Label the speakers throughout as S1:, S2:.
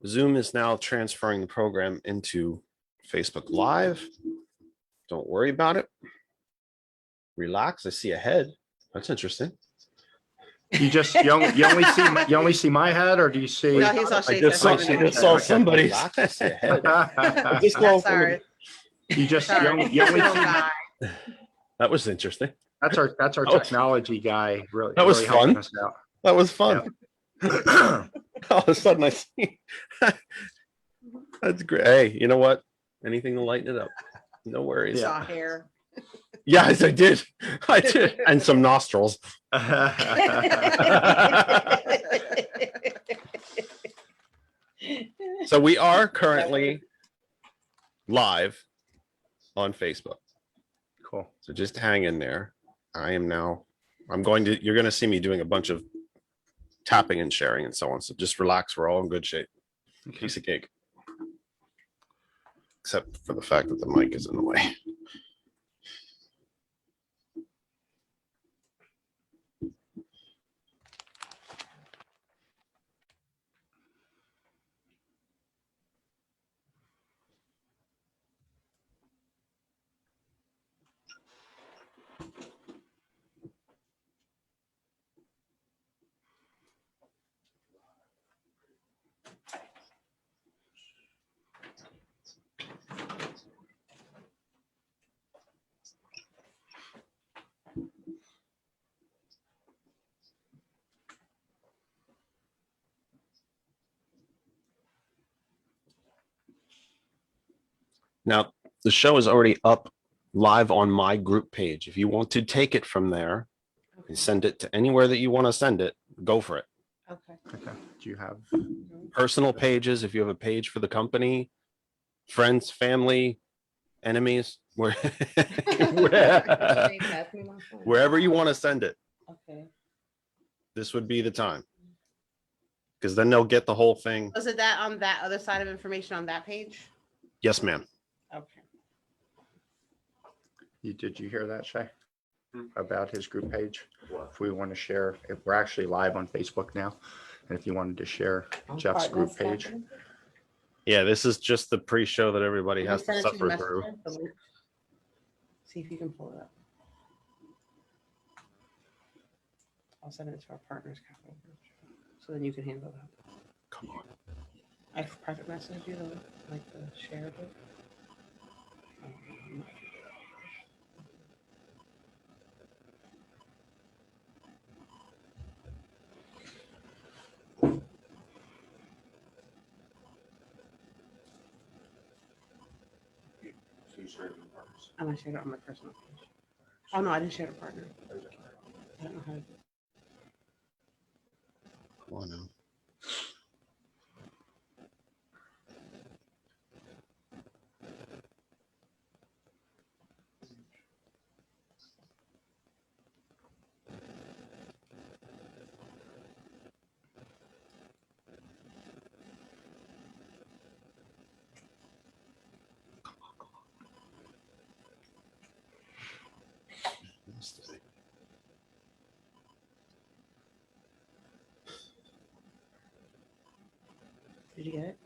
S1: Zoom is now transferring the program into Facebook Live. Don't worry about it. Relax. I see a head. That's interesting.
S2: You only see my head, or do you see?
S3: No, he's all
S1: I
S3: shaped.
S1: just saw somebody. Relax. I see a head. Just go
S3: That's
S1: from the-
S3: our,
S2: You
S3: sorry,
S2: only
S3: little
S2: see.
S3: guy.
S1: That was interesting.
S2: That's our
S1: That was-
S2: technology guy. Really,
S1: that was
S2: really helping
S1: fun.
S2: us out.
S1: That was fun.
S2: Yeah.
S1: All of a sudden I see. That's great. Hey, you know what? Anything to lighten it up. No worries.
S2: Yeah.
S3: Saw hair.
S1: Yes, I did. I did. And some nostrils. So we are currently live on Facebook.
S2: Cool.
S1: So just hang in there. I'm going to, you're going to see me doing a bunch of tapping and sharing and so on. So just relax. We're all in good shape. Piece of cake. Except for the fact that the mic is in the way. Now, the show is already up live on my group page. If you want to take it from there and send it to anywhere that you want to send it, go for it.
S3: Okay.
S2: Okay. Do you have?
S1: Personal pages, if you have a page for the company, friends, family, enemies, wherever you want to send it,
S3: Okay.
S1: this would be the time. Because then they'll get the whole thing.
S3: Was it that on that other side of information on that page?
S1: Yes, ma'am.
S3: Okay.
S2: Did you hear that, Shay? About his group page? If we want to share, if we're actually live on Facebook now, and if you wanted to share Jeff's group page.
S1: Yeah, this is just the pre-show that everybody has to
S3: Send it to
S1: suffer
S3: your
S1: through.
S3: messenger, the link. See if you can pull it up. I'll send it to our partners, Capital Group, so then you can handle that.
S1: Come on.
S3: I private message you the like the share it. And I shared it on my personal page. Oh no, I didn't share it to partner. I don't know how to do it.
S1: Come on now.
S3: Did you get it?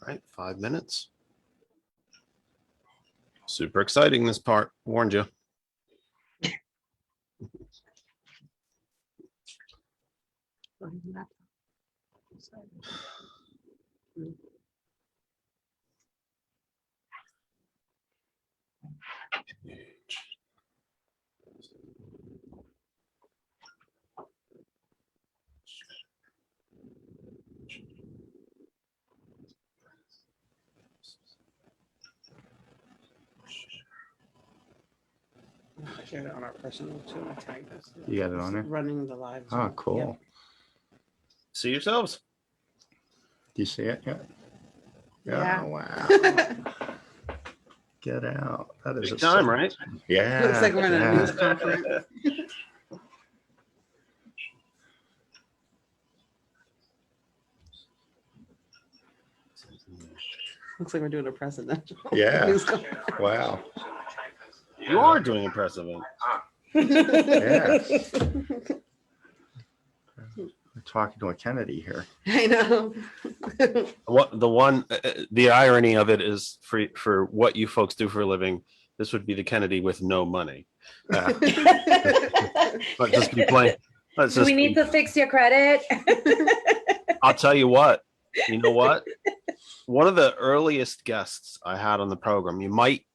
S1: All right, 5 minutes. Super exciting, this part. Warned you.
S3: I shared it on our personal too. I tagged us.
S2: You got it on there?
S3: Running the live.
S2: Oh,
S3: Zoom.
S2: cool.
S1: See yourselves.
S2: Do you see it yet?
S3: Yeah.
S2: Oh, wow. Get out. That is
S1: Big
S2: a
S1: time,
S2: sick-
S1: right?
S2: Yeah.
S3: Looks like we're in a
S2: yeah.
S3: news conference. Looks like we're doing a presidential.
S2: Yeah.
S3: news conference.
S2: Wow.
S1: You are doing impressive.
S2: Yeah. We're talking to a Kennedy here.
S3: I know.
S1: What the irony of it is for what you folks do for a living, this would be the Kennedy with no money. But just be plain. Let's
S4: Do we
S1: just
S4: need
S1: be-
S4: to fix your credit?
S1: I'll tell you what. You know what? One of the earliest guests I had on the program, you might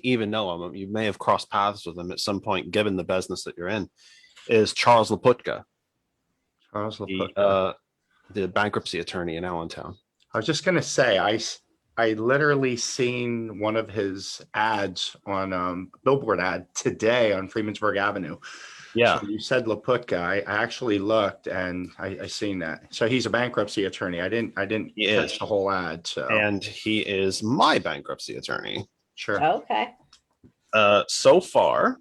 S1: even know him. You may have crossed paths with him at some point, given the business that you're in, is Charles Laputka,
S2: Charles Laputka.
S1: the bankruptcy attorney in Allentown.
S2: I was just going to say, I literally seen one of his ads on billboard ad today on Freemansburg Avenue.
S1: Yeah.
S2: So you said Laputka. I actually looked and I seen that. So he's a bankruptcy attorney. I didn't
S1: He
S2: catch
S1: is.
S2: the whole ad. So
S1: And he is my bankruptcy attorney.
S2: sure.
S4: Okay.
S1: So far,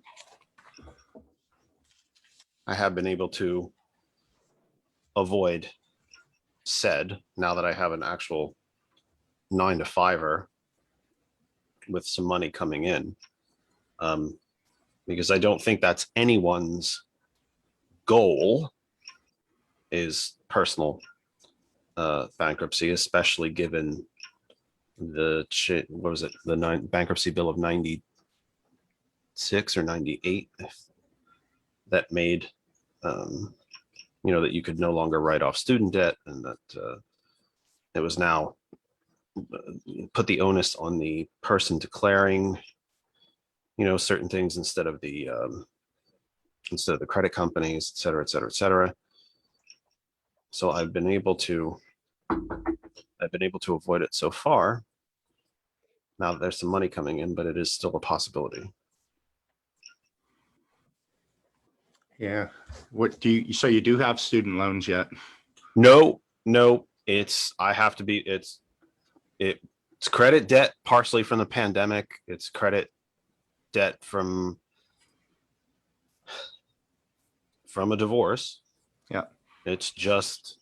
S1: I have been able to avoid said now that I have an actual 9 to 5er with some money coming in. Because I don't think that's anyone's goal is personal bankruptcy, especially given the bankruptcy bill of 96 or 98 that made that you could no longer write off student debt, and that it was now put the onus on the person declaring certain things instead of the credit companies, et cetera, et cetera, et cetera. So I've been able to avoid it so far. Now that there's some money coming in, but it is still a possibility.
S2: Yeah. What do you? So you do have student loans yet?
S1: No, it's credit debt partially from the pandemic. It's credit debt from a divorce.
S2: Yeah.
S1: It's just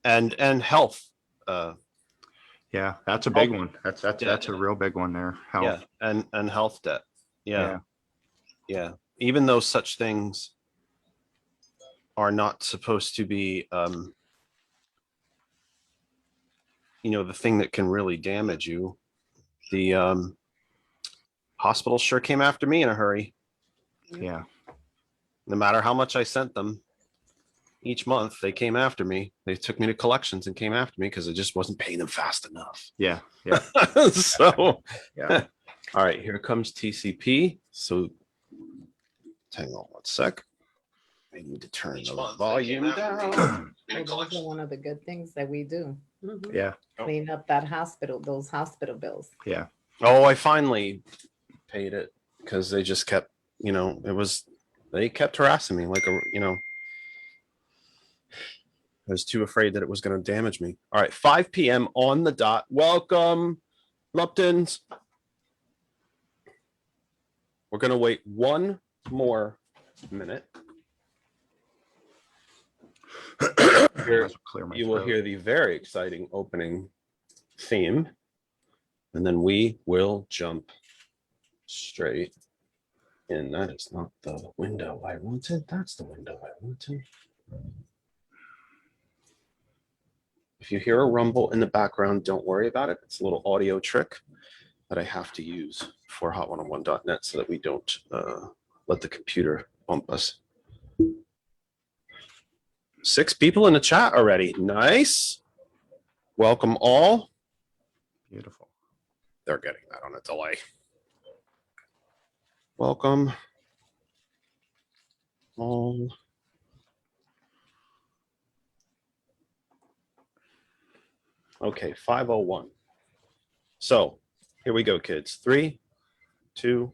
S1: and health.
S2: Yeah, that's a big
S1: Health
S2: one. That's
S1: debt.
S2: a real big one there.
S1: Yeah,
S2: Health.
S1: and health debt. Yeah. Even though such things are not supposed to be the thing that can really damage you, the hospital sure came after me in a hurry.
S2: Yeah.
S1: No matter how much I sent them each month, they came after me. They took me to collections and came after me because I just wasn't paying them fast enough.
S2: Yeah. Yeah.
S1: So,
S2: Yeah.
S1: all right, here comes TCP. So, hang on one sec. I need to turn the volume down.
S4: Well, those are one of the good things that we do.
S3: Mhm.
S2: Yeah.
S4: Clean up that hospital, those hospital bills.
S2: Yeah.
S1: Oh, I finally paid it because they just kept, they kept harassing me like I was too afraid that it was going to damage me. All right, 5 p.m. on the dot. Welcome, Luptons. We're going to wait one more minute. Here,
S2: Clear my
S1: you will
S2: throat.
S1: hear the very exciting opening theme, and then we will jump straight in. That is not the window I wanted. That's the window I wanted. If you hear a rumble in the background, don't worry about it. It's a little audio trick that I have to use for hot101.net so that we don't let the computer bump us. 6 people in the chat already. Nice. Welcome all.
S2: Beautiful.
S1: They're getting that on a delay. welcome all. Okay, 5:01. So here we go, kids. 3, 2.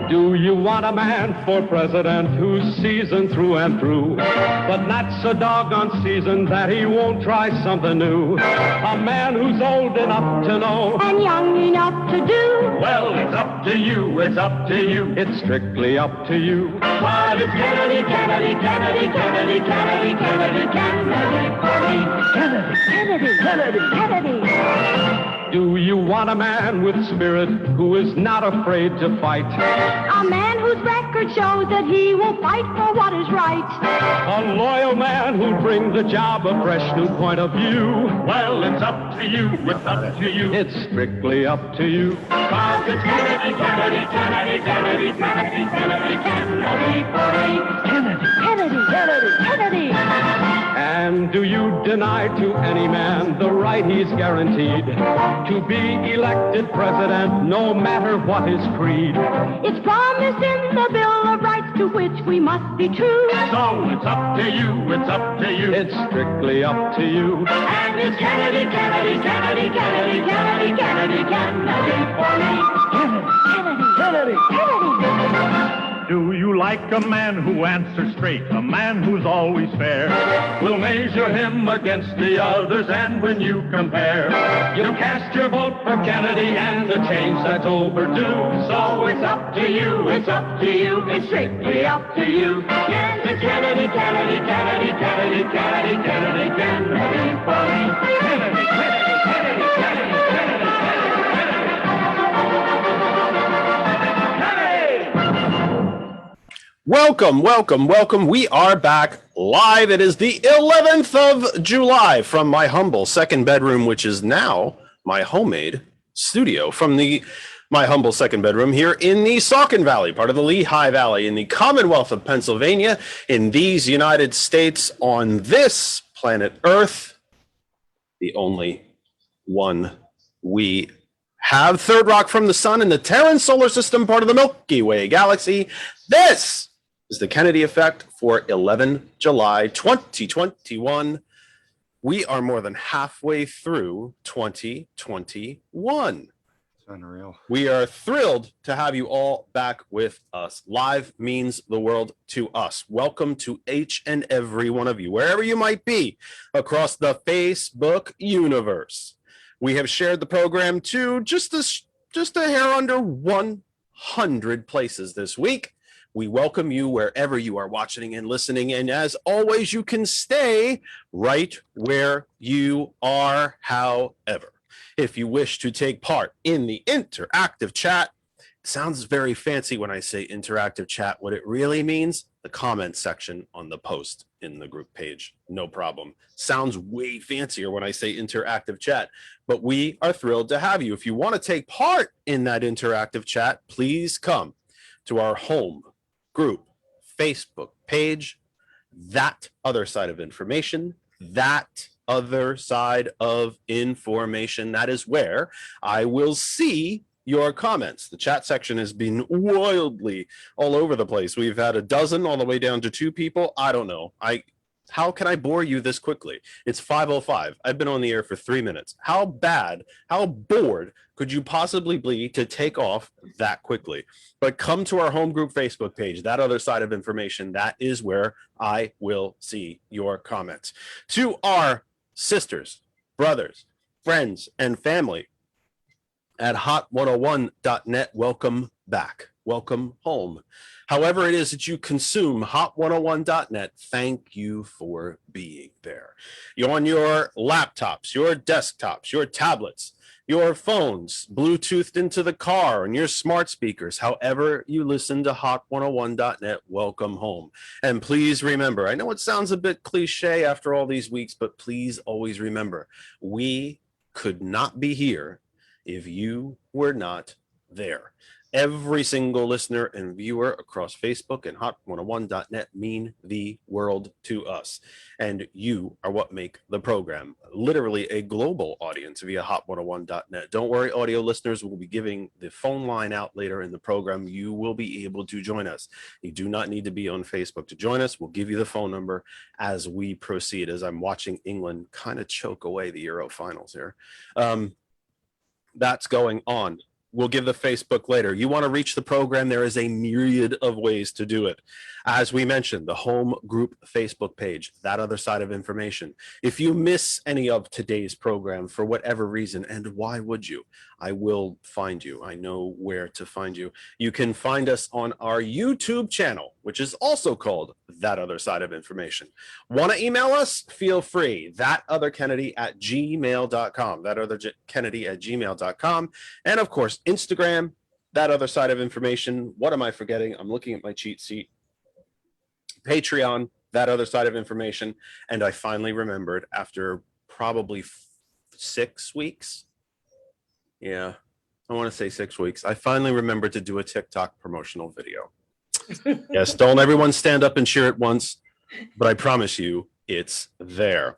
S5: Do you want a man for president who's seasoned through and through, but not so doggone seasoned that he won't try something new? A man who's old enough to know
S6: and young enough to do.
S5: well, it's up to you, it's up to you. It's strictly up to you.
S6: But it's Kennedy, Kennedy, Kennedy, Kennedy, Kennedy, Kennedy, Kennedy for me. Kennedy, Kennedy, Kennedy, Kennedy.
S5: Do you want a man with spirit who is not afraid to fight?
S6: A man whose record shows that he will fight for what is right.
S5: A loyal man who'll bring the job a fresh new point of view. Well, it's up to you, it's up to you. It's strictly up to you.
S6: Cause it's Kennedy, Kennedy, Kennedy, Kennedy, Kennedy, Kennedy, Kennedy for me. Kennedy, Kennedy, Kennedy, Kennedy.
S5: And do you deny to any man the right he's guaranteed to be elected president, no matter what his creed?
S6: It's promised in the Bill of Rights to which we must be true.
S5: So it's up to you, it's up to you. It's strictly up to you.
S6: And it's Kennedy, Kennedy, Kennedy, Kennedy, Kennedy, Kennedy, Kennedy for me. Kennedy, Kennedy, Kennedy, Kennedy.
S5: Do you like a man who answers straight, a man who's always fair? We'll measure him against the others, and when you compare, you cast your vote for Kennedy and the change that's overdue. So it's up to you, it's up to you, it's strictly up to you.
S6: Yes, it's Kennedy, Kennedy, Kennedy, Kennedy, Kennedy, Kennedy, Kennedy for me.
S5: Kennedy, Kennedy, Kennedy, Kennedy, Kennedy,
S1: Welcome, welcome, welcome. We are back live. It is the 11th of July from my humble second bedroom, which is now my homemade studio from my humble second bedroom here in the Saucon Valley, part of the Lehigh Valley in the Commonwealth of Pennsylvania, in these United States, on this planet Earth, the only one we have. Third rock from the sun in the Terran solar system, part of the Milky Way galaxy. This is the Kennedy Effect for 11 July 2021. We are more than halfway through 2021.
S2: It's unreal.
S1: We are thrilled to have you all back with us. Live means the world to us. Welcome to each and every one of you, wherever you might be across the Facebook universe. We have shared the program to just a hair under 100 places this week. We welcome you wherever you are watching and listening. And as always, you can stay right where you are. However, if you wish to take part in the interactive chat, it sounds very fancy when I say interactive chat. What it really means, the comment section on the post in the group page. No problem. Sounds way fancier when I say interactive chat, but we are thrilled to have you. If you want to take part in that interactive chat, please come to our home group Facebook page, That Other Side of Information, That Other Side of Information. That is where I will see your comments. The chat section has been wildly all over the place. We've had a dozen all the way down to 2 people. I don't know. How can I bore you this quickly? It's 5:05. I've been on the air for 3 minutes. How bored could you possibly be to take off that quickly? But come to our home group Facebook page, That Other Side of Information. That is where I will see your comments. To our sisters, brothers, friends, and family at hot101.net, welcome back. Welcome home. However it is that you consume hot101.net, thank you for being there. You're on your laptops, your desktops, your tablets, your phones, Bluetoothed into the car, and your smart speakers. However you listen to hot101.net, welcome home. And please remember, I know it sounds a bit cliche after all these weeks, but please always remember, we could not be here if you were not there. Every single listener and viewer across Facebook and hot101.net mean the world to us. And you are what make the program literally a global audience via hot101.net. Don't worry, audio listeners, will be giving the phone line out later in the program. You will be able to join us. You do not need to be on Facebook to join us. We'll give you the phone number as we proceed, as I'm watching England kind of choke away the Euro finals here. That's going on. We'll give the Facebook later. You want to reach the program, there is a myriad of ways to do it. As we mentioned, the home group Facebook page, That Other Side of Information. If you miss any of today's program for whatever reason, and why would you? I will find you. I know where to find you. You can find us on our YouTube channel, which is also called That Other Side of Information. Want to email us? Feel free. thatotherkennedy@gmail.com. thatotherkennedy@gmail.com. And of course, Instagram, That Other Side of Information. What am I forgetting? I'm looking at my cheat sheet. Patreon, That Other Side of Information. And I finally remembered after probably 6 weeks. Yeah, I want to say 6 weeks. I finally remembered to do a TikTok promotional video. Yes, don't everyone stand up and cheer at once, but I promise you it's there.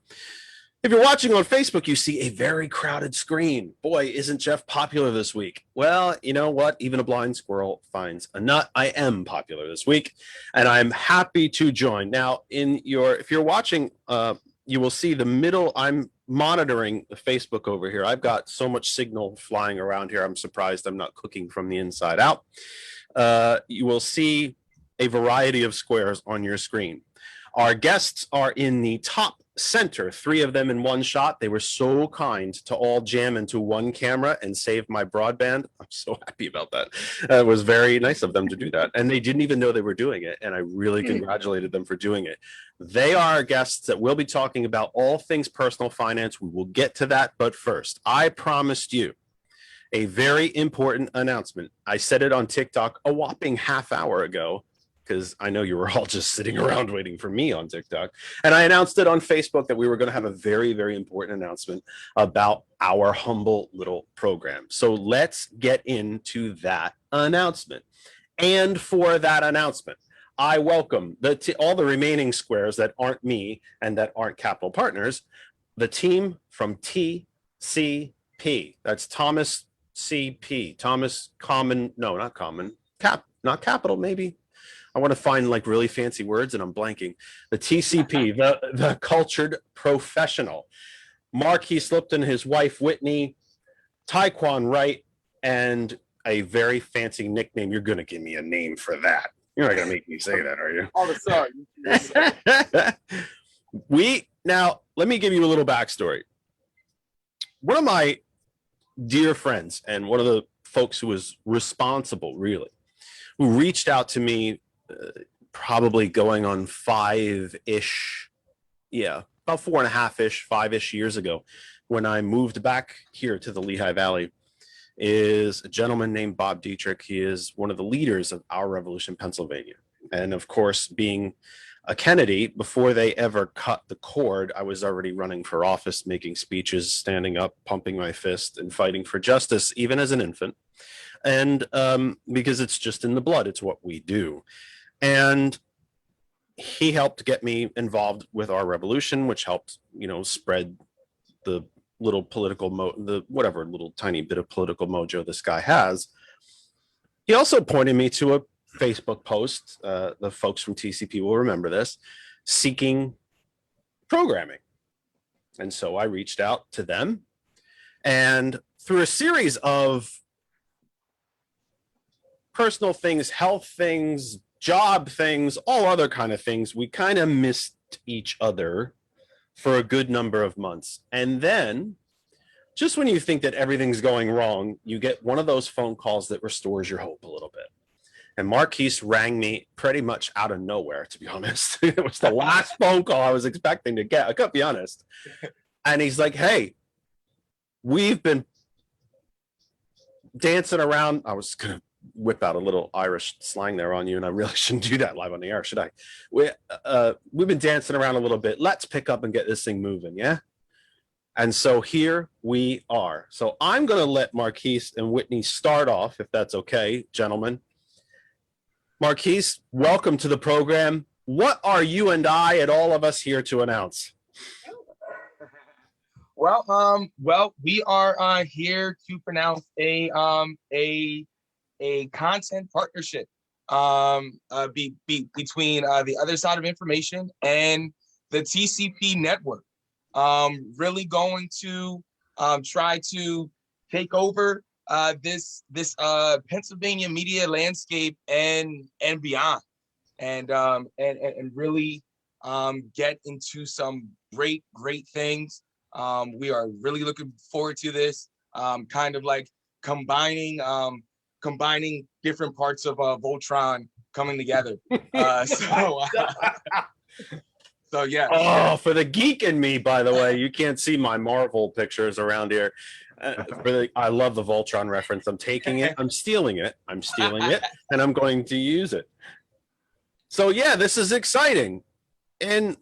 S1: If you're watching on Facebook, you see a very crowded screen. Boy, isn't Jeff popular this week? Well, you know what? Even a blind squirrel finds a nut. I am popular this week, and I'm happy to join. Now, if you're watching, you will see the middle. I'm monitoring the Facebook over here. I've got so much signal flying around here. I'm surprised I'm not cooking from the inside out. You will see a variety of squares on your screen. Our guests are in the top center, 3 of them in one shot. They were so kind to all jam into one camera and save my broadband. I'm so happy about that. It was very nice of them to do that. And they didn't even know they were doing it. And I really congratulated them for doing it. They are our guests that will be talking about all things personal finance. We will get to that. But first, I promised you a very important announcement. I said it on TikTok a whopping half hour ago, because I know you were all just sitting around waiting for me on TikTok. And I announced it on Facebook that we were going to have a very, very important announcement about our humble little program. So let's get into that announcement. And for that announcement, I welcome all the remaining squares that aren't me and that aren't Capital Partners, the team from TCP. That's Thomas CP. Thomas Common, no, not Common. Not Capital, maybe. I want to find like really fancy words and I'm blanking. The TCP, the Cultured Professional. Marquis Lipton, his wife Whitney, Taekwon Wright, and a very fancy nickname. You're going to give me a name for that. You're not going to make me say that, are you?
S2: All of a sudden.
S1: Now, let me give you a little backstory. One of my dear friends and one of the folks who was responsible, really, who reached out to me probably going on 5-ish, about 4.5-ish, 5-ish years ago, when I moved back here to the Lehigh Valley, is a gentleman named Bob Dietrich. He is one of the leaders of Our Revolution Pennsylvania. And of course, being a Kennedy, before they ever cut the cord, I was already running for office, making speeches, standing up, pumping my fist, and fighting for justice, even as an infant. And because it's just in the blood, it's what we do. And he helped get me involved with Our Revolution, which helped, spread the little political whatever little tiny bit of political mojo this guy has. He also pointed me to a Facebook post, the folks from TCP will remember this, seeking programming. And so I reached out to them, and through a series of personal things, health things, job things, all other kind of things, we kind of missed each other for a good number of months. And then just when you think that everything's going wrong, you get one of those phone calls that restores your hope a little bit. And Marquis rang me pretty much out of nowhere, to be honest. It was the last phone call I was expecting to get. I gotta be honest. And he's like, hey, we've been dancing around. I was going to whip out a little Irish slang there on you, and I really shouldn't do that live on the air, should I? We've been dancing around a little bit. Let's pick up and get this thing moving, yeah? And so here we are. So I'm going to let Marquise and Whitney start off, if that's okay, gentlemen. Marquise, welcome to the program. What are you and I and all of us here to announce?
S7: Well, we are here to pronounce a content partnership between the Other Side of Information and the TCP network. Really going to try to take over this Pennsylvania media landscape and beyond, and really get into some great things. We are really looking forward to this, kind of like combining different parts of Voltron coming together. So yeah.
S1: Oh, for the geek in me, by the way, you can't see my Marvel pictures around here. I love the Voltron reference. I'm taking it, I'm stealing it, and I'm going to use it. So yeah, this is exciting. And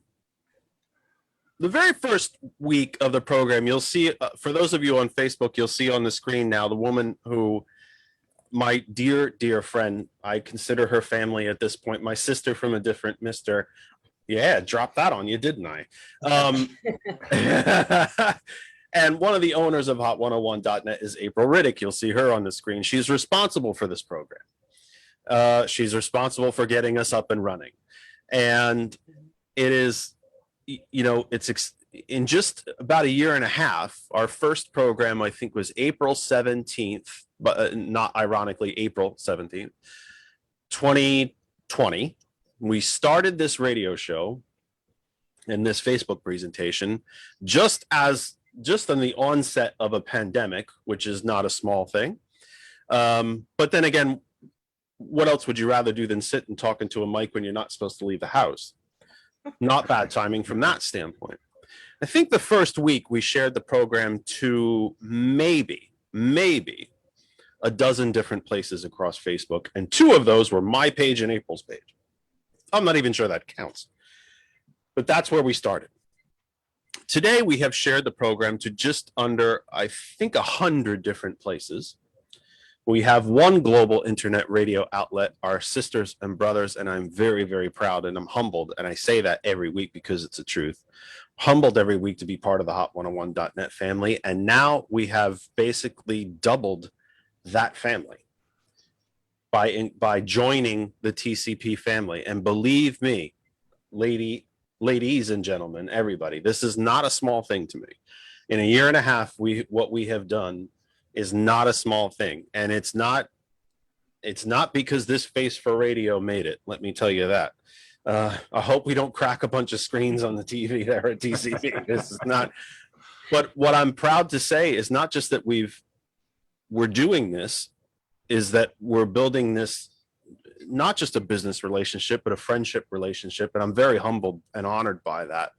S1: the very first week of the program, you'll see, for those of you on Facebook, you'll see on the screen now the woman who, my dear friend, I consider her family at this point, my sister from a different mister. Yeah, dropped that on you, didn't I? And one of the owners of Hot101.net is April Riddick. You'll see her on the screen. She's responsible for this program. She's responsible for getting us up and running. And it is, you know, it's in just about a year and a half. Our first program, I think, was April 17th, but not ironically, April 17th, 2020. We started this radio show and this Facebook presentation just on the onset of a pandemic, which is not a small thing. But then again, what else would you rather do than sit and talk into a mic when you're not supposed to leave the house? Not bad timing from that standpoint. I think the first week we shared the program to maybe a dozen different places across Facebook, and 2 of those were my page and April's page. I'm not even sure that counts, but that's where we started. Today, we have shared the program to just under, I think, 100 different places. We have one global internet radio outlet, our sisters and brothers, and I'm very, very proud and I'm humbled. And I say that every week because it's the truth. Humbled every week to be part of the Hot101.net family. And now we have basically doubled that family by joining the TCP family. And believe me, ladies and gentlemen, everybody, this is not a small thing to me. In a year and a half, what we have done is not a small thing. And it's not because this face for radio made it. Let me tell you that. I hope we don't crack a bunch of screens on the TV there at TCP. This is not, but what I'm proud to say is not just that we're doing this, is that we're building this, not just a business relationship, but a friendship relationship. And I'm very humbled and honored by that.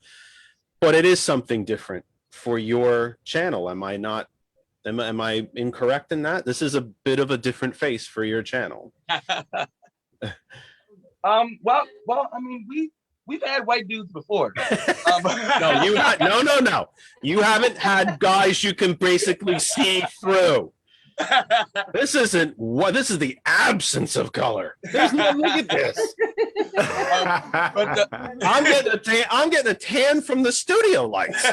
S1: But it is something different for your channel. Am I incorrect in that? This is a bit of a different face for your channel.
S7: Well, I mean, we've had white dudes before.
S1: No. You haven't had guys you can basically see through. This isn't what. This is the absence of color. There's no, look at this. I'm getting a tan from the studio lights.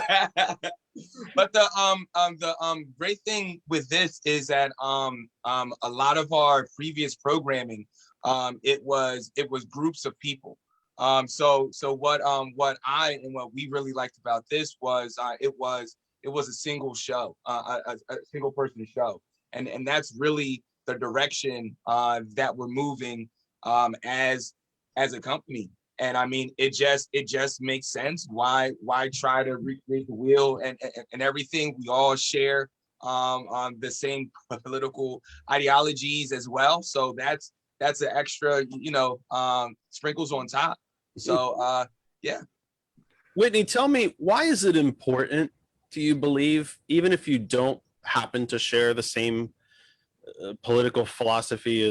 S7: But the great thing with this is that a lot of our previous programming, it was groups of people. So what I and what we really liked about this was it was a single show, a single person show. And that's really the direction that we're moving as a company. And I mean, it just makes sense. Why try to recreate the wheel and everything? We all share the same political ideologies as well. So that's an extra, sprinkles on top. So yeah.
S1: Whitney, tell me, why is it important, do you believe, even if you don't happen to share the same political philosophy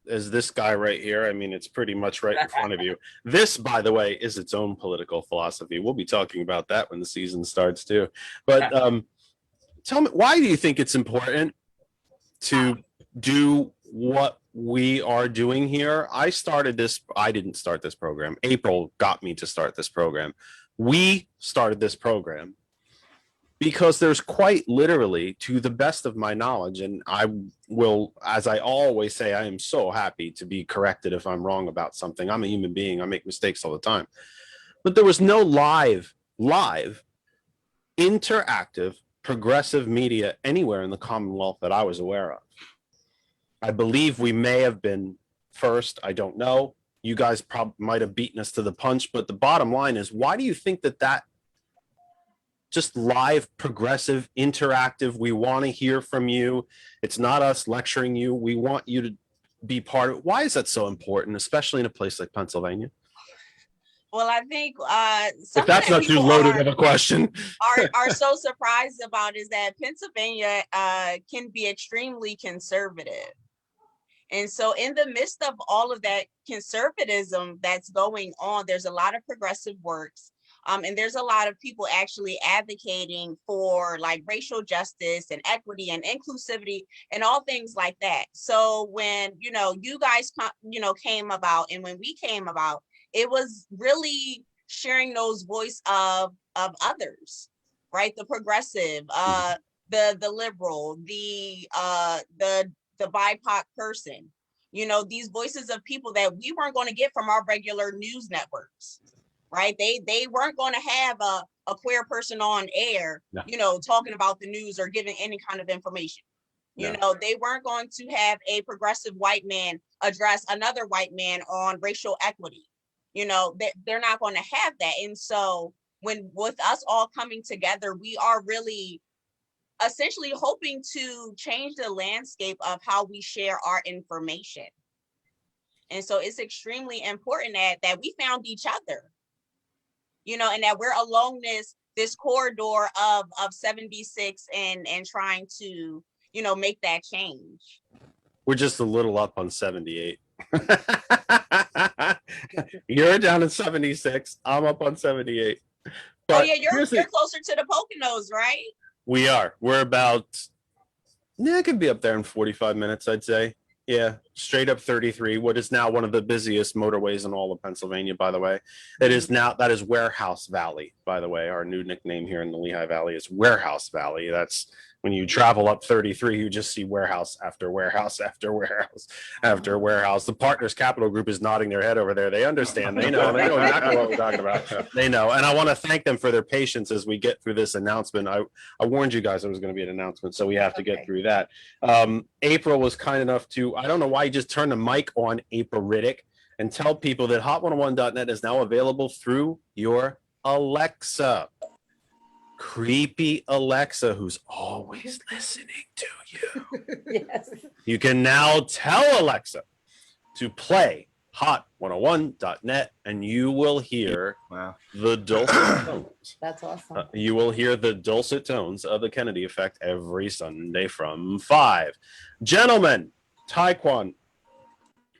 S1: as this guy right here. I mean, it's pretty much right in front of you. This, by the way, is its own political philosophy. We'll be talking about that when the season starts too. But tell me, why do you think it's important to do what we are doing here? I didn't start this program. April got me to start this program. We started this program because there's quite literally, to the best of my knowledge, and I will, as I always say, I am so happy to be corrected if I'm wrong about something. I'm a human being. I make mistakes all the time. But there was no live, interactive, progressive media anywhere in the Commonwealth that I was aware of. I believe we may have been first. I don't know. You guys probably might have beaten us to the punch. But the bottom line is, why do you think that just live, progressive, interactive, we want to hear from you. It's not us lecturing you. We want you to be part of it. Why is that so important, especially in a place like Pennsylvania?
S8: Well, I think
S1: If that's not too loaded of a question.
S8: are so surprised about is that Pennsylvania can be extremely conservative. And so in the midst of all of that conservatism that's going on, there's a lot of progressive works. And there's a lot of people actually advocating for like racial justice and equity and inclusivity and all things like that. So when, you guys, came about, and when we came about, it was really sharing those voice of others, right? The progressive, the liberal, the BIPOC person, these voices of people that we weren't going to get from our regular news networks. Right. They weren't going to have a queer person on air, talking about the news or giving any kind of information. They weren't going to have a progressive white man address another white man on racial equity. They're not going to have that. And so with us all coming together, we are really essentially hoping to change the landscape of how we share our information. And so it's extremely important that we found each other. And that we're along this corridor of 76 and trying to, make that change.
S1: We're just a little up on 78. You're down at 76. I'm up on 78. But
S8: yeah, you're closer to the Poconos, right?
S1: We are. We're about, it could be up there in 45 minutes, I'd say. Yeah, straight up 33, what is now one of the busiest motorways in all of Pennsylvania, by the way. That is Warehouse Valley, by the way. Our new nickname here in the Lehigh Valley is Warehouse Valley. That's when you travel up 33, you just see warehouse after warehouse after warehouse after warehouse. The Partners Capital Group is nodding their head over there. They understand. They know exactly what we're talking about. They know. And I want to thank them for their patience as we get through this announcement. I warned you guys there was going to be an announcement, so we have to get through that. April was kind enough to, I don't know why you just turned the mic on, April Riddick, and tell people that Hot101.net is now available through your Alexa. Creepy Alexa, who's always listening to you.
S4: Yes.
S1: You can now tell Alexa to play Hot101.net, and you will hear the dulcet tones.
S4: That's awesome.
S1: You will hear the dulcet tones of the Kennedy Effect every Sunday from 5. Gentlemen, Taekwon,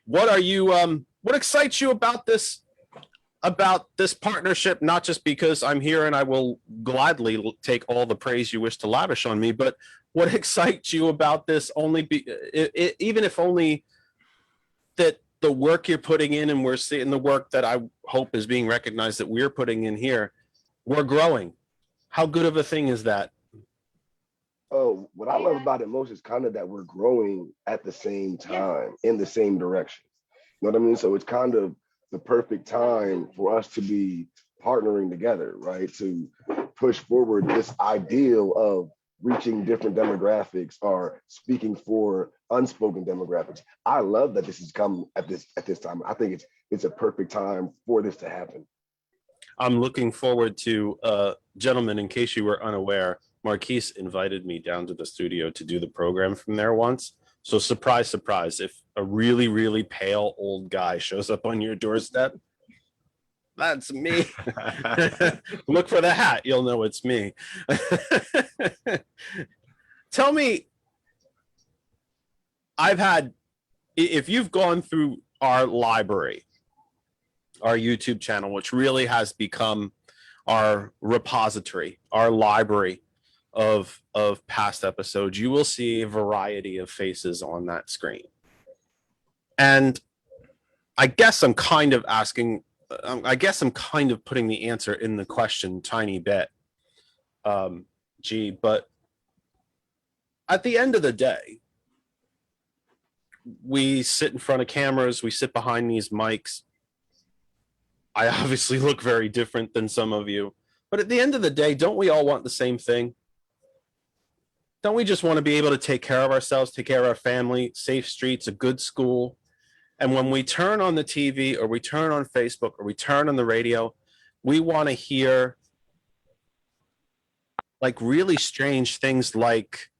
S1: what are you? What excites you about this? Partnership, not just because I'm here and I will gladly take all the praise you wish to lavish on me, but what excites you about this even if only that the work you're putting in, and we're seeing the work that I hope is being recognized that we're putting in here, we're growing. How good of a thing is that?
S9: Oh, what I love about it most is kind of that we're growing at the same time in the same direction. You know what I mean? So it's kind of the perfect time for us to be partnering together, right? To push forward this ideal of reaching different demographics or speaking for unspoken demographics. I love that this has come at this time. I think it's a perfect time for this to happen.
S1: I'm looking forward to, gentlemen, in case you were unaware, Marquise invited me down to the studio to do the program from there once. So surprise, surprise, if a really, really pale old guy shows up on your doorstep, that's me. Look for the hat. You'll know it's me. Tell me, I've had if you've gone through our library, our YouTube channel, which really has become our repository, our library of past episodes, you will see a variety of faces on that screen. And I guess I'm kind of asking, I guess I'm kind of putting the answer in the question tiny bit, G, but at the end of the day, we sit in front of cameras, we sit behind these mics. I obviously look very different than some of you, but at the end of the day, don't we all want the same thing? Don't we just want to be able to take care of ourselves, take care of our family, safe streets, a good school? And when we turn on the TV or we turn on Facebook or we turn on the radio, we want to hear like really strange things like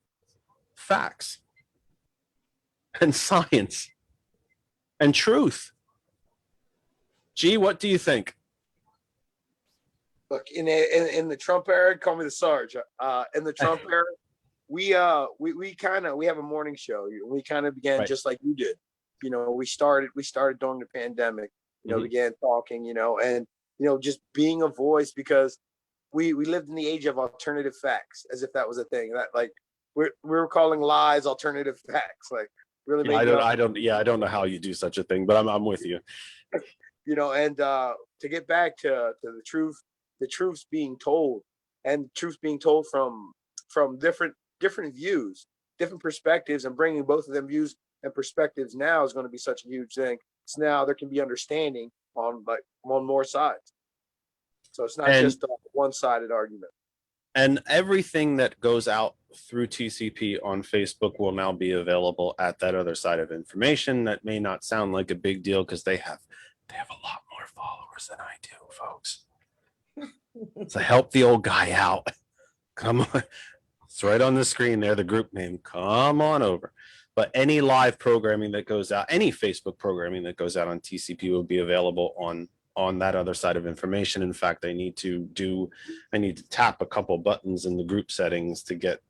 S1: facts and science and truth. Gee, what do you think?
S10: Look, in the Trump era, call me the Sarge. In the Trump era, we have a morning show. We kind of began just like you did. You know, we started during the pandemic. You know, began talking. You know, and just being a voice because we lived in the age of alternative facts, as if that was a thing. That like we were calling lies alternative facts. Like really,
S1: I don't know how you do such a thing, but I'm with you.
S10: You know, and to get back to the truth's being told, and truth's being told from different views, different perspectives, and bringing both of them views and perspectives now is going to be such a huge thing. So now there can be understanding on more sides. So it's not just a one-sided argument.
S1: And everything that goes out through TCP on Facebook will now be available at that other side of information. That may not sound like a big deal because they have a lot more followers than I do, folks. So help the old guy out. Come on. It's right on the screen there, the group name. Come on over. But any live programming that goes out, any Facebook programming that goes out on TCP will be available on that other side of information. In fact, I need to tap a couple buttons in the group settings to get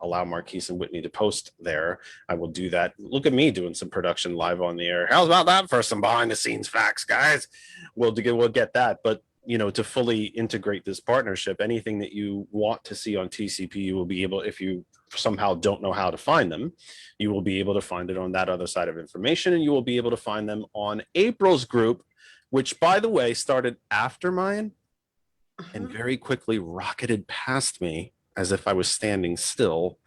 S1: allow Marquise and Whitney to post there. I will do that. Look at me doing some production live on the air. How's about that for some behind the scenes facts, guys? We'll get that. But to fully integrate this partnership, anything that you want to see on TCP, you will be able, if you somehow don't know how to find them, you will be able to find it on that other side of information, and you will be able to find them on April's group, which, by the way, started after mine and very quickly rocketed past me as if I was standing still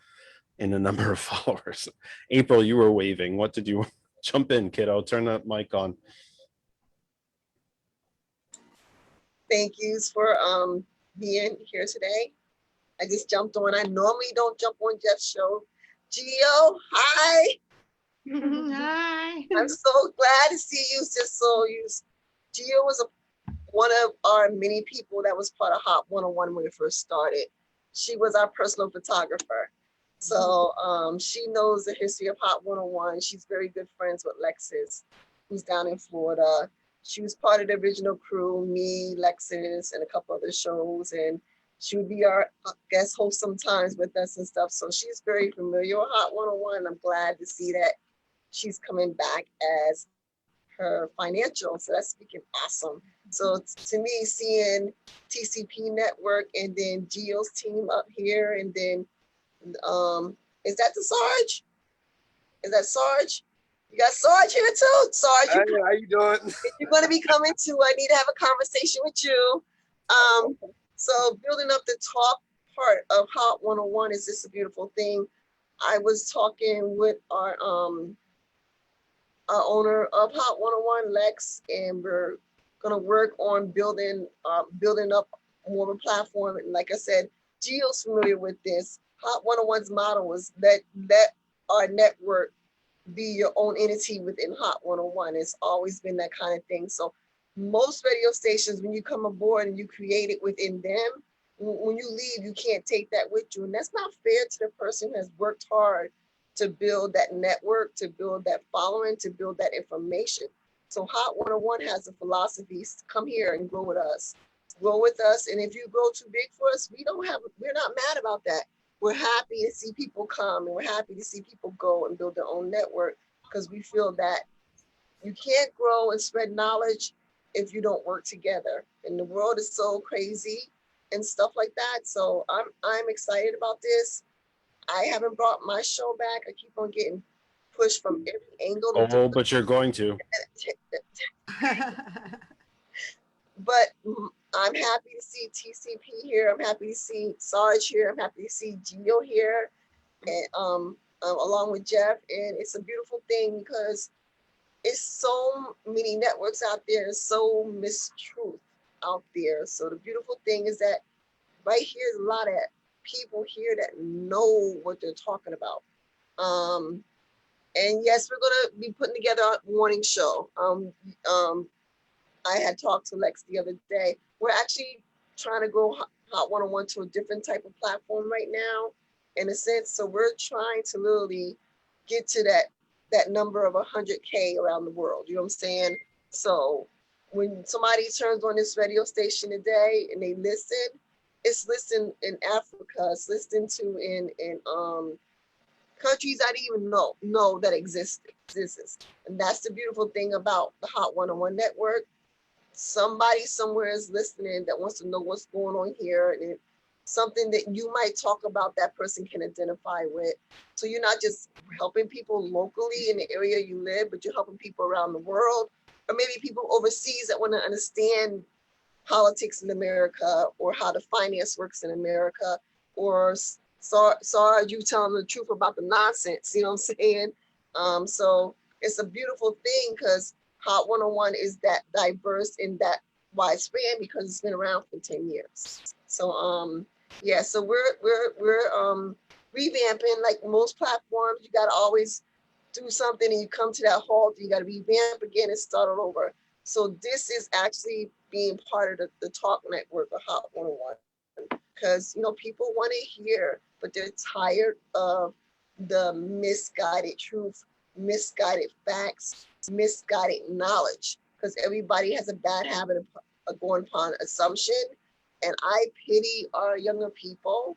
S1: in the number of followers. April, you were waving. What did you jump in, kiddo? Turn that mic on.
S11: Thank yous for being here today. I just jumped on. I normally don't jump on Jeff's show. Gio, hi.
S3: Hi.
S11: I'm so glad to see you, Gio was one of our many people that was part of Hot 101 when it first started. She was our personal photographer. So she knows the history of Hot 101. She's very good friends with Lexus, who's down in Florida. She was part of the original crew, me, Lexus, and a couple other shows. And she would be our guest host sometimes with us and stuff. So she's very familiar with Hot 101. I'm glad to see that she's coming back as her financial. So that's freaking awesome. So to me, seeing TCP Network and then Gio's team up here, and then is that the Sarge? Is that Sarge? You got Sarge here too. Sarge,
S10: how you doing?
S11: You're going to be coming too. I need to have a conversation with you. So building up the top part of Hot 101 is just a beautiful thing. I was talking with our owner of Hot 101, Lex, and we're going to work on building up more of a platform. And like I said, Gio's familiar with this. Hot 101's model was let our network be your own entity within Hot 101. It's always been that kind of thing. So most radio stations, when you come aboard and you create it within them, when you leave, you can't take that with you. And that's not fair to the person who has worked hard to build that network, to build that following, to build that information. So Hot 101 has a philosophy: come here and grow with us. Grow with us. And if you grow too big for us, we're not mad about that. We're happy to see people come, and we're happy to see people go and build their own network. because we feel that you can't grow and spread knowledge if you don't work together. And the world is so crazy and stuff like that. So I'm excited about this. I haven't brought my show back. I keep on getting pushed from every angle.
S1: Oh, but you're going to.
S11: But I'm happy to see TCP here. I'm happy to see Sarge here. I'm happy to see Gio here, and along with Jeff. And it's a beautiful thing because it's so many networks out there, so mistruth out there. So the beautiful thing is that right here is a lot of people here that know what they're talking about. And yes, we're gonna be putting together a morning show. I had talked to Lex the other day. We're actually trying to grow Hot 101 to a different type of platform right now, in a sense. So we're trying to literally get to that number of 100K around the world. You know what I'm saying? So when somebody turns on this radio station today and they listen, it's listened in Africa, it's listened to in countries I didn't even know that exists. And that's the beautiful thing about the Hot 101 network. Somebody somewhere is listening that wants to know what's going on here, and it's something that you might talk about that person can identify with. So you're not just helping people locally in the area you live, but you're helping people around the world, or maybe people overseas that want to understand politics in America or how the finance works in America, or sorry, you telling the truth about the nonsense, you know what I'm saying? So it's a beautiful thing because Hot 101 is that diverse and that widespread because it's been around for 10 years. So yeah, so we're revamping. Like most platforms, you gotta always do something and you come to that halt, you gotta revamp again and start all over. So this is actually being part of the talk network of Hot 101 because people want to hear, but they're tired of the misguided truth, misguided facts, misguided knowledge, because everybody has a bad habit of going upon assumption. And I pity our younger people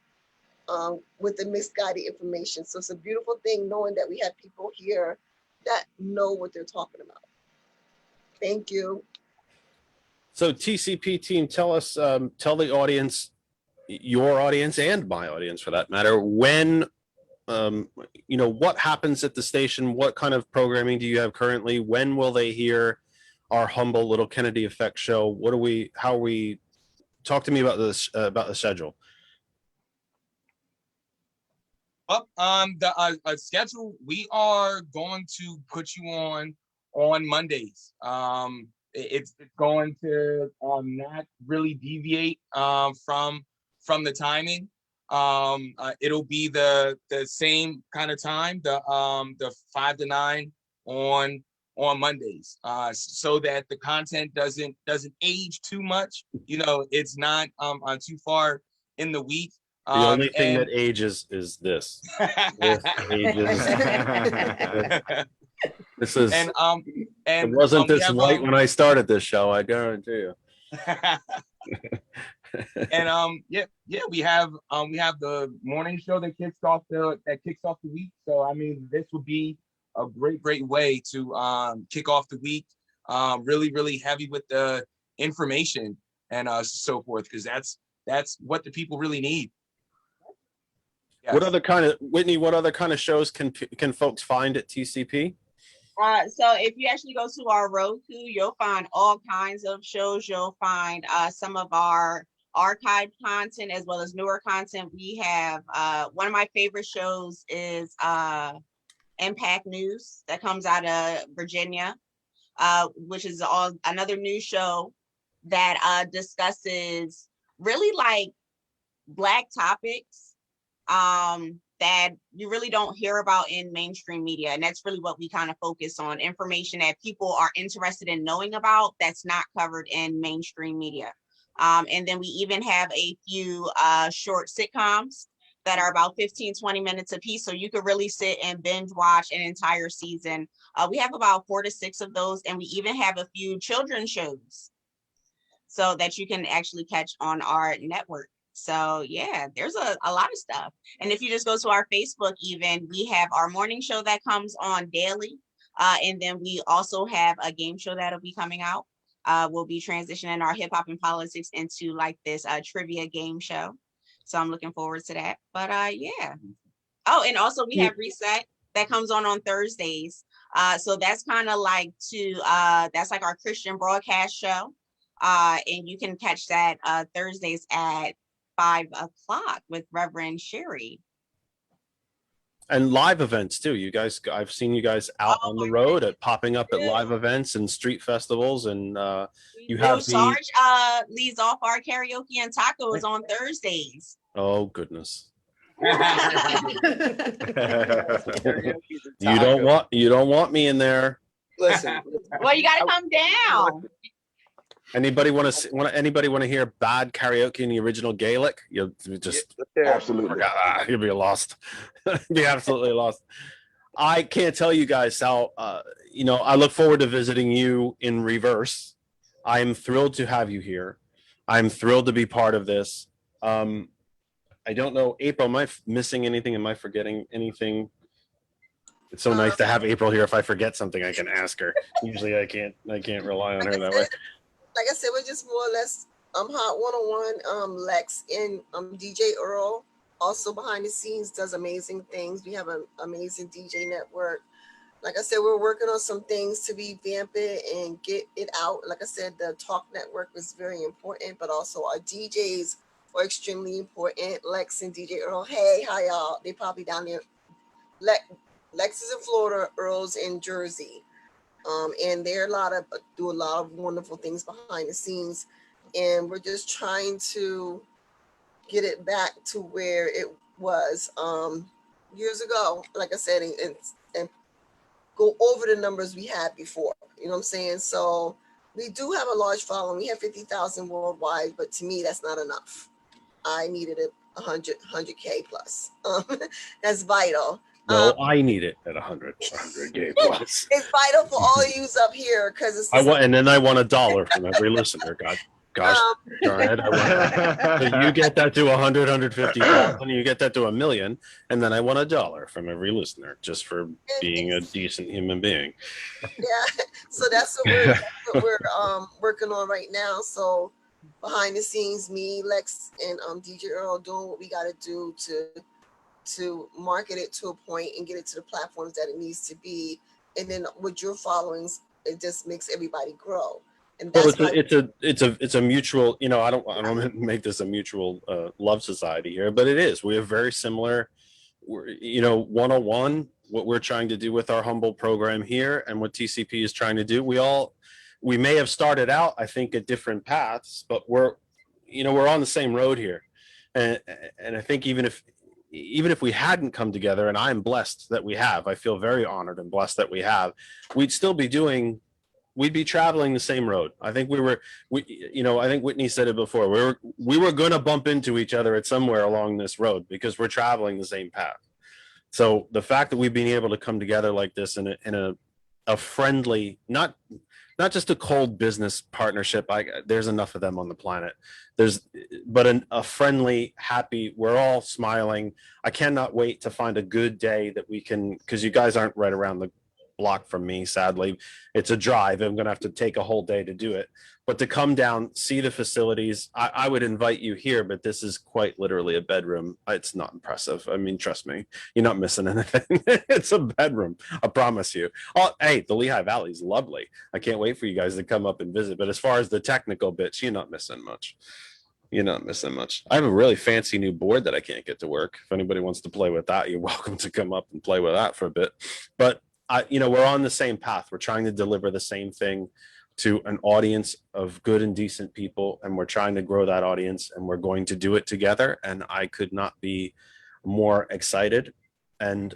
S11: with the misguided information. So it's a beautiful thing knowing that we have people here that know what they're talking about. Thank you.
S1: So TCP team, tell us, tell the audience, your audience and my audience for that matter, when what happens at the station? What kind of programming do you have currently? When will they hear our humble little Kennedy Effect show? How are we, talk to me about this, about the schedule.
S7: Up on the schedule, we are going to put you on Mondays. It's going to not really deviate from the timing. It'll be the same kind of time, the 5 to 9 on Mondays, so that the content doesn't age too much. It's not too far in the week.
S1: The only thing that ages is this. This ages. This is.
S7: And
S1: it wasn't this light when I started this show, I guarantee you.
S7: And we have the morning show that kicks off the week. So I mean, this would be a great way to kick off the week. Really heavy with the information and so forth, because that's what the people really need. Yes.
S1: What other kind of shows can folks find at TCP?
S8: So if you actually go to our Roku, you'll find all kinds of shows. You'll find some of our archived content as well as newer content. We have one of my favorite shows is Impact News that comes out of Virginia, which is another news show that discusses really like Black topics that you really don't hear about in mainstream media. And that's really what we kind of focus on, information that people are interested in knowing about that's not covered in mainstream media. And then we even have a few short sitcoms that are about 15-20 minutes a piece. So you could really sit and binge watch an entire season. We have about 4 to 6 of those. And we even have a few children's shows so that you can actually catch on our network. So yeah, there's a lot of stuff. And if you just go to our Facebook, even we have our morning show that comes on daily. And then we also have a game show that'll be coming out. We'll be transitioning our hip hop and politics into like this trivia game show. So I'm looking forward to that. But yeah. Oh, and also we have Reset that comes on Thursdays. So that's kind of like that's like our Christian broadcast show. And you can catch that Thursdays at 5 o'clock with Reverend Sherry.
S1: And live events too. You guys, I've seen you guys out on the road at popping up at live events and street festivals, and you have
S8: Sarge leads off our karaoke and tacos on Thursdays.
S1: Oh goodness. You
S10: Taco.
S1: don't want me in there.
S10: Listen.
S8: Well, you gotta come down.
S1: Anybody want to hear bad karaoke in the original Gaelic? You'll just
S9: Absolutely.
S1: You'll be lost. Be absolutely lost. I can't tell you guys how I look forward to visiting you in reverse. I am thrilled to have you here. I'm thrilled to be part of this. I don't know, April, am I missing anything? Am I forgetting anything? It's so nice to have April here. If I forget something, I can ask her. Usually I can't rely on her that way.
S11: Like I said, we're just more or less Hot 101, Lex and DJ Earl also behind the scenes does amazing things. We have an amazing DJ network. Like I said, we're working on some things to revamp it and get it out. Like I said, the talk network is very important, but also our DJs are extremely important. Lex and DJ Earl, hey, hi y'all. They probably down there. Lex is in Florida, Earl's in Jersey. And they're do a lot of wonderful things behind the scenes. And we're just trying to get it back to where it was years ago, like I said, and go over the numbers we had before. You know what I'm saying? So we do have a large following. We have 50,000 worldwide, but to me, that's not enough. I needed 100K plus. That's vital.
S1: No, I need it at 100K plus.
S11: It's vital for all of yous up here because it's.
S1: I want $1 from every listener. Gosh, darn it! So you get that to 100, 150,000, you get that to 1 million, and then I want $1 from every listener just for being a decent human being.
S11: Yeah, so that's what we're working on right now. So behind the scenes, me, Lex, and DJ Earl doing what we got to do to market it to a point and get it to the platforms that it needs to be. And then with your followings, it just makes everybody grow. And that's
S1: it's a mutual, I don't make this a mutual love society here, but it is. We are very similar. We're, 101, what we're trying to do with our humble program here and what TCP is trying to do. We may have started out, I think, at different paths, but we're on the same road here. And I think even if we hadn't come together, and I'm blessed that we have, I feel very honored and blessed that we have, we'd be traveling the same road. I think I think Whitney said it before. We were going to bump into each other at somewhere along this road because we're traveling the same path. So the fact that we've been able to come together like this in a friendly, not just a cold business partnership. There's enough of them on the planet. But a friendly, happy, we're all smiling. I cannot wait to find a good day that we can, because you guys aren't right around the block from me, sadly. It's a drive. I'm going to have to take a whole day to do it. But to come down, see the facilities, I would invite you here, but this is quite literally a bedroom. It's not impressive. I mean, trust me, you're not missing anything. It's a bedroom, I promise you. Oh, hey, the Lehigh Valley is lovely. I can't wait for you guys to come up and visit. But as far as the technical bits, you're not missing much. You're not missing much. I have a really fancy new board that I can't get to work. If anybody wants to play with that, you're welcome to come up and play with that for a bit. But we're on the same path. We're trying to deliver the same thing to an audience of good and decent people, and we're trying to grow that audience, and we're going to do it together. And I could not be more excited. And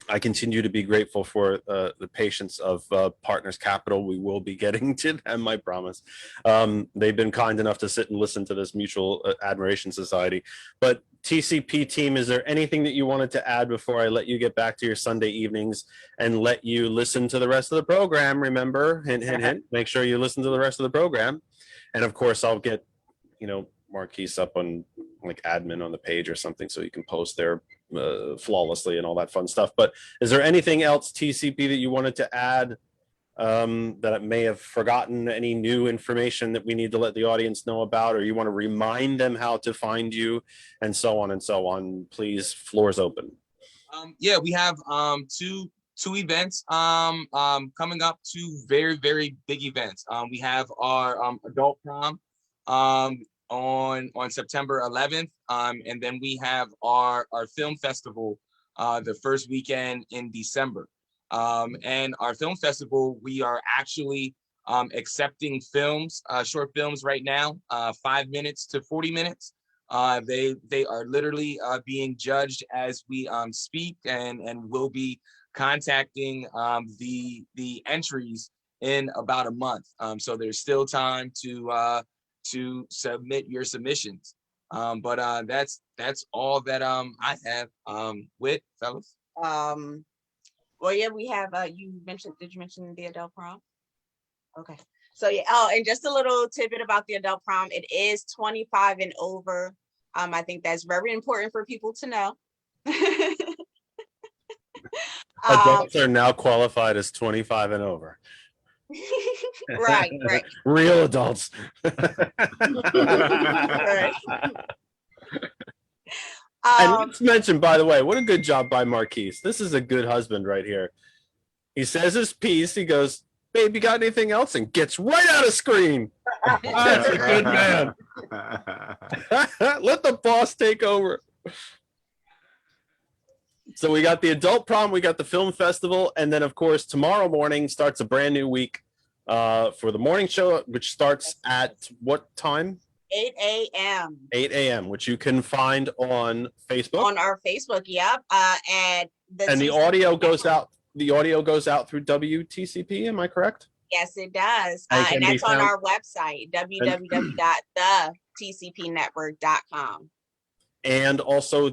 S1: I continue to be grateful for the patience of Partners Capital. We will be getting to them, I promise. They've been kind enough to sit and listen to this Mutual Admiration Society. But TCP team, is there anything that you wanted to add before I let you get back to your Sunday evenings and let you listen to the rest of the program? Remember, hint, hint, hint, make sure you listen to the rest of the program. And of course, I'll get, Marquise up on like admin on the page or something so you can post there flawlessly and all that fun stuff. But is there anything else, TCP, that you wanted to add that I may have forgotten? Any new information that we need to let the audience know about, or you want to remind them how to find you, and so on and so on? Please, floor is open.
S7: Yeah, we have two events coming up, two very big events. We have our adult prom on September 11th, and then we have our film festival the first weekend in December. And our film festival, we are actually accepting films, short films right now, 5 minutes to 40 minutes. They are literally being judged as we speak, and will be contacting the entries in about a month. So there's still time to submit your submissions. But that's all that I have with fellas.
S8: Well, yeah, we have you mentioned, did you mention the adult prom? Okay. So yeah, and just a little tidbit about the adult prom. It is 25 and over. I think that's very important for people to know.
S1: Adults are now qualified as 25 and over.
S8: Right.
S1: Real adults.
S8: Right.
S1: And let's mention, by the way, what a good job by Marquise. This is a good husband right here. He says his piece. He goes, "Babe, you got anything else?" And gets right out of screen. That's a good man. Let the boss take over. So we got the adult prom, we got the film festival, and then of course tomorrow morning starts a brand new week for the morning show, which starts at what time?
S8: 8 a.m.
S1: 8 a.m., which you can find on Facebook.
S8: On our Facebook, yep. And
S1: the audio goes out. The audio goes out through WTCP. Am I correct?
S8: Yes, it does.
S1: And
S8: And that's on our website, www.thetcpnetwork.com.
S1: And also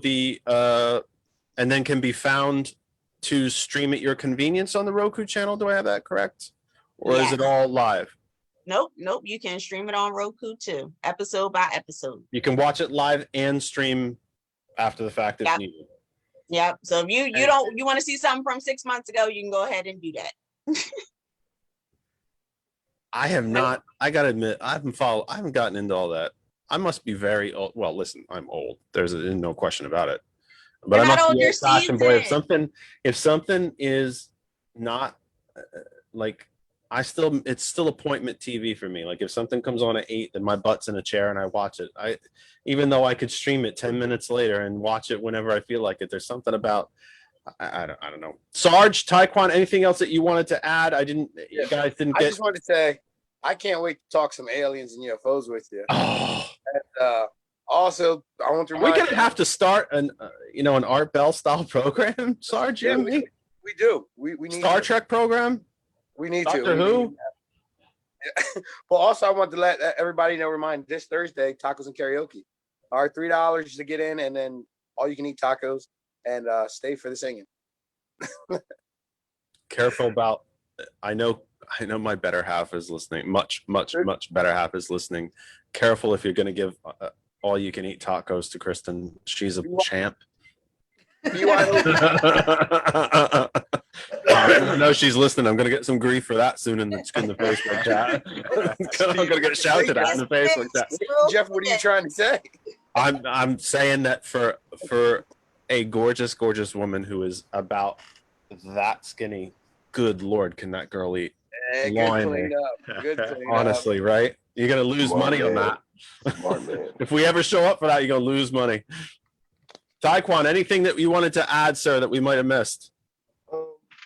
S1: and then can be found to stream at your convenience on the Roku channel. Do I have that correct? Or is it all live?
S8: Nope. You can stream it on Roku too, episode by episode.
S1: You can watch it live and stream after the fact if needed.
S8: Yep. So if you want to see something from 6 months ago, you can go ahead and do that.
S1: I have not. I gotta admit, I haven't gotten into all that. I must be very old. Well, listen, I'm old. There's no question about it. But I must be old-fashioned, boy. If something is not like, it's still appointment TV for me. Like if something comes on at 8, then my butt's in a chair and I watch it. Even though I could stream it 10 minutes later and watch it whenever I feel like it. There's something about, I don't know. Sarge, Taekwon, anything else that you wanted to add? You guys didn't get.
S10: I just wanted to say, I can't wait to talk some aliens and UFOs with you.
S1: Oh.
S10: And, also, I want to remind
S1: Are we gonna have to start an Art Bell style program, Sarge?
S10: Yeah, we do. We need
S1: Star Trek program.
S10: We need
S1: Doctor
S10: to.
S1: Who?
S10: Well, also, I want to let everybody know, remind this Thursday, tacos and karaoke. All right, $3 to get in, and then all you can eat tacos and stay for the singing.
S1: Careful about. I know my better half is listening. Much better half is listening. Careful if you're going to give all you can eat tacos to Kristen. She's a champ. I know she's listening. I'm going to get some grief for that soon in the Facebook chat. I'm going to get shouted at in the Facebook chat.
S10: Jeff, what are you trying to say?
S1: I'm saying that for a gorgeous woman who is about that skinny, good Lord, can that girl eat?
S10: Hey, good clean up. Good clean
S1: Honestly,
S10: up.
S1: right? You're going to lose money on that. If we ever show up for that, you're going to lose money. Taekwon, anything that you wanted to add, sir, that we might have missed?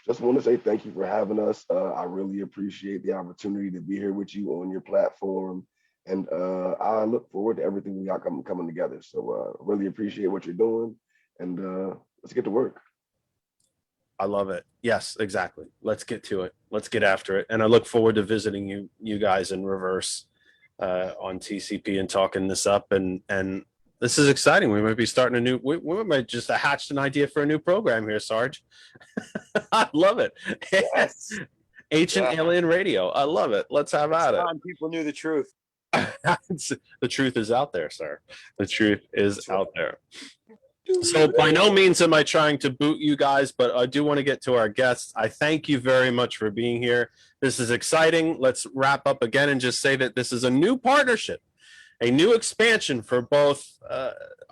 S9: Just want to say thank you for having us. I really appreciate the opportunity to be here with you on your platform. And I look forward to everything we got coming together. So really appreciate what you're doing. And let's get to work.
S1: I love it. Yes, exactly. Let's get to it. Let's get after it. And I look forward to visiting you guys in reverse on TCP and talking this up. And this is exciting. We might be starting we might just have hatched an idea for a new program here, Sarge. I love it. Yes. Ancient Alien Radio. I love it. Let's have at it.
S10: People knew the truth.
S1: The truth is out there, sir. The truth is out there.
S12: So by no means am I trying to boot you guys, but I do want to get to our guests. I thank you very much for being here. This is exciting. Let's wrap up again and just say that this is a new partnership, a new expansion for both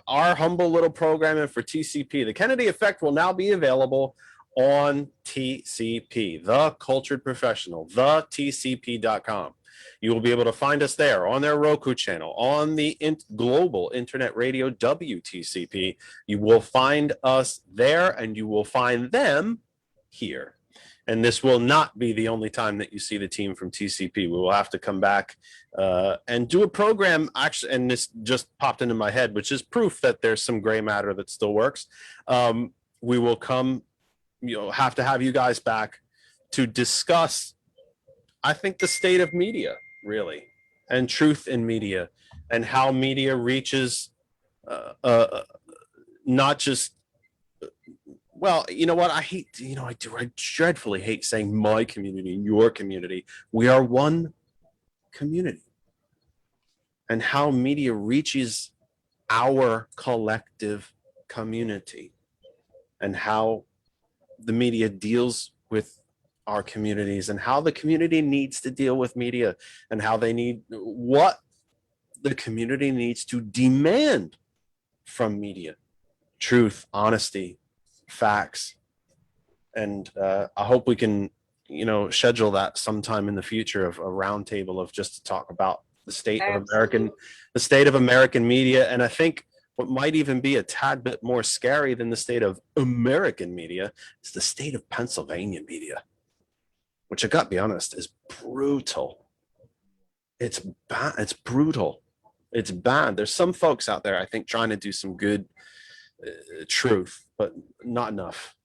S12: our humble little program and for TCP. The Kennedy Effect will now be available on TCP, The Cultured Professional, thetcp.com. You will be able to find us there on their Roku channel, on the global internet radio WTCP. You will find us there and you will find them here. And this will not be the only time that you see the team from TCP. We will have to come back and do a program, actually, and this just popped into my head, which is proof that there's some gray matter that still works. We will come, have to have you guys back to discuss, I think, the state of media, really, and truth in media, and how media reaches not just, well, you know what, I hate, I dreadfully hate saying my community and your community. We are one community. And how media reaches our collective community, and how the media deals with our communities, and how the community needs to deal with media, and how they need, what the community needs to demand from media: truth, honesty, facts. And I hope we can, schedule that sometime in the future, of a roundtable of just to talk about the state of American media. And I think what might even be a tad bit more scary than the state of American media is the state of Pennsylvania media, which I got to be honest is brutal. It's bad. It's brutal. It's bad. There's some folks out there, I think, trying to do some good truth, but not enough.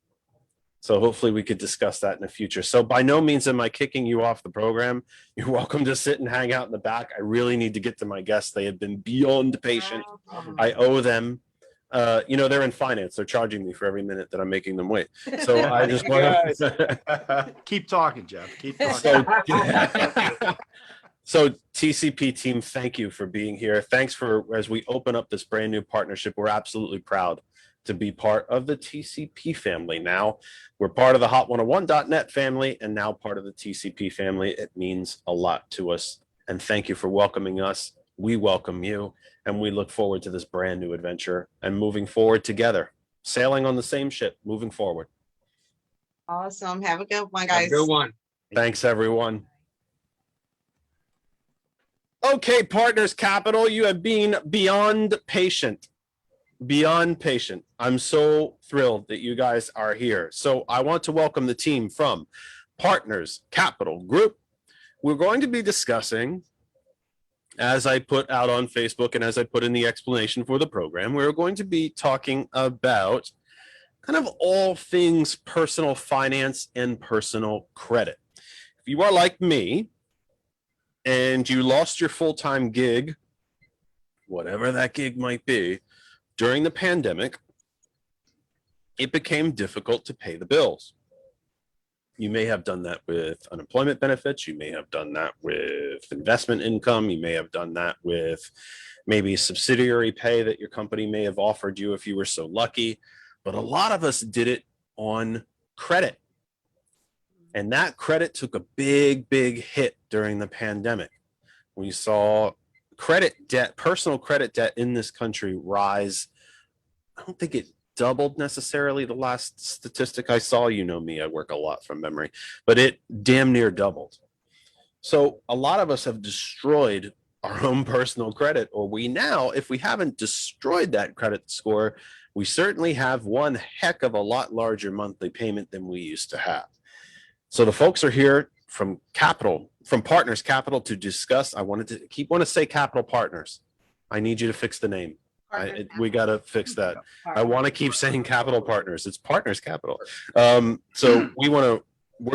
S12: So hopefully we could discuss that in the future. So by no means am I kicking you off the program. You're welcome to sit and hang out in the back. I really need to get to my guests. They have been beyond patient. I owe them. They're in finance. They're charging me for every minute that I'm making them wait. So I just want to
S2: keep talking, Jeff. Keep talking.
S12: So TCP team, thank you for being here. Thanks for, as we open up this brand new partnership, we're absolutely proud to be part of the TCP family. Now we're part of the Hot101.net family, and now part of the TCP family. It means a lot to us. And thank you for welcoming us. We welcome you, and we look forward to this brand new adventure and moving forward together, sailing on the same ship, moving forward.
S8: Awesome. Have a good one, guys.
S7: Have a good one.
S12: Thanks, everyone. Okay, Partners Capital, you have been beyond patient. Beyond patient. I'm so thrilled that you guys are here. So I want to welcome the team from Partners Capital Group. We're going to be discussing, as I put out on Facebook and as I put in the explanation for the program, we're going to be talking about kind of all things personal finance and personal credit. If you are like me and you lost your full-time gig, whatever that gig might be, during the pandemic, it became difficult to pay the bills. You may have done that with unemployment benefits. You may have done that with investment income. You may have done that with maybe subsidiary pay that your company may have offered you if you were so lucky. But a lot of us did it on credit. And that credit took a big, big hit during the pandemic. We saw credit debt, personal credit debt in this country rise. I don't think it doubled necessarily. The last statistic I saw, you know me, I work a lot from memory, but it damn near doubled. So a lot of us have destroyed our own personal credit, or we now, if we haven't destroyed that credit score, we certainly have one heck of a lot larger monthly payment than we used to have. So the folks are here from Partners Capital to discuss. I want to say Capital Partners. I need you to fix the name. We got to fix that. I want to keep saying Capital Partners. It's Partners Capital. So we're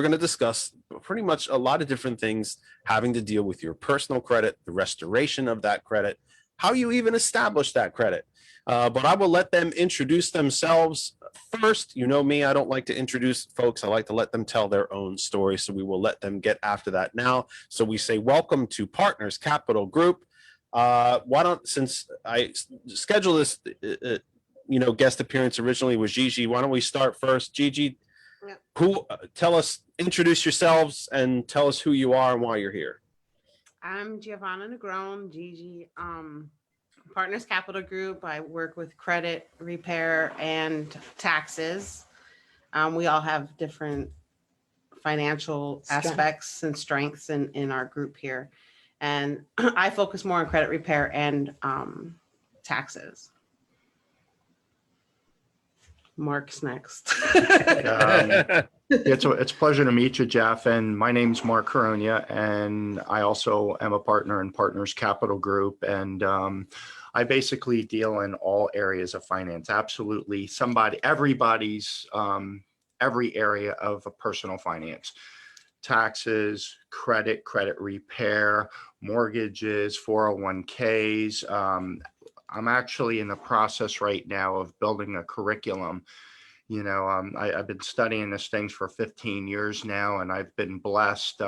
S12: going to discuss pretty much a lot of different things having to deal with your personal credit, the restoration of that credit, how you even establish that credit. But I will let them introduce themselves first. You know me, I don't like to introduce folks. I like to let them tell their own story. So we will let them get after that now. So we say, welcome to Partners Capital Group. Why don't, since I schedule this guest appearance originally was Gigi. Why don't we start first? Gigi,
S3: Yeah.
S12: Introduce yourselves and tell us who you are and why you're here.
S3: I'm Giovanna Negron, Gigi, Partners Capital Group. I work with credit, repair, and taxes. We all have different financial aspects and strengths in our group here. And I focus more on credit repair and taxes. Mark's next.
S2: It's a pleasure to meet you, Jeff. And my name's Mark Caronia, and I also am a partner in Partners Capital Group. And I basically deal in all areas of finance. Absolutely, everybody's every area of a personal finance: taxes, credit repair, mortgages, 401ks. I'm actually in the process right now of building a curriculum. I've been studying this things for 15 years now, and I've been blessed.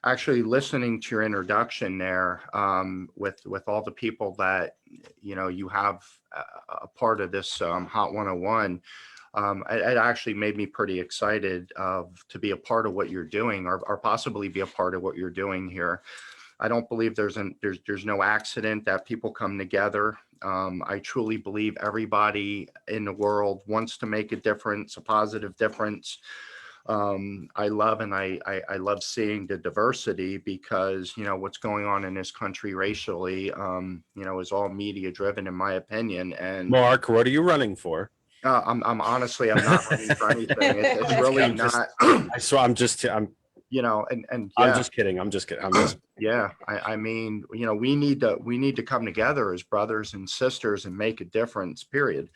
S2: Actually listening to your introduction there, with all the people that, you have a part of this Hot 101. It actually made me pretty excited to be a part of what you're doing, or possibly be a part of what you're doing here. I don't believe there's no accident that people come together. I truly believe everybody in the world wants to make a difference, a positive difference. I love seeing the diversity, because what's going on in this country racially, is all media driven, in my opinion. And
S12: Mark, what are you running for?
S2: I'm honestly, I'm not running for anything. It's really not.
S12: I'm just kidding.
S2: Yeah. I mean, we need to come together as brothers and sisters and make a difference, period.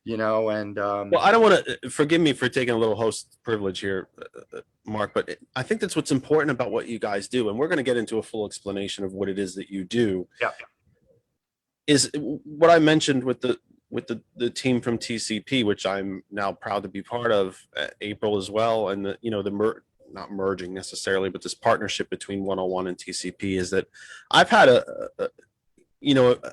S2: Well,
S12: I don't want to, forgive me for taking a little host privilege here, Mark, but I think that's what's important about what you guys do. And we're going to get into a full explanation of what it is that you do.
S2: Yeah.
S12: Is what I mentioned with the team from TCP, which I'm now proud to be part of, April as well. And not merging necessarily, but this partnership between 101 and TCP, is that I've had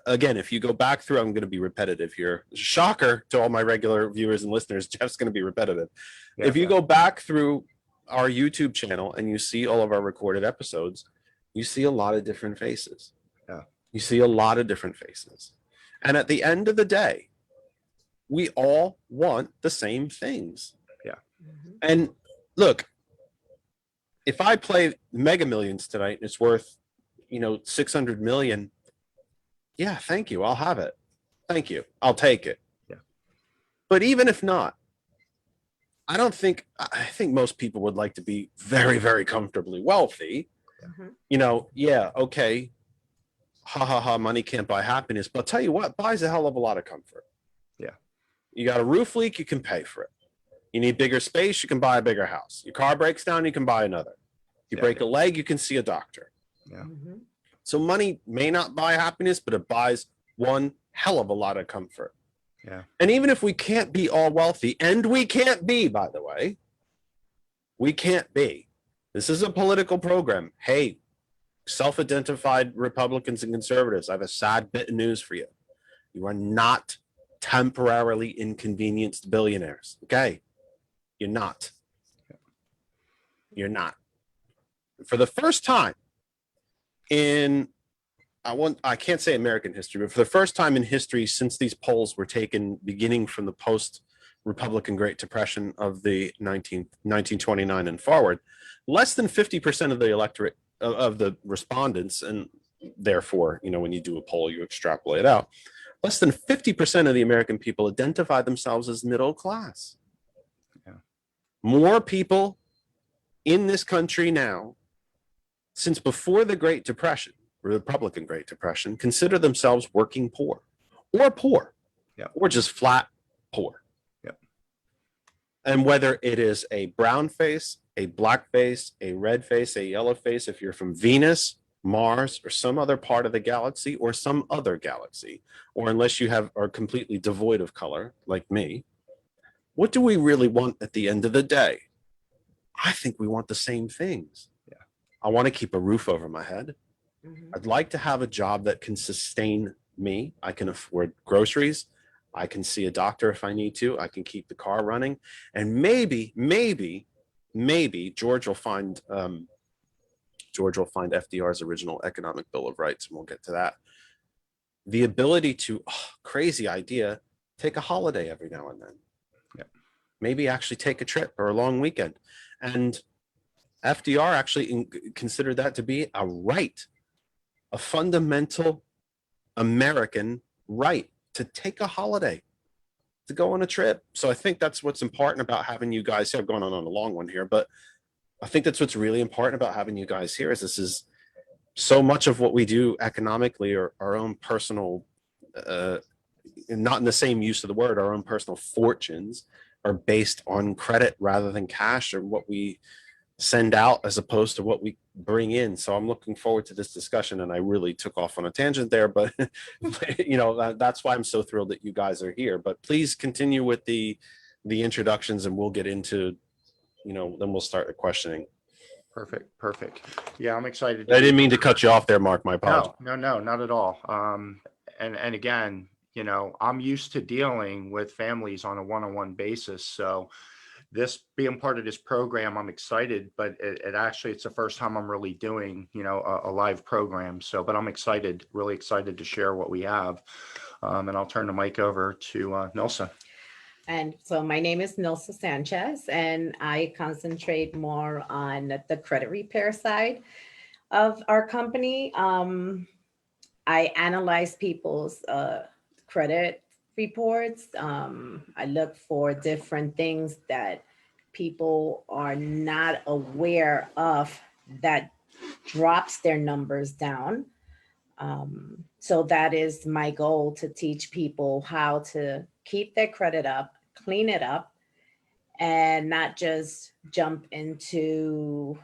S12: again, if you go back through, I'm going to be repetitive here. Shocker to all my regular viewers and listeners, Jeff's going to be repetitive.
S2: Yeah,
S12: if you go back through our YouTube channel and you see all of our recorded episodes, you see a lot of different faces.
S2: Yeah.
S12: You see a lot of different faces. And at the end of the day, we all want the same things.
S2: Yeah.
S12: And look, if I play Mega Millions tonight and it's worth, 600 million, yeah, thank you. I'll have it. Thank you. I'll take it.
S2: Yeah.
S12: But even if not, I think most people would like to be very, very comfortably wealthy.
S2: Yeah.
S12: Okay. Money can't buy happiness. But I'll tell you what, buys a hell of a lot of comfort.
S2: Yeah.
S12: You got a roof leak, you can pay for it. You need bigger space, you can buy a bigger house. Your car breaks down, you can buy another. You break a leg, you can see a doctor.
S2: Yeah.
S12: So money may not buy happiness, but it buys one hell of a lot of comfort.
S2: Yeah.
S12: And even if we can't be all wealthy, and we can't be, by the way, we can't be. This is a political program. Hey, self-identified Republicans and conservatives, I have a sad bit of news for you. You are not temporarily inconvenienced billionaires. Okay? You're not. You're not. For the first time in, I can't say American history, but for the first time in history since these polls were taken beginning from the post-Republican Great Depression of the 1929 and forward, less than 50% of the electorate, of the respondents, and therefore, when you do a poll, you extrapolate out, less than 50% of the American people identify themselves as middle class.
S2: Yeah.
S12: More people in this country now, since before the Great Depression, or the Republican Great Depression, consider themselves working poor,
S2: Yeah.
S12: or just flat poor.
S2: Yeah.
S12: And whether it is a brown face, a black face, a red face, a yellow face, if you're from Venus, Mars, or some other part of the galaxy, or some other galaxy, or unless you are completely devoid of color, like me, what do we really want at the end of the day? I think we want the same things.
S2: Yeah.
S12: I want to keep a roof over my head. I'd like to have a job that can sustain me. I can afford groceries. I can see a doctor if I need to. I can keep the car running, and maybe George will find FDR's original Economic Bill of Rights, and we'll get to that. The ability to, crazy idea, take a holiday every now and then.
S2: Yep.
S12: Maybe actually take a trip or a long weekend. And FDR actually considered that to be a right, a fundamental American right to take a holiday, to go on a trip. So I think that's what's important about having you guys here. I'm going on a long one here, but I think that's what's really important about having you guys here is this is so much of what we do economically or our own personal, not in the same use of the word, our own personal fortunes are based on credit rather than cash or what we send out as opposed to what we bring in. So I'm looking forward to this discussion, and I really took off on a tangent there, but you know, that's why I'm so thrilled that you guys are here. But please continue with the introductions, and we'll get into, you know, then we'll start the questioning.
S2: Perfect. Yeah, I'm excited.
S12: I didn't mean to cut you off there, Mark. My apologies.
S2: No, not at all. And again, you know, I'm used to dealing with families on a one-on-one basis. So this being part of this program, I'm excited, but it actually, it's the first time I'm really doing, you know, a live program. So, but I'm excited, really excited to share what we have. And I'll turn the mic over to Nilsa.
S4: And so my name is Nilsa Sanchez, and I concentrate more on the credit repair side of our company. I analyze people's credit reports. I look for different things that people are not aware of that drops their numbers down. So that is my goal, to teach people how to keep their credit up, clean it up, and not just jump into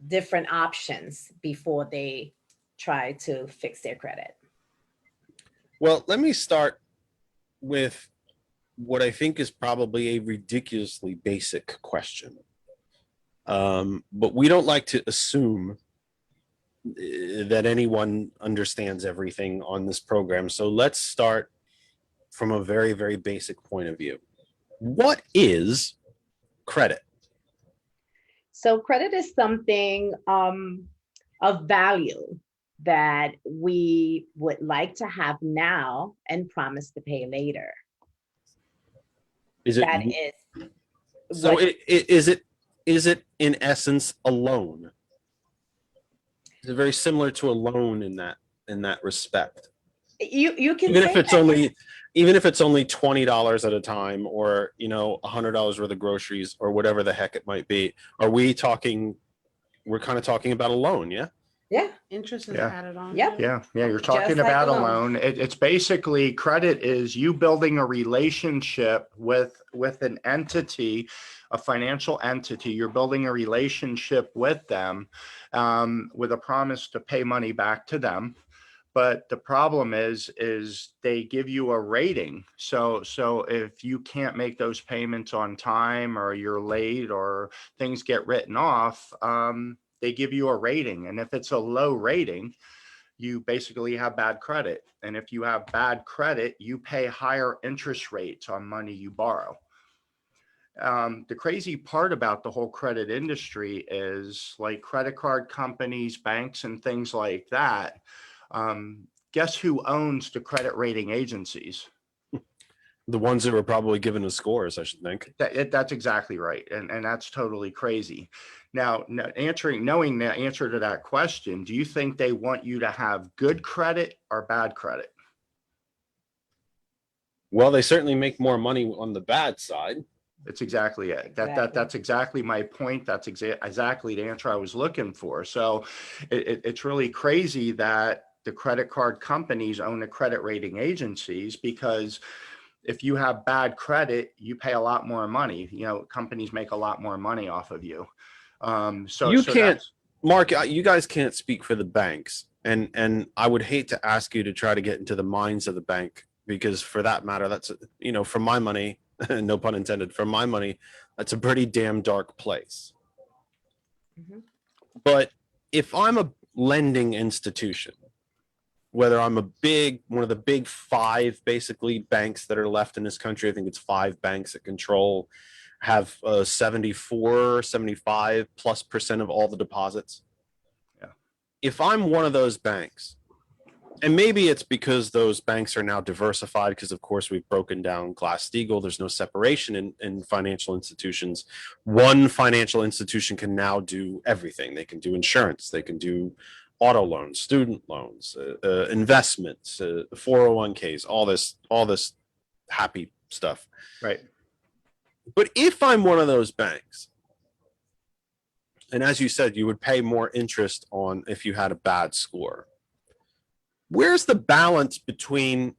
S4: different options before they try to fix their credit.
S12: Well, let me start with what I think is probably a ridiculously basic question. But we don't like to assume that anyone understands everything on this program. So let's start from a very, very basic point of view. What is credit?
S4: So credit is something of value that we would like to have now and promise to pay later.
S12: Is it
S4: That is.
S12: so?
S4: what-
S12: Is it in essence a loan? Is it very similar to a loan in that respect?
S4: You can
S12: Even
S4: say
S12: if it's
S4: that.
S12: only $20 at a time, or you know, $100 worth of groceries, or whatever the heck it might be. Are we talking? We're kind of talking about a loan, yeah.
S4: Yeah.
S3: Interest is
S2: Yeah.
S3: added on.
S4: Yep.
S2: Yeah, you're talking
S4: Just like
S2: about
S4: a
S2: a
S4: loan.
S2: loan. It's basically, credit is you building a relationship with an entity, a financial entity. You're building a relationship with them with a promise to pay money back to them. But the problem is they give you a rating. So if you can't make those payments on time, or you're late, or things get written off, they give you a rating. And if it's a low rating, you basically have bad credit. And if you have bad credit, you pay higher interest rates on money you borrow. The crazy part about the whole credit industry is, like, credit card companies, banks, and things like that. Guess who owns the credit rating agencies?
S12: The ones that were probably given us scores, I should think.
S2: That's exactly right. And that's totally crazy. Now, knowing the answer to that question, do you think they want you to have good credit or bad credit?
S12: Well, they certainly make more money on the bad side.
S2: That's exactly it. That's exactly my point. That's exactly the answer I was looking for. So it's really crazy that the credit card companies own the credit rating agencies, because if you have bad credit, you pay a lot more money. You know, companies make a lot more money off of you. So
S12: You
S2: so
S12: can't,
S2: that's-
S12: Mark, you guys can't speak for the banks. And I would hate to ask you to try to get into the minds of the bank, because for that matter, that's, you know, for my money, no pun intended, for my money, that's a pretty damn dark place.
S4: Mhm.
S12: But if I'm a lending institution, whether I'm one of the big five basically banks that are left in this country. I think it's 5 banks that have 74, 75+% of all the deposits.
S2: Yeah.
S12: If I'm one of those banks, and maybe it's because those banks are now diversified, because of course we've broken down Glass-Steagall. There's no separation in financial institutions. One financial institution can now do everything. They can do insurance. They can do auto loans, student loans, investments, 401ks, all this happy stuff.
S2: Right.
S12: But if I'm one of those banks, and as you said, you would pay more interest on if you had a bad score. Where's the balance between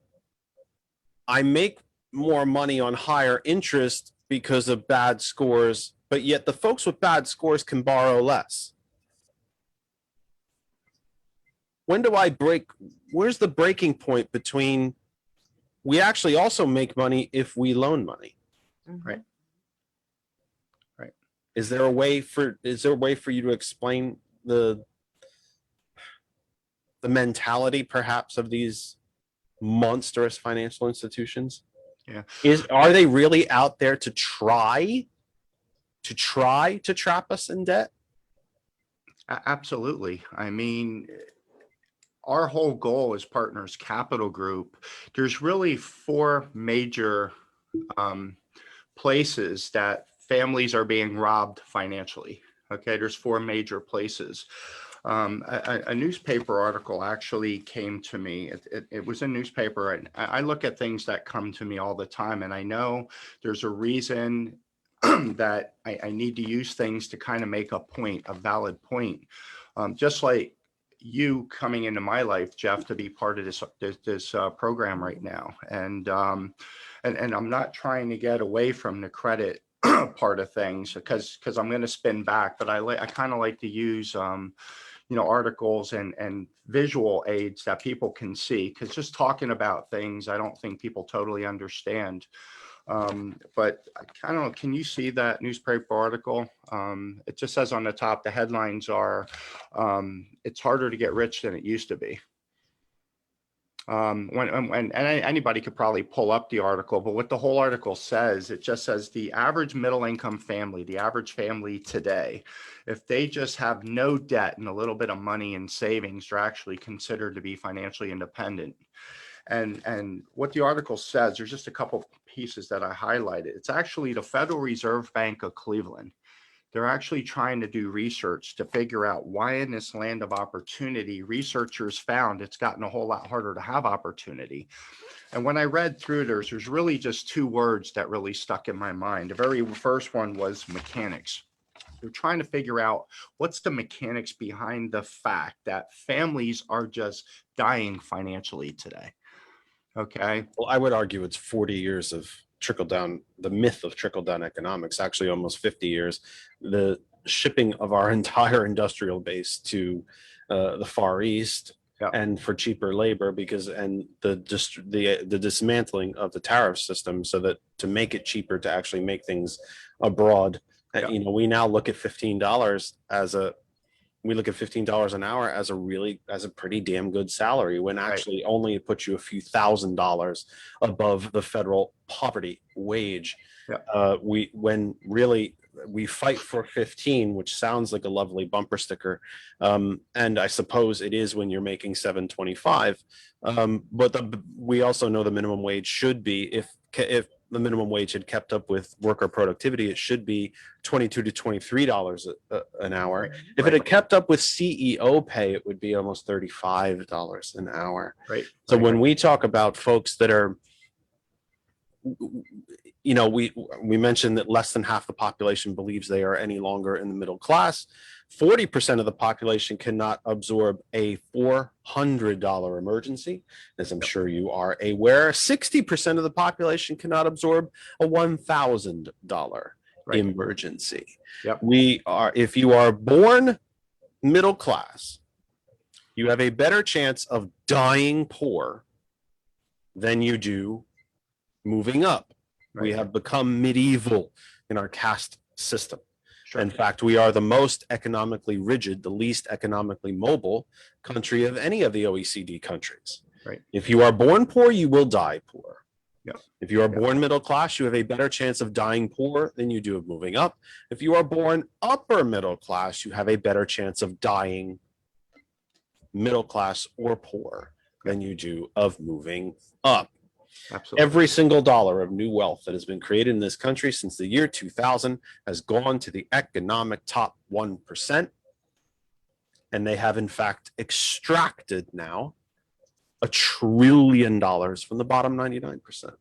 S12: I make more money on higher interest because of bad scores, but yet the folks with bad scores can borrow less? When do I break? Where's the breaking point between we actually also make money if we loan money?
S2: Right. Right.
S12: Is there a way for you to explain the mentality perhaps of these monstrous financial institutions?
S2: Yeah.
S12: Are they really out there to try to trap us in debt?
S2: Absolutely. I mean, our whole goal as Partners Capital Group, there's really 4 major places that families are being robbed financially. Okay, there's 4 major places. A newspaper article actually came to me. It was a newspaper, and I look at things that come to me all the time, and I know there's a reason that I need to use things to kind of make a point, a valid point. Just like you coming into my life, Jeff, to be part of this program right now, and I'm not trying to get away from the credit part of things because I'm going to spin back, but I kind of like to use articles and visual aids that people can see, because just talking about things, I don't think people totally understand. But I kind of, can you see that newspaper article? It just says on the top, the headlines are, it's harder to get rich than it used to be. And anybody could probably pull up the article, but what the whole article says, it just says the average middle income family, the average family today, if they just have no debt and a little bit of money in savings, they're actually considered to be financially independent. And what the article says, there's just a couple of pieces that I highlighted. It's actually the Federal Reserve Bank of Cleveland. They're actually trying to do research to figure out why in this land of opportunity, researchers found it's gotten a whole lot harder to have opportunity. And when I read through there's really just 2 words that really stuck in my mind. The very first one was mechanics. They're trying to figure out what's the mechanics behind the fact that families are just dying financially today. Okay.
S12: Well, I would argue it's 40 years of trickle down, the myth of trickle down economics, actually almost 50 years. The shipping of our entire industrial base to the Far East,
S2: yeah,
S12: and for cheaper labor, the dismantling of the tariff system so that to make it cheaper to actually make things abroad.
S2: Yeah.
S12: We now look at $15 an hour as a pretty damn good salary, when actually only it puts you a few $1,000s above the federal poverty wage.
S2: Yeah.
S12: When really we fight for 15, which sounds like a lovely bumper sticker, and I suppose it is when you're making $7.25. But we also know the minimum wage should be, if the minimum wage had kept up with worker productivity, it should be $22 to $23 an hour.
S2: Right.
S12: If it had kept up with CEO pay, it would be almost $35 an hour.
S2: Right.
S12: So when we talk about folks that are, we mentioned that less than half the population believes they are any longer in the middle class. 40% of the population cannot absorb a $400 emergency, as I'm sure you are aware. 60% of the population cannot absorb a $1,000 emergency.
S2: Yep.
S12: If you are born middle class, you have a better chance of dying poor than you do moving up. We have become medieval in our caste system. In fact, we are the most economically rigid, the least economically mobile country of any of the OECD countries.
S2: Right.
S12: If you are born poor, you will die poor.
S2: Yeah.
S12: If you are born middle class, you have a better chance of dying poor than you do of moving up. If you are born upper middle class, you have a better chance of dying middle class or poor than you do of moving up.
S2: Absolutely.
S12: Every single dollar of new wealth that has been created in this country since the year 2000 has gone to the economic top 1%. And they have, in fact, extracted now $1 trillion from the bottom 99%.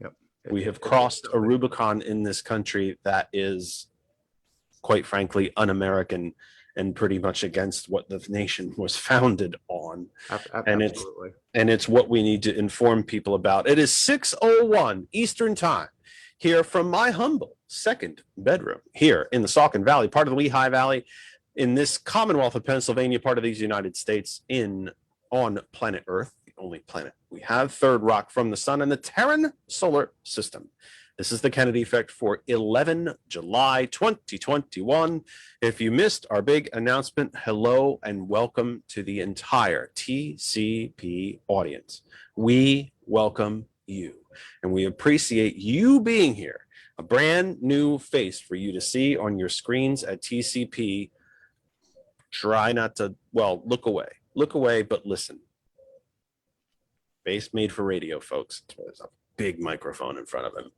S2: Yep.
S12: We have crossed a Rubicon in this country that is, quite frankly, un-American and pretty much against what the nation was founded on.
S2: Absolutely.
S12: And it's what we need to inform people about. It is 6:01 Eastern Time here from my humble second bedroom here in the Saucon Valley, part of the Lehigh Valley, in this Commonwealth of Pennsylvania, part of these United States, on planet Earth, the only planet we have, third rock from the sun in the Terran solar system. This is the Kennedy Effect for 11 July 2021. If you missed our big announcement, hello and welcome to the entire TCP audience. We welcome you, and we appreciate you being here. A brand new face for you to see on your screens at TCP. Try not to, well, look away, but listen. Face made for radio, folks. There's a big microphone in front of him.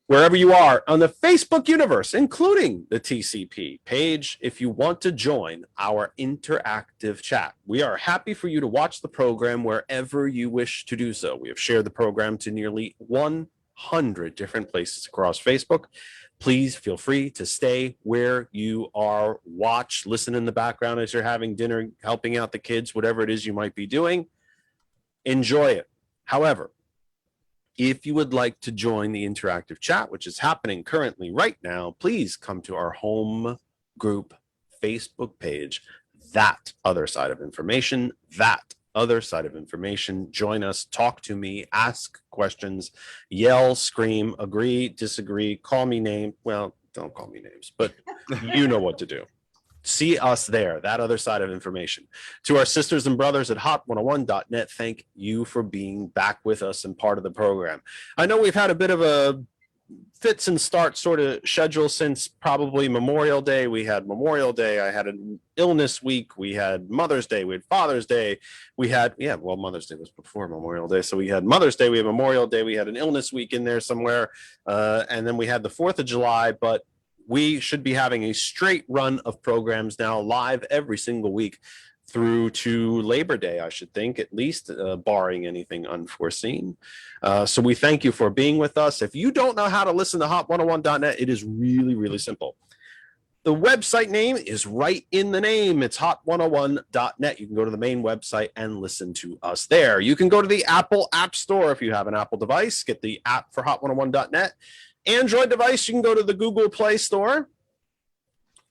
S12: Wherever you are on the Facebook universe, including the TCP page, if you want to join our interactive chat, we are happy for you to watch the program wherever you wish to do so. We have shared the program to nearly 100 different places across Facebook. Please feel free to stay where you are. Watch, listen in the background as you're having dinner, helping out the kids, whatever it is you might be doing. Enjoy it. However, if you would like to join the interactive chat, which is happening currently right now, please come to our home group Facebook page, That Other Side of Information, That Other Side of Information. Join us, talk to me, ask questions, yell, scream, agree, disagree, call me name. Well, don't call me names, but you know what to do. See us there, That Other Side of Information. To our sisters and brothers at hot101.net, thank you for being back with us and part of the program. I know we've had a bit of a fits and starts sort of schedule since probably Memorial Day. We had Memorial Day. I had an illness week. We had Mother's Day. We had Father's Day. We had, Mother's Day was before Memorial Day. So we had Mother's Day. We had Memorial Day. We had an illness week in there somewhere. And then we had the 4th of July. But we should be having a straight run of programs now live every single week through to Labor Day, I should think, at least, barring anything unforeseen. So we thank you for being with us. If you don't know how to listen to hot101.net, it is really, really simple. The website name is right in the name. It's hot101.net. You can go to the main website and listen to us there. You can go to the Apple App Store if you have an Apple device. Get the app for hot101.net. Android device, you can go to the Google Play Store.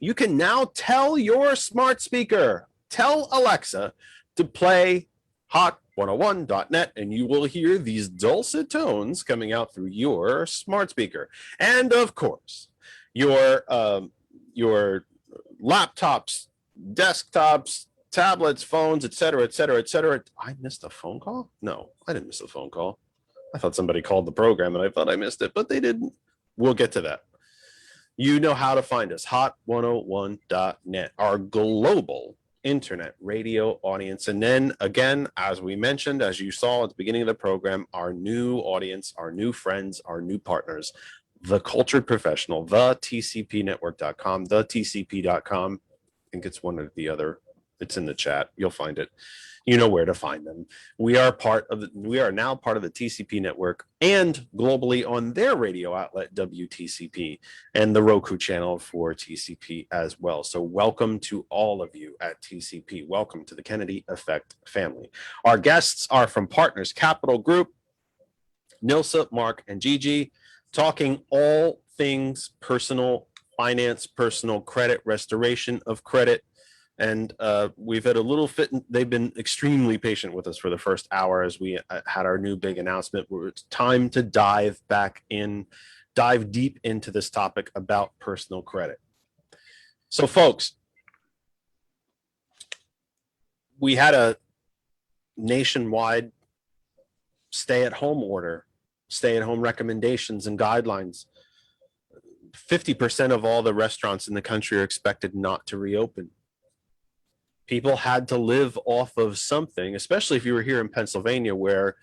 S12: You can now tell your smart speaker, tell Alexa to play hot101.net, and you will hear these dulcet tones coming out through your smart speaker. And of course, your laptops, desktops, tablets, phones, etc., etc., etc. I missed a phone call? No, I didn't miss a phone call. I thought somebody called the program and I thought I missed it, but they didn't. We'll get to that. You know how to find us, hot101.net, our global internet radio audience. And then again, as we mentioned, as you saw at the beginning of the program, our new audience, our new friends, our new partners, The Cultured Professional, the TCPnetwork.com, the TCP.com. I think it's one or the other. It's in the chat. You'll find it. You know where to find them. We are now part of the TCP network and globally on their radio outlet, WTCP, and the Roku channel for TCP as well. So welcome to all of you at TCP. Welcome to the Kennedy Effect family. Our guests are from Partners Capital Group, Nilsa, Mark, and Gigi, talking all things personal finance, personal credit, restoration of credit. And we've had a little fit. They've been extremely patient with us for the first hour as we had our new big announcement where it's time to dive back in dive deep into this topic about personal credit. So folks, we had a nationwide stay-at-home order, stay-at-home recommendations and guidelines. 50% of all the restaurants in the country are expected not to reopen. People had to live off of something, especially if you were here in Pennsylvania, where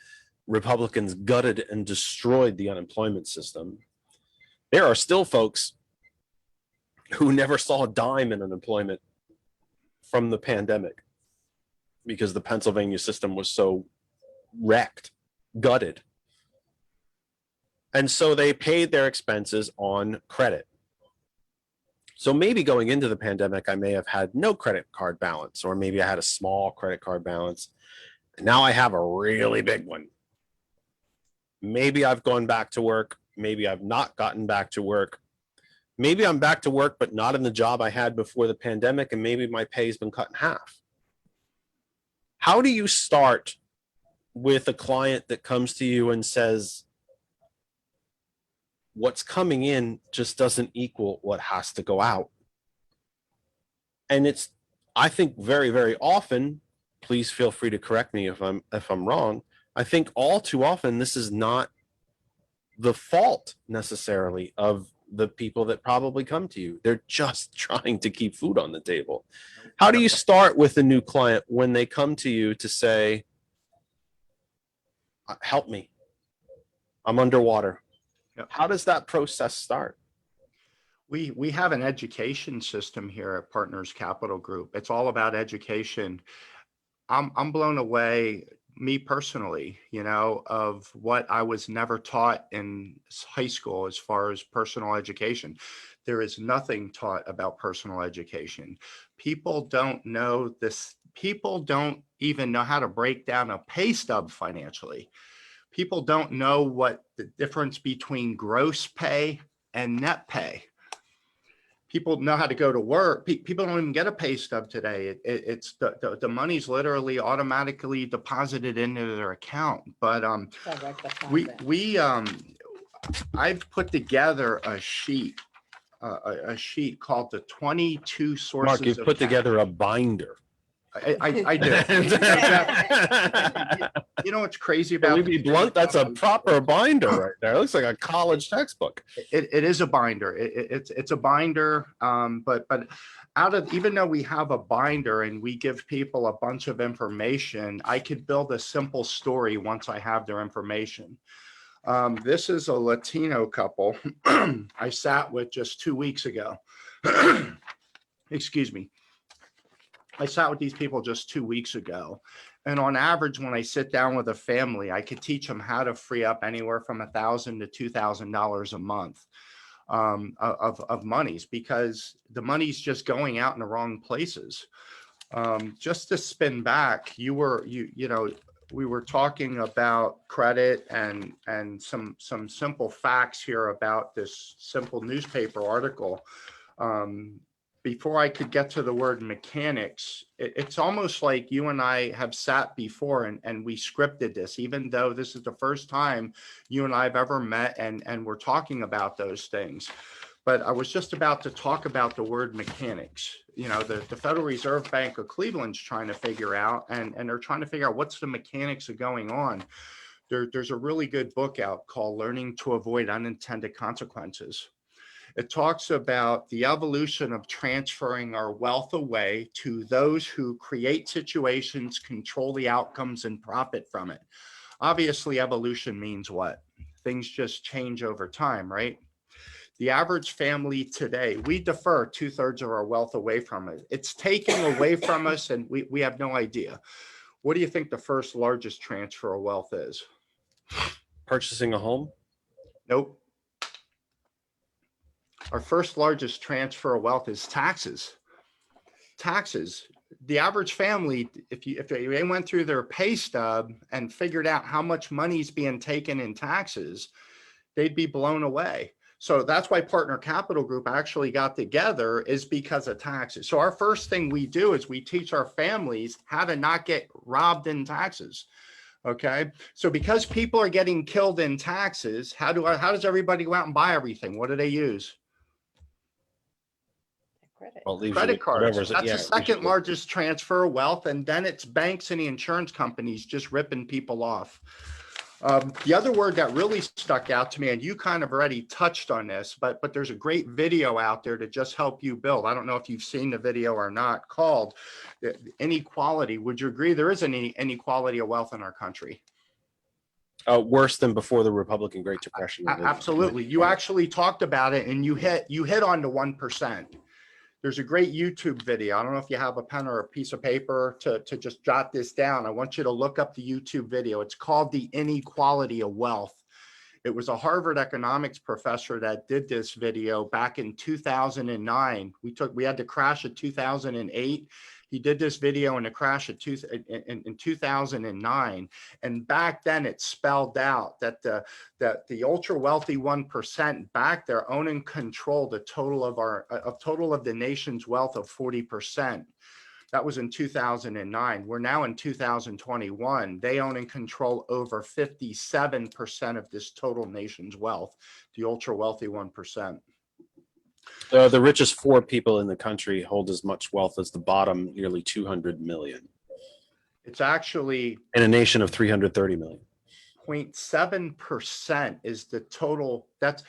S12: Republicans gutted and destroyed the unemployment system. There are still folks who never saw a dime in unemployment from the pandemic because the Pennsylvania system was so wrecked, gutted. And so they paid their expenses on credit. So maybe going into the pandemic, I may have had no credit card balance, or maybe I had a small credit card balance. Now I have a really big one. Maybe I've gone back to work. Maybe I've not gotten back to work. Maybe I'm back to work, but not in the job I had before the pandemic, and maybe my pay has been cut in half. How do you start with a client that comes to you and says, what's coming in just doesn't equal what has to go out? And it's, I think very, very often, please feel free to correct me if I'm wrong, I think all too often this is not the fault necessarily of the people that probably come to you. They're just trying to keep food on the table. How do you start with a new client when they come to you to say, help me, I'm underwater?
S2: Yep.
S12: How does that process start?
S2: We have an education system here at Partners Capital Group. It's all about education. I'm blown away, me personally, you know, of what I was never taught in high school as far as personal education. There is nothing taught about personal education. People don't know this. People don't even know how to break down a pay stub financially. People don't know what the difference between gross pay and net pay. People know how to go to work. People don't even get a pay stub today. It's the money's literally automatically deposited into their account. But I've put together a sheet called the 22 sources.
S12: Mark, you've put together a binder.
S2: I do. You know what's crazy about?
S12: Can we be blunt? That's a proper binder right there. It looks like a college textbook.
S2: It is a binder. It's a binder. But out of, even though we have a binder and we give people a bunch of information, I could build a simple story once I have their information. This is a Latino couple I sat with just 2 weeks ago. Excuse me. I sat with these people just 2 weeks ago. And on average, when I sit down with a family, I could teach them how to free up anywhere from $1,000 to $2,000 a month of monies, because the money's just going out in the wrong places. Just to spin back, you know, we were talking about credit and some simple facts here about this simple newspaper article. Before I could get to the word mechanics, it's almost like you and I have sat before and we scripted this, even though this is the first time you and I have ever met and we're talking about those things. But I was just about to talk about the word mechanics. You know, the Federal Reserve Bank of Cleveland's trying to figure out, and they're trying to figure out what's the mechanics of going on. There's a really good book out called Learning to Avoid Unintended Consequences. It talks about the evolution of transferring our wealth away to those who create situations, control the outcomes, and profit from it. Obviously, evolution means what? Things just change over time, right? The average family today, we defer 2/3 of our wealth away from it. It's taken away from us and we have no idea. What do you think the first largest transfer of wealth is?
S12: Purchasing a home?
S2: Nope. Our first largest transfer of wealth is taxes. Taxes. The average family, if they went through their pay stub and figured out how much money is being taken in taxes, they'd be blown away. So that's why Partner Capital Group actually got together, is because of taxes. So our first thing we do is we teach our families how to not get robbed in taxes. Okay, so because people are getting killed in taxes, how does everybody go out and buy everything? What do they use?
S4: Credit.
S12: Well, it leaves you
S2: Credit
S12: with
S2: cards.
S12: whatever's-
S2: That's
S12: yeah,
S2: the
S12: it leaves you
S2: second
S12: with-
S2: largest transfer of wealth, and then it's banks and the insurance companies just ripping people off. The other word that really stuck out to me, and you kind of already touched on this, but there's a great video out there to just help you build. I don't know if you've seen the video or not, called Inequality. Would you agree there is an inequality of wealth in our country?
S12: Worse than before the Republican Great Depression.
S2: Absolutely. You actually talked about it, and you hit on the 1%. There's a great YouTube video. I don't know if you have a pen or a piece of paper to just jot this down. I want you to look up the YouTube video. It's called The Inequality of Wealth. It was a Harvard economics professor that did this video back in 2009. We had the crash of 2008. He did this video in the crash of in 2009. And back then it spelled out that the ultra wealthy 1% back there own and control the total of the nation's wealth of 40%. That was in 2009. We're now in 2021. They own and control over 57% of this total nation's wealth, the ultra wealthy 1%.
S12: The richest 4 people in the country hold as much wealth as the bottom nearly 200 million.
S2: It's actually
S12: in a nation of 330 million.
S2: 0.7% is the total. That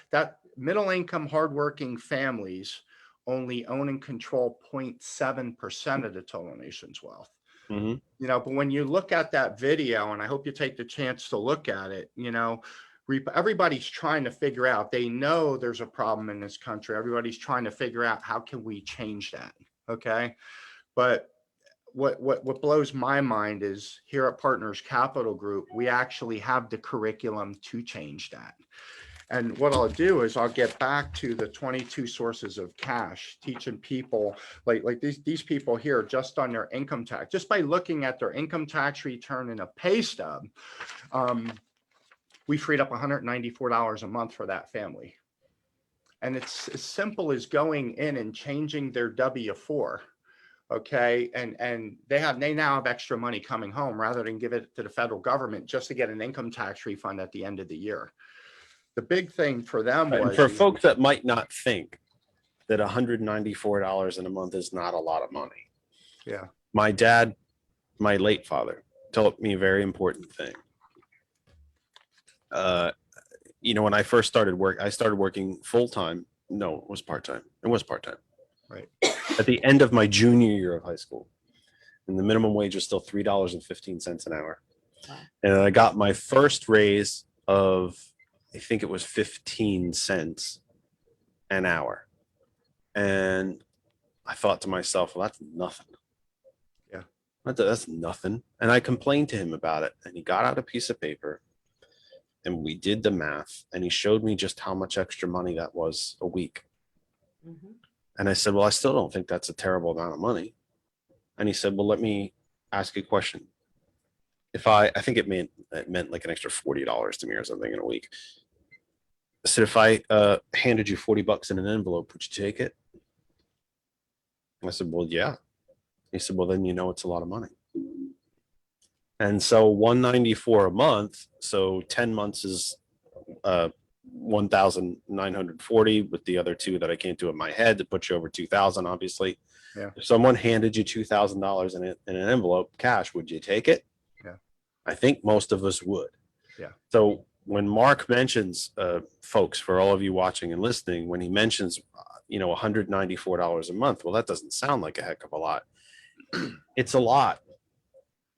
S2: middle income, hardworking families only own and control 0.7% of the total nation's wealth.
S12: Mm-hmm.
S2: You know, but when you look at that video, and I hope you take the chance to look at it, you know, everybody's trying to figure out, they know there's a problem in this country. Everybody's trying to figure out, how can we change that? Okay. But what blows my mind is, here at Partners Capital Group, we actually have the curriculum to change that. And what I'll do is I'll get back to the 22 sources of cash, teaching people like these people here, just on their income tax, just by looking at their income tax return in a pay stub, we freed up $194 a month for that family. And it's as simple as going in and changing their W-4. Okay. And they now have extra money coming home, rather than give it to the federal government just to get an income tax refund at the end of the year. The big thing for them was,
S12: for folks that might not think that $194 in a month is not a lot of money.
S2: Yeah.
S12: My dad, my late father, told me a very important thing. You know, when I first started I started working full-time. No, it was part-time. It was part-time.
S2: Right.
S12: At the end of my junior year of high school, and the minimum wage was still $3.15 an hour.
S4: Wow.
S12: And I got my first raise of, I think it was 15 cents an hour. And I thought to myself, well, that's nothing.
S2: Yeah.
S12: That's nothing. And I complained to him about it. And he got out a piece of paper and we did the math. And he showed me just how much extra money that was a week.
S4: Mm-hmm.
S12: And I said, well, I still don't think that's a terrible amount of money. And he said, well, let me ask you a question. If I think it meant like an extra $40 to me or something in a week. I said, if I handed you $40 in an envelope, would you take it? And I said, well, yeah. He said, well, then you know it's a lot of money. And so $194 a month. So 10 months is 1,940 with the other 2 that I can't do in my head to put you over 2,000, obviously.
S2: Yeah.
S12: If someone handed you $2,000 in an envelope cash, would you take it?
S2: Yeah.
S12: I think most of us would.
S2: Yeah.
S12: So when Mark mentions, folks, for all of you watching and listening, when he mentions, you know, $194 a month, well, that doesn't sound like a heck of a lot. It's a lot.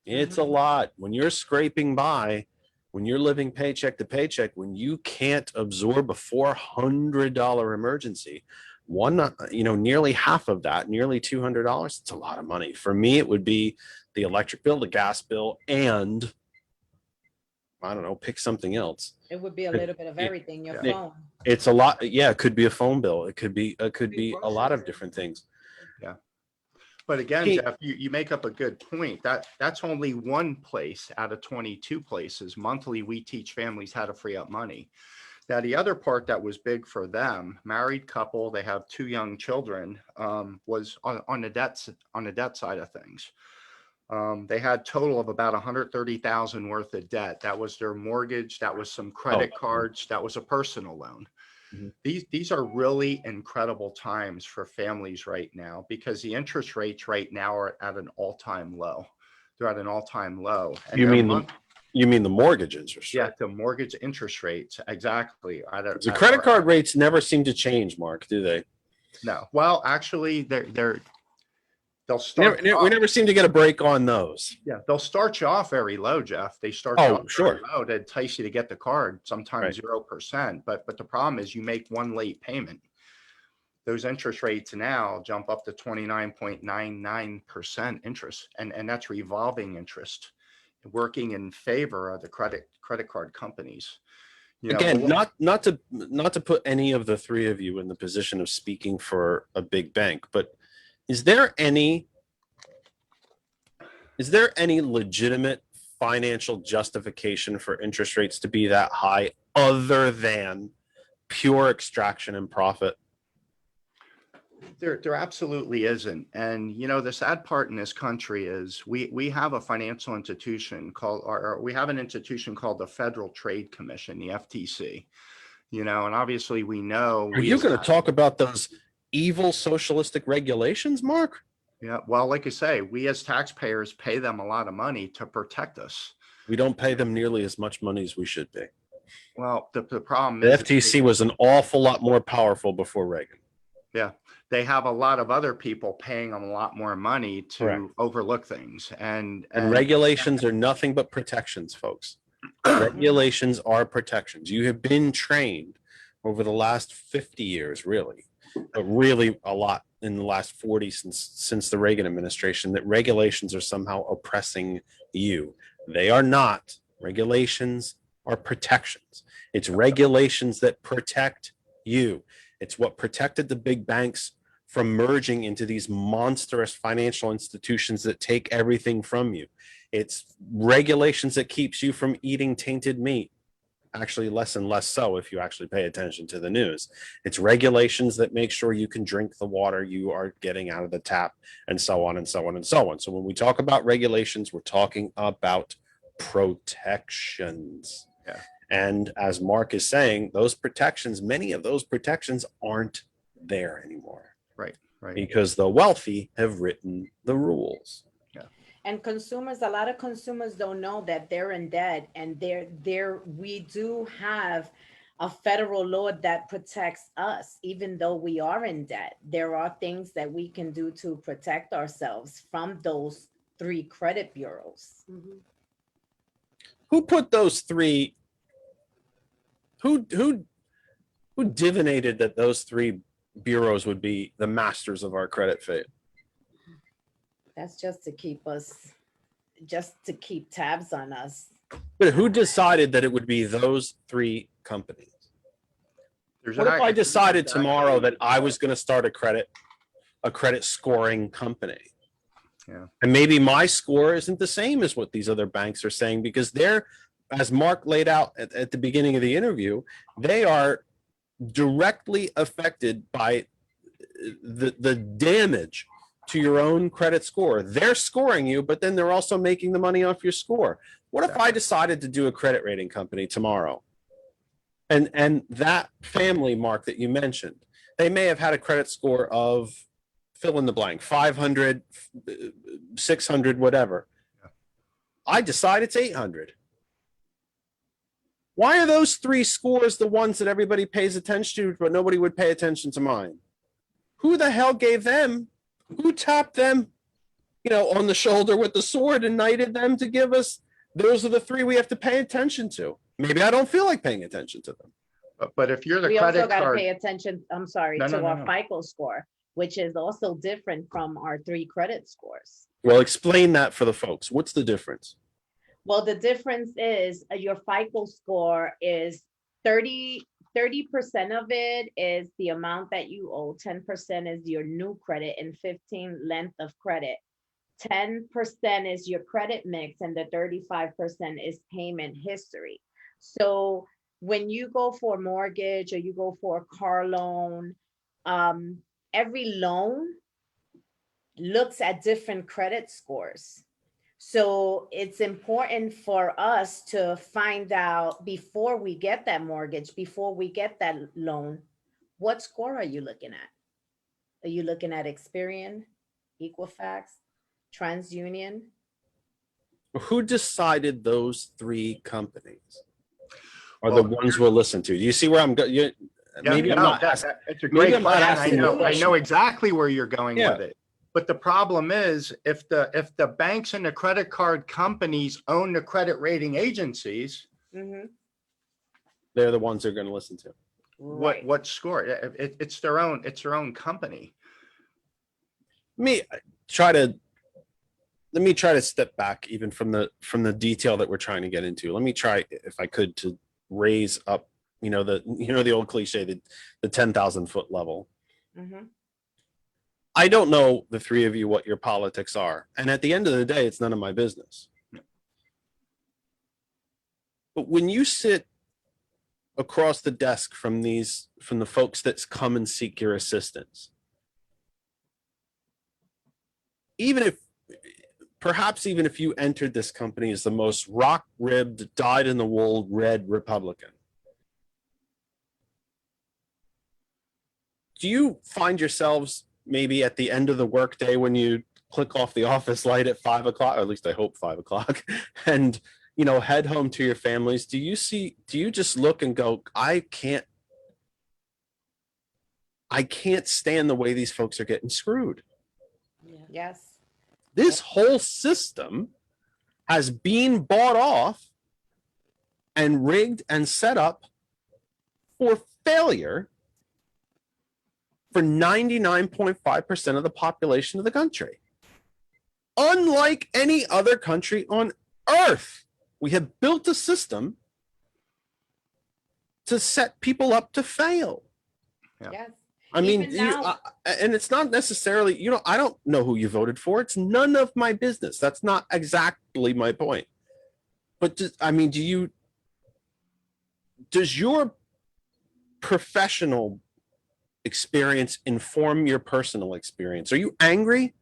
S12: It's a lot. When you're scraping by, when you're living paycheck to paycheck, when you can't absorb a $400 emergency, nearly half of that, nearly $200, it's a lot of money. For me, it would be the electric bill, the gas bill, and I don't know, pick something else.
S4: It would be a little bit of everything, your phone.
S12: It's a lot. Yeah, it could be a phone bill. It could be a lot of different things.
S2: yeah. But again, Jeff, you make up a good point. That's only one place out of 22 places. Monthly, we teach families how to free up money. Now, the other part that was big for them, married couple, they have 2 young children, was on the debt side of things. They had total of about 130,000 worth of debt. That was their mortgage. That was some credit cards. That was a personal loan.
S12: Mhm.
S2: These are really incredible times for families right now because the interest rates right now are at an all-time low. They're at an all-time low. And
S12: You
S2: their
S12: mean
S2: month-
S12: you mean the mortgage interest
S2: yeah,
S12: rate?
S2: the mortgage interest rates exactly.
S12: The credit card rates never seem to change, Mark, do they?
S2: No, well, actually, they'll start.
S12: We never seem to get a break on those.
S2: Yeah, they'll start you off very low, Jeff. They start you
S12: Oh,
S2: off
S12: sure.
S2: very low to entice you to get the card, sometimes
S12: Right.
S2: 0%. But the problem is you make one late payment. Those interest rates now jump up to 29.99% interest, and that's revolving interest, working in favor of the credit card companies. You know,
S12: Again,
S2: but
S12: not to put any of the three of you in the position of speaking for a big bank, but is there any legitimate financial justification for interest rates to be that high other than pure extraction and profit?
S2: There absolutely isn't. And, you know, the sad part in this country is we have a financial institution called, or we have an institution called the Federal Trade Commission, the FTC, you know, and obviously we know.
S12: Are you going to talk about those evil socialistic regulations, Mark?
S2: Yeah, well, like I say, we as taxpayers pay them a lot of money to protect us.
S12: We don't pay them nearly as much money as we should pay.
S2: Well, the problem
S12: The
S2: is
S12: FTC was an awful lot more powerful before Reagan.
S2: yeah, they have a lot of other people paying them a lot more money to
S12: Correct.
S2: overlook things. And
S12: regulations are nothing but protections, folks. Regulations are protections. You have been trained over the last 50 years, really, but really a lot in the last 40 since the Reagan administration, that regulations are somehow oppressing you. They are not. Regulations are protections. It's regulations that protect you. It's what protected the big banks from merging into these monstrous financial institutions that take everything from you. It's regulations that keeps you from eating tainted meat. Actually, less and less so if you actually pay attention to the news. It's regulations that make sure you can drink the water you are getting out of the tap, and so on and so on and so on. So when we talk about regulations, we're talking about protections.
S2: Yeah.
S12: And as Mark is saying, those protections, many of those protections aren't there anymore.
S2: Right.
S12: Because the wealthy have written the rules.
S4: And consumers, a lot of consumers don't know that they're in debt, and we do have a federal law that protects us, even though we are in debt. There are things that we can do to protect ourselves from those three credit bureaus.
S3: Mhm.
S12: Who put those three? Who divinated that those three bureaus would be the masters of our credit fate?
S4: That's just to keep tabs on us.
S12: But who decided that it would be those three companies? What if I decided tomorrow that I was going to start a credit scoring company?
S2: Yeah.
S12: And maybe my score isn't the same as what these other banks are saying, because they're, as Mark laid out at the beginning of the interview, they are directly affected by the damage to your own credit score. They're scoring you, but then they're also making the money off your score. What if I decided to do a credit rating company tomorrow? And that family, Mark, that you mentioned, they may have had a credit score of fill in the blank, 500, 600, whatever. I decide it's 800. Why are those three scores the ones that everybody pays attention to, but nobody would pay attention to mine? Who the hell gave them? Who tapped them, on the shoulder with the sword and knighted them to give us? Those are the three we have to pay attention to. Maybe I don't feel like paying attention to them.
S2: But if you're the
S4: We also
S2: credit
S4: got to
S2: card,
S4: pay attention, I'm sorry,
S2: No,
S4: to
S2: no,
S4: our
S2: no.
S4: FICO score, which is also different from our three credit scores.
S12: Well, explain that for the folks. What's the difference?
S4: Well, the difference is your FICO score is 30% of it is the amount that you owe, 10% is your new credit, and 15% length of credit. 10% is your credit mix, and the 35% is payment history. So when you go for a mortgage or you go for a car loan, every loan looks at different credit scores. So it's important for us to find out before we get that mortgage, before we get that loan, what score are you looking at? Are you looking at Experian, Equifax, TransUnion?
S12: Who decided those three companies are
S2: Well,
S12: the ones we'll listen to? Do you see where I'm going?
S2: Yeah,
S12: Maybe I'm
S2: no,
S12: not asking.
S2: it's a
S12: maybe
S2: great
S12: I'm not
S2: question.
S12: asking the
S2: I
S12: question.
S2: know exactly where you're going
S12: Yeah.
S2: with it. But the problem is if the banks and the credit card companies own the credit rating agencies,
S4: Mhm.
S12: They're the ones they're going to listen to.
S4: Right.
S2: what score? It's their own company.
S12: Let me try to step back even from the detail that we're trying to get into. Let me try, if I could, to raise up, the old cliche, the 10,000 foot level.
S4: Mhm.
S12: I don't know, the three of you, what your politics are. And at the end of the day, it's none of my business. But when you sit across the desk from the folks that come and seek your assistance, perhaps even if you entered this company as the most rock-ribbed, dyed-in-the-wool red Republican, do you find yourselves maybe at the end of the workday when you click off the office light at 5 o'clock, or at least I hope 5 o'clock, and head home to your families? Do you just look and go, I can't stand the way these folks are getting screwed?
S4: Yes.
S12: This whole system has been bought off and rigged and set up for failure for 99.5% of the population of the country. Unlike any other country on earth, we have built a system to set people up to fail.
S4: Yes.
S12: I mean,
S4: Even now-
S12: and it's not necessarily, I don't know who you voted for. It's none of my business. That's not exactly my point. But does your professional experience inform your personal experience? Are you angry?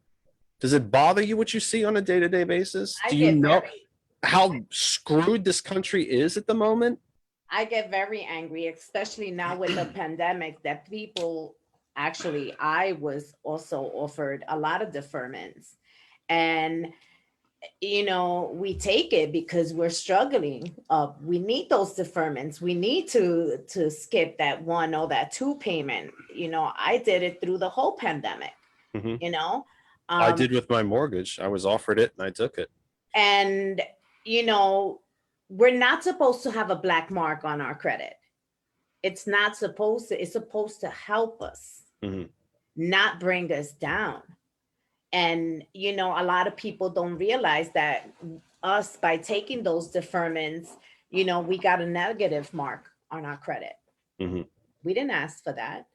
S12: Does it bother you what you see on a day-to-day basis?
S4: I
S12: Do you
S4: get
S12: know
S4: very-
S12: how screwed this country is at the moment?
S4: I get very angry, especially now with the pandemic, that people actually, I was also offered a lot of deferments. And, we take it because we're struggling. We need those deferments. We need to skip that one or that two payment. I did it through the whole pandemic,
S12: Mhm.
S4: Um,
S12: I did with my mortgage. I was offered it and I took it.
S4: And, we're not supposed to have a black mark on our credit. It's not supposed to, it's supposed to help us,
S12: Mhm.
S4: not bring us down. And, a lot of people don't realize that us, by taking those deferments, we got a negative mark on our credit.
S12: Mhm.
S4: We didn't ask for that.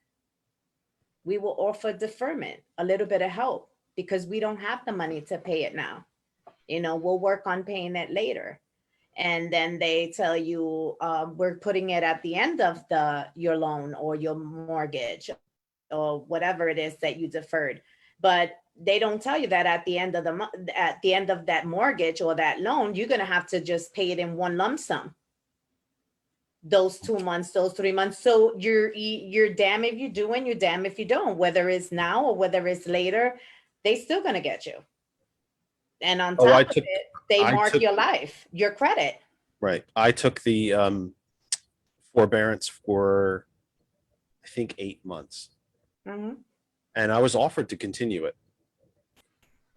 S4: We were offered deferment, a little bit of help, because we don't have the money to pay it now. We'll work on paying it later. And then they tell you, we're putting it at the end of your loan or your mortgage or whatever it is that you deferred. But they don't tell you that at the end of at the end of that mortgage or that loan, you're going to have to just pay it in one lump sum. Those 2 months, those 3 months. So you're damn if you do and you're damn if you don't, whether it's now or whether it's later, they still going to get you. And on top of it, they mark your life, your credit.
S12: Right. I took the forbearance for, I think, 8 months.
S4: Mhm.
S12: And I was offered to continue it.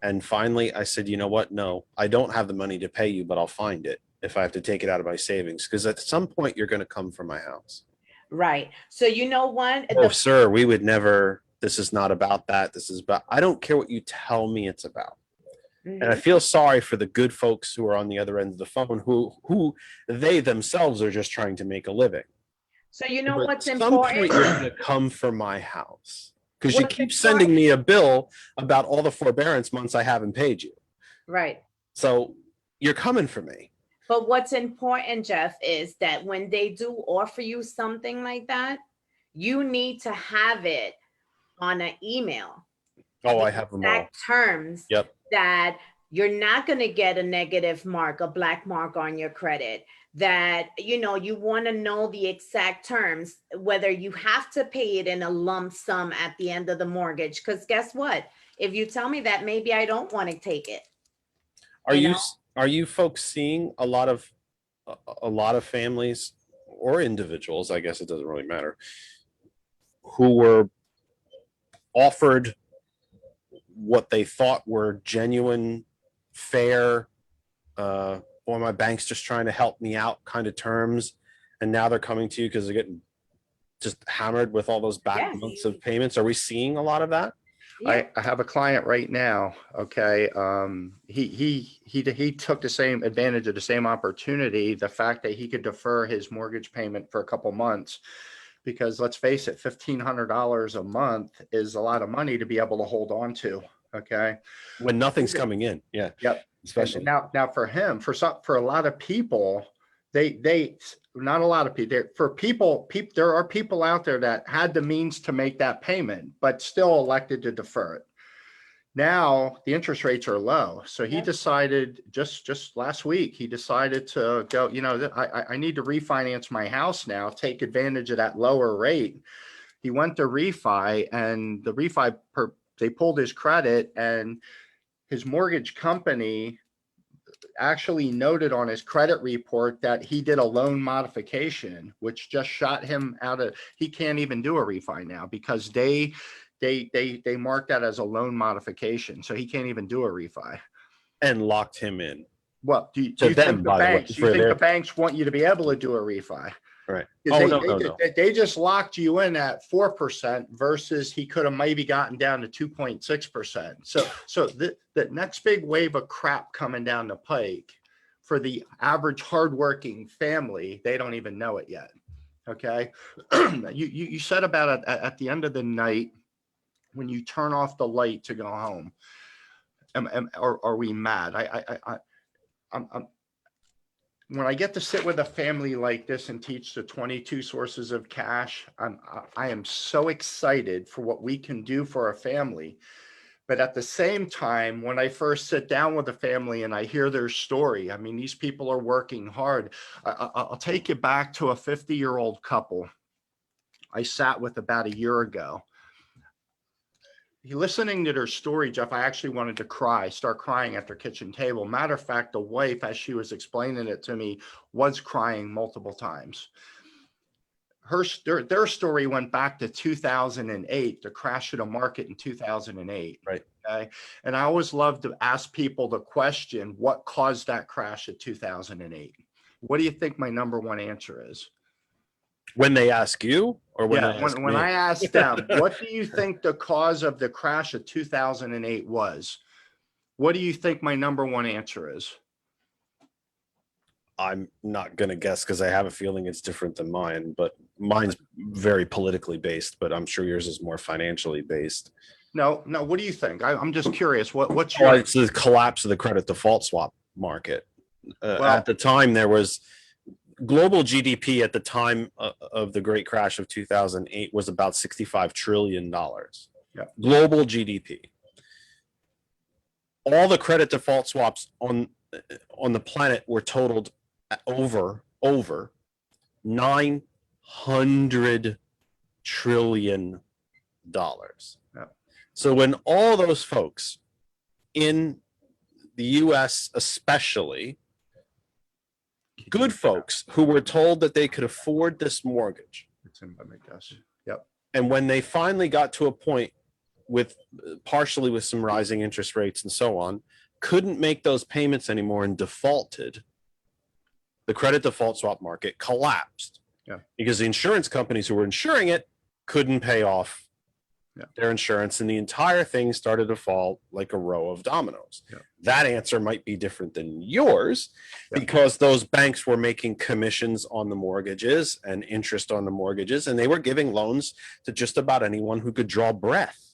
S12: And finally, I said, you know what? No, I don't have the money to pay you, but I'll find it if I have to take it out of my savings. Because at some point, you're going to come for my house.
S4: Right. So you know what?
S12: Oh, sir, we would never. This is not about that. This is about, I don't care what you tell me it's about. And I feel sorry for the good folks who are on the other end of the phone who they themselves are just trying to make a living.
S4: So you know
S12: But
S4: what's
S12: at some
S4: important?
S12: point, you're going to come for my house because you
S4: What's
S12: keep sending me a bill about all the forbearance months I haven't paid you.
S4: Right.
S12: So you're coming for me.
S4: But what's important, Jeff, is that when they do offer you something like that, you need to have it on an email.
S12: Oh, I have them all.
S4: Exact terms
S12: Yep.
S4: that you're not going to get a negative mark, a black mark on your credit. That, you know, you want to know the exact terms, whether you have to pay it in a lump sum at the end of the mortgage. Because guess what? If you tell me that, maybe I don't want to take it.
S12: Are you folks seeing a lot of families or individuals, I guess it doesn't really matter, who were offered what they thought were genuine, fair, or my bank's just trying to help me out kind of terms, and now they're coming to you because they're getting just hammered with all those back months of payments? Are we seeing a lot of that?
S2: I have a client right now. Okay. He took the same advantage of the same opportunity, the fact that he could defer his mortgage payment for a couple months, because let's face it, $1,500 a month is a lot of money to be able to hold on to. Okay.
S12: When nothing's coming in. Yeah.
S2: Yep.
S12: Especially
S2: now for him, for a lot of people, they not a lot of people, there are people out there that had the means to make that payment, but still elected to defer it. Now the interest rates are low. So he decided just last week, he decided to go, you know, I need to refinance my house now, take advantage of that lower rate. He went to refi, and the refi, they pulled his credit, and his mortgage company actually noted on his credit report that he did a loan modification, which just shot him out of, he can't even do a refi now because they marked that as a loan modification. So he can't even do a refi.
S12: And locked him in.
S2: Well, do you think the banks want you to be able to do a refi?
S12: Right.
S2: They just locked you in at 4% versus he could have maybe gotten down to 2.6%. So the next big wave of crap coming down the pike for the average hardworking family, they don't even know it yet. Okay. You said about it at the end of the night when you turn off the light to go home. Are we mad? When I get to sit with a family like this and teach the 22 sources of cash, I am so excited for what we can do for a family. But at the same time, when I first sit down with a family and I hear their story, I mean, these people are working hard. I'll take you back to a 50-year-old couple I sat with about a year ago. Listening to their story, Jeff, I actually wanted to start crying at their kitchen table. Matter of fact, the wife, as she was explaining it to me, was crying multiple times. Their story went back to 2008, the crash of the market in 2008.
S12: Right.
S2: Okay. And I always love to ask people the question, what caused that crash of 2008? What do you think my number one answer is?
S12: When they ask you, or when
S2: I ask them, what do you think the cause of the crash of 2008 was? What do you think my number one answer is?
S12: I'm not going to guess because I have a feeling it's different than mine, but mine's very politically based, but I'm sure yours is more financially based.
S2: No. What do you think? I'm just curious. What's your?
S12: It's the collapse of the credit default swap market. At the time, there was global GDP at the time of the great crash of 2008 was about $65 trillion.
S2: Yeah.
S12: Global GDP. All the credit default swaps on the planet were totaled over $900 trillion.
S2: Yeah.
S12: So when all those folks in the US especially, good folks who were told that they could afford this mortgage.
S2: Yep.
S12: And when they finally got to a point partially with some rising interest rates and so on, couldn't make those payments anymore and defaulted, the credit default swap market collapsed.
S2: Yeah.
S12: Because the insurance companies who were insuring it couldn't pay off their insurance, and the entire thing started to fall like a row of dominoes.
S2: Yeah.
S12: That answer might be different than yours because those banks were making commissions on the mortgages and interest on the mortgages, and they were giving loans to just about anyone who could draw breath,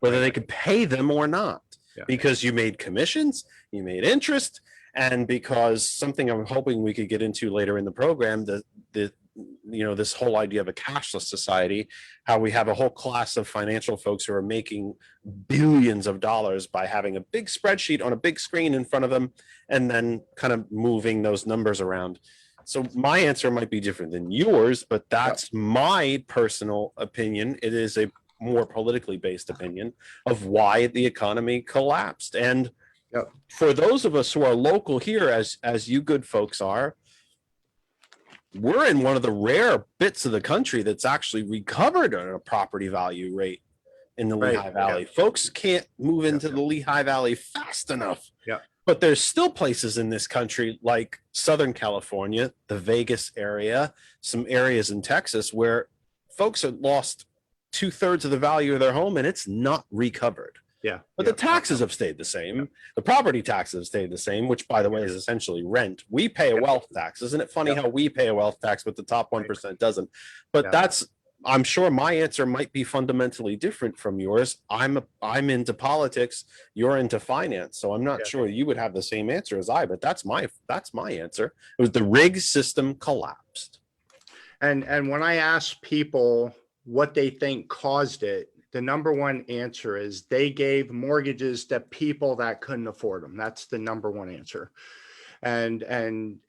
S12: whether they could pay them or not, because you made commissions, you made interest, and because something I'm hoping we could get into later in the program, the this whole idea of a cashless society, how we have a whole class of financial folks who are making billions of dollars by having a big spreadsheet on a big screen in front of them and then kind of moving those numbers around. So my answer might be different than yours, but that's my personal opinion. It is a more politically based opinion of why the economy collapsed. And for those of us who are local here, as you good folks are, we're in one of the rare bits of the country that's actually recovered at a property value rate in the Lehigh Valley. Folks can't move into the Lehigh Valley fast enough. But there's still places in this country like Southern California, the Vegas area, some areas in Texas where folks have lost 2/3 of the value of their home and it's not recovered. But the taxes have stayed the same. The property taxes have stayed the same, which by the way is essentially rent. We pay a wealth tax. Isn't it funny how we pay a wealth tax, but the top 1% doesn't? But I'm sure my answer might be fundamentally different from yours. I'm into politics. You're into finance. So I'm not sure you would have the same answer as I, but that's my answer. It was the rig system collapsed.
S2: And when I ask people what they think caused it, the number one answer is they gave mortgages to people that couldn't afford them. That's the number one answer. And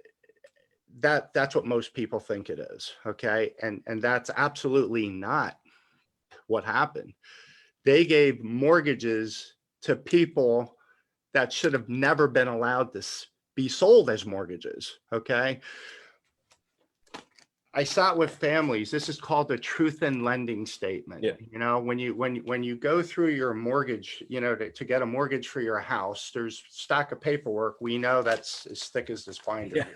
S2: that's what most people think it is. Okay. And that's absolutely not what happened. They gave mortgages to people that should have never been allowed to be sold as mortgages. Okay. I sat with families. This is called the truth in lending statement. When you go through your mortgage, to get a mortgage for your house, there's a stack of paperwork. We know that's as thick as this binder.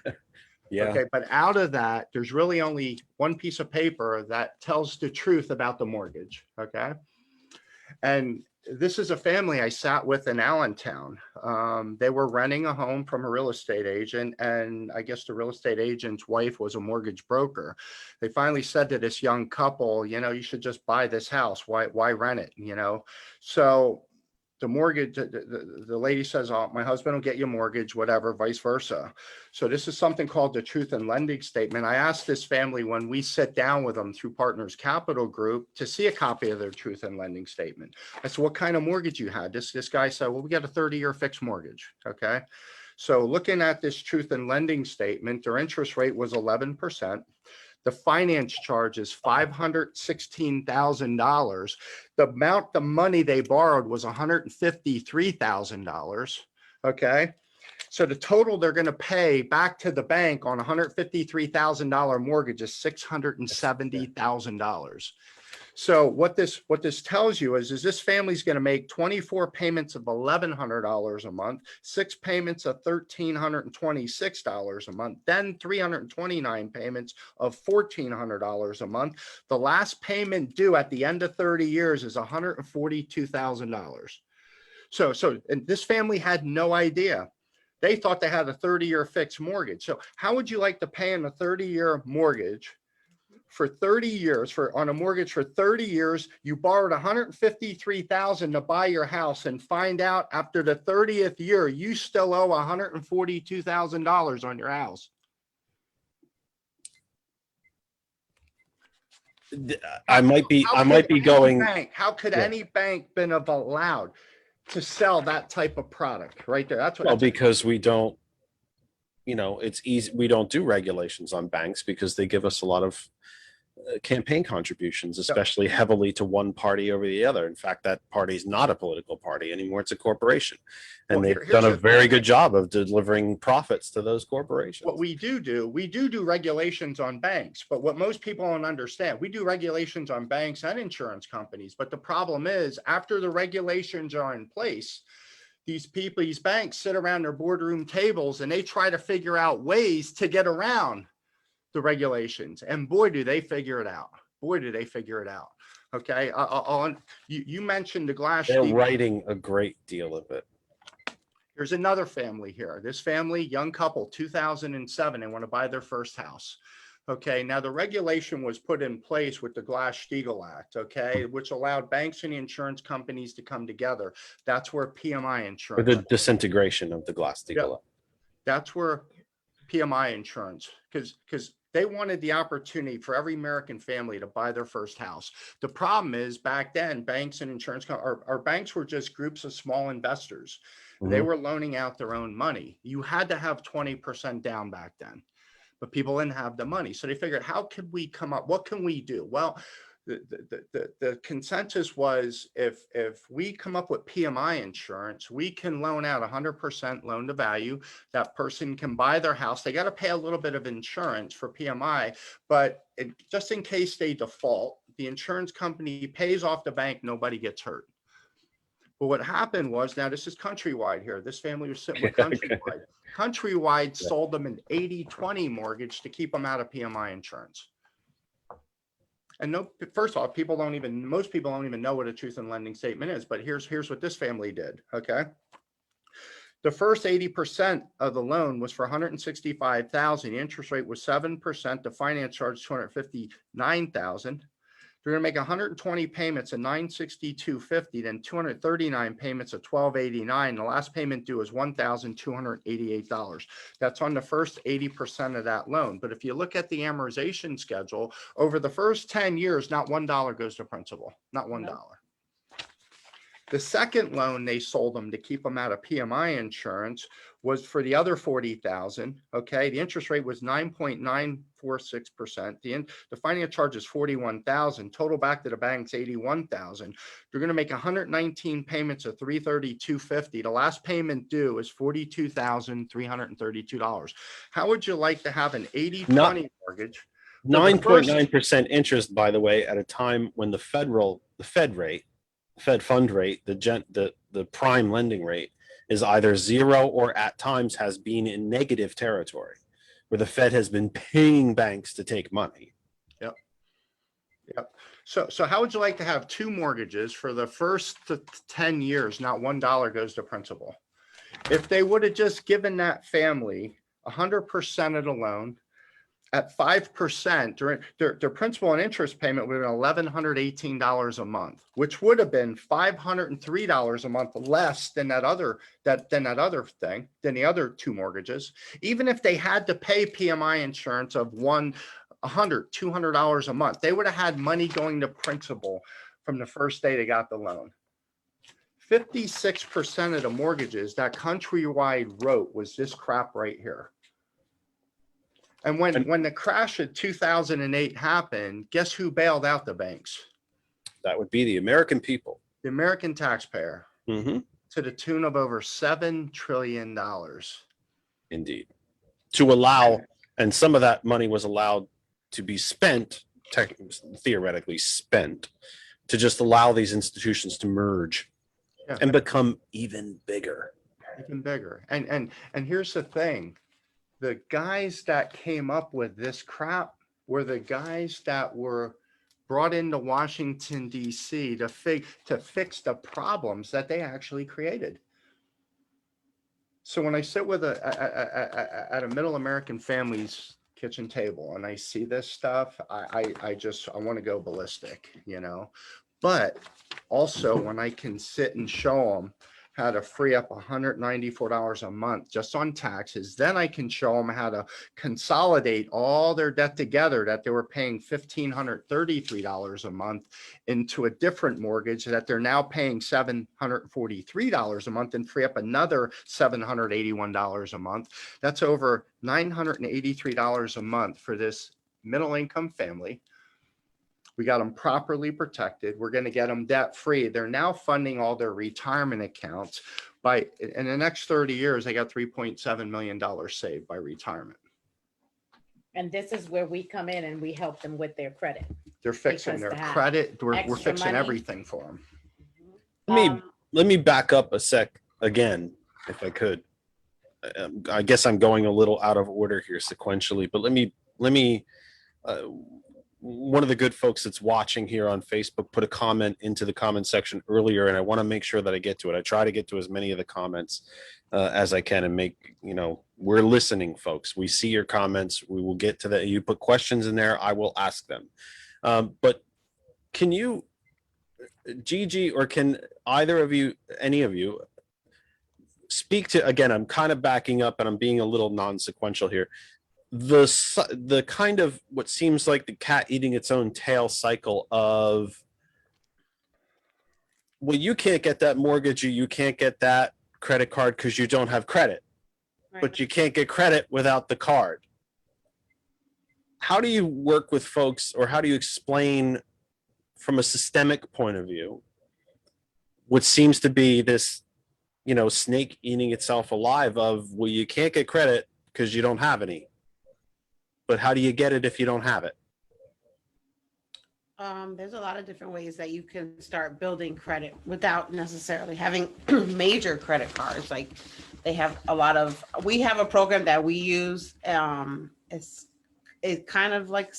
S2: Okay. But out of that, there's really only one piece of paper that tells the truth about the mortgage. Okay. And this is a family I sat with in Allentown. They were renting a home from a real estate agent, and I guess the real estate agent's wife was a mortgage broker. They finally said to this young couple, you should just buy this house. Why rent it? So the mortgage, the lady says, oh, my husband will get you a mortgage, whatever, vice versa. So this is something called the truth in lending statement. I asked this family when we sit down with them through Partners Capital Group to see a copy of their truth in lending statement. I said, what kind of mortgage you had? This guy said, well, we got a 30-year fixed mortgage. Okay. So looking at this truth in lending statement, their interest rate was 11%. The finance charge is $516,000. The money they borrowed was $153,000. Okay. So the total they're going to pay back to the bank on $153,000 mortgage is $670,000. So what this tells you is this family's going to make 24 payments of $1,100 a month, 6 payments of $1,326 a month, then 329 payments of $1,400 a month. The last payment due at the end of 30 years is $142,000. So and this family had no idea. They thought they had a 30-year fixed mortgage. So how would you like to pay in a 30-year mortgage? For 30 years, on a mortgage for 30 years, you borrowed $153,000 to buy your house, and find out after the 30th year, you still owe $142,000 on your house.
S12: I might be going.
S2: How could any bank been allowed to sell that type of product right there? That's what.
S12: Because we don't. It's easy. We don't do regulations on banks because they give us a lot of campaign contributions, especially heavily to one party over the other. In fact, that party is not a political party anymore. It's a corporation. And they've done a very good job of delivering profits to those corporations.
S2: What we do regulations on banks, but what most people don't understand, we do regulations on banks and insurance companies. But the problem is, after the regulations are in place, these banks sit around their boardroom tables and they try to figure out ways to get around the regulations. And boy, do they figure it out. Okay. You mentioned the Glass.
S12: They're writing a great deal of it.
S2: There's another family here. This family, young couple, 2007, they want to buy their first house. Okay, now the regulation was put in place with the Glass-Steagall Act, okay, which allowed banks and insurance companies to come together. That's where PMI insurance.
S12: The disintegration of the Glass-Steagall Act.
S2: That's where PMI insurance because they wanted the opportunity for every American family to buy their first house. The problem is back then, banks and insurance our banks were just groups of small investors. They were loaning out their own money. You had to have 20% down back then, but people didn't have the money. So they figured, how could we come up? What can we do? Well, the consensus was if we come up with PMI insurance, we can loan out 100% loan to value. That person can buy their house. They got to pay a little bit of insurance for PMI, but just in case they default, the insurance company pays off the bank. Nobody gets hurt. But what happened was, now this is Countrywide here. This family was sitting with Countrywide. Countrywide sold them an 80-20 mortgage to keep them out of PMI insurance. And no, first of all, most people don't even know what a truth in lending statement is, but here's what this family did, okay? The first 80% of the loan was for $165,000. The interest rate was 7%. The finance charge $259,000. They're going to make 120 payments of $962.50, then 239 payments of $1,289. The last payment due is $1,288. That's on the first 80% of that loan. But if you look at the amortization schedule, over the first 10 years, not $1 goes to principal, not $1. The second loan they sold them to keep them out of PMI insurance was for the other $40,000. Okay, the interest rate was 9.946%. The finance charge is $41,000. Total back to the bank's $81,000. They're going to make 119 payments of $332.50. The last payment due is $42,332. How would you like to have an 80-20 mortgage?
S12: 9.9% interest, by the way, at a time when the Fed fund rate, the prime lending rate is either zero or at times has been in negative territory, where the Fed has been paying banks to take money.
S2: Yep. So how would you like to have two mortgages for the first 10 years, not $1 goes to principal? If they would have just given that family 100% of the loan at 5%, their principal and interest payment would have been $1,118 a month, which would have been $503 a month less than the other two mortgages. Even if they had to pay PMI insurance of $100, $200 a month, they would have had money going to principal from the first day they got the loan. 56% of the mortgages that Countrywide wrote was this crap right here. And when the crash of 2008 happened, guess who bailed out the banks?
S12: That would be the American people.
S2: The American taxpayer,
S12: to
S2: the tune of over $7 trillion.
S12: Indeed. To allow, and some of that money was allowed to be spent, theoretically spent, to just allow these institutions to merge and become even bigger.
S2: Even bigger. And here's the thing. The guys that came up with this crap were the guys that were brought into Washington, D.C. to fix the problems that they actually created. So when I sit with at a middle American family's kitchen table and I see this stuff, I want to go ballistic, you know. But also when I can sit and show them how to free up $194 a month just on taxes. Then I can show them how to consolidate all their debt together that they were paying $1,533 a month into a different mortgage that they're now paying $743 a month and free up another $781 a month. That's over $983 a month for this middle income family. We got them properly protected. We're going to get them debt free. They're now funding all their retirement accounts. In the next 30 years, they got $3.7 million saved by retirement.
S4: And this is where we come in and we help them with their credit.
S2: They're fixing their credit. We're fixing everything for them.
S12: Let me back up a sec again, if I could. I guess I'm going a little out of order here sequentially, but let me one of the good folks that's watching here on Facebook put a comment into the comment section earlier, and I want to make sure that I get to it. I try to get to as many of the comments as I can and make, we're listening, folks. We see your comments. We will get to that. You put questions in there. I will ask them. But can you, Gigi, or can either of you, any of you, speak to, again, I'm kind of backing up and I'm being a little non-sequential here. The kind of what seems like the cat eating its own tail cycle of, well, you can't get that mortgage, or you can't get that credit card because you don't have credit, but you can't get credit without the card. How do you work with folks, or how do you explain from a systemic point of view what seems to be this, you know, snake eating itself alive of, well, you can't get credit because you don't have any, but how do you get it if you don't have it?
S3: There's a lot of different ways that you can start building credit without necessarily having major credit cards. Like they have a lot of, we have a program that we use. It's kind of like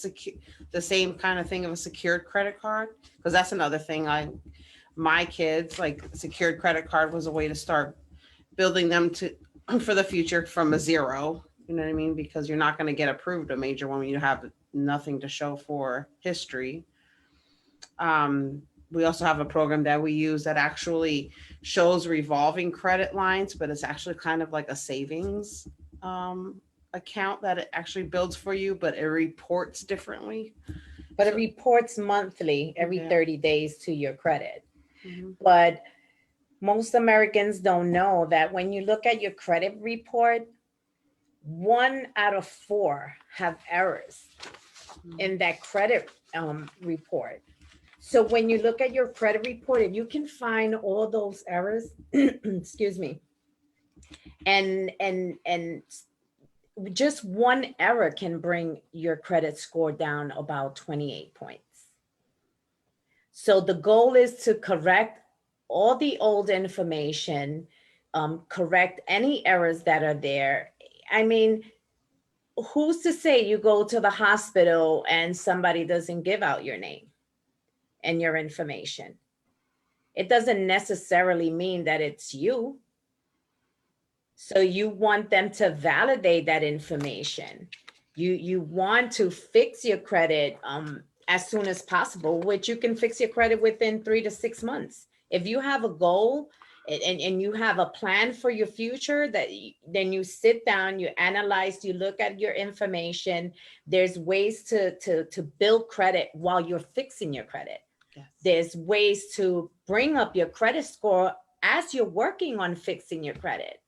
S3: the same kind of thing of a secured credit card, because that's another thing. My kids, like, secured credit card was a way to start building them for the future from a zero. You know what I mean? Because you're not going to get approved a major one when you have nothing to show for history. We also have a program that we use that actually shows revolving credit lines, but it's actually kind of like a savings account that it actually builds for you, but it reports differently.
S4: But it reports monthly, every
S3: Yeah.
S4: 30 days to your credit.
S3: Mhm.
S4: But most Americans don't know that when you look at your credit report, 1 out of 4 have errors in that credit report. So when you look at your credit report, if you can find all those errors, excuse me, and just one error can bring your credit score down about 28 points. So the goal is to correct all the old information, correct any errors that are there. I mean, who's to say you go to the hospital and somebody doesn't give out your name and your information? It doesn't necessarily mean that it's you. So you want them to validate that information. You want to fix your credit as soon as possible, which you can fix your credit within 3 to 6 months. If you have a goal and you have a plan for your future, then you sit down, you analyze, you look at your information. There's ways to build credit while you're fixing your credit.
S3: Yes.
S4: There's ways to bring up your credit score as you're working on fixing your credit.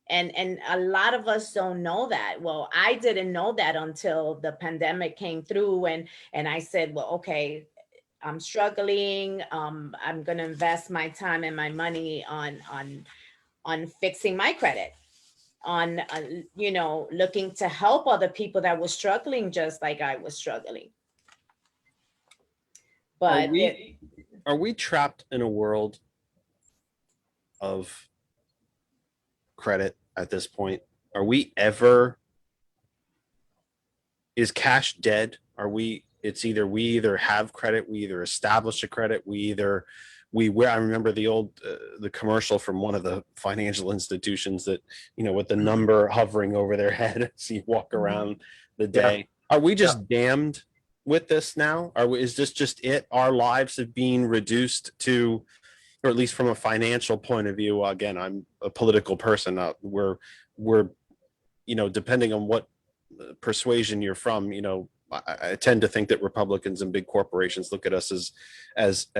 S4: And a lot of us don't know that. Well, I didn't know that until the pandemic came through, and I said, well, okay, I'm struggling. I'm going to invest my time and my money on fixing my credit, on looking to help other people that were struggling just like I was struggling. But
S12: Are we trapped in a world of credit at this point? Are we ever, is cash dead? It's either we either have credit, we either establish a credit, I remember the commercial from one of the financial institutions that, with the number hovering over their head as you walk around the day. Are we just damned with this now? Is this just it? Our lives have been reduced to, or at least from a financial point of view, again, I'm a political person. We're depending on what persuasion you're from, I tend to think that Republicans and big corporations look at us as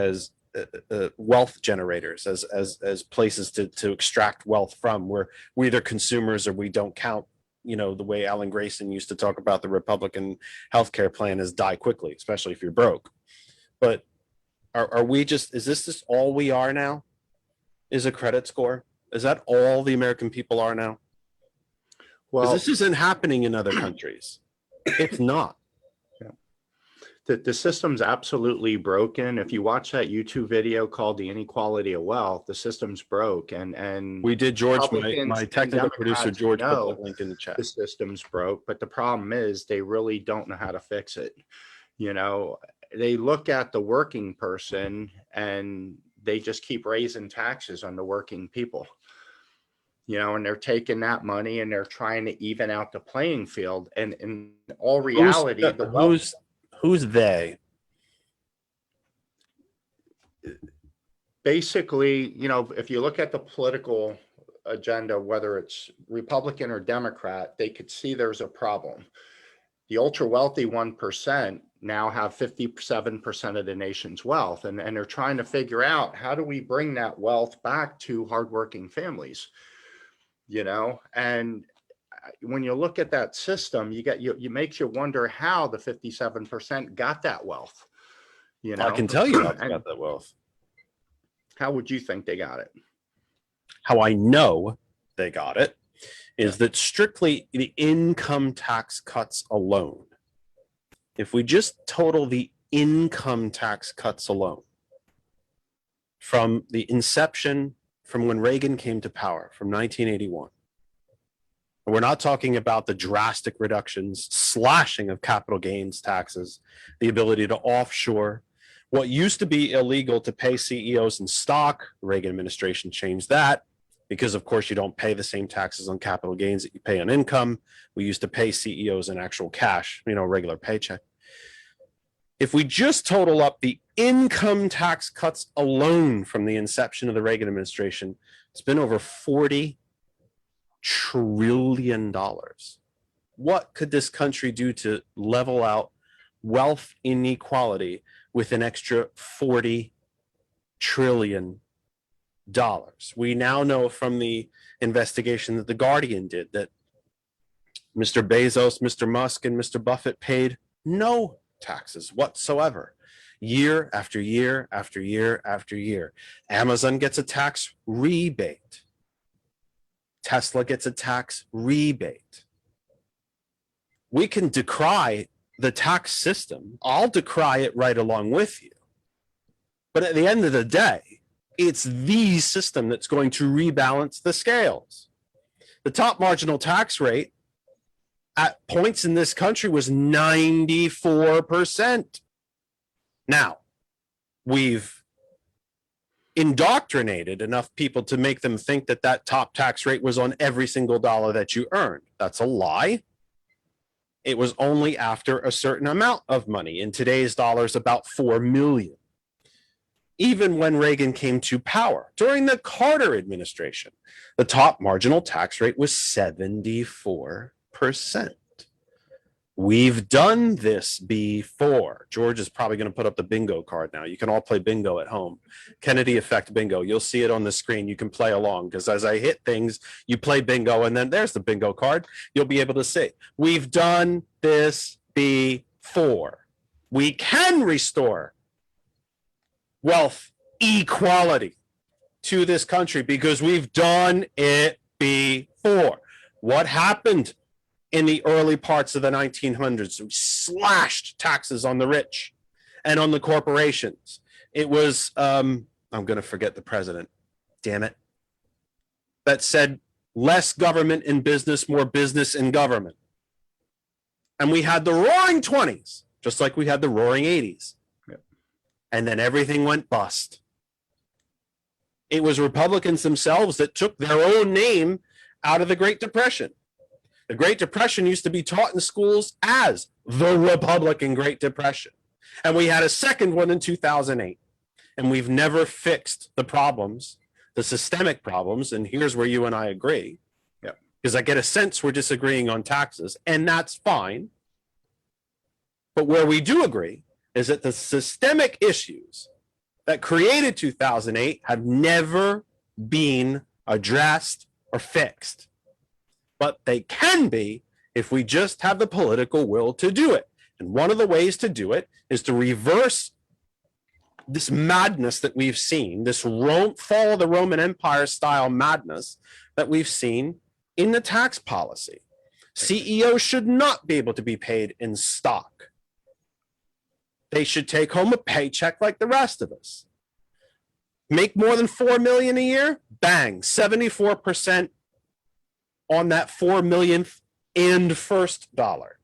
S12: wealth generators, as places to extract wealth from. We're either consumers or we don't count. The way Alan Grayson used to talk about the Republican healthcare plan is die quickly, especially if you're broke. But is this just all we are now? Is a credit score? Is that all the American people are now? Well, this isn't happening in other countries. It's not.
S2: The system's absolutely broken. If you watch that YouTube video called "The Inequality of Wealth," the system's broke, and
S12: we did. George, my technical producer George, put that link in the chat.
S2: The system's broke, but the problem is they really don't know how to fix it. They look at the working person and they just keep raising taxes on the working people. And they're taking that money and they're trying to even out the playing field. And in all reality,
S12: who's they?
S2: Basically, if you look at the political agenda, whether it's Republican or Democrat, they could see there's a problem. The ultra wealthy 1% now have 57% of the nation's wealth, and they're trying to figure out, how do we bring that wealth back to hardworking families? You know, and when you look at that system, you makes you wonder how the 57% got that wealth. You know,
S12: I can tell you how they got that wealth.
S2: How would you think they got it?
S12: How I know they got it is that strictly the income tax cuts alone, if we just total the income tax cuts alone from the inception, from when Reagan came to power, from 1981, and we're not talking about the drastic reductions, slashing of capital gains taxes, the ability to offshore. What used to be illegal to pay CEOs in stock, the Reagan administration changed that because, of course, you don't pay the same taxes on capital gains that you pay on income. We used to pay CEOs in actual cash, you know, regular paycheck. If we just total up the income tax cuts alone from the inception of the Reagan administration, it's been over $40 trillion. What could this country do to level out wealth inequality with an extra $40 trillion? We now know from the investigation that The Guardian did that Mr. Bezos, Mr. Musk, and Mr. Buffett paid no taxes whatsoever, year after year after year after year. Amazon gets a tax rebate. Tesla gets a tax rebate. We can decry the tax system. I'll decry it right along with you. But at the end of the day, it's the system that's going to rebalance the scales. The top marginal tax rate at points in this country was 94%. Now, we've indoctrinated enough people to make them think that that top tax rate was on every single dollar that you earned. That's a lie. It was only after a certain amount of money. In today's dollars, about 4 million. Even when Reagan came to power, during the Carter administration, the top marginal tax rate was 74%. We've done this before. George is probably going to put up the bingo card now. You can all play bingo at home. Kennedy effect bingo. You'll see it on the screen. You can play along because as I hit things, you play bingo and then there's the bingo card. You'll be able to see. We've done this before. We can restore wealth equality to this country because we've done it before. What happened in the early parts of the 1900s? We slashed taxes on the rich and on the corporations. It was, I'm going to forget the president, damn it, that said less government in business, more business in government. And we had the roaring 20s, just like we had the roaring 80s. And then everything went bust. It was Republicans themselves that took their own name out of the Great Depression. The Great Depression used to be taught in schools as the Republican Great Depression. And we had a second one in 2008. And we've never fixed the problems, the systemic problems. And here's where you and I agree. Because I get a sense we're disagreeing on taxes, and that's fine. But where we do agree is that the systemic issues that created 2008 have never been addressed or fixed. But they can be if we just have the political will to do it. And one of the ways to do it is to reverse this madness that we've seen, this fall of the Roman Empire style madness that we've seen in the tax policy. CEOs should not be able to be paid in stock. They should take home a paycheck like the rest of us. Make more than 4 million a year? Bang, 74% on that 4 millionth and first dollar.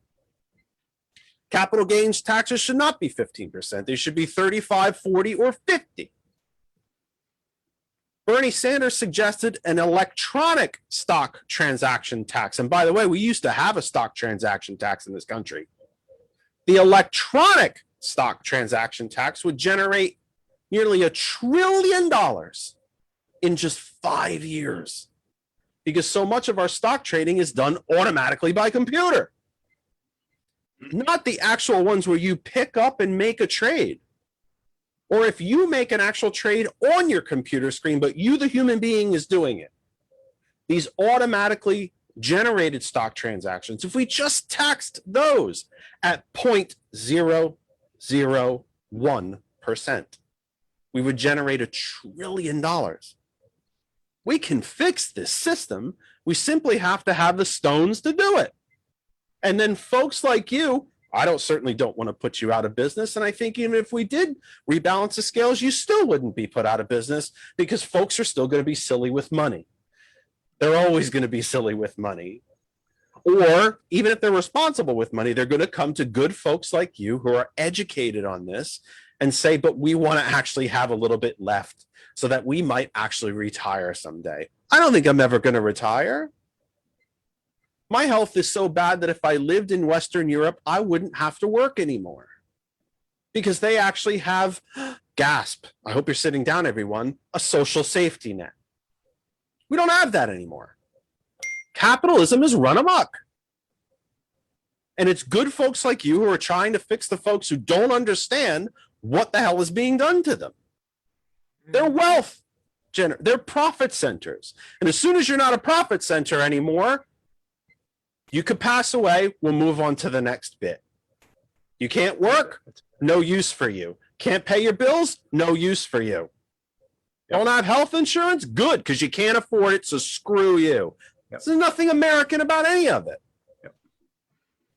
S12: Capital gains taxes should not be 15%. They should be 35, 40, or 50. Bernie Sanders suggested an electronic stock transaction tax. And by the way, we used to have a stock transaction tax in this country. The electronic stock transaction tax would generate nearly $1 trillion in just 5 years. because so much of our stock trading is done automatically by computer. Not the actual ones where you pick up and make a trade. Or if you make an actual trade on your computer screen, but you, the human being, is doing it. These automatically generated stock transactions, if we just taxed those at 0.001%, we would generate $1 trillion. We can fix this system. We simply have to have the stones to do it. And then folks like you, certainly don't want to put you out of business. And I think even if we did rebalance the scales, you still wouldn't be put out of business because folks are still going to be silly with money. They're always going to be silly with money. Or even if they're responsible with money, they're going to come to good folks like you who are educated on this and say, but we want to actually have a little bit left so that we might actually retire someday. I don't think I'm ever going to retire. My health is so bad that if I lived in Western Europe, I wouldn't have to work anymore because they actually have, gasp, I hope you're sitting down, everyone, a social safety net. We don't have that anymore. Capitalism is run amok. And it's good folks like you who are trying to fix the folks who don't understand what the hell is being done to them. They're wealth, they're profit centers. And as soon as you're not a profit center anymore, you could pass away, we'll move on to the next bit. You can't work, no use for you. Can't pay your bills, no use for you. Don't have health insurance? Good, because you can't afford it, so screw you. There's nothing American about any of it.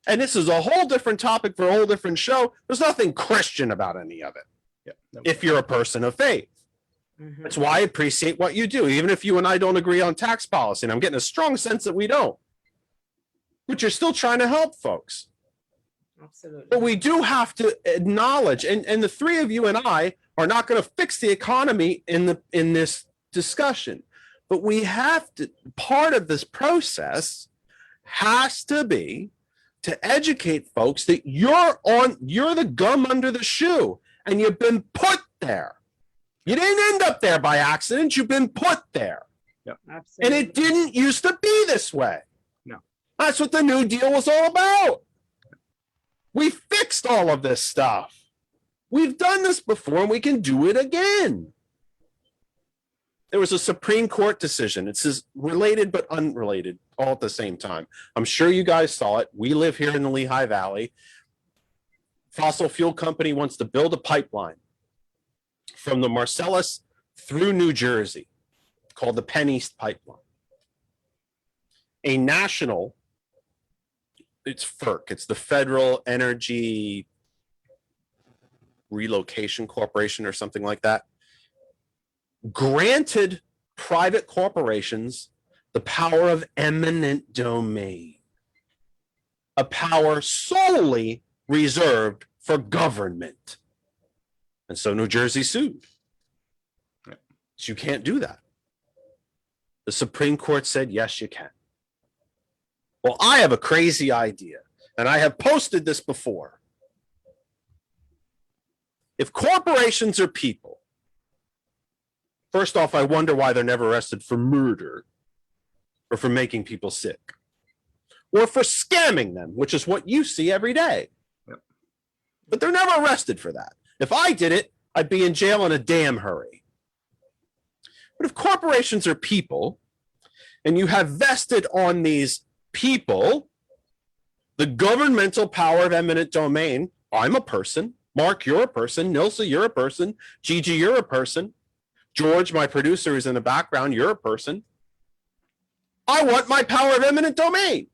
S12: And this is a whole different topic for a whole different show. There's nothing Christian about any of it. If you're a person of faith. That's why I appreciate what you do, even if you and I don't agree on tax policy. And I'm getting a strong sense that we don't. But you're still trying to help folks.
S4: Absolutely.
S12: But we do have to acknowledge, and the three of you and I are not going to fix the economy in this discussion. But we have to, part of this process has to be to educate folks that you're the gum under the shoe and you've been put there. You didn't end up there by accident. You've been put there. And it didn't used to be this way. That's what the New Deal was all about. We fixed all of this stuff. We've done this before and we can do it again. There was a Supreme Court decision. It's related but unrelated all at the same time. I'm sure you guys saw it. We live here in the Lehigh Valley. Fossil fuel company wants to build a pipeline from the Marcellus through New Jersey called the Penn East Pipeline. A national, it's FERC, it's the Federal Energy Relocation Corporation or something like that, granted private corporations the power of eminent domain, a power solely reserved for government. And so New Jersey sued. So you can't do that. The Supreme Court said, yes, you can. Well, I have a crazy idea, and I have posted this before. If corporations are people, first off, I wonder why they're never arrested for murder or for making people sick or for scamming them, which is what you see every day. But they're never arrested for that. If I did it, I'd be in jail in a damn hurry. But if corporations are people and you have vested on these people the governmental power of eminent domain, I'm a person, Mark, you're a person, Nilsa, you're a person, Gigi, you're a person, George, my producer, is in the background, you're a person. I want my power of eminent domain.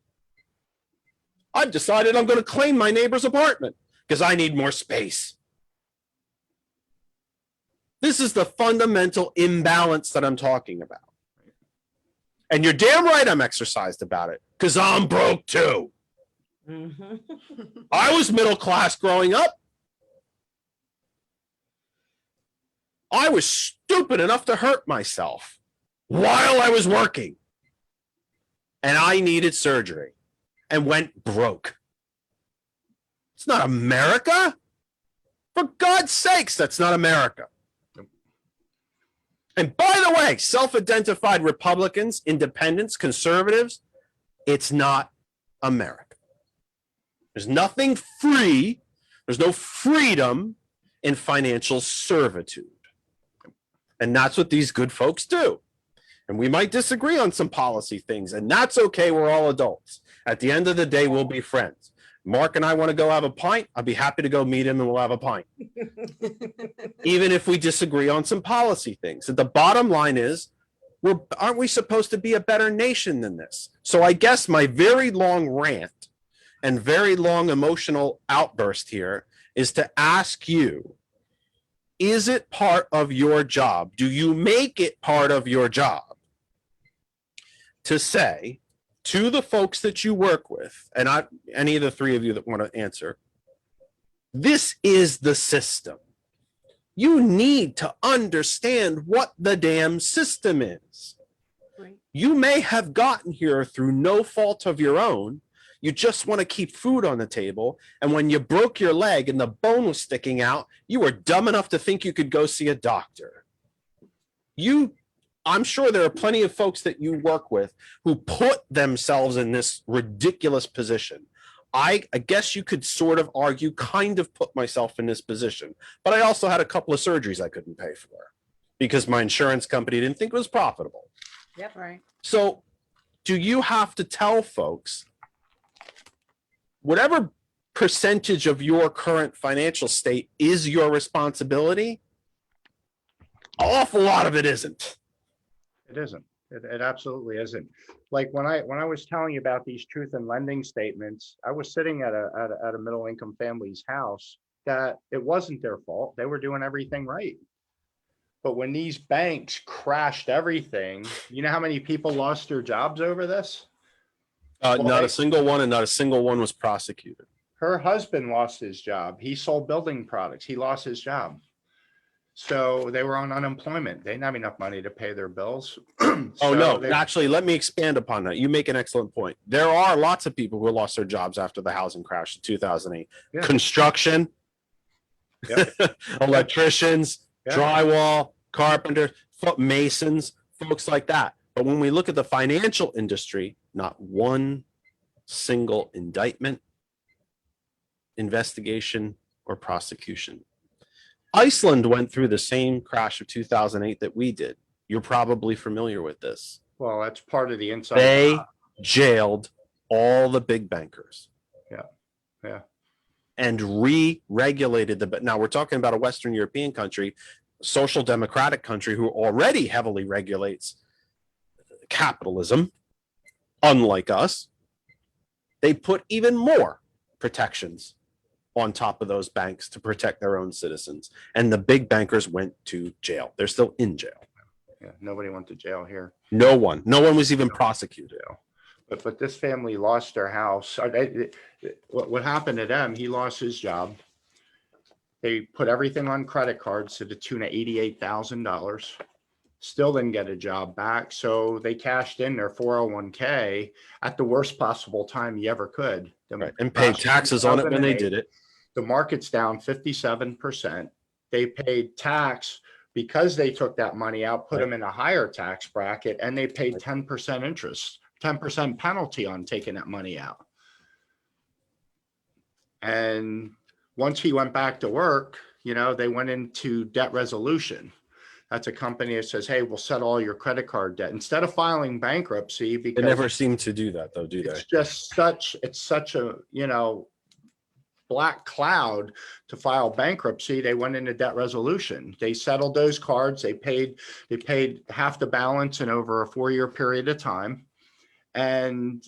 S12: I've decided I'm going to claim my neighbor's apartment because I need more space. This is the fundamental imbalance that I'm talking about. And you're damn right I'm exercised about it because I'm broke too. I was middle class growing up. I was stupid enough to hurt myself while I was working. And I needed surgery and went broke. It's not America. For God's sakes, that's not America. And by the way, self-identified Republicans, independents, conservatives, it's not America. There's nothing free. There's no freedom in financial servitude. And that's what these good folks do. And we might disagree on some policy things, and that's okay. We're all adults. At the end of the day, we'll be friends. Mark and I want to go have a pint. I'll be happy to go meet him and we'll have a pint. Even if we disagree on some policy things. And the bottom line is, aren't we supposed to be a better nation than this? So I guess my very long rant and very long emotional outburst here is to ask you, is it part of your job? Do you make it part of your job to say to the folks that you work with, and any of the three of you that want to answer, this is the system. You need to understand what the damn system is.
S3: Right.
S12: You may have gotten here through no fault of your own. You just want to keep food on the table. And when you broke your leg and the bone was sticking out, you were dumb enough to think you could go see a doctor. I'm sure there are plenty of folks that you work with who put themselves in this ridiculous position. I guess you could sort of argue, kind of put myself in this position, but I also had a couple of surgeries I couldn't pay for because my insurance company didn't think it was profitable.
S3: Yep. Right.
S12: So do you have to tell folks whatever percentage of your current financial state is your responsibility? An awful lot of it isn't.
S2: It isn't. It absolutely isn't. Like when I was telling you about these truth in lending statements, I was sitting at a middle income family's house that it wasn't their fault. They were doing everything right. But when these banks crashed everything, you know how many people lost their jobs over this?
S12: Not a single one, and not a single one was prosecuted.
S2: Her husband lost his job. He sold building products. He lost his job. So they were on unemployment. They didn't have enough money to pay their bills.
S12: Oh, no, actually, let me expand upon that. You make an excellent point. There are lots of people who lost their jobs after the housing crash in 2008.
S2: Yeah.
S12: Construction, electricians, drywall, carpenters, masons, folks like that. But when we look at the financial industry, not one single indictment, investigation, or prosecution. Iceland went through the same crash of 2008 that we did. You're probably familiar with this.
S2: Well, that's part of the inside.
S12: They jailed all the big bankers.
S2: Yeah.
S12: And re-regulated the. Now we're talking about a Western European country, social democratic country who already heavily regulates capitalism, unlike us. They put even more protections on top of those banks to protect their own citizens. And the big bankers went to jail. They're still in jail.
S2: Yeah, nobody went to jail here.
S12: No one was even prosecuted.
S2: But this family lost their house. What happened to them? He lost his job. They put everything on credit cards to the tune of $88,000. Still didn't get a job back. So they cashed in their 401k at the worst possible time you ever could.
S12: Right. And paid taxes on it when they did it.
S2: The market's down 57%. They paid tax because they took that money out, put them in a higher tax bracket, and they paid 10% interest, 10% penalty on taking that money out. And once he went back to work, they went into debt resolution. That's a company that says, hey, we'll settle all your credit card debt instead of filing bankruptcy. Because
S12: they never seem to do that though, do they?
S2: It's such a, black cloud to file bankruptcy. They went into debt resolution. They settled those cards. They paid half the balance in over a 4-year period of time. And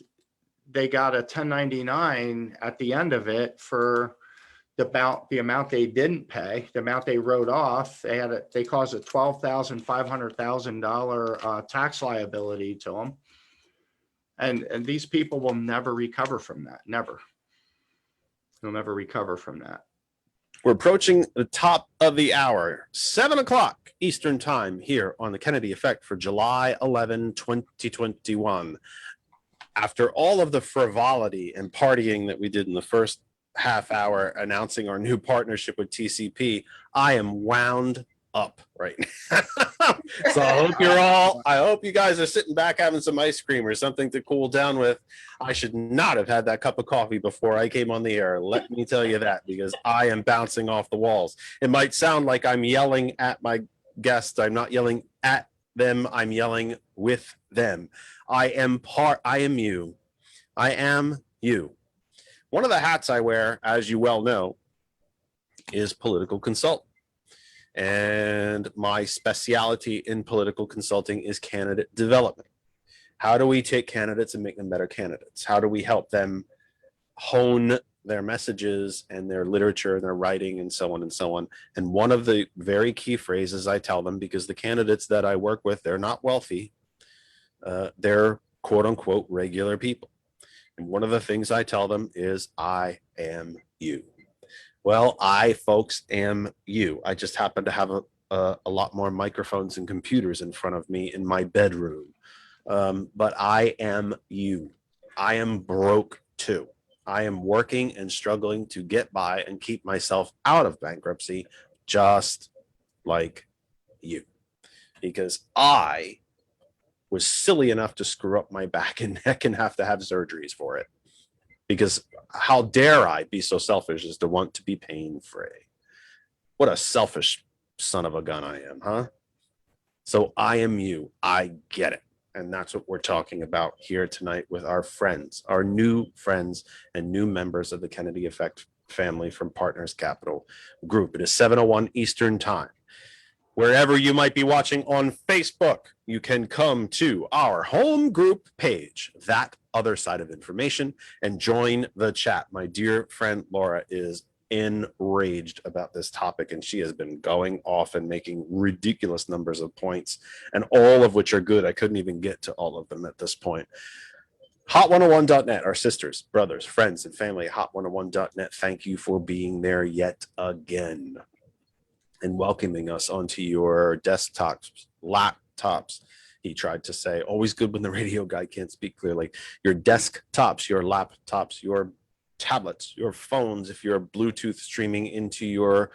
S2: they got a 1099 at the end of it for the amount they didn't pay, the amount they wrote off. They caused a $12,000, tax liability to them. And these people will never recover from that. Never. They'll never recover from that.
S12: We're approaching the top of the hour, 7:00 Eastern time here on the Kennedy Effect for July 11, 2021. After all of the frivolity and partying that we did in the first half hour announcing our new partnership with TCP, I am wound up right now. So I hope you guys are sitting back having some ice cream or something to cool down with. I should not have had that cup of coffee before I came on the air. Let me tell you that, because I am bouncing off the walls. It might sound like I'm yelling at my guests. I'm not yelling at them. I'm yelling with them. I am you. I am you. One of the hats I wear, as you well know, is political consultant. And my specialty in political consulting is candidate development. How do we take candidates and make them better candidates? How do we help them hone their messages and their literature and their writing and so on and so on? And one of the very key phrases I tell them, because the candidates that I work with, they're not wealthy. They're quote unquote regular people. And one of the things I tell them is, I am you. Well, I, folks, am you. I just happen to have a lot more microphones and computers in front of me in my bedroom. But I am you. I am broke too. I am working and struggling to get by and keep myself out of bankruptcy, just like you. Because I was silly enough to screw up my back and neck and have to have surgeries for it. Because how dare I be so selfish as to want to be pain-free? What a selfish son of a gun I am, huh? So I am you. I get it. And that's what we're talking about here tonight with our friends, our new friends and new members of the Kennedy Effect family from Partners Capital Group. It is 7:01 Eastern Time. Wherever you might be watching on Facebook, you can come to our home group page, That Other Side of Information, and join the chat. My dear friend Laura is enraged about this topic, and she has been going off and making ridiculous numbers of points, and all of which are good. I couldn't even get to all of them at this point. Hot101.net, our sisters, brothers, friends, and family at hot101.net. Thank you for being there yet again and welcoming us onto your desktops, laptops. He tried to say, always good when the radio guy can't speak clearly. Your desktops, your laptops, your tablets, your phones, if you're Bluetooth streaming into your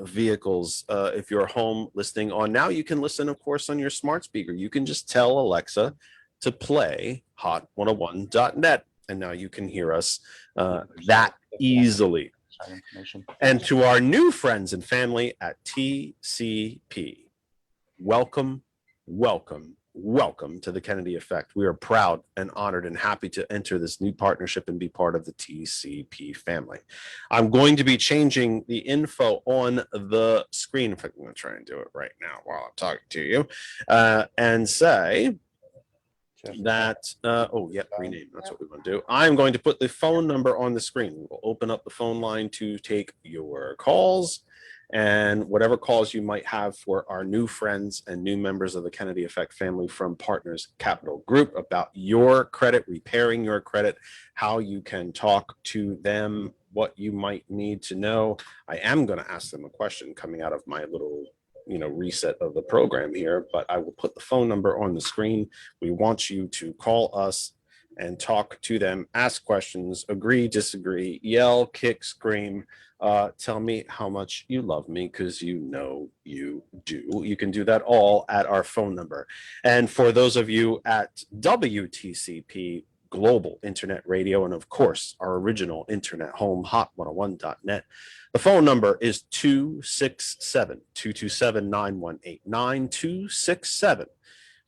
S12: vehicles, if you're home listening on. Now you can listen, of course, on your smart speaker. You can just tell Alexa to play hot101.net, and now you can hear us that easily. And to our new friends and family at TCP, welcome, welcome, welcome to the Kennedy Effect. We are proud and honored and happy to enter this new partnership and be part of the TCP family. I'm going to be changing the info on the screen. In fact, I'm going to try and do it right now while I'm talking to you, and say that, rename. That's what we want to do. I'm going to put the phone number on the screen. We'll open up the phone line to take your calls and whatever calls you might have for our new friends and new members of the Kennedy Effect family from Partners Capital Group about your credit, repairing your credit, how you can talk to them, what you might need to know. I am going to ask them a question coming out of my little reset of the program here, but I will put the phone number on the screen. We want you to call us and talk to them, ask questions, agree, disagree, yell, kick, scream, tell me how much you love me, because you know you do. You can do that all at our phone number. And for those of you at WTCP Global Internet Radio, and of course our original internet home, hot101.net, the phone number is 267-227-9189,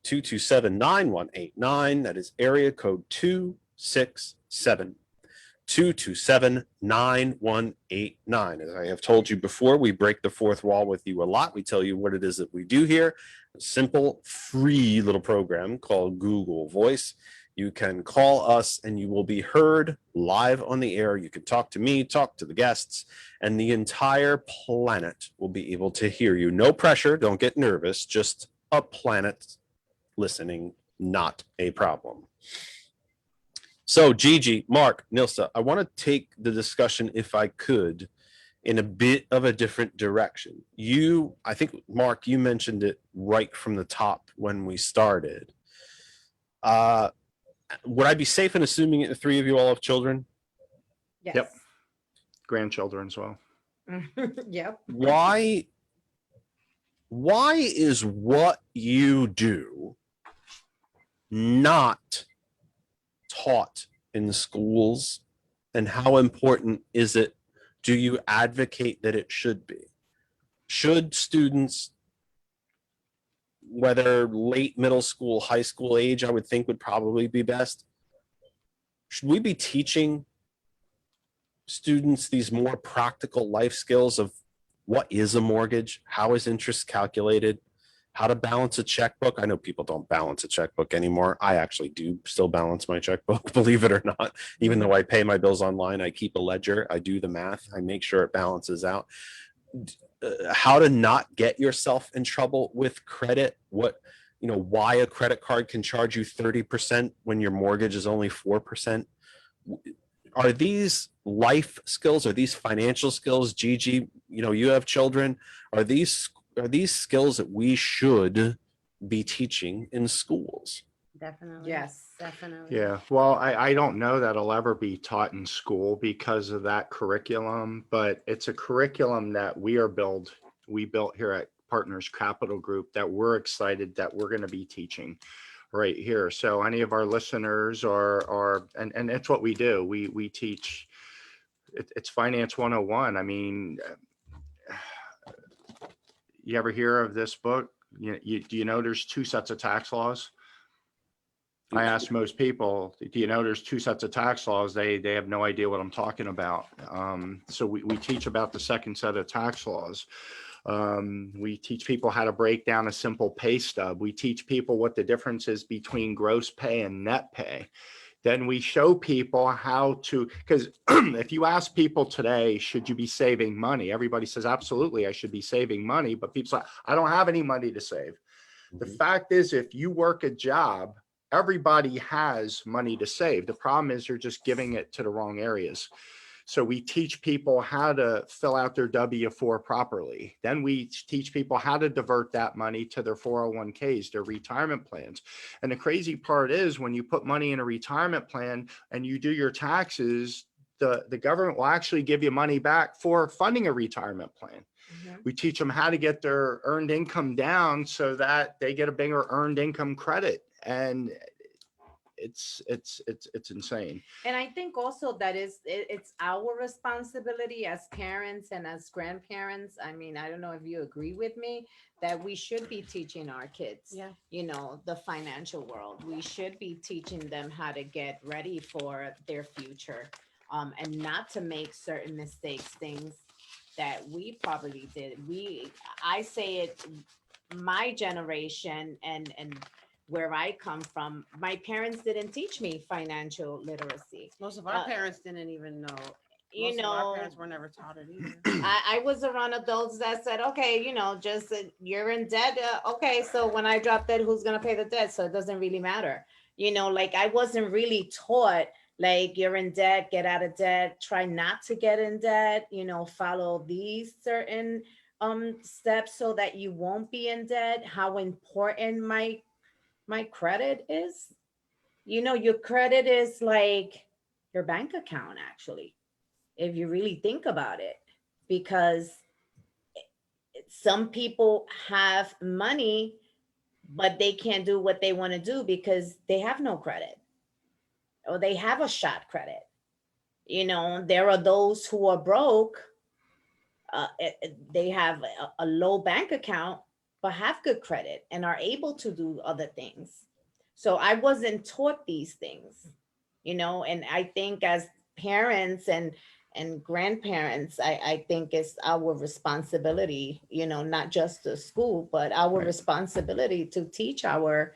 S12: 267-227-9189. That is area code 267-227-9189. As I have told you before, we break the fourth wall with you a lot. We tell you what it is that we do here. A simple, free little program called Google Voice. You can call us and you will be heard live on the air. You can talk to me, talk to the guests, and the entire planet will be able to hear you. No pressure. Don't get nervous. Just a planet listening, not a problem. So Gigi, Mark, Nilsa, I want to take the discussion, if I could, in a bit of a different direction. I think, Mark, you mentioned it right from the top when we started. Would I be safe in assuming the three of you all have children?
S4: Yes.
S2: Grandchildren as well.
S4: Yep.
S12: Why why is what you do not taught in schools, and how important is it? Do you advocate that it should be? Should students, whether late middle school, high school age, I would think would probably be best, should we be teaching students these more practical life skills of what is a mortgage, how is interest calculated, how to balance a checkbook? I know people don't balance a checkbook anymore. I actually do still balance my checkbook, believe it or not. Even though I pay my bills online, I keep a ledger, I do the math, I make sure it balances out. How to not get yourself in trouble with credit, why a credit card can charge you 30% when your mortgage is only 4%. Are these life skills? Are these financial skills? Gigi, you have children. Are these skills that we should be teaching in schools?
S3: Definitely.
S4: Yes.
S3: Definitely.
S2: Yeah, well, I don't know that it'll ever be taught in school because of that curriculum, but it's a curriculum that we built here at Partners Capital Group that we're excited that we're going to be teaching right here. So any of our listeners and it's what we do. We teach, it's Finance 101. I mean, you ever hear of this book? Do you know there's two sets of tax laws? I ask most people, do you know there's two sets of tax laws? They have no idea what I'm talking about. So we teach about the second set of tax laws. We teach people how to break down a simple pay stub. We teach people what the difference is between gross pay and net pay. Then we show people how to, because if you ask people today, should you be saving money? Everybody says, absolutely, I should be saving money. But people say, I don't have any money to save. The fact is, if you work a job, everybody has money to save. The problem is you're just giving it to the wrong areas. So we teach people how to fill out their W-4 properly. Then we teach people how to divert that money to their 401ks, their retirement plans. And the crazy part is when you put money in a retirement plan and you do your taxes, the government will actually give you money back for funding a retirement plan. We teach them how to get their earned income down so that they get a bigger earned income credit. And it's insane.
S4: And I think also that it's our responsibility as parents and as grandparents. I mean, I don't know if you agree with me that we should be teaching our kids, the financial world. We should be teaching them how to get ready for their future, and not to make certain mistakes, things that we probably did. I say it, my generation and where I come from, my parents didn't teach me financial literacy.
S3: Most of our parents didn't even know.
S4: Most
S3: of our parents were never taught it either.
S4: I was around adults that said, okay, just you're in debt. Okay, so when I drop dead, who's going to pay the debt? So it doesn't really matter. Like I wasn't really taught, like you're in debt, get out of debt, try not to get in debt, follow these certain steps so that you won't be in debt, how important my credit is. Your credit is like your bank account, actually, if you really think about it, because some people have money, but they can't do what they want to do because they have no credit or they have a shot credit. There are those who are broke. They have a low bank account, but have good credit and are able to do other things. So I wasn't taught these things, and I think as parents and grandparents, I think it's our responsibility, not just the school, but our responsibility to teach our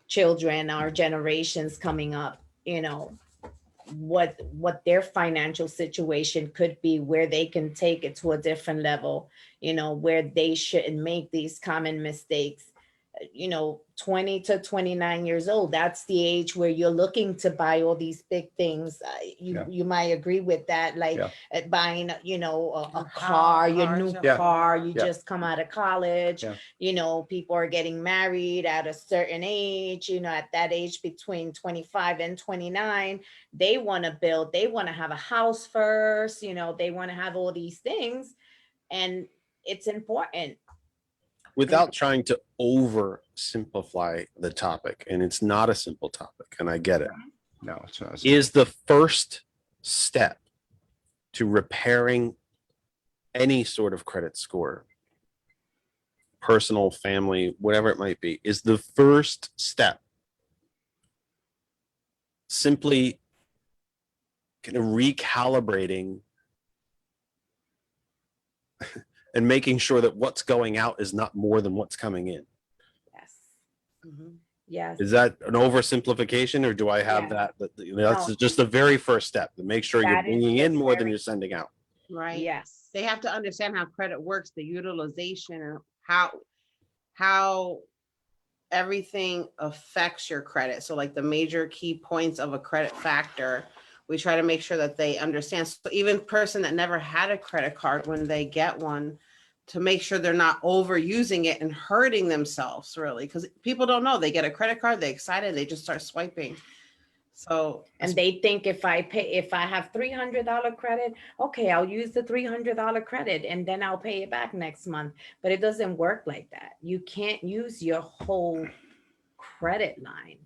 S4: children, our generations coming up, what their financial situation could be, where they can take it to a different level, where they shouldn't make these common mistakes. 20 to 29 years old, that's the age where you're looking to buy all these big things. You might agree with that, like buying, a car, your new car, you just come out of college, people are getting married at a certain age, at that age between 25 and 29, they want to build, they want to have a house first, they want to have all these things. And it's important.
S12: without trying to oversimplify the topic, and it's not a simple topic, and I get it,
S2: No, it's not.
S12: is the first step to repairing any sort of credit score, personal, family, whatever it might be, is the first step simply kind of recalibrating and making sure that what's going out is not more than what's coming in.
S4: Yes. Yes.
S12: Is that an oversimplification, or do I have
S4: Yeah.
S12: that's
S4: No.
S12: just the very first step to make sure you're
S4: That is
S12: bringing in
S4: the
S12: more than
S4: very-
S12: you're sending out.
S3: Right.
S4: Yes.
S3: They have to understand how credit works, the utilization, and how everything affects your credit. So like the major key points of a credit factor, we try to make sure that they understand. So even person that never had a credit card, when they get one, to make sure they're not overusing it and hurting themselves, really, because people don't know. They get a credit card, they're excited, they just start swiping. So
S4: And they think if I have $300 credit, okay, I'll use the $300 credit and then I'll pay it back next month. But it doesn't work like that. You can't use your whole credit line.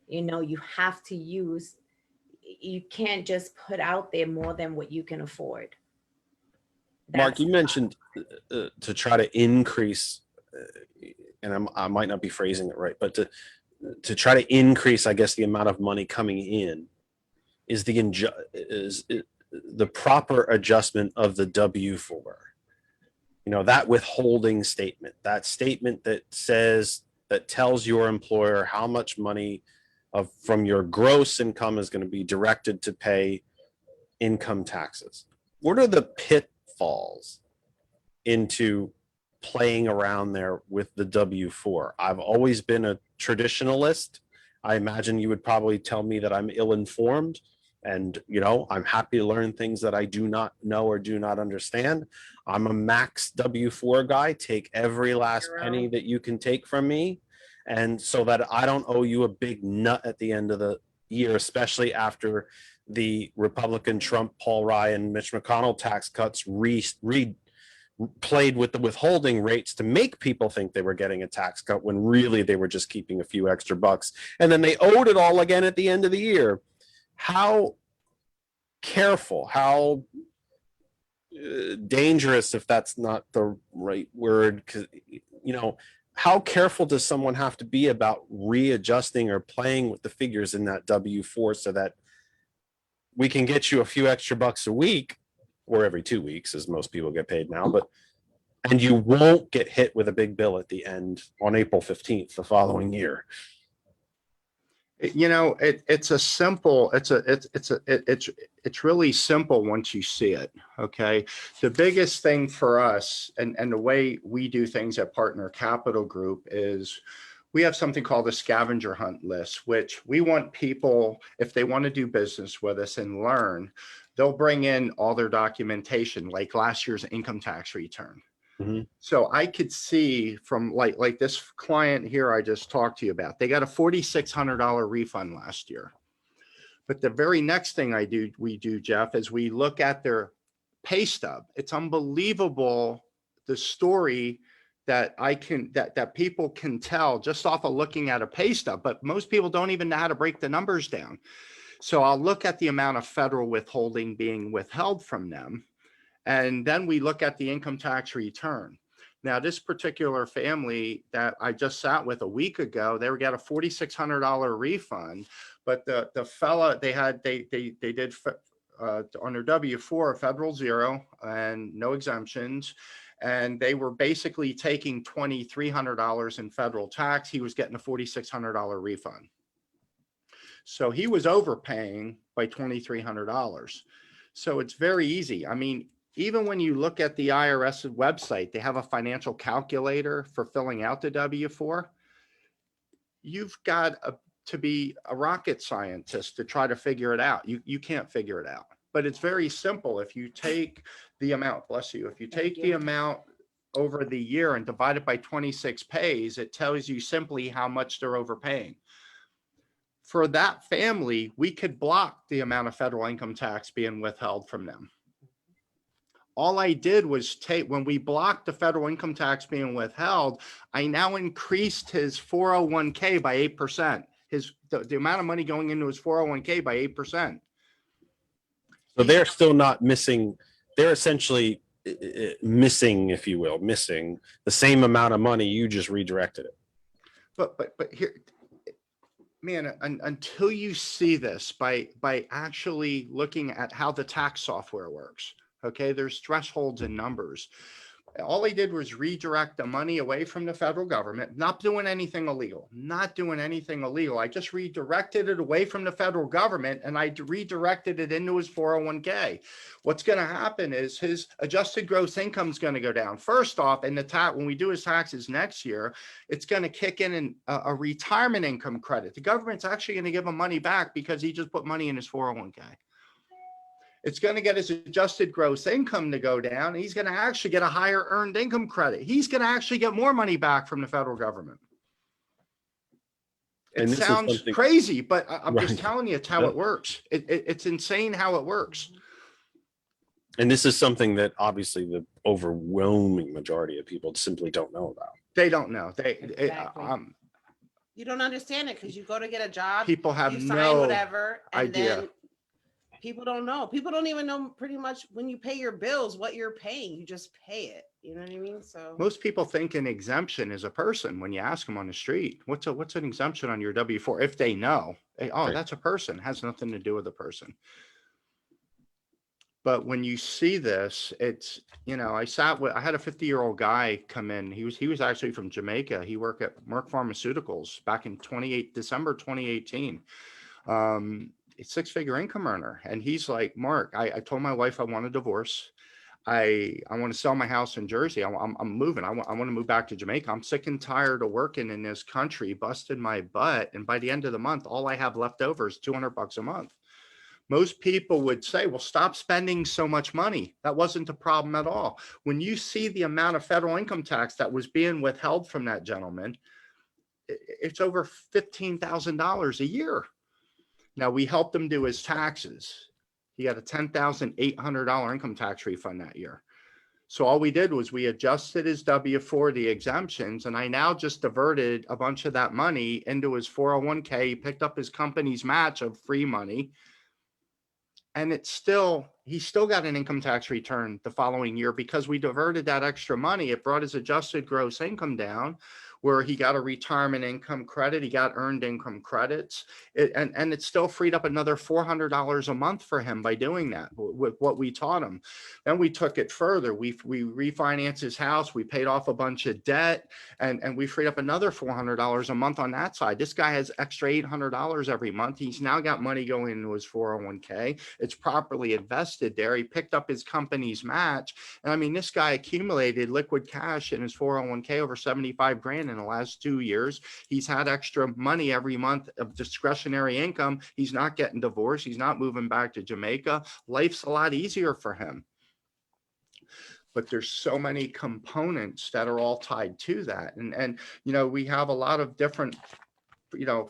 S4: You know, you have to use, you can't just put out there more than what you can afford.
S12: Mark,
S4: That's-
S12: you mentioned to try to increase, and I might not be phrasing it right, but to try to increase, I guess, the amount of money coming in is the proper adjustment of the W-4. You know, that withholding statement, that statement that tells your employer how much money from your gross income is going to be directed to pay income taxes. What are the pitfalls into playing around there with the W-4? I've always been a traditionalist. I imagine you would probably tell me that I'm ill-informed, and I'm happy to learn things that I do not know or do not understand. I'm a max W-4 guy. Take every last penny that you can take from me, and so that I don't owe you a big nut at the end of the year, especially after the Republican Trump, Paul Ryan, Mitch McConnell tax cuts played with the withholding rates to make people think they were getting a tax cut when really they were just keeping a few extra bucks, and then they owed it all again at the end of the year. How careful, how dangerous, if that's not the right word, how careful does someone have to be about readjusting or playing with the figures in that W-4 so that we can get you a few extra bucks a week, or every 2 weeks, as most people get paid now, and you won't get hit with a big bill at the end on April 15th the following year?
S2: It's really simple once you see it. Okay. The biggest thing for us and the way we do things at Partner Capital Group is we have something called a scavenger hunt list, which we want people, if they want to do business with us and learn, they'll bring in all their documentation, like last year's income tax return.
S12: Mm-hmm.
S2: So I could see from like this client here I just talked to you about, they got a $4,600 refund last year. But the very next thing we do, Jeff, is we look at their pay stub. It's unbelievable the story that that people can tell just off of looking at a pay stub, but most people don't even know how to break the numbers down. So I'll look at the amount of federal withholding being withheld from them. And then we look at the income tax return. Now, this particular family that I just sat with a week ago, they got a $4,600 refund, but the fella they did on their W-4 a federal zero and no exemptions. And they were basically taking $2,300 in federal tax. He was getting a $4,600 refund. So he was overpaying by $2,300. So it's very easy. I mean, even when you look at the IRS website, they have a financial calculator for filling out the W-4. You've got to be a rocket scientist to try to figure it out. You can't figure it out, but it's very simple. If you take the amount, bless you, if you take the amount over the year and divide it by 26 pays, it tells you simply how much they're overpaying. For that family, we could block the amount of federal income tax being withheld from them. all I did was when we blocked the federal income tax being withheld, I now increased his 401k by 8%. The amount of money going into his 401k by 8%.
S12: So they're still not missing. They're essentially missing, if you will, missing the same amount of money. You just redirected it.
S2: But here, man, until you see this by actually looking at how the tax software works, okay, there's thresholds and numbers. All they did was redirect the money away from the federal government, not doing anything illegal, I just redirected it away from the federal government and I redirected it into his 401k. What's going to happen is his adjusted gross income is going to go down. First off, in the when we do his taxes next year, it's going to kick in a retirement income credit. The government's actually going to give him money back because he just put money in his 401k. It's going to get his adjusted gross income to go down. He's going to actually get a higher earned income credit. He's going to actually get more money back from the federal government. It sounds crazy, but I'm just telling you, it's how it works. It's insane how it works.
S12: And this is something that obviously the overwhelming majority of people simply don't know about.
S2: They don't know.
S3: You don't understand it because you go to get a job.
S2: People have
S3: you sign
S2: no
S3: whatever, and
S2: idea.
S3: Then people don't know. People don't even know pretty much when you pay your bills, what you're paying. You just pay it. You know what I mean? So
S2: most people think an exemption is a person. When you ask them on the street, what's an exemption on your W-4? If they know, that's a person. It has nothing to do with the person. But when you see this, it's, I had a 50-year-old guy come in. He was actually from Jamaica. He worked at Merck Pharmaceuticals back in December 2018. Six-figure income earner. And he's like, Mark, I told my wife I want a divorce. I want to sell my house in Jersey. I'm moving. I want to move back to Jamaica. I'm sick and tired of working in this country, busted my butt. And by the end of the month, all I have left over is $200 a month. Most people would say, well, stop spending so much money. That wasn't the problem at all. When you see the amount of federal income tax that was being withheld from that gentleman, it's over $15,000 a year. Now, we helped him do his taxes. He got a $10,800 income tax refund that year. So all we did was we adjusted his W-4, the exemptions, and I now just diverted a bunch of that money into his 401k. He picked up his company's match of free money. And he still got an income tax return the following year because we diverted that extra money. It brought his adjusted gross income down, where he got a retirement income credit. He got earned income credits, and it still freed up another $400 a month for him by doing that with what we taught him. Then we took it further. We refinanced his house. We paid off a bunch of debt, and we freed up another $400 a month on that side. This guy has extra $800 every month. He's now got money going into his 401k. It's properly invested there. He picked up his company's match. And I mean, this guy accumulated liquid cash in his 401k over 75 grand in the last 2 years. He's had extra money every month of discretionary income. He's not getting divorced. He's not moving back to Jamaica. Life's a lot easier for him. But there's so many components that are all tied to that. And we have a lot of different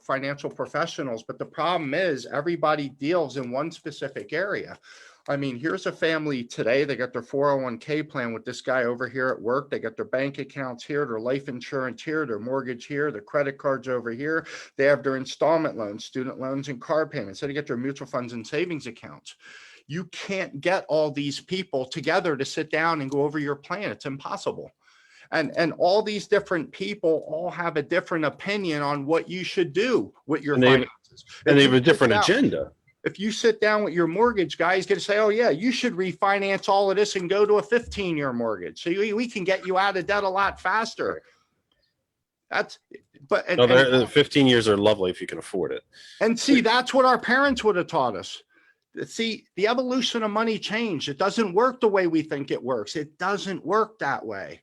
S2: financial professionals, but the problem is everybody deals in one specific area. I mean, here's a family today. They got their 401k plan with this guy over here at work. They got their bank accounts here, their life insurance here, their mortgage here, their credit cards over here. They have their installment loans, student loans, and car payments. So they get their mutual funds and savings accounts. You can't get all these people together to sit down and go over your plan. It's impossible. And all these different people all have a different opinion on what you should do with your finances.
S12: And they have a different agenda.
S2: If you sit down with your mortgage guy, he's going to say, oh, yeah, you should refinance all of this and go to a 15-year mortgage. So we can get you out of debt a lot faster.
S12: The 15 years are lovely if you can afford it.
S2: And see, that's what our parents would have taught us. See, the evolution of money changed. It doesn't work the way we think it works. It doesn't work that way.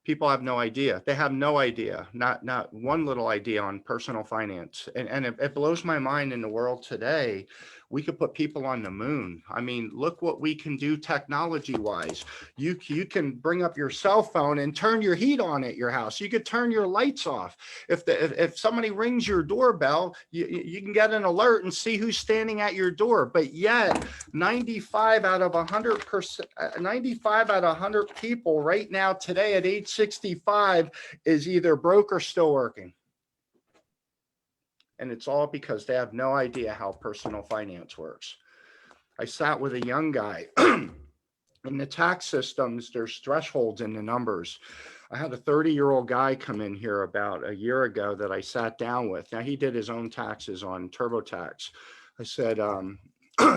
S2: People have no idea. They have no idea, not one little idea on personal finance. And it blows my mind in the world today. We could put people on the moon. I mean, look what we can do technology wise. You can bring up your cell phone and turn your heat on at your house. You could turn your lights off. If somebody rings your doorbell, you can get an alert and see who's standing at your door. But yet 95 out of 100%, 95 out of 100 people right now today at age 65 is either broke or still working. And it's all because they have no idea how personal finance works. I sat with a young guy. In the tax systems, there's thresholds in the numbers. I had a 30-year-old guy come in here about a year ago that I sat down with. Now, he did his own taxes on TurboTax. I said,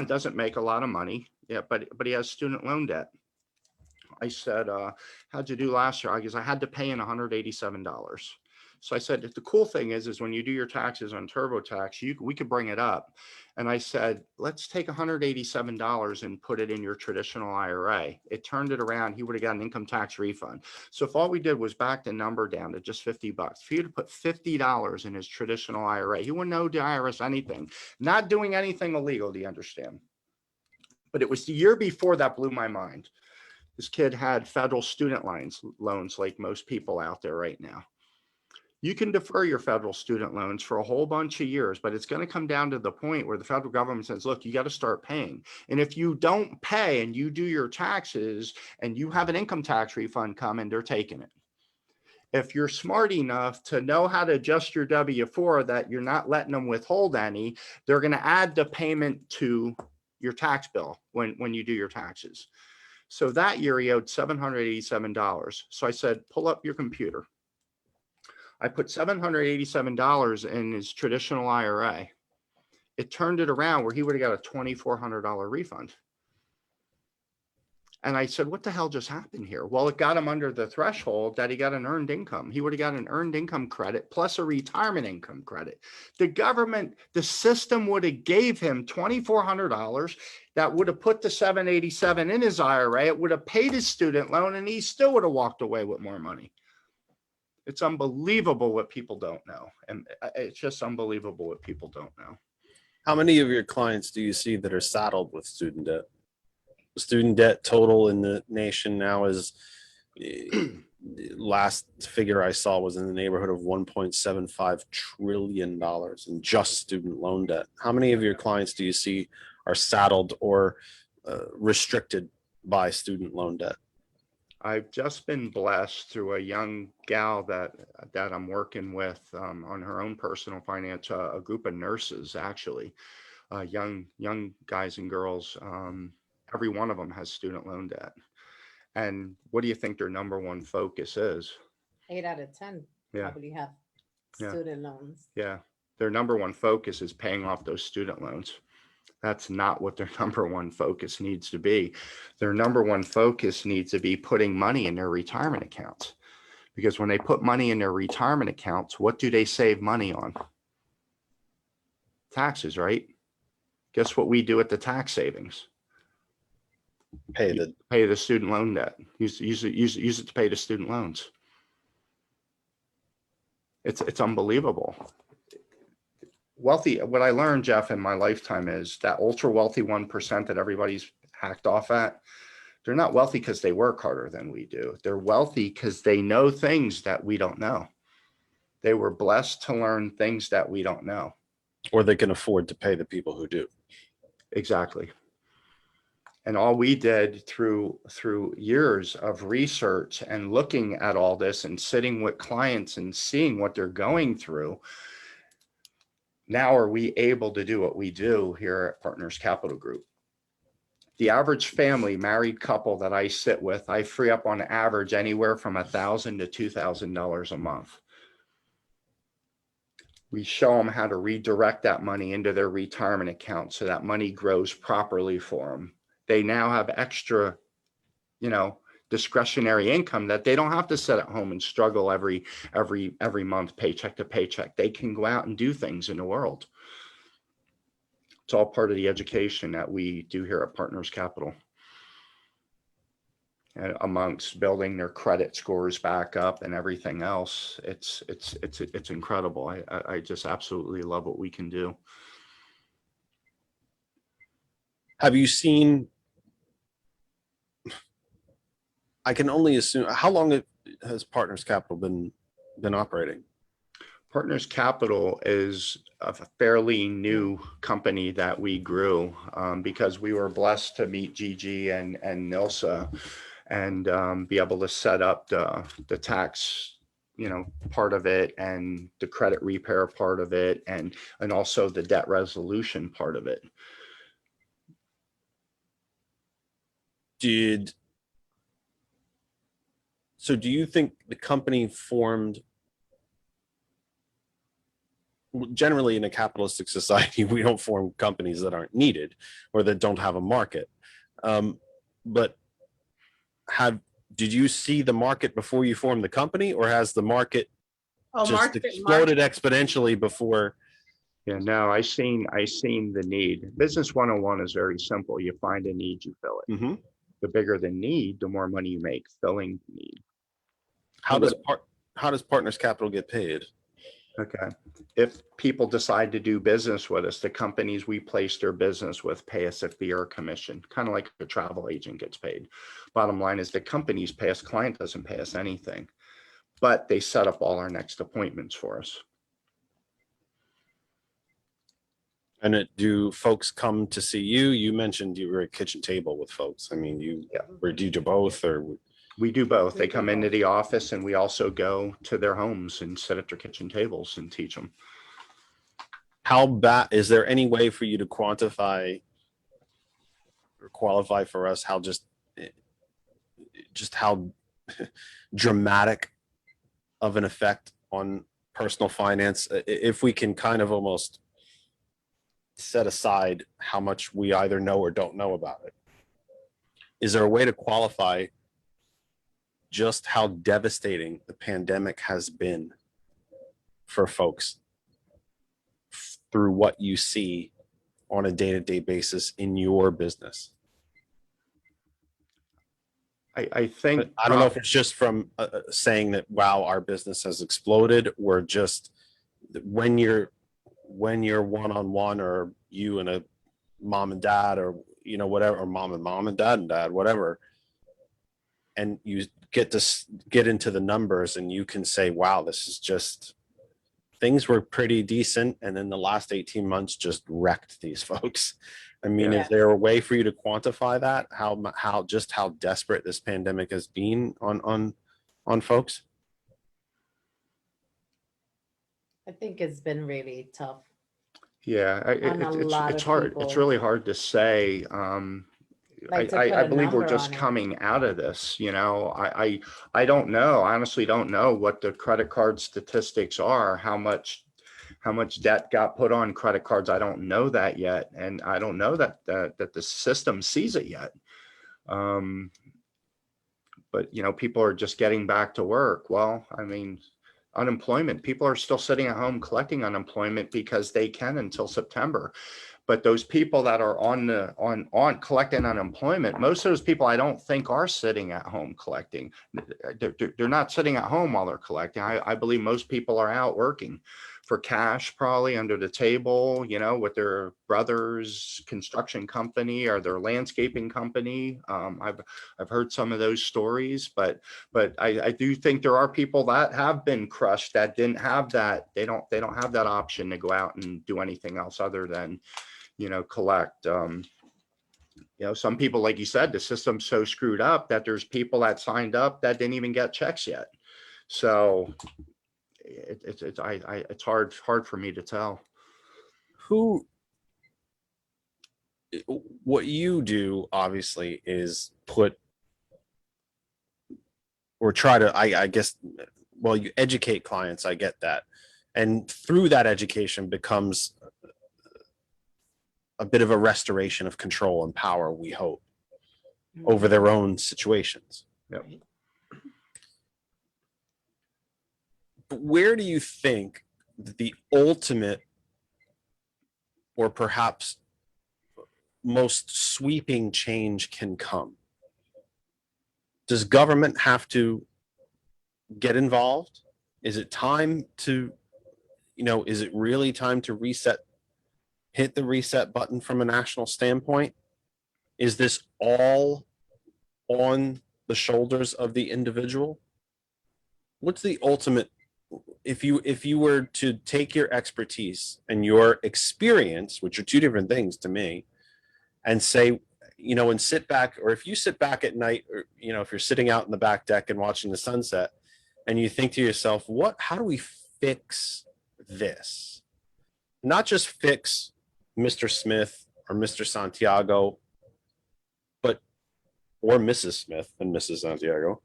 S2: doesn't make a lot of money, yeah, but he has student loan debt. I said, how'd you do last year? I had to pay in $187. So I said, the cool thing is when you do your taxes on TurboTax, we could bring it up. And I said, let's take $187 and put it in your traditional IRA. It turned it around. He would have got an income tax refund. So if all we did was back the number down to just $50, for you to put $50 in his traditional IRA, he wouldn't owe the IRS anything, not doing anything illegal, do you understand? But it was the year before that blew my mind. This kid had federal student loans like most people out there right now. You can defer your federal student loans for a whole bunch of years, but it's going to come down to the point where the federal government says, look, you got to start paying. And if you don't pay and you do your taxes and you have an income tax refund coming, they're taking it. If you're smart enough to know how to adjust your W-4 that you're not letting them withhold any, they're going to add the payment to your tax bill when you do your taxes. So that year he owed $787. So I said, pull up your computer. I put $787 in his traditional IRA. It turned it around where he would have got a $2,400 refund. And I said, what the hell just happened here? Well, it got him under the threshold that he got an earned income. He would have got an earned income credit plus a retirement income credit. The government, the system would have gave him $2,400 that would have put the $787 in his IRA. It would have paid his student loan and he still would have walked away with more money. It's unbelievable what people don't know. And it's just unbelievable what people don't know.
S12: How many of your clients do you see that are saddled with student debt? The student debt total in the nation now is, last figure I saw was in the neighborhood of $1.75 trillion in just student loan debt. How many of your clients do you see are saddled or restricted by student loan debt?
S2: I've just been blessed through a young gal that I'm working with on her own personal finance, a group of nurses, actually, young guys and girls. Every one of them has student loan debt. And what do you think their number one focus is?
S4: 8 out of 10 probably have student loans.
S2: Yeah. Their number one focus is paying off those student loans. That's not what their number one focus needs to be. Their number one focus needs to be putting money in their retirement accounts. Because when they put money in their retirement accounts, what do they save money on? Taxes, right? Guess what we do at the tax savings? Pay the student loan debt. Use it to pay the student loans. It's unbelievable. Wealthy, what I learned, Jeff, in my lifetime is that ultra wealthy 1% that everybody's hacked off at, they're not wealthy because they work harder than we do. They're wealthy because they know things that we don't know. They were blessed to learn things that we don't know.
S12: Or they can afford to pay the people who do.
S2: Exactly. And all we did through years of research and looking at all this and sitting with clients and seeing what they're going through, now are we able to do what we do here at Partners Capital Group? The average family, married couple that I sit with, I free up on average anywhere from $1,000 to $2,000 a month. We show them how to redirect that money into their retirement account so that money grows properly for them. They now have extra, discretionary income that they don't have to sit at home and struggle every month, paycheck to paycheck. They can go out and do things in the world. It's all part of the education that we do here at Partners Capital. amongst building their credit scores back up and everything else. It's incredible. I just absolutely love what we can do.
S12: Have you seen, I can only assume, how long has Partners Capital been operating?
S2: Partners Capital is a fairly new company that we grew because we were blessed to meet Gigi and Nilsa and be able to set up the tax, part of it, and the credit repair part of it, and also the debt resolution part of it.
S12: So do you think the company formed, generally in a capitalistic society, we don't form companies that aren't needed or that don't have a market. But did you see the market before you formed the company, or has the market exploded exponentially before?
S2: Yeah, no, I seen the need. Business 101 is very simple. You find a need, you fill it.
S12: Mm-hmm.
S2: The bigger the need, the more money you make filling the need.
S12: How does Partners Capital get paid?
S2: Okay. If people decide to do business with us, the companies we place their business with pay us a fee or a commission, kind of like a travel agent gets paid. Bottom line is the companies pay us, client doesn't pay us anything, but they set up all our next appointments for us.
S12: And do folks come to see you? You mentioned you were at kitchen table with folks. I mean, or do you do both, or?
S2: We do both. They come into the office and we also go to their homes and sit at their kitchen tables and teach them.
S12: How bad, is there any way for you to quantify or qualify for us how just how dramatic of an effect on personal finance, if we can kind of almost set aside how much we either know or don't know about it? Is there a way to qualify just how devastating the pandemic has been for folks through what you see on a day-to-day basis in your business?
S2: I think,
S12: I don't know if it's just from saying that, wow, our business has exploded, or just when you're one-on-one, or you and a mom and dad, or whatever, or mom and dad, whatever, and you get into the numbers and you can say, wow, this is just, things were pretty decent, and then the last 18 months just wrecked these folks. I mean, Is there a way for you to quantify that? How desperate this pandemic has been on folks?
S4: I think it's been really tough.
S2: Yeah, it's hard.
S4: People.
S2: It's really hard to say. I believe we're just coming out of this. I don't know. Honestly, don't know what the credit card statistics are. How much debt got put on credit cards? I don't know that yet, and I don't know that the system sees it yet. But people are just getting back to work. Well, I mean, unemployment. People are still sitting at home collecting unemployment because they can until September. But those people that are on collecting unemployment, most of those people I don't think are sitting at home collecting. They're not sitting at home while they're collecting. I believe most people are out working for cash, probably under the table, with their brother's construction company or their landscaping company. I've heard some of those stories, but I do think there are people that have been crushed that didn't have that. They don't have that option to go out and do anything else other than collect. Some people, like you said, the system's so screwed up that there's people that signed up that didn't even get checks yet. So it's hard for me to tell.
S12: What you do obviously is put, or try to, I guess, well, you educate clients, I get that. And through that education becomes a bit of a restoration of control and power, we hope, over their own situations.
S2: Yep.
S12: But where do you think the ultimate, or perhaps most sweeping change can come? Does government have to get involved? Is it time to, is it really time to hit the reset button from a national standpoint? Is this all on the shoulders of the individual? What's the ultimate, if you were to take your expertise and your experience, which are two different things to me, and say, and sit back, or if you sit back at night, or, if you're sitting out in the back deck and watching the sunset, and you think to yourself, how do we fix this? Not just fix Mr. Smith or Mr. Santiago, or Mrs. Smith and Mrs. Santiago.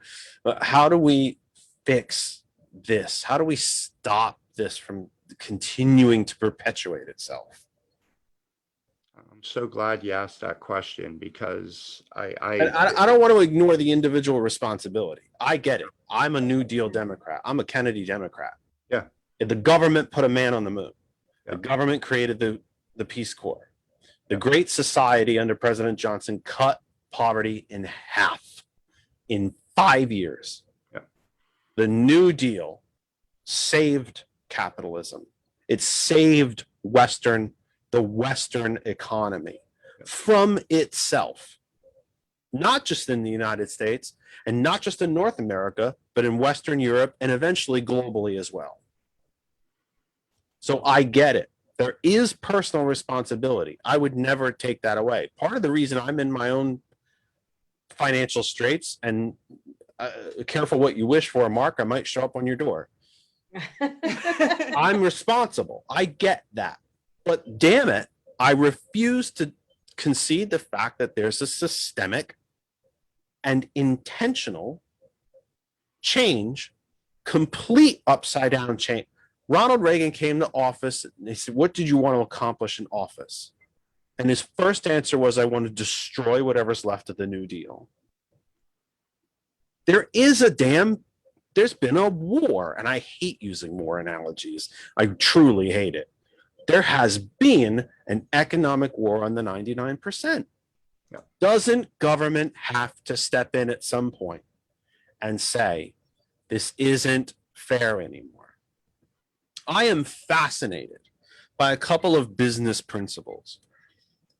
S12: How do we fix this? How do we stop this from continuing to perpetuate itself?
S2: I'm so glad you asked that question, because I
S12: don't want to ignore the individual responsibility. I get it. I'm a New Deal Democrat. I'm a Kennedy Democrat.
S2: Yeah.
S12: The government put a man on the moon.
S2: Yeah.
S12: The government created the Peace Corps. The Great Society under President Johnson cut poverty in half in 5 years.
S2: Yeah.
S12: The New Deal saved capitalism. It saved the Western economy from itself, not just in the United States and not just in North America, but in Western Europe and eventually globally as well. So I get it. There is personal responsibility. I would never take that away. Part of the reason I'm in my own financial straits, and careful what you wish for, Mark, I might show up on your door. I'm responsible. I get that. But damn it, I refuse to concede the fact that there's a systemic and intentional change, complete upside down change. Ronald Reagan came to office and they said, what did you want to accomplish in office? And his first answer was, I want to destroy whatever's left of the New Deal. There's been a war, and I hate using war analogies. I truly hate it. There has been an economic war on the 99%.
S2: Yeah.
S12: Doesn't government have to step in at some point and say, this isn't fair anymore? I am fascinated by a couple of business principles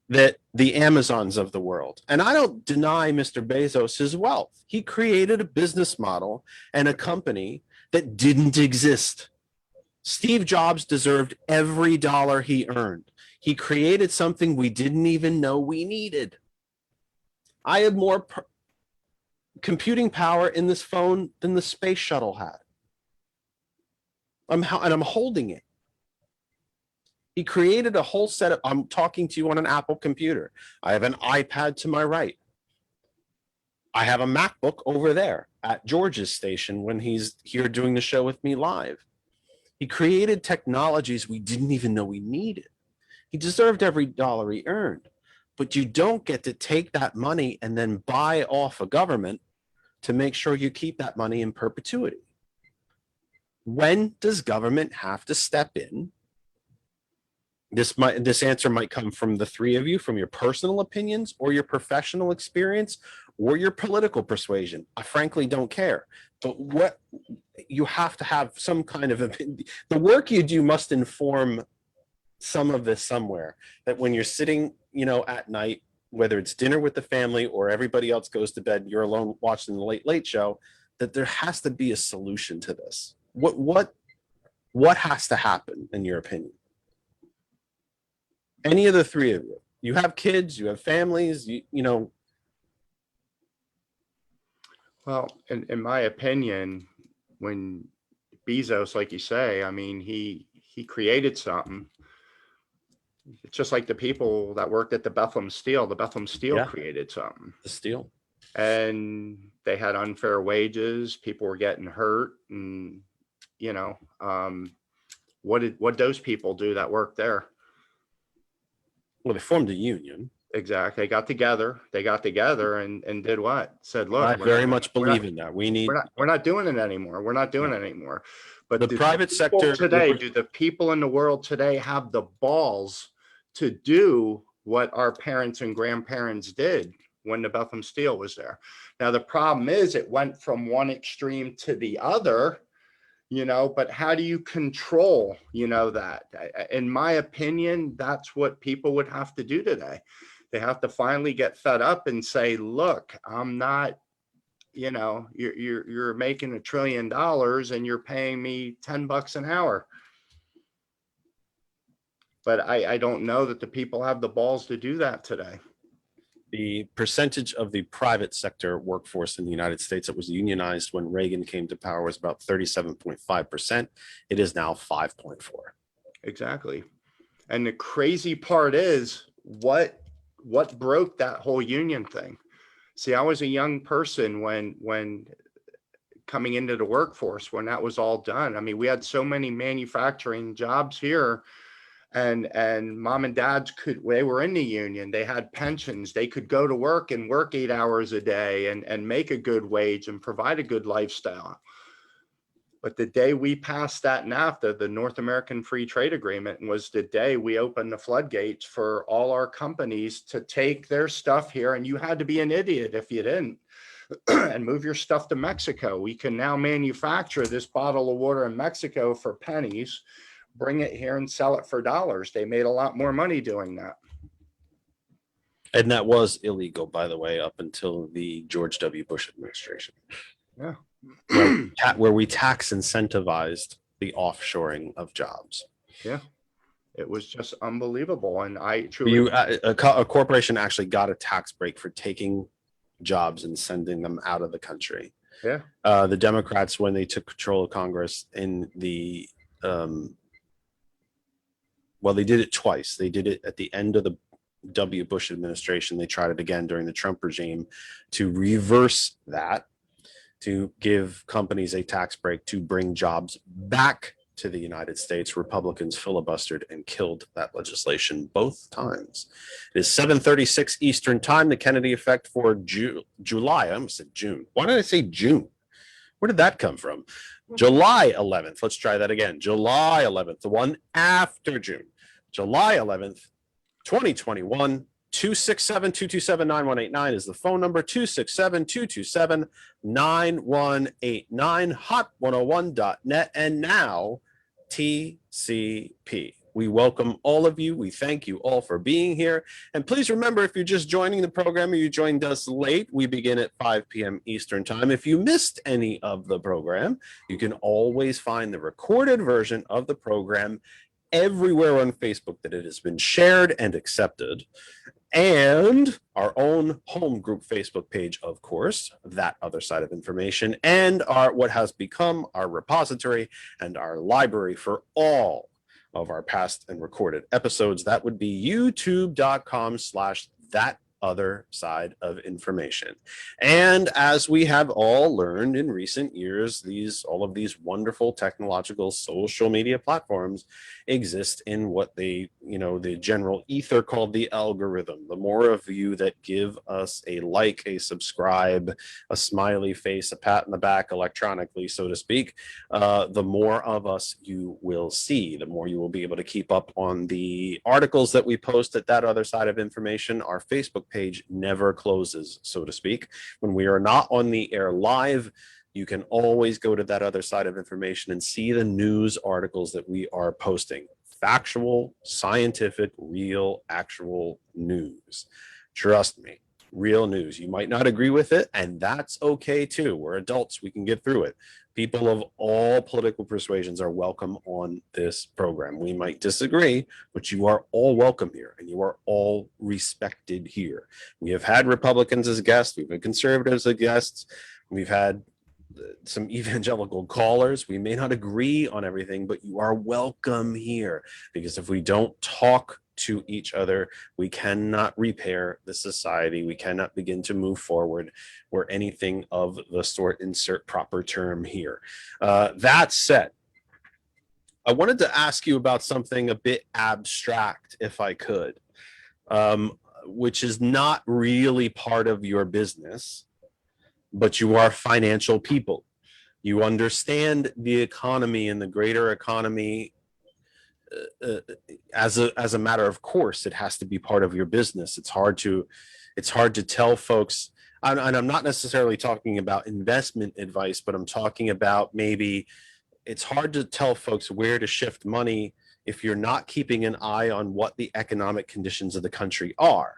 S12: that the Amazons of the world, and I don't deny Mr. Bezos his wealth. He created a business model and a company that didn't exist. Steve Jobs deserved every dollar he earned. He created something we didn't even know we needed. I have more computing power in this phone than the space shuttle had. I'm holding it. He created a whole set of, I'm talking to you on an Apple computer. I have an iPad to my right. I have a MacBook over there at George's station when he's here doing the show with me live. He created technologies we didn't even know we needed. He deserved every dollar he earned, but you don't get to take that money and then buy off a government to make sure you keep that money in perpetuity. When does government have to step in? This answer might come from the three of you, from your personal opinions or your professional experience or your political persuasion. I frankly don't care. But what you have to have some kind of opinion. The work you do must inform some of this somewhere, that when you're sitting, at night, whether it's dinner with the family or everybody else goes to bed, you're alone watching the Late Late Show, that there has to be a solution to this. What has to happen in your opinion? Any of the three of you? You have kids, you have families,
S2: Well, in my opinion, when Bezos, like you say, I mean, he created something. It's just like the people that worked at the Bethlehem Steel. The Bethlehem Steel
S12: Yeah.
S2: created something.
S12: The steel.
S2: And they had unfair wages. People were getting hurt. And, what those people do that work there?
S12: Well, they formed a union.
S2: Exactly. They got together and did what? Said, look,
S12: I very much
S2: we're
S12: believe
S2: not-
S12: in that.
S2: we're not doing it anymore. We're not doing it anymore. But
S12: The
S2: do
S12: private
S2: people
S12: sector-
S2: today, do the people in the world today have the balls to do what our parents and grandparents did? when the Bethlehem Steel was there. Now, the problem is it went from one extreme to the other, but how do you control, that? In my opinion, that's what people would have to do today. They have to finally get fed up and say, look, I'm not, you're making $1 trillion and you're paying me $10 an hour. But I don't know that the people have the balls to do that today.
S12: The percentage of the private sector workforce in the United States that was unionized when Reagan came to power was about 37.5%. It is now 5.4.
S2: Exactly. And the crazy part is what broke that whole union thing. See, I was a young person when coming into the workforce, when that was all done. I mean, we had so many manufacturing jobs here, and mom and dads they were in the union, they had pensions, they could go to work and work 8 hours a day and make a good wage and provide a good lifestyle. But the day we passed that NAFTA, the North American Free Trade Agreement, was the day we opened the floodgates for all our companies to take their stuff here, and you had to be an idiot if you didn't, and move your stuff to Mexico. We can now manufacture this bottle of water in Mexico for pennies, bring it here and sell it for dollars. They made a lot more money doing that.
S12: And that was illegal, by the way, up until the George W. Bush administration.
S2: Yeah.
S12: Where we tax incentivized the offshoring of jobs.
S2: Yeah. It was just unbelievable. And I truly...
S12: a corporation actually got a tax break for taking jobs and sending them out of the country.
S2: Yeah.
S12: The Democrats, when they took control of Congress in the... well, they did it twice. They did it at the end of the W. Bush administration. They tried it again during the Trump regime to reverse that, to give companies a tax break to bring jobs back to the United States. Republicans filibustered and killed that legislation both times. It is 7:36 Eastern Time, the Kennedy Effect for July. I almost said June. Why did I say June? Where did that come from? July 11th. Let's try that again. July 11th, the one after June. July 11th, 2021. 267-227-9189 is the phone number. 267-227-9189. Hot101.net. And now TCP. We welcome all of you. We thank you all for being here. And please remember, if you're just joining the program or you joined us late, we begin at 5 p.m. Eastern Time. If you missed any of the program, you can always find the recorded version of the program everywhere on Facebook that it has been shared and accepted. And our own home group Facebook page, of course, That Other Side of Information, and what has become our repository and our library for all of our past and recorded episodes. That would be youtube.com/That Other Side of Information. And as we have all learned in recent years, all of these wonderful technological social media platforms exist in what the general ether called the algorithm. The more of you that give us a like, a subscribe, a smiley face, a pat in the back electronically, so to speak, the more of us you will see, the more you will be able to keep up on the articles that we post at That Other Side of Information. Our Facebook page never closes, so to speak. When we are not on the air live, you can always go to That Other Side of Information and see the news articles that we are posting. Factual, scientific, real, actual news. Trust me, real news. You might not agree with it, and that's okay too. We're adults, we can get through it. People of all political persuasions are welcome on this program. We might disagree, but you are all welcome here, and you are all respected here. We have had Republicans as guests, we've had conservatives as guests, we've had some evangelical callers. We may not agree on everything, but you are welcome here, because if we don't talk to each other, we cannot repair the society. We cannot begin to move forward or anything of the sort. Insert proper term here. That said, I wanted to ask you about something a bit abstract, if I could, which is not really part of your business, but you are financial people. You understand the economy and the greater economy as a matter of course. It has to be part of your business. It's hard to It's hard to tell folks, and I'm not necessarily talking about investment advice, but I'm talking about maybe it's hard to tell folks where to shift money if you're not keeping an eye on what the economic conditions of the country are.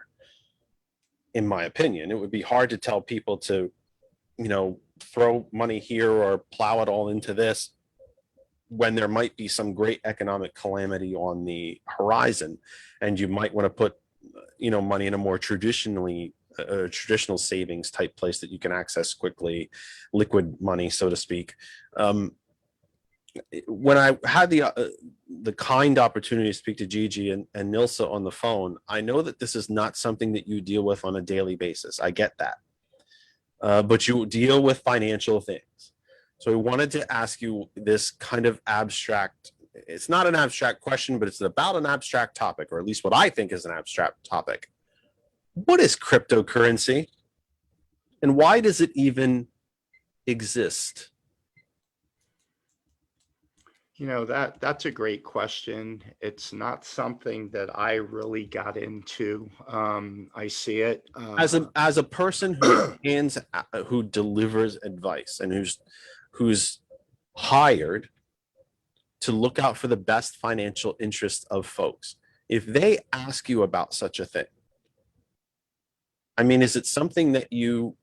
S12: In my opinion, it would be hard to tell people to, throw money here or plow it all into this when there might be some great economic calamity on the horizon, and you might want to put, money in a more traditional savings type place that you can access quickly, liquid money, so to speak. When I had the kind opportunity to speak to Gigi and Nilsa on the phone, I know that this is not something that you deal with on a daily basis. I get that. But you deal with financial things. So I wanted to ask you this kind of abstract, it's not an abstract question, but it's about an abstract topic, or at least what I think is an abstract topic. What is cryptocurrency? And why does it even exist?
S2: That's a great question. It's not something that I really got into. I see it
S12: As a person who delivers advice and who's hired to look out for the best financial interests of folks. If they ask you about such a thing, I mean, is it something that you,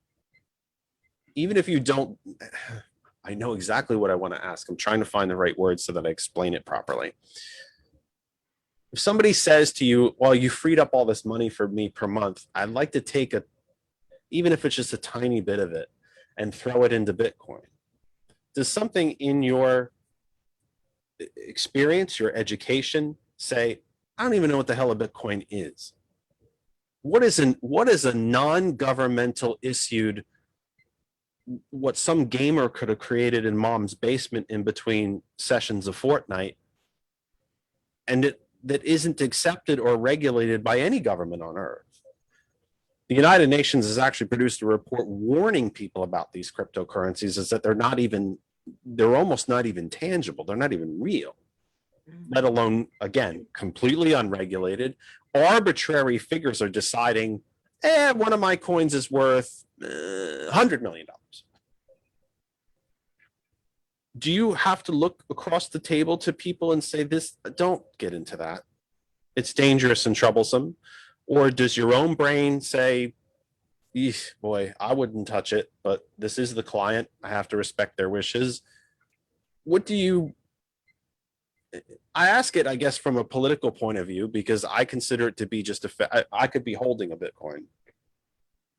S12: even if you don't, I know exactly what I want to ask. I'm trying to find the right words so that I explain it properly. If somebody says to you, well, you freed up all this money for me per month, I'd like to take even if it's just a tiny bit of it and throw it into Bitcoin. Does something in your experience, your education say, I don't even know what the hell a Bitcoin is? What is a non-governmental issued, what some gamer could have created in mom's basement in between sessions of Fortnite, and that isn't accepted or regulated by any government on earth? The United Nations has actually produced a report warning people about these cryptocurrencies, is that they're almost not even tangible. They're not even real, let alone, again, completely unregulated. Arbitrary figures are deciding, one of my coins is worth $100 million. Do you have to look across the table to people and say, don't get into that, it's dangerous and troublesome? Or does your own brain say, boy, I wouldn't touch it, but this is the client, I have to respect their wishes? I ask it, I guess, from a political point of view, because I consider it to be just I could be holding a Bitcoin.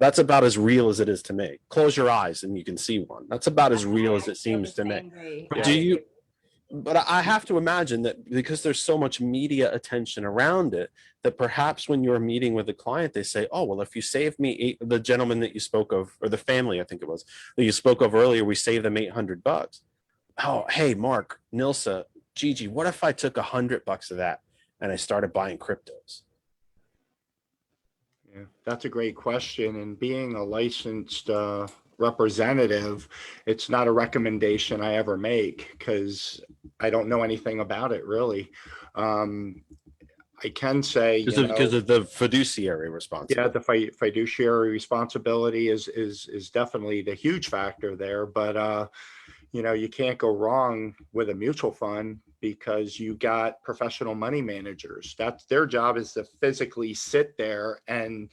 S12: That's about as real as it is to me. Close your eyes and you can see one. That's about as real as it seems to me. But I have to imagine that because there's so much media attention around it, that perhaps when you're meeting with a client, they say, oh, well, if you save me the gentleman that you spoke of, or the family, I think it was, that you spoke of earlier, we saved them $800. Oh, hey, Mark, Nilsa, Gigi, what if I took $100 of that and I started buying cryptos?
S2: Yeah, that's a great question. And being a licensed representative, it's not a recommendation I ever make because I don't know anything about it really. I can say
S12: because of the fiduciary responsibility.
S2: Yeah, the fiduciary responsibility is definitely the huge factor there. But you can't go wrong with a mutual fund because you got professional money managers. That's their job, is to physically sit there and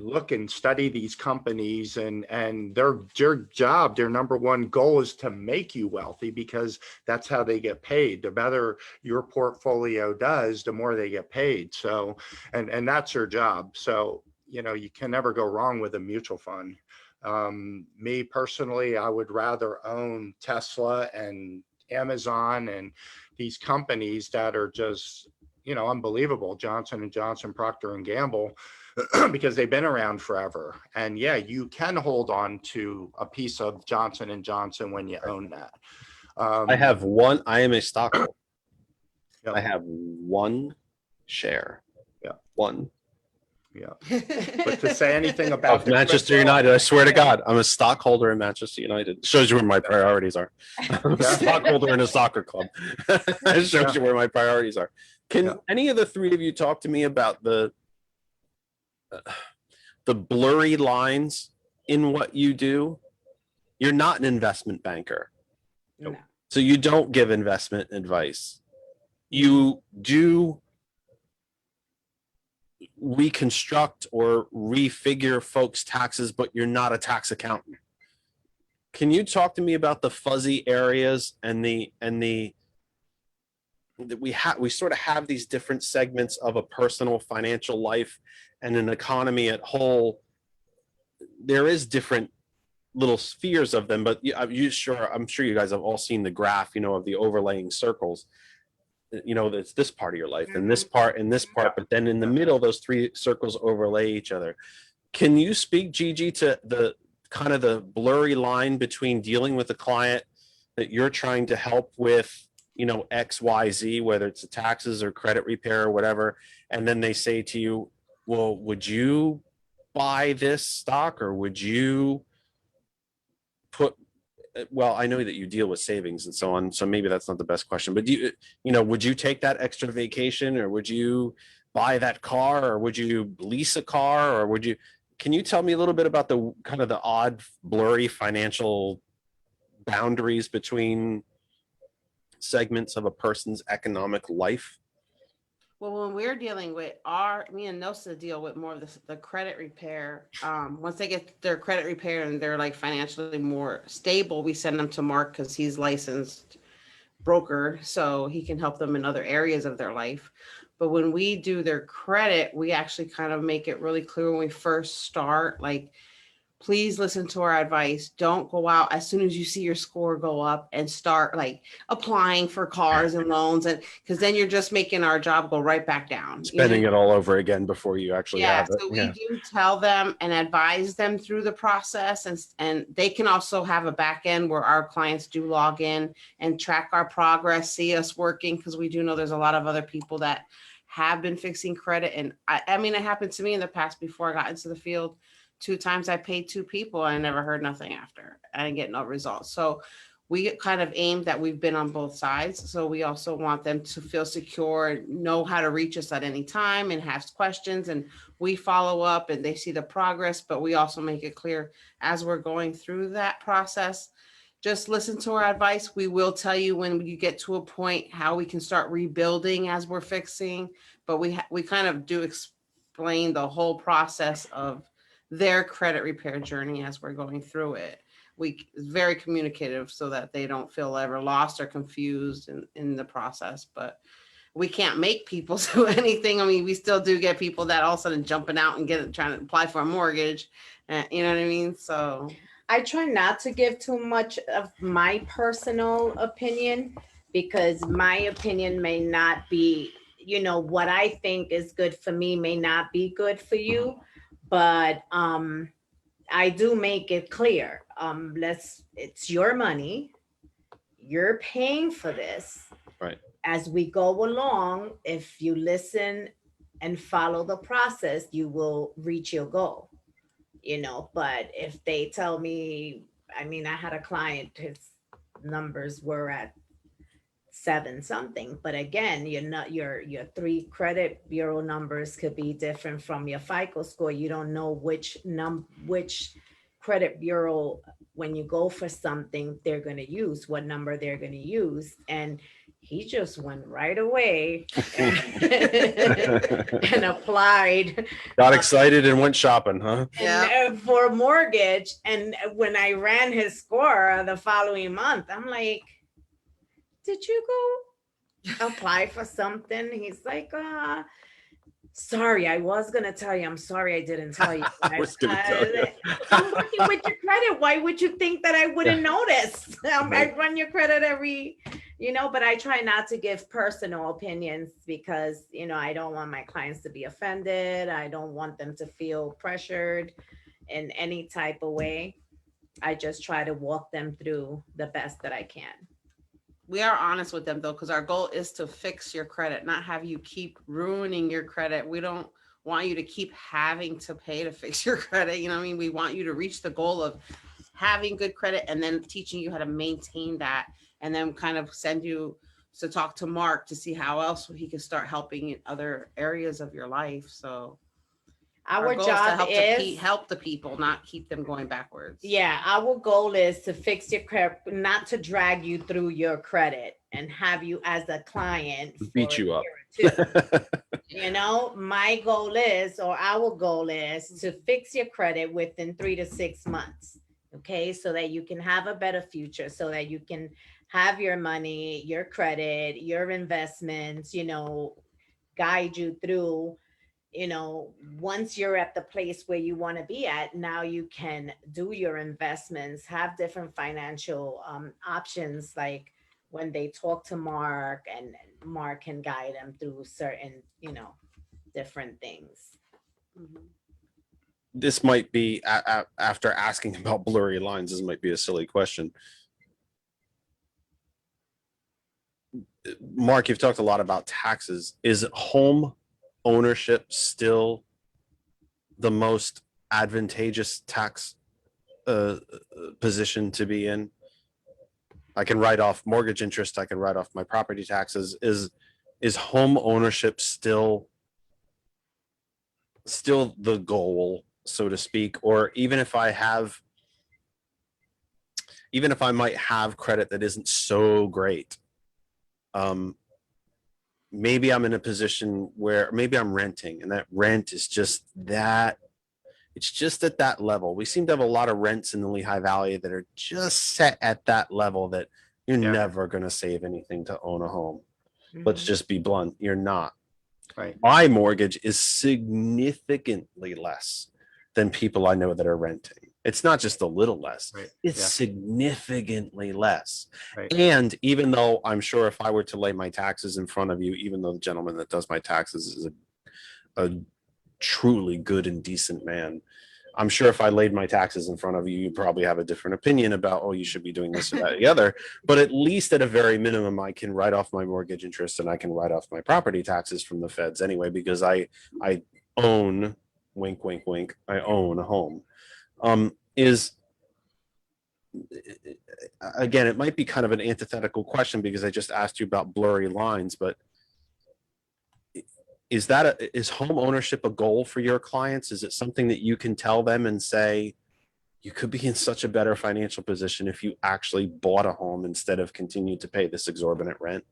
S2: look and study these companies, and their job, their number one goal is to make you wealthy, because that's how they get paid. The better your portfolio does, the more they get paid. So, and that's their job. So, you can never go wrong with a mutual fund. Me personally, I would rather own Tesla and Amazon and these companies that are just, unbelievable. Johnson & Johnson, Procter & Gamble, because they've been around forever. And yeah, you can hold on to a piece of Johnson & Johnson when you own that.
S12: I am a stockholder.
S2: Yep.
S12: I have one share.
S2: Yeah.
S12: One.
S2: Yeah. But to say anything about
S12: Manchester United, I swear to God, I'm a stockholder in Manchester United. Shows you where my priorities are. I'm a stockholder in a soccer club. It shows you where my priorities are. Can any of the three of you talk to me about the blurry lines in what you do, you're not an investment banker.
S4: No.
S12: So you don't give investment advice. You do reconstruct or refigure folks' taxes, but you're not a tax accountant. Can you talk to me about the fuzzy areas and the we sort of have these different segments of a personal financial life and an economy at whole. There is different little spheres of them, but I'm sure you guys have all seen the graph, of the overlaying circles. That's this part of your life and this part and this part, but then in the middle, those three circles overlay each other. Can you speak, Gigi, to the kind of the blurry line between dealing with a client that you're trying to help with, X, Y, Z, whether it's the taxes or credit repair or whatever, and then they say to you, well, would you buy this stock or would you put, well, I know that you deal with savings and so on, so maybe that's not the best question, but would you take that extra vacation, or would you buy that car, or would you lease a car, or can you tell me a little bit about the kind of the odd, blurry financial boundaries between segments of a person's economic life?
S3: Well, when we're dealing with me and Nosa deal with more of the credit repair. Once they get their credit repair and they're like financially more stable, we send them to Mark because he's licensed broker, so he can help them in other areas of their life. But when we do their credit, we actually kind of make it really clear when we first start, like, please listen to our advice. Don't go out as soon as you see your score go up and start like applying for cars and loans, and because then you're just making our job go right back down.
S12: Spending it all over again before you actually have it.
S3: So we do tell them and advise them through the process, and they can also have a back end where our clients do log in and track our progress, see us working, because we do know there's a lot of other people that have been fixing credit. And I mean, it happened to me in the past before I got into the field. 2 times I paid 2 people and I never heard nothing after. I didn't get no results. So we kind of aim that we've been on both sides. So we also want them to feel secure and know how to reach us at any time and have questions. And we follow up and they see the progress, but we also make it clear as we're going through that process, just listen to our advice. We will tell you when you get to a point how we can start rebuilding as we're fixing, but we kind of do explain the whole process of their credit repair journey as we're going through it. It's very communicative so that they don't feel ever lost or confused in the process, but we can't make people do anything. I mean, we still do get people that all of a sudden jumping out and trying to apply for a mortgage. You know what I mean? So
S4: I try not to give too much of my personal opinion, because my opinion may not be, what I think is good for me may not be good for you. But I do make it clear, it's your money, you're paying for this.
S12: Right.
S4: As we go along, if you listen and follow the process, you will reach your goal, but if they tell me, I had a client, his numbers were at 7 something, but again, your 3 credit bureau numbers could be different from your FICO score. You don't know which credit bureau, when you go for something, they're going to use, what number they're going to use. And he just went right away and applied.
S12: Got excited and went shopping, huh?
S4: For a mortgage. And when I ran his score the following month, I'm like, did you go apply for something? He's like, sorry, I was going to tell you. I'm sorry I didn't tell you.
S12: I was going to tell you.
S4: I'm working with your credit. Why would you think that I wouldn't notice? I run your credit every, but I try not to give personal opinions because, I don't want my clients to be offended. I don't want them to feel pressured in any type of way. I just try to walk them through the best that I can.
S3: We are honest with them though, because our goal is to fix your credit, not have you keep ruining your credit. We don't want you to keep having to pay to fix your credit. We want you to reach the goal of having good credit and then teaching you how to maintain that, and then kind of send you to talk to Mark to see how else he can start helping in other areas of your life. So
S4: Our
S3: goal
S4: job
S3: to
S4: is
S3: help the people, not keep them going backwards.
S4: Yeah, our goal is to fix your credit, not to drag you through your credit and have you as a client
S12: Beat
S4: for
S12: you
S4: a
S12: up.
S4: year or two. You know, my goal is, or our goal is to fix your credit within 3 to 6 months. Okay, so that you can have a better future, so that you can have your money, your credit, your investments, you know, guide you through, you know, once you're at the place where you want to be at, now you can do your investments, have different financial options, like when they talk to Mark, and Mark can guide them through certain, you know, different things.
S3: Mhm.
S12: This might be after asking about blurry lines, this might be a silly question. Mark, you've talked a lot about taxes. Is home ownership still the most advantageous tax position to be in? I can write off mortgage interest, I can write off my property taxes. Is home ownership still the goal, so to speak? Or even if I might have credit that isn't so great, maybe I'm in a position where maybe I'm renting, and that rent is just that, it's just at that level. We seem to have a lot of rents in the Lehigh Valley that are just set at that level that you're never going to save anything to own a home. Let's just be blunt. You're not.
S2: Right.
S12: My mortgage is significantly less than people I know that are renting. It's not just a little less,
S2: Right.
S12: it's
S2: Yeah.
S12: significantly less.
S2: Right.
S12: And even though I'm sure if I were to lay my taxes in front of you, even though the gentleman that does my taxes is a truly good and decent man, I'm sure if I laid my taxes in front of you, you'd probably have a different opinion about, oh, you should be doing this or that or the other. But at least at a very minimum, I can write off my mortgage interest and I can write off my property taxes from the feds anyway, because I own, wink, wink, wink, I own a home. Is, again, it might be kind of an antithetical question because I just asked you about blurry lines, but is home ownership a goal for your clients? Is it something that you can tell them and say, you could be in such a better financial position if you actually bought a home instead of continue to pay this exorbitant rent?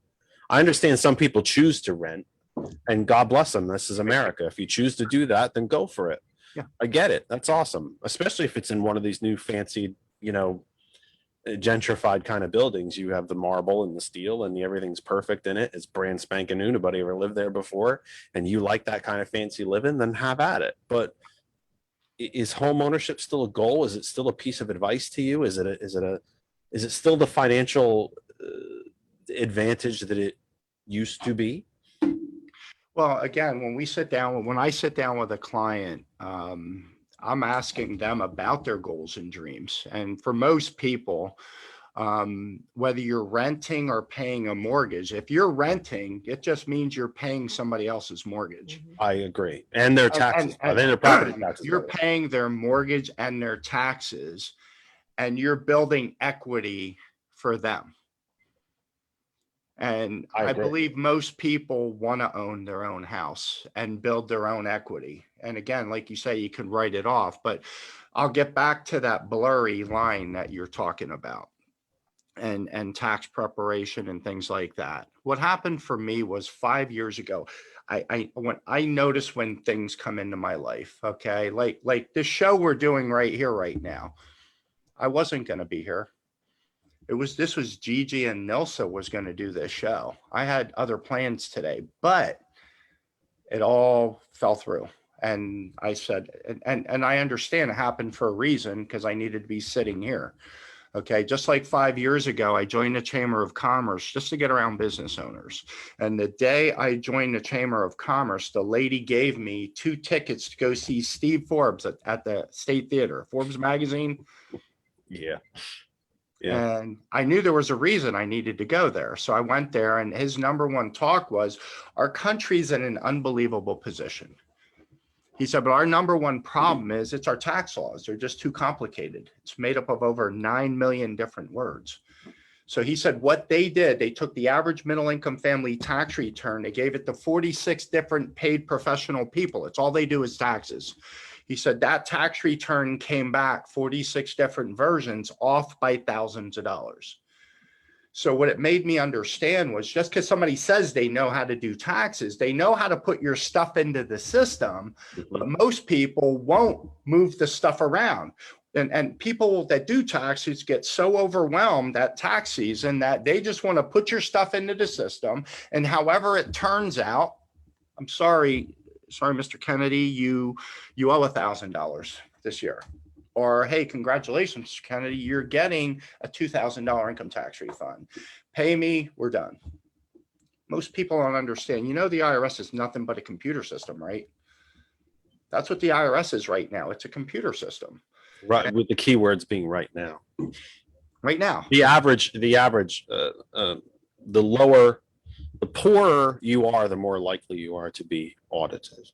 S12: I understand some people choose to rent, and God bless them. This is America. If you choose to do that, then go for it.
S2: Yeah.
S12: I get it. That's awesome. Especially if it's in one of these new fancy, you know, gentrified kind of buildings. You have the marble and the steel and everything's perfect in it. It's brand spanking new. Nobody ever lived there before. And you like that kind of fancy living, then have at it. But is home ownership still a goal? Is it still a piece of advice to you? Is it still the financial advantage that it used to be?
S2: Well, again, when I sit down with a client, I'm asking them about their goals and dreams. And for most people, whether you're renting or paying a mortgage, if you're renting, it just means you're paying somebody else's mortgage.
S12: I agree. And their taxes.
S2: And
S12: their property taxes.
S2: you're paying their mortgage and their taxes, and you're building equity for them. And
S12: I
S2: I
S12: agree.
S2: believe most people want to own their own house and build their own equity. And again, like you say, you can write it off, but I'll get back to that blurry line that you're talking about, and tax preparation and things like that. What happened for me was 5 years ago. I notice when things come into my life, okay, like this show we're doing right here, right now. I wasn't going to be here. This was Gigi and Nilsa was going to do this show. I had other plans today, but it all fell through. And I said, and I understand it happened for a reason, because I needed to be sitting here. Okay. Just like 5 years ago, I joined the Chamber of Commerce just to get around business owners. And the day I joined the Chamber of Commerce, the lady gave me 2 tickets to go see Steve Forbes at the State Theater, Forbes magazine.
S12: Yeah. Yeah.
S2: And I knew there was a reason I needed to go there. So I went there, and his number one talk was, our country's in an unbelievable position. He said, but our number one problem is it's our tax laws. They're just too complicated. It's made up of over 9 million different words. So he said what they did, they took the average middle income family tax return, they gave it to 46 different paid professional people. It's all they do is taxes. He said that tax return came back 46 different versions off by thousands of dollars. So what it made me understand was just because somebody says they know how to do taxes, they know how to put your stuff into the system, but most people won't move the stuff around. And people that do taxes get so overwhelmed at tax season that they just want to put your stuff into the system. And however it turns out, I'm sorry, Mr. Kennedy, you owe $1,000 this year. Or, hey, congratulations, Mr. Kennedy, you're getting a $2,000 income tax refund. Pay me, we're done. Most people don't understand. You know, the IRS is nothing but a computer system, right? That's what the IRS is right now. It's a computer system.
S12: Right, with the keywords being right now.
S2: Right now.
S12: The lower, the poorer you are, the more likely you are to be audited.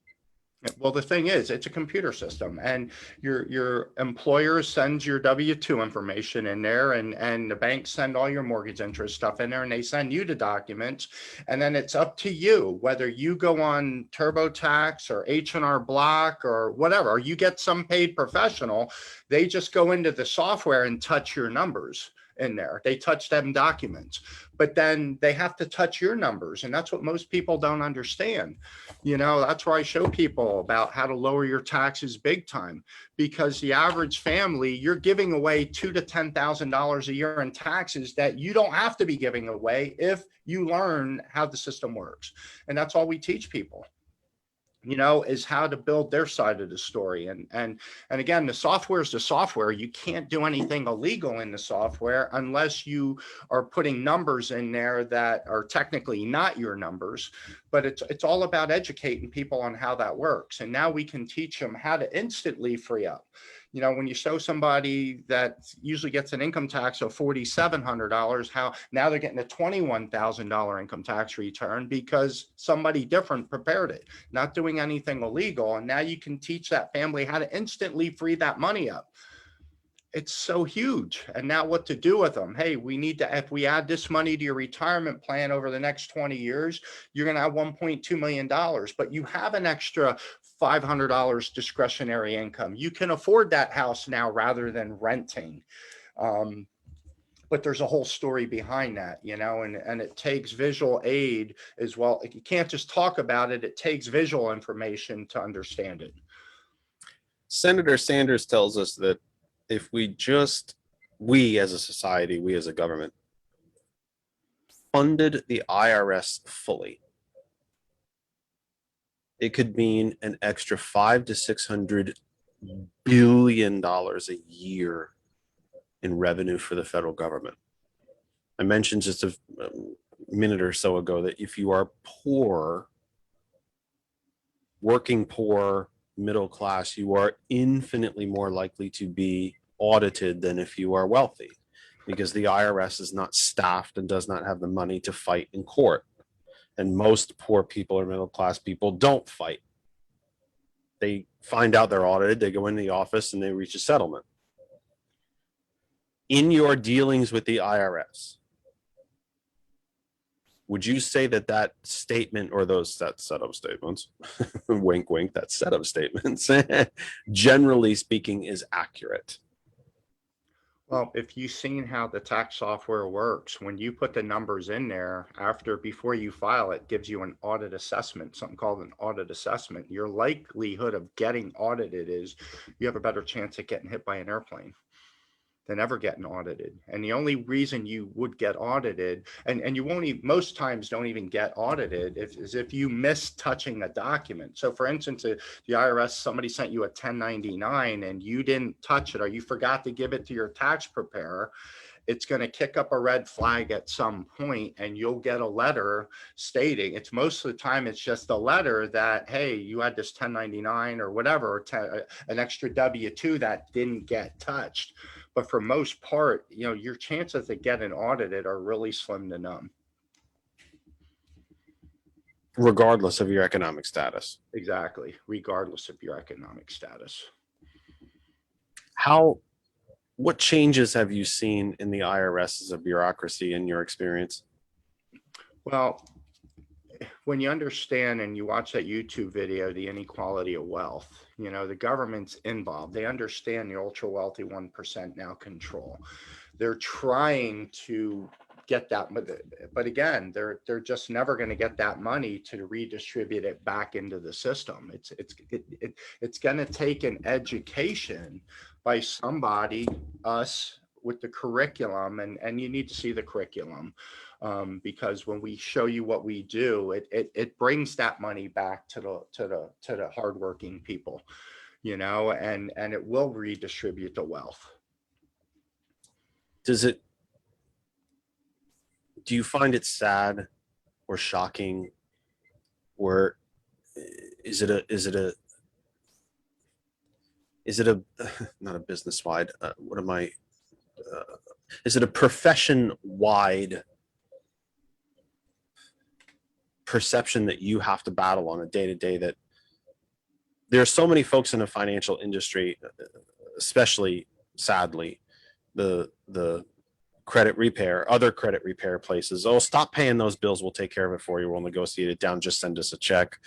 S2: Well, the thing is, it's a computer system, and your employer sends your W-2 information in there, and the banks send all your mortgage interest stuff in there, and they send you the documents, and then it's up to you whether you go on TurboTax or H&R Block or whatever, or you get some paid professional. They just go into the software and touch your numbers in there. They touch them documents, but then they have to touch your numbers. And that's what most people don't understand. You know, that's where I show people about how to lower your taxes big time, because the average family, you're giving away $2,000 to $10,000 a year in taxes that you don't have to be giving away if you learn how the system works. And that's all we teach people, you know, is how to build their side of the story. And again, the software is the software. You can't do anything illegal in the software unless you are putting numbers in there that are technically not your numbers. But it's all about educating people on how that works. And now we can teach them how to instantly free up. You know, when you show somebody that usually gets an income tax of $4,700, how now they're getting a $21,000 income tax return because somebody different prepared it, not doing anything illegal. And now you can teach that family how to instantly free that money up. It's so huge. And now what to do with them? Hey, we need to, if we add this money to your retirement plan over the next 20 years, you're going to have $1.2 million, but you have an extra $500 discretionary income. You can afford that house now rather than renting. But there's a whole story behind that, you know, and it takes visual aid as well. You can't just talk about it. It takes visual information to understand it.
S12: Senator Sanders tells us that if we as a society, we as a government, funded the IRS fully, it could mean an extra $500 to $600 billion a year in revenue for the federal government. I mentioned just a minute or so ago that if you are poor, working poor, middle class, you are infinitely more likely to be audited than if you are wealthy, because the IRS is not staffed and does not have the money to fight in court. And most poor people or middle class people don't fight. They find out they're audited, they go in the office and they reach a settlement. In your dealings with the IRS, would you say that that statement or that set of statements, wink, wink, that set of statements, generally speaking, is accurate?
S2: Well, if you've seen how the tax software works, when you put the numbers in there, before you file it, gives you an audit assessment, something called an audit assessment. Your likelihood of getting audited is you have a better chance of getting hit by an airplane than ever getting audited. And the only reason you would get audited, and you won't even, most times don't even get audited, is if you miss touching a document. So for instance, the IRS, somebody sent you a 1099 and you didn't touch it, or you forgot to give it to your tax preparer, it's going to kick up a red flag at some point, and you'll get a letter stating, it's most of the time, it's just a letter that, hey, you had this 1099 or whatever, an extra W-2 that didn't get touched. But for most part, you know, your chances of getting audited are really slim to none.
S12: Regardless of your economic status.
S2: Exactly. Regardless of your economic status.
S12: How what changes have you seen in the IRS as a bureaucracy in your experience?
S2: Well, when you understand and you watch that YouTube video, The Inequality of Wealth, you know, the government's involved. They understand the ultra wealthy 1% now control. They're trying to get that, but again, they're just never going to get that money to redistribute it back into the system. It's going to take an education by somebody, us, with the curriculum, and you need to see the curriculum, because when we show you what we do, it brings that money back to the hardworking people, you know, and it will redistribute the wealth.
S12: Do you find it sad or shocking, or is it a not a business wide, is it a profession wide perception that you have to battle on a day-to-day, that there are so many folks in the financial industry, especially sadly the credit repair, other credit repair places, oh, stop paying those bills, we'll take care of it for you, we'll negotiate it down, just send us a check.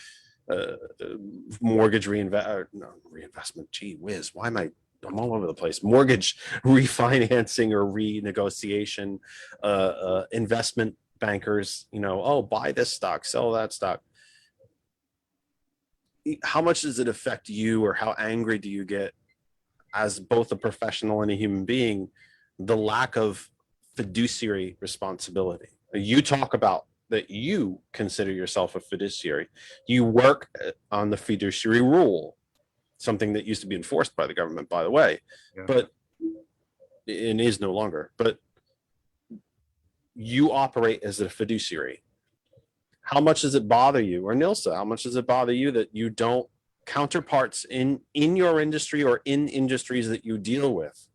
S12: Mortgage reinvestment, gee whiz, why am I'm all over the place. Mortgage refinancing or renegotiation, investment bankers, you know, oh, buy this stock, sell that stock. How much does it affect you, or how angry do you get as both a professional and a human being, the lack of fiduciary responsibility? You talk about that you consider yourself a fiduciary. You work on the fiduciary rule, something that used to be enforced by the government, by the way, but it is no longer. But you operate as a fiduciary. How much does it bother you, or Nilsa, how much does it bother you that you don't, counterparts in your industry or in industries that you deal with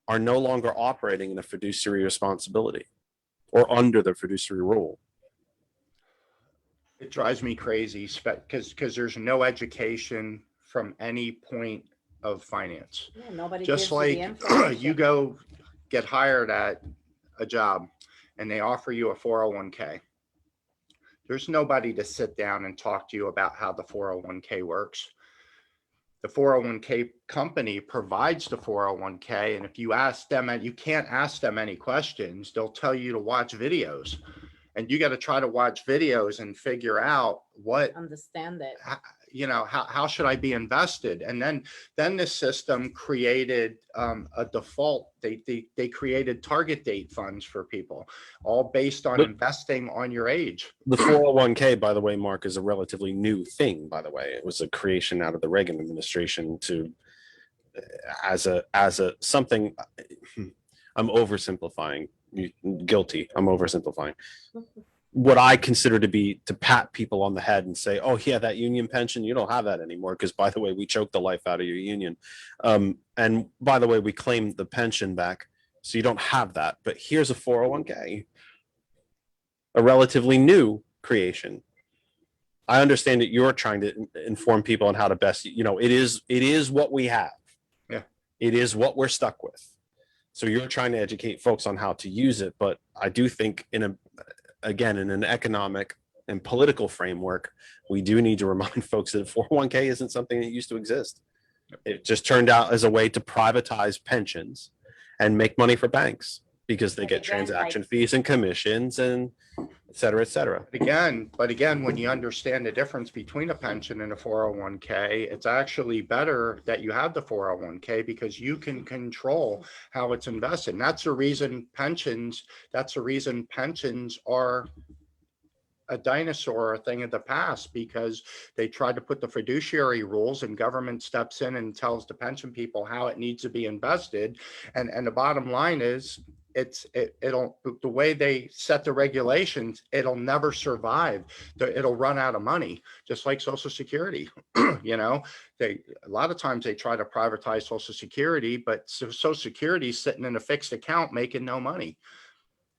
S12: are no longer operating in a fiduciary responsibility or under the fiduciary rule?
S2: It drives me crazy because there's no education from any point of finance.
S4: Yeah, nobody
S2: Just
S4: gives you the
S2: like
S4: information.
S2: you go get hired at a job and they offer you a 401k. There's nobody to sit down and talk to you about how the 401k works. The 401k company provides the 401k, and if you ask them, you can't ask them any questions, they'll tell you to watch videos. And you got to try to watch videos and figure out what,
S4: Understand it.
S2: you know, how should I be invested? And then the system created a default. They created target date funds for people, all based on investing on your age.
S12: The 401k, by the way, Mark, is a relatively new thing, by the way. It was a creation out of the Reagan administration to, as a something, I'm oversimplifying, guilty, I'm oversimplifying. What I consider to be to pat people on the head and say, oh yeah, that union pension, you don't have that anymore, because by the way, we choked the life out of your union. And by the way, we claimed the pension back, so you don't have that. But here's a 401k, a relatively new creation. I understand that you're trying to inform people on how to best, you know, it is what we have.
S2: Yeah.
S12: It is what we're stuck with. So you're trying to educate folks on how to use it. But I do think again, in an economic and political framework, we do need to remind folks that 401k isn't something that used to exist. It just turned out as a way to privatize pensions and make money for banks, because they get transaction fees and commissions and et cetera, et cetera.
S2: But again, when you understand the difference between a pension and a 401k, it's actually better that you have the 401k, because you can control how it's invested. And that's the reason pensions are a dinosaur, a thing of the past, because they tried to put the fiduciary rules and government steps in and tells the pension people how it needs to be invested. And the bottom line is, the way they set the regulations, it'll never survive. It'll run out of money, just like Social Security. You know, a lot of times they try to privatize Social Security, but Social Security is sitting in a fixed account making no money.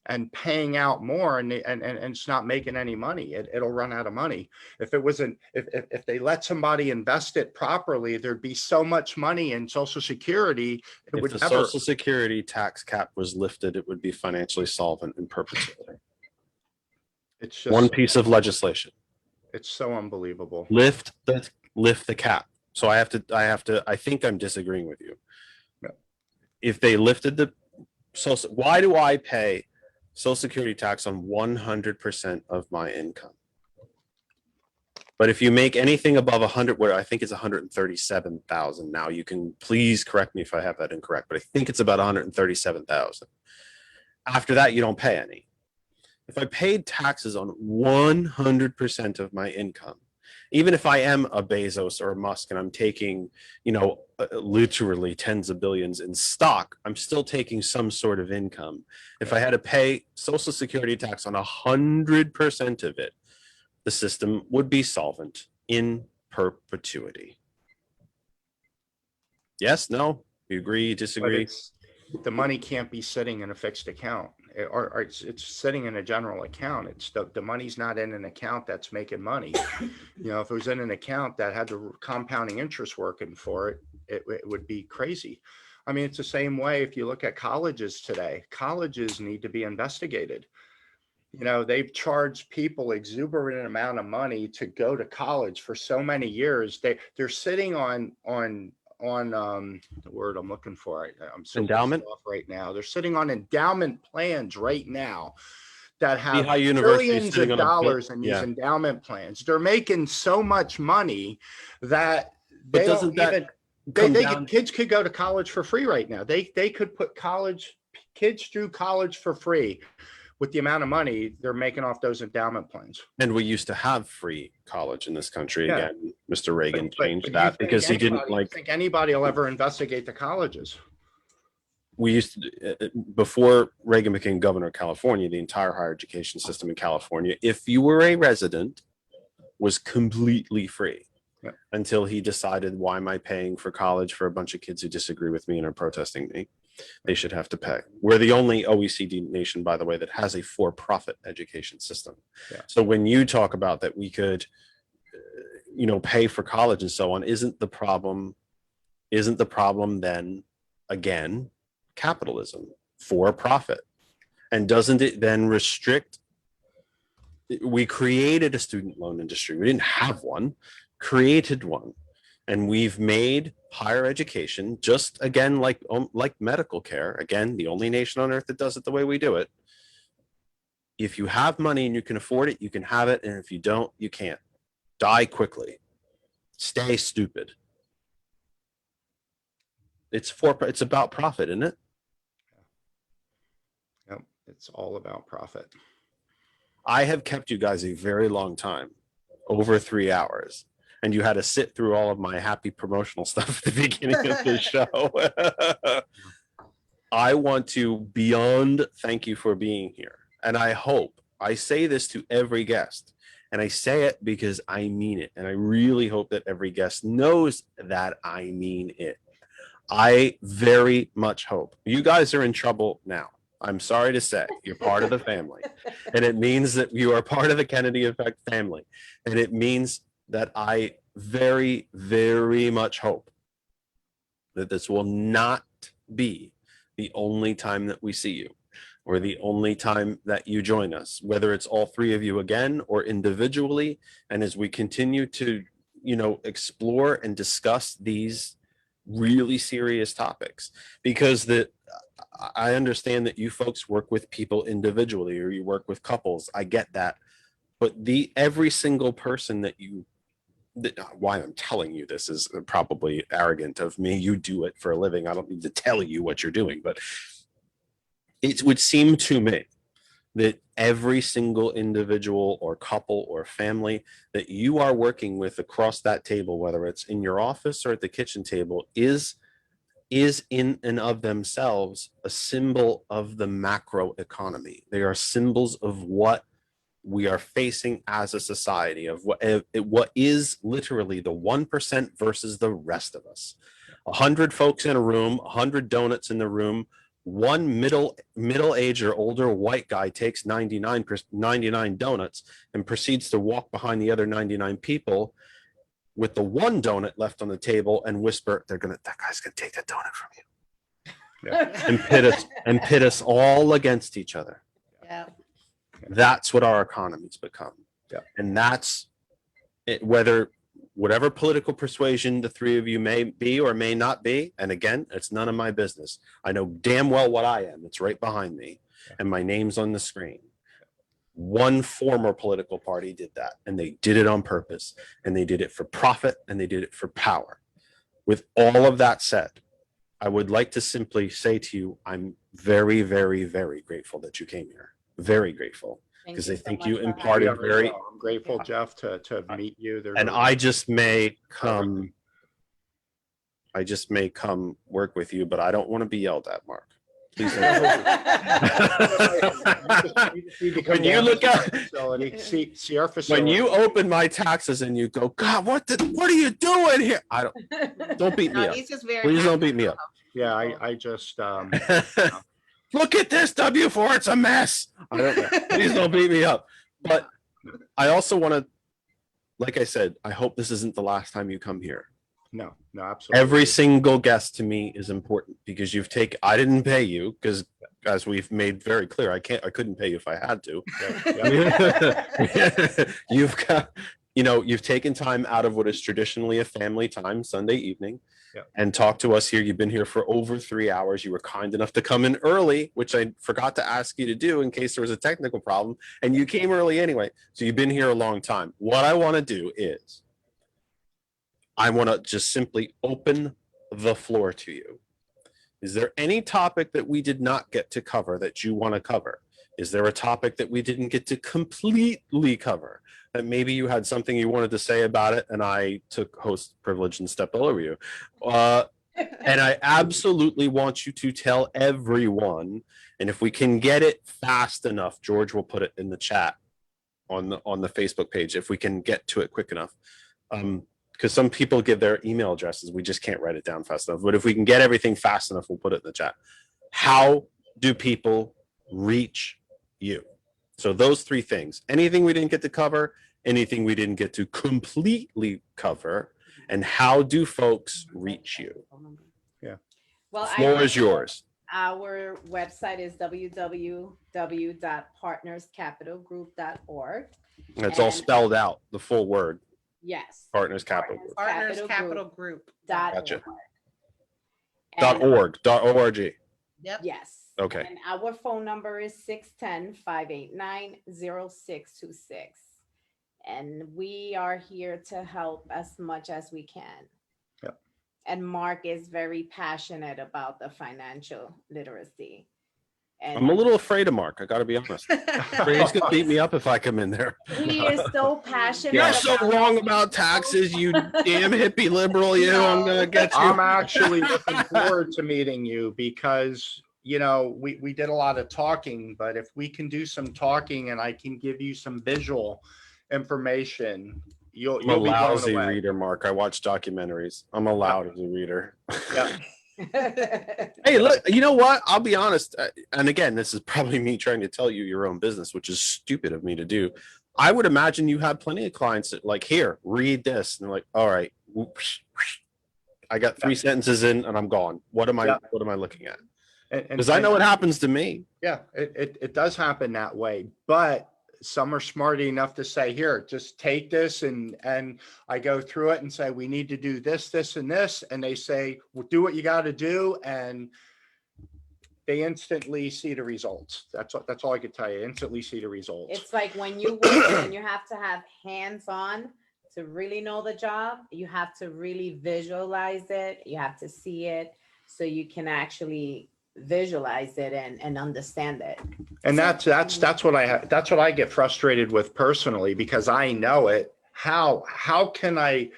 S2: and paying out more, and it's not making any money. It'll run out of money. If it wasn't, if they let somebody invest it properly, there'd be so much money in Social Security. It
S12: If
S2: would
S12: the
S2: never.
S12: Social Security tax cap was lifted, it would be financially solvent in perpetuity.
S2: It's just
S12: One piece of legislation.
S2: It's so unbelievable.
S12: Lift the cap. So I think I'm disagreeing with you.
S2: No.
S12: If they lifted the why do I pay Social Security tax on 100% of my income? But if you make anything above 100, where I think it's 137,000 now, you can please correct me if I have that incorrect, but I think it's about 137,000. After that, you don't pay any. If I paid taxes on 100% of my income, even if I am a Bezos or a Musk and I'm taking, literally tens of billions in stock, I'm still taking some sort of income. If I had to pay Social Security tax on 100% of it, the system would be solvent in perpetuity. Yes, no, you agree, you disagree?
S2: The money can't be sitting in a fixed account, or it's sitting in a general account. It's the money's not in an account that's making money. If it was in an account that had the compounding interest working for it, it would be crazy. I mean, it's the same way if you look at colleges today. Colleges need to be investigated. They've charged people exuberant amount of money to go to college for so many years. They're sitting on the word I'm looking for. I'm so
S12: endowment
S2: off right now. They're sitting on endowment plans right now that have
S12: Lehigh University
S2: billions of
S12: sitting on
S2: dollars in these endowment plans. They're making so much money that
S12: But doesn't that
S2: kids could go to college for free right now. They could put kids through college for free with the amount of money they're making off those endowment plans.
S12: And we used to have free college in this country.
S2: Yeah.
S12: Again, Mr. Reagan
S2: But
S12: changed
S2: you
S12: that
S2: think
S12: because he didn't
S2: think anybody will ever investigate the colleges.
S12: We used to, before Reagan became governor of California, the entire higher education system in California, if you were a resident, was completely free.
S2: Yeah.
S12: Until he decided, why am I paying for college for a bunch of kids who disagree with me and are protesting me? They should have to pay. We're the only OECD nation, by the way, that has a for-profit education system.
S2: Yeah.
S12: So when you talk about that we could, pay for college and so on, isn't the problem then, again, capitalism, for profit? And doesn't it then restrict? We created a student loan industry. We didn't have one, created one. And we've made higher education, just again, like medical care, again, the only nation on earth that does it the way we do it. If you have money and you can afford it, you can have it. And if you don't, you can't. Die quickly. Stay stupid. It's about profit, isn't it?
S2: Yep, it's all about profit.
S12: I have kept you guys a very long time, over 3 hours. And you had to sit through all of my happy promotional stuff at the beginning of the show. I want to beyond thank you for being here. And I say this to every guest, and I say it because I mean it. And I really hope that every guest knows that I mean it. I very much hope. You guys are in trouble now. I'm sorry to say, you're part of the family. And it means that you are part of the Kennedy Effect family. And it means that I very, very much hope that this will not be the only time that we see you, or the only time that you join us, whether it's all three of you again or individually. And as we continue to, explore and discuss these really serious topics, because I understand that you folks work with people individually, or you work with couples. I get that. But every single person why I'm telling you this is probably arrogant of me. You do it for a living. I don't need to tell you what you're doing, but it would seem to me that every single individual or couple or family that you are working with across that table, whether it's in your office or at the kitchen table, is in and of themselves a symbol of the macro economy. They are symbols of what we are facing as a society, of what is literally the 1% versus the rest of us. 100 folks in a room, 100 donuts in the room, one middle-aged or older white guy takes 99 donuts and proceeds to walk behind the other 99 people with the one donut left on the table and whisper, that guy's gonna take that donut from you. and pit us all against each other.
S3: Yeah.
S12: That's what our economy's become.
S2: Yeah.
S12: And that's it, whatever political persuasion the three of you may be or may not be. And again, it's none of my business. I know damn well what I am. It's right behind me and my name's on the screen. One former political party did that, and they did it on purpose, and they did it for profit, and they did it for power. With all of that said, I would like to simply say to you, I'm very, very, very grateful that you came here. Very grateful, because I think you imparted
S2: I'm grateful, Jeff, to meet you.
S12: And I just may come work with you, but I don't want to be yelled at, Mark. Please don't. When you look at
S2: see our facility.
S12: when you open my taxes and you go, God, what are you doing here? Don't beat me
S3: No,
S12: up.
S3: he's just very
S12: Please don't beat me up.
S2: Yeah, I just
S12: Look at this W4, it's a mess. Please don't beat me up. But I also want to, like I said, I hope this isn't the last time you come here.
S2: no, absolutely.
S12: Every single guest to me is important because I didn't pay you because, as we've made very clear, I couldn't pay you if I had to. You've taken time out of what is traditionally a family time, Sunday evening, and talked to us here. You've been here for over 3 hours. You were kind enough to come in early, which I forgot to ask you to do in case there was a technical problem, and you came early anyway. So you've been here a long time. What I want to do is I want to just simply open the floor to you. Is there any topic that we did not get to cover that you want to cover? Is there a topic that we didn't get to completely cover? That maybe you had something you wanted to say about it and I took host privilege and stepped all over you. And I absolutely want you to tell everyone, and if we can get it fast enough, George will put it in the chat on the Facebook page, if we can get to it quick enough. Because some people give their email addresses. We just can't write it down fast enough. But if we can get everything fast enough, we'll put it in the chat. How do people reach you? So those three things. Anything we didn't get to cover, anything we didn't get to completely cover, and how do folks reach you?
S2: Yeah.
S4: Well,
S12: The floor is yours.
S4: Our website is www.partnerscapitalgroup.org.
S12: It's all spelled out, the full word.
S4: Yes.
S12: Partners Capital Group.
S3: Partners Capital Group.
S12: Gotcha.
S4: And-
S12: .org. .org.
S3: Yep.
S4: Yes.
S12: Okay.
S4: And our phone number is 610-589-0626. And we are here to help as much as we can.
S2: Yep.
S4: And Mark is very passionate about the financial literacy. And
S12: I'm a little afraid of Mark. I got to be honest. He's gonna beat me up if I come in there.
S4: he is so passionate.
S12: You're so
S4: about-
S12: wrong about taxes, you damn hippie liberal. You, I'm gonna get you.
S2: I'm actually looking forward to meeting you because, we did a lot of talking, but if we can do some talking and I can give you some visual information, you'll
S12: I'm a
S2: be blown
S12: lousy
S2: away.
S12: reader, Mark. I watch documentaries. I'm a lousy reader.
S2: Yeah.
S12: Hey, look, you know what? I'll be honest. And again, this is probably me trying to tell you your own business, which is stupid of me to do. I would imagine you have plenty of clients that like, here, read this. And they're like, all right, whoosh, whoosh. I got 3 sentences in and I'm gone. What am I looking at? Because I know what happens to me.
S2: Yeah, it does happen that way, but some are smart enough to say, here, just take this, and I go through it and say, we need to do this, this, and this, and they say, well, do what you got to do, and they instantly see the results. That's all I could tell you. Instantly see the results.
S4: It's like when you work and you have to have hands-on to really know the job. You have to really visualize it. You have to see it so you can actually visualize it and understand it.
S2: And that's what I get frustrated with personally, because I know it. How can I?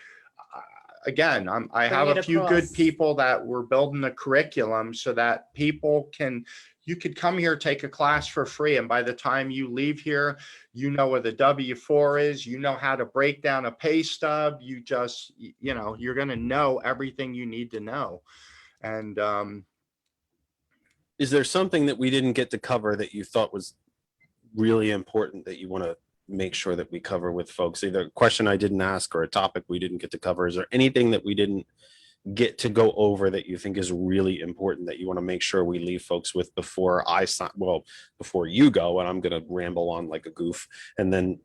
S2: Again, I have a few good people that we're building a curriculum so that people can. You could come here, take a class for free, and by the time you leave here, you know where the W-4 is. You know how to break down a pay stub. You just, you're going to know everything you need to know, and
S12: is there something that we didn't get to cover that you thought was really important that you want to make sure that we cover with folks? Either a question I didn't ask or a topic we didn't get to cover. Is there anything that we didn't get to go over that you think is really important that you want to make sure we leave folks with before I sign? Well, before you go, and I'm going to ramble on like a goof, and then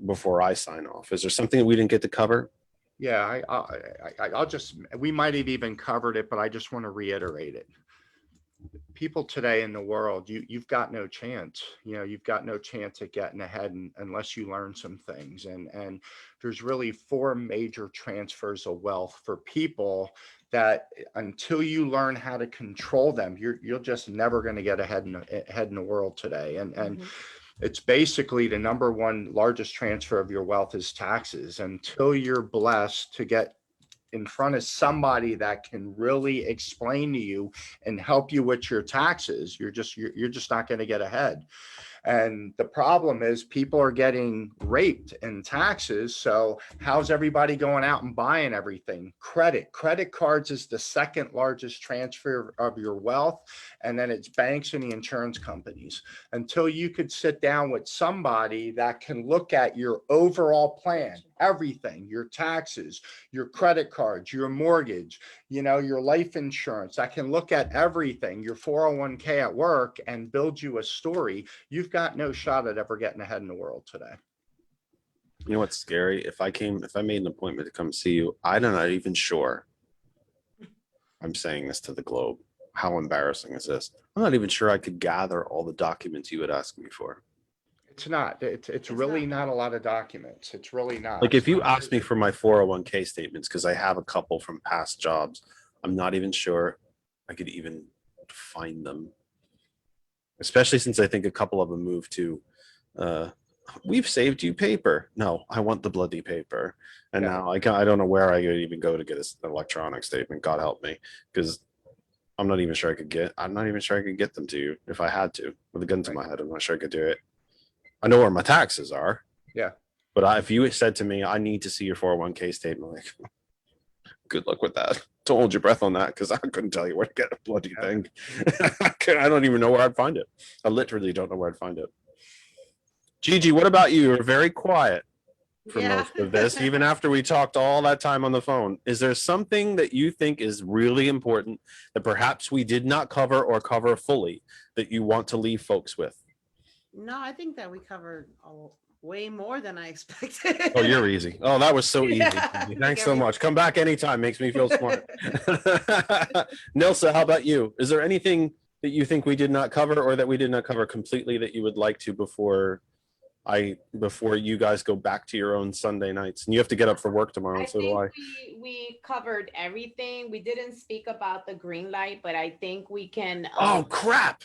S12: before I sign off, is there something that we didn't get to cover?
S2: Yeah, I'll just, we might have even covered it, but I just want to reiterate it. People today in the world, you've got no chance. You've got no chance at getting ahead unless you learn some things. And there's really 4 major transfers of wealth for people that until you learn how to control them, you're just never going to get ahead in the world today. And it's basically the number 1 largest transfer of your wealth is taxes. Until you're blessed to get in front of somebody that can really explain to you and help you with your taxes, you're just not going to get ahead. And the problem is people are getting raped in taxes. So how's everybody going out and buying everything? Credit cards is the 2nd largest transfer of your wealth. And then it's banks and the insurance companies. Until you could sit down with somebody that can look at your overall plan, everything, your taxes, your credit cards, your mortgage, your life insurance, that can look at everything, your 401k at work, and build you a story, you've got no shot at ever getting ahead in the world today.
S12: You know what's scary? If I made an appointment to come see you, I'm not even sure. I'm saying this to the globe. How embarrassing is this? I'm not even sure I could gather all the documents you would ask me for.
S2: It's not. It's really not a lot of documents. It's really not.
S12: Like if you asked me for my 401k statements, because I have a couple from past jobs, I'm not even sure I could even find them. Especially since I think a couple of them moved to, we've saved you paper. No, I want the bloody paper. And now I don't know where I could even go to get an electronic statement. God help me, because I'm not even sure I could get them to you if I had to. With a gun to my head, I'm not sure I could do it. I know where my taxes are.
S2: Yeah.
S12: But if you said to me, I need to see your 401k statement, like, good luck with that. Don't hold your breath on that, because I couldn't tell you where to get a bloody thing. I don't even know where I'd find it. I literally don't know where I'd find it. Gigi, what about you? You're very quiet for most of this, even after we talked all that time on the phone. Is there something that you think is really important that perhaps we did not cover or cover fully that you want to leave folks with?
S3: No, I think that we covered way more than I expected.
S12: Oh, you're easy. Oh, that was so easy. Thanks so much. Come back anytime. Makes me feel smart. Nilsa, how about you? Is there anything that you think we did not cover or that we did not cover completely that you would like to before you guys go back to your own Sunday nights? And you have to get up for work tomorrow, so do I.
S4: We covered everything. We didn't speak about the green light, but I think we can.
S12: Oh, crap.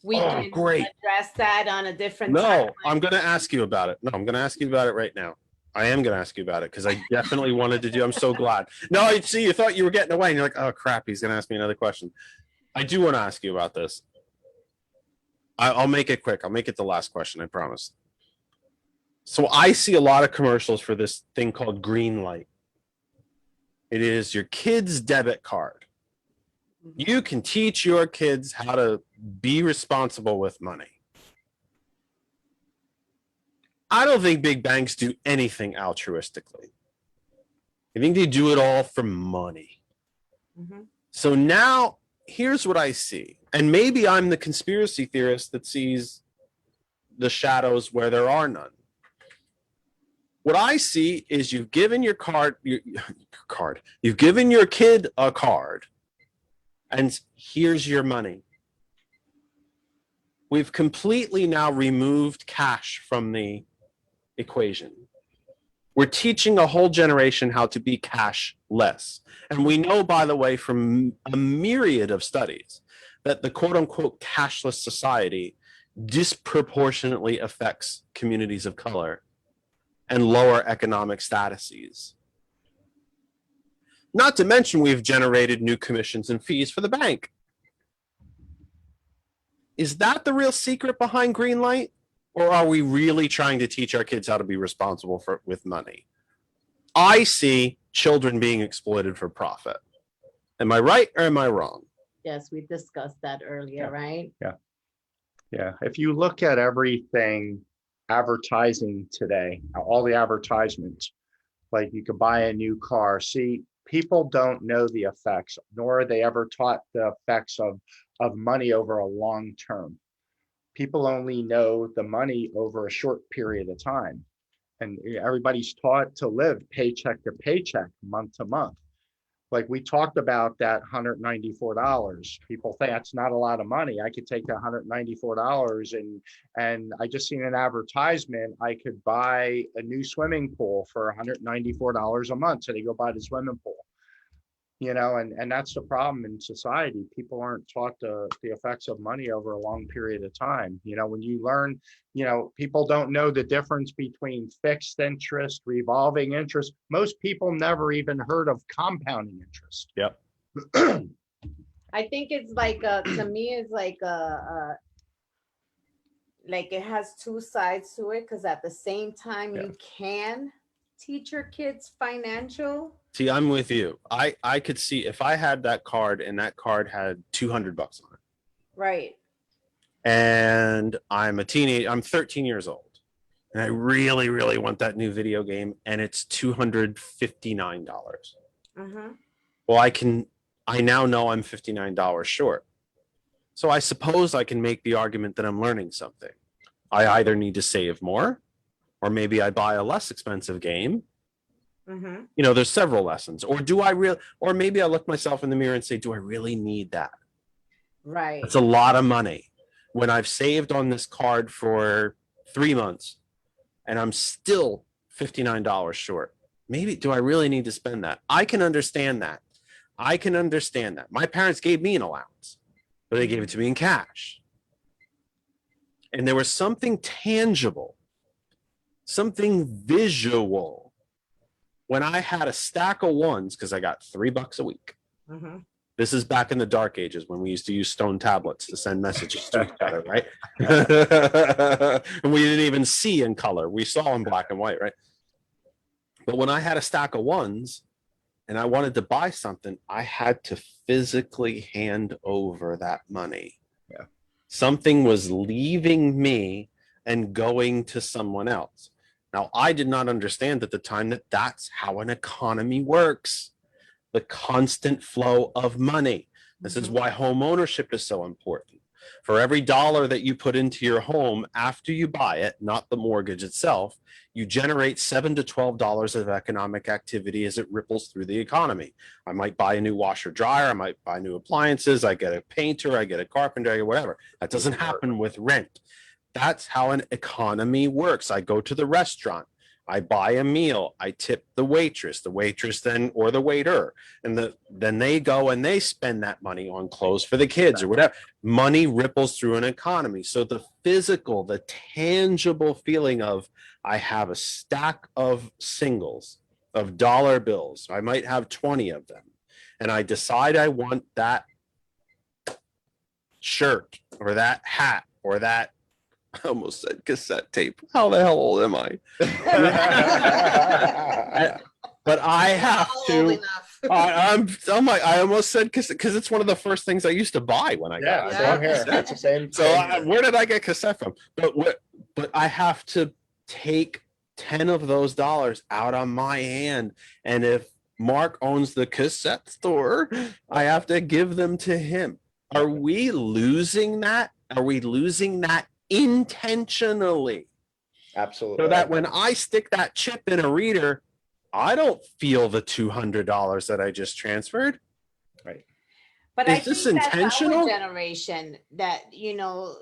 S4: We can address that on a different time.
S12: I'm going to ask you about it. No, I'm going to ask you about it right now. I am going to ask you about it because I definitely wanted to do. I'm so glad. No, I see. You thought you were getting away, and you're like, "Oh crap, he's going to ask me another question." I do want to ask you about this. I'll make it quick. I'll make it the last question. I promise. So I see a lot of commercials for this thing called Green Light. It is your kid's debit card. You can teach your kids how to be responsible with money. I don't think big banks do anything altruistically. I think they do it all for money. So now here's what I see. And maybe I'm the conspiracy theorist that sees the shadows where there are none. What I see is you've given your you've given your kid a card, and here's your money. We've completely now removed cash from the equation. We're teaching a whole generation how to be cashless. And we know, by the way, from a myriad of studies, that the quote unquote cashless society disproportionately affects communities of color and lower economic statuses. Not to mention, we've generated new commissions and fees for the bank. Is that the real secret behind Green Light? Or are we really trying to teach our kids how to be responsible with money? I see children being exploited for profit. Am I right or am I wrong?
S4: Yes, we discussed that earlier,
S2: Yeah.
S4: right?
S2: Yeah, if you look at everything advertising today, all the advertisements, like you could buy a new car. See, people don't know the effects, nor are they ever taught the effects of money over a long term. People only know the money over a short period of time. And everybody's taught to live paycheck to paycheck, month to month. Like we talked about that $194. People think that's not a lot of money. I could take that $194 and I just seen an advertisement. I could buy a new swimming pool for $194 a month. So they go buy the swimming pool. You know, and that's the problem in society. People aren't taught the effects of money over a long period of time. You know, when you learn, you know, people don't know the difference between fixed interest, revolving interest. Most people never even heard of compounding interest.
S12: Yep.
S4: I think it's like to me it's like like it has two sides to it, because at the same time you can teach your kids financial.
S12: See, I'm with you. I could see if I had that card and that card had $200 on it,
S4: Right.
S12: and I'm a teenager, I'm 13 years old, and I really, really want that new video game, and it's $259.
S4: Mm-hmm.
S12: Well, I now know I'm $59 short. So I suppose I can make the argument that I'm learning something. I either need to save more, or maybe I buy a less expensive game.
S4: Mm-hmm.
S12: You know, there's several lessons. Or do I really, or maybe I look myself in the mirror and say, do I really need that?
S4: Right.
S12: That's a lot of money. When I've saved on this card for 3 months and I'm still $59 short, maybe do I really need to spend that? I can understand that. I can understand that. My parents gave me an allowance, but they gave it to me in cash. And there was something tangible, something visual when I had a stack of ones, because I got $3 a week.
S4: Mm-hmm.
S12: This is back in the dark ages when we used to use stone tablets to send messages to each other, right? And we didn't even see in color. We saw in black and white, right? But when I had a stack of ones and I wanted to buy something, I had to physically hand over that money.
S2: Yeah.
S12: Something was leaving me and going to someone else. Now, I did not understand at the time that that's how an economy works. The constant flow of money. This is why home ownership is so important. For every dollar that you put into your home after you buy it, not the mortgage itself, you generate $7 to $12 of economic activity as it ripples through the economy. I might buy a new washer dryer, I might buy new appliances, I get a painter, I get a carpenter, I get whatever. That doesn't happen with rent. That's how an economy works. I go to the restaurant, I buy a meal, I tip the waitress then, or the waiter, and then they go and they spend that money on clothes for the kids or whatever. Money ripples through an economy. So the physical, the tangible feeling of I have a stack of singles of dollar bills. I might have 20 of them, and I decide I want that shirt or that hat or that, I almost said cassette tape. How the hell old am I? But I have to. I almost said cassette because it's one of the first things I used to buy when I got.
S2: Same here. That's the same.
S12: So where did I get cassette from? But I have to take 10 of those dollars out on my hand, and if Mark owns the cassette store, I have to give them to him. Are we losing that? Are we losing that intentionally?
S2: Absolutely.
S12: So that when I stick that chip in a reader, I don't feel the $200 that I just transferred.
S2: Right.
S4: But
S12: Is
S4: I
S12: this
S4: think that's
S12: intentional?
S4: our generation that, you know,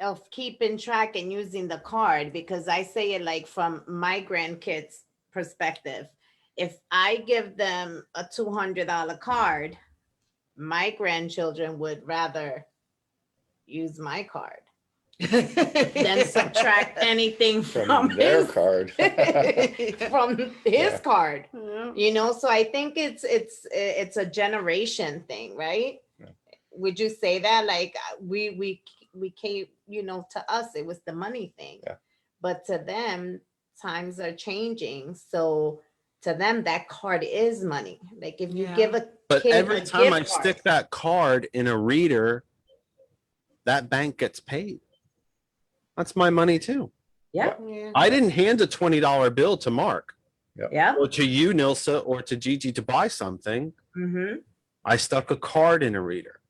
S4: of keeping track and using the card, because I say it like from my grandkids' perspective. If I give them a $200 card, my grandchildren would rather use my card than subtract anything from
S2: their
S4: his
S2: card.
S4: from his card.
S3: Yeah.
S4: You know, so I think it's a generation thing, right?
S2: Yeah.
S4: Would you say that? Like we came, you know, to us it was the money thing,
S2: Yeah.
S4: but to them times are changing. So to them, that card is money. Like if you
S3: Yeah.
S4: give a
S12: But
S4: kid
S12: every
S4: a
S12: time I
S4: gift card-
S12: stick that card in a reader, that bank gets paid. That's my money too.
S4: Yeah,
S3: Yeah.
S12: I didn't hand a $20 bill to Mark
S4: yeah.
S12: or to you, Nilsa, or to Gigi to buy something.
S4: Mm-hmm.
S12: I stuck a card in a reader.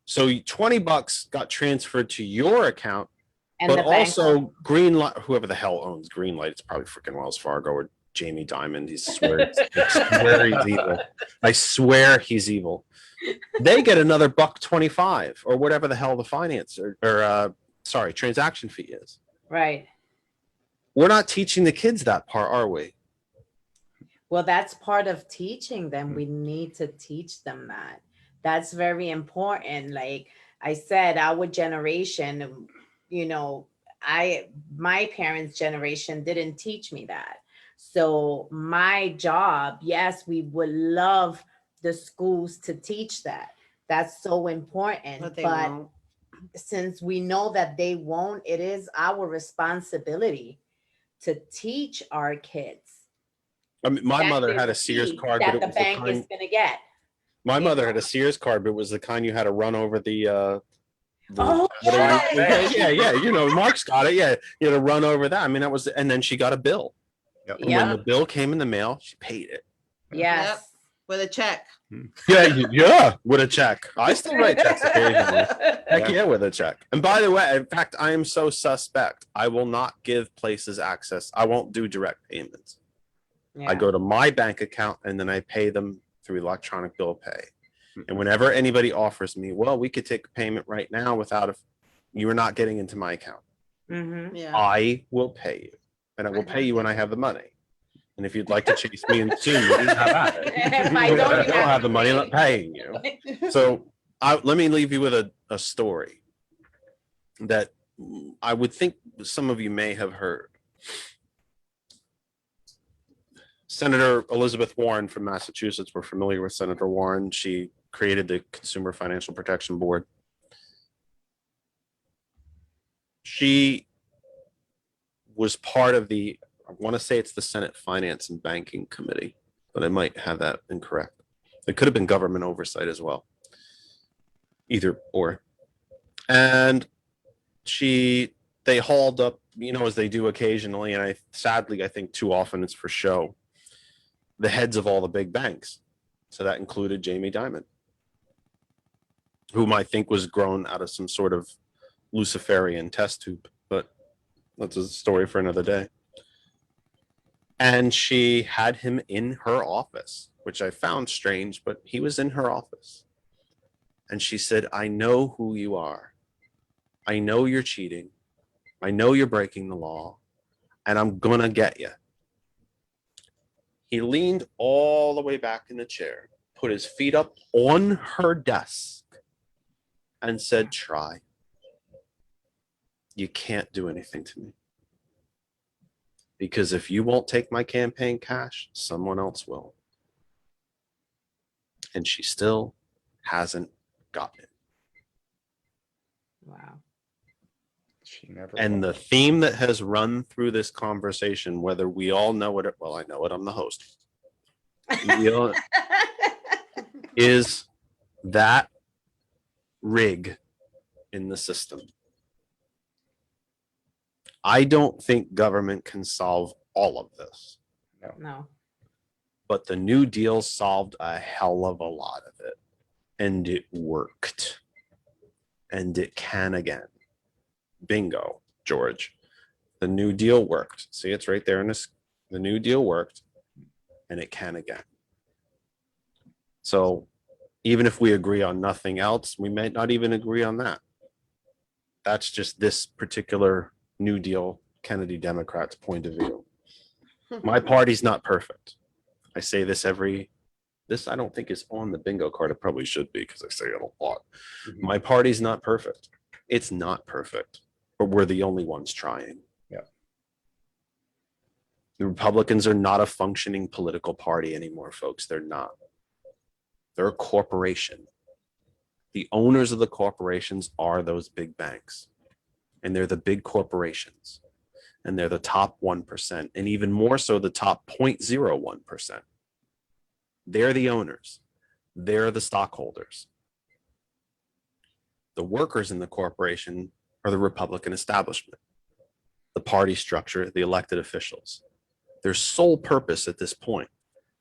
S12: So $20 got transferred to your account,
S4: And
S12: but
S4: the bank-
S12: also Greenlight, whoever the hell owns Greenlight, it's probably freaking Wells Fargo or Jamie Dimon. I swear he's evil. I swear he's evil. They get another $1.25 or whatever the hell the finance or transaction fee is.
S4: Right.
S12: We're not teaching the kids that part, are we?
S4: Well, that's part of teaching them. We need to teach them that. That's very important. Like I said, our generation, you know, my parents' generation didn't teach me that. So my job, yes, we would love the schools to teach that. That's so important.
S3: But they
S4: But
S3: won't.
S4: since we know that they won't, it is our responsibility to teach our kids.
S12: I mean, my
S4: that
S12: mother
S4: there's
S12: had a Sears
S4: fee
S12: card, but
S4: that
S12: it
S4: the
S12: was the
S4: bank is
S12: kind,
S4: gonna get.
S12: my mother had a Sears card, but it was the kind you had to run over the
S4: Oh,
S12: yeah, you know, Mark's got it. Yeah, you had to run over that. I mean, that was, and then she got a bill.
S2: Yep.
S12: And when the bill came in the mail, she paid it.
S4: Yes.
S3: Yep. With a check.
S12: Yeah, with a check. I still write checks occasionally. Heck yeah, with a check. And by the way, in fact, I am so suspect. I will not give places access. I won't do direct payments. I go to my bank account and then I pay them through electronic bill pay. And whenever anybody offers me, well, we could take a payment right now without if you are not getting into my account.
S4: Mm-hmm.
S3: Yeah.
S12: I will pay you, and I will pay you when I have the money. And if you'd like to chase me and sue me, have at it.
S4: If I don't,
S12: I don't have the money, I'm not paying you. So let me leave you with a story that I would think some of you may have heard. Senator Elizabeth Warren from Massachusetts, we're familiar with Senator Warren. She created the Consumer Financial Protection Board. She was part of the, I want to say it's the Senate Finance and Banking Committee, but I might have that incorrect. It could have been government oversight as well. Either or. And they hauled up, you know, as they do occasionally, and sadly, I think too often it's for show, the heads of all the big banks. So that included Jamie Dimon, whom I think was grown out of some sort of Luciferian test tube, but that's a story for another day. And she had him in her office, which I found strange, but he was in her office. And she said, I know who you are. I know you're cheating. I know you're breaking the law, and I'm gonna get you. He leaned all the way back in the chair, put his feet up on her desk, and said, try. You can't do anything to me. Because if you won't take my campaign cash, someone else will. And she still hasn't gotten it.
S4: Wow.
S2: She never.
S12: And the theme that has run through this conversation, whether we all know it, well, I know it, I'm the host, is that rig in the system. I don't think government can solve all of this,
S4: No.
S12: but the New Deal solved a hell of a lot of it, and it worked, and it can again. Bingo, George. The New Deal worked. See, it's right there in this. The New Deal worked, and it can again. So even if we agree on nothing else, we may not even agree on that. That's just this particular New Deal Kennedy Democrats' point of view. My party's not perfect. I say this this I don't think is on the bingo card. It probably should be because I say it a lot. My party's not perfect. It's not perfect, but we're the only ones trying.
S2: Yeah.
S12: The Republicans are not a functioning political party anymore, folks. They're not. They're a corporation. The owners of the corporations are those big banks, and they're the big corporations. and they're the top 1%, and even more so the top 0.01%. They're the owners. They're the stockholders. The workers in the corporation are the Republican establishment, the party structure, the elected officials. Their sole purpose at this point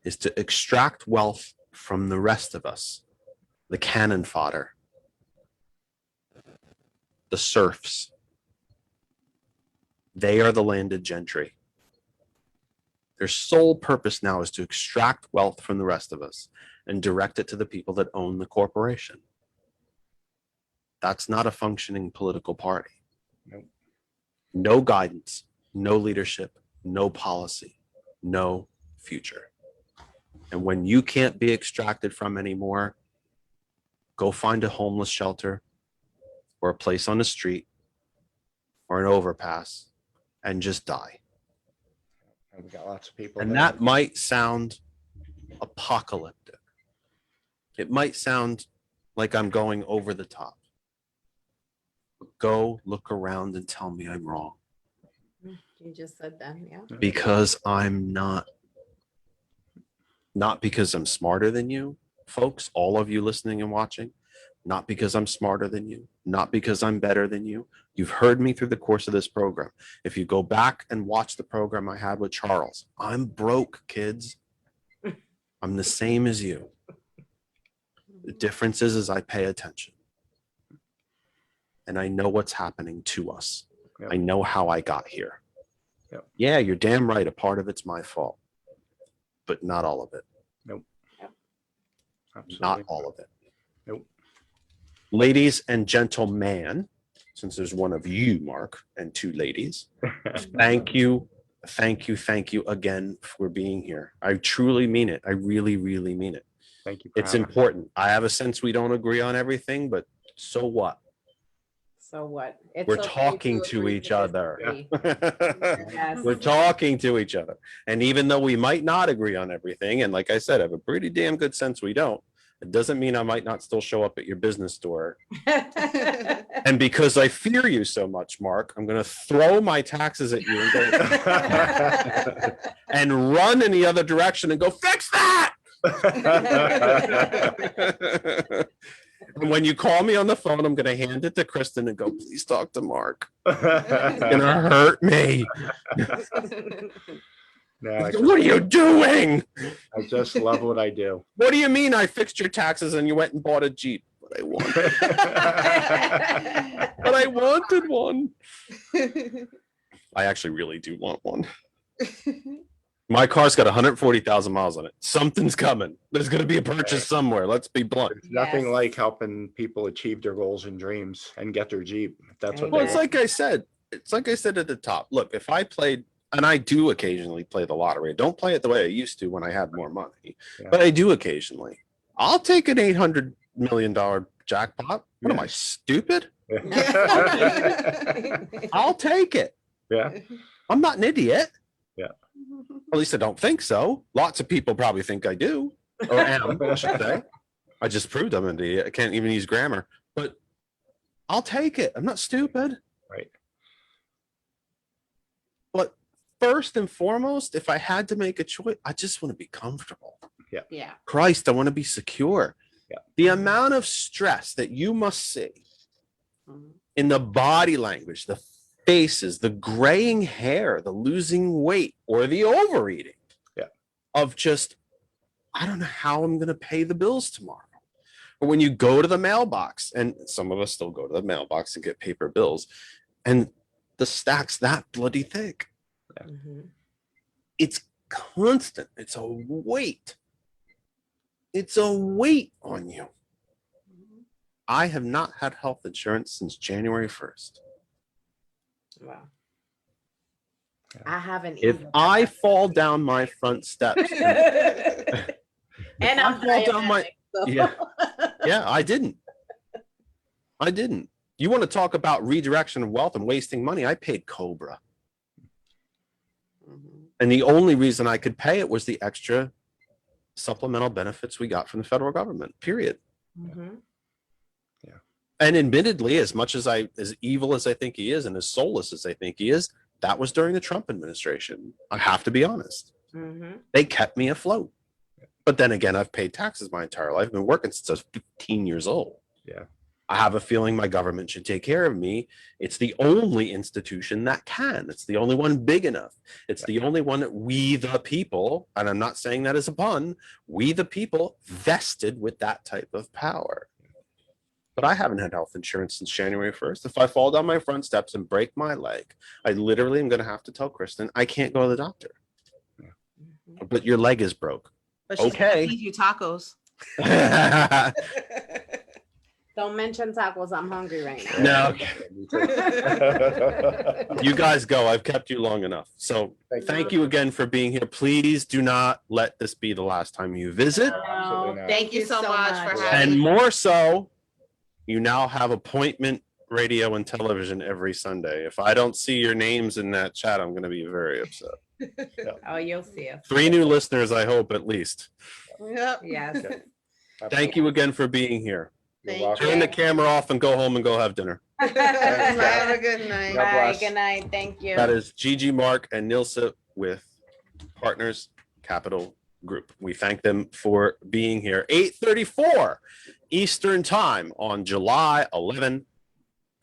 S12: is to extract wealth from the rest of us, the cannon fodder, the serfs. They are the landed gentry. Their sole purpose now is to extract wealth from the rest of us and direct it to the people that own the corporation. That's not a functioning political party.
S2: Nope.
S12: No guidance, no leadership, no policy, no future. And when you can't be extracted from anymore, go find a homeless shelter or a place on the street or an overpass and just die.
S2: And we got lots of people.
S12: And that might sound apocalyptic. It might sound like I'm going over the top. But go look around and tell me I'm wrong.
S4: You just said that, yeah.
S12: Because I'm not. Not because I'm smarter than you, folks, all of you listening and watching. Not because I'm smarter than you. Not because I'm better than you. You've heard me through the course of this program. If you go back and watch the program I had with Charles, I'm broke, kids. I'm the same as you. The difference is I pay attention. And I know what's happening to us.
S2: Yep.
S12: I know how I got here.
S2: Yep.
S12: Yeah, you're damn right. A part of it's my fault, but not all of it.
S2: Nope. Absolutely.
S12: Not all of it.
S2: Nope.
S12: Ladies and gentlemen, since there's one of you, Mark, and two ladies, thank you again for being here. I truly mean it. I really, really mean it.
S2: Thank you.
S12: It's important. I have a sense we don't agree on everything, but so what?
S4: So what? It's
S12: We're
S4: okay
S12: talking to
S4: agree
S12: each other.
S4: disagree. Yes.
S12: We're talking to each other. And even though we might not agree on everything, and like I said, I have a pretty damn good sense we don't, it doesn't mean I might not still show up at your business door. And because I fear you so much, Mark, I'm going to throw my taxes at you and go and run in the other direction and go, fix that. And when you call me on the phone, I'm going to hand it to Kristen and go, please talk to Mark. It's going to hurt me.
S2: No,
S12: What are you doing?
S2: I just love what I do.
S12: What do you mean I fixed your taxes and you went and bought a Jeep? But I wanted, but I wanted one. I actually really do want one. My car's got 140,000 miles on it. Something's coming. There's going to be a purchase somewhere. Let's be blunt.
S2: There's nothing like helping people achieve their goals and dreams and get their Jeep. That's what
S12: Well,
S2: they
S12: it's
S2: want.
S12: like I said. It's like I said at the top. Look, if I played, and I do occasionally play the lottery. I don't play it the way I used to when I had more money, but I do occasionally. I'll take an $800 million jackpot. What am I, stupid? I'll take it.
S2: Yeah.
S12: I'm not an idiot.
S2: Yeah.
S12: At least I don't think so. Lots of people probably think I do, or am, I should say. I just proved I'm an idiot. I can't even use grammar, but I'll take it. I'm not stupid.
S2: Right.
S12: But first and foremost, if I had to make a choice, I just want to be comfortable.
S2: Yeah.
S3: Yeah.
S12: Christ, I want to be secure.
S2: Yeah.
S12: The amount of stress that you must see in the body language, the faces, the graying hair, the losing weight, or the overeating of just, I don't know how I'm going to pay the bills tomorrow. Or when you go to the mailbox, and some of us still go to the mailbox and get paper bills, and the stack's that bloody thick. It's constant. It's a weight. It's a weight on you. I have not had health insurance since January 1st.
S4: Wow. I haven't.
S12: If
S4: either.
S12: I fall down my front steps,
S4: And I'm
S12: fall down my,
S4: diabetic, so-
S12: yeah, I didn't. You want to talk about redirection of wealth and wasting money? I paid Cobra. And the only reason I could pay it was the extra supplemental benefits we got from the federal government, period. And admittedly, as much as as evil as I think he is and as soulless as I think he is, That was during the Trump administration. I have to be honest.
S4: Mhm.
S12: They kept me afloat. But then again, I've paid taxes my entire life. I've been working since I was 15 years old.
S2: Yeah.
S12: I have a feeling my government should take care of me. It's the only institution that can. It's the only one big enough. It's the only one that we, the people, and I'm not saying that as a pun, we, the people, vested with that type of power. But I haven't had health insurance since January 1st. If I fall down my front steps and break my leg, I literally am going to have to tell Kristen, I can't go to the doctor. But your leg is broke.
S3: But she's gonna
S12: Okay.
S3: feed you tacos.
S4: Don't mention tacos. I'm hungry right now.
S12: No. You guys go. I've kept you long enough. So thank you again for being here. Please do not let this be the last time you visit.
S2: Absolutely not.
S3: Thank you so much for having
S12: And
S3: me.
S12: more so, you now have appointment radio and television every Sunday. If I don't see your names in that chat, I'm going to be very upset.
S4: Oh, you'll see us.
S12: 3 new listeners, I hope, at least.
S3: Yep.
S4: Yes.
S12: Thank you again for being here.
S3: Thank
S12: Turn the camera off and go home and go have dinner.
S3: Have a good night.
S2: God
S4: Bye.
S2: bless.
S4: Good night. Thank you.
S12: That is Gigi, Mark, and Nilsa with Partners Capital Group. We thank them for being here. 8:34 Eastern Time on July 11,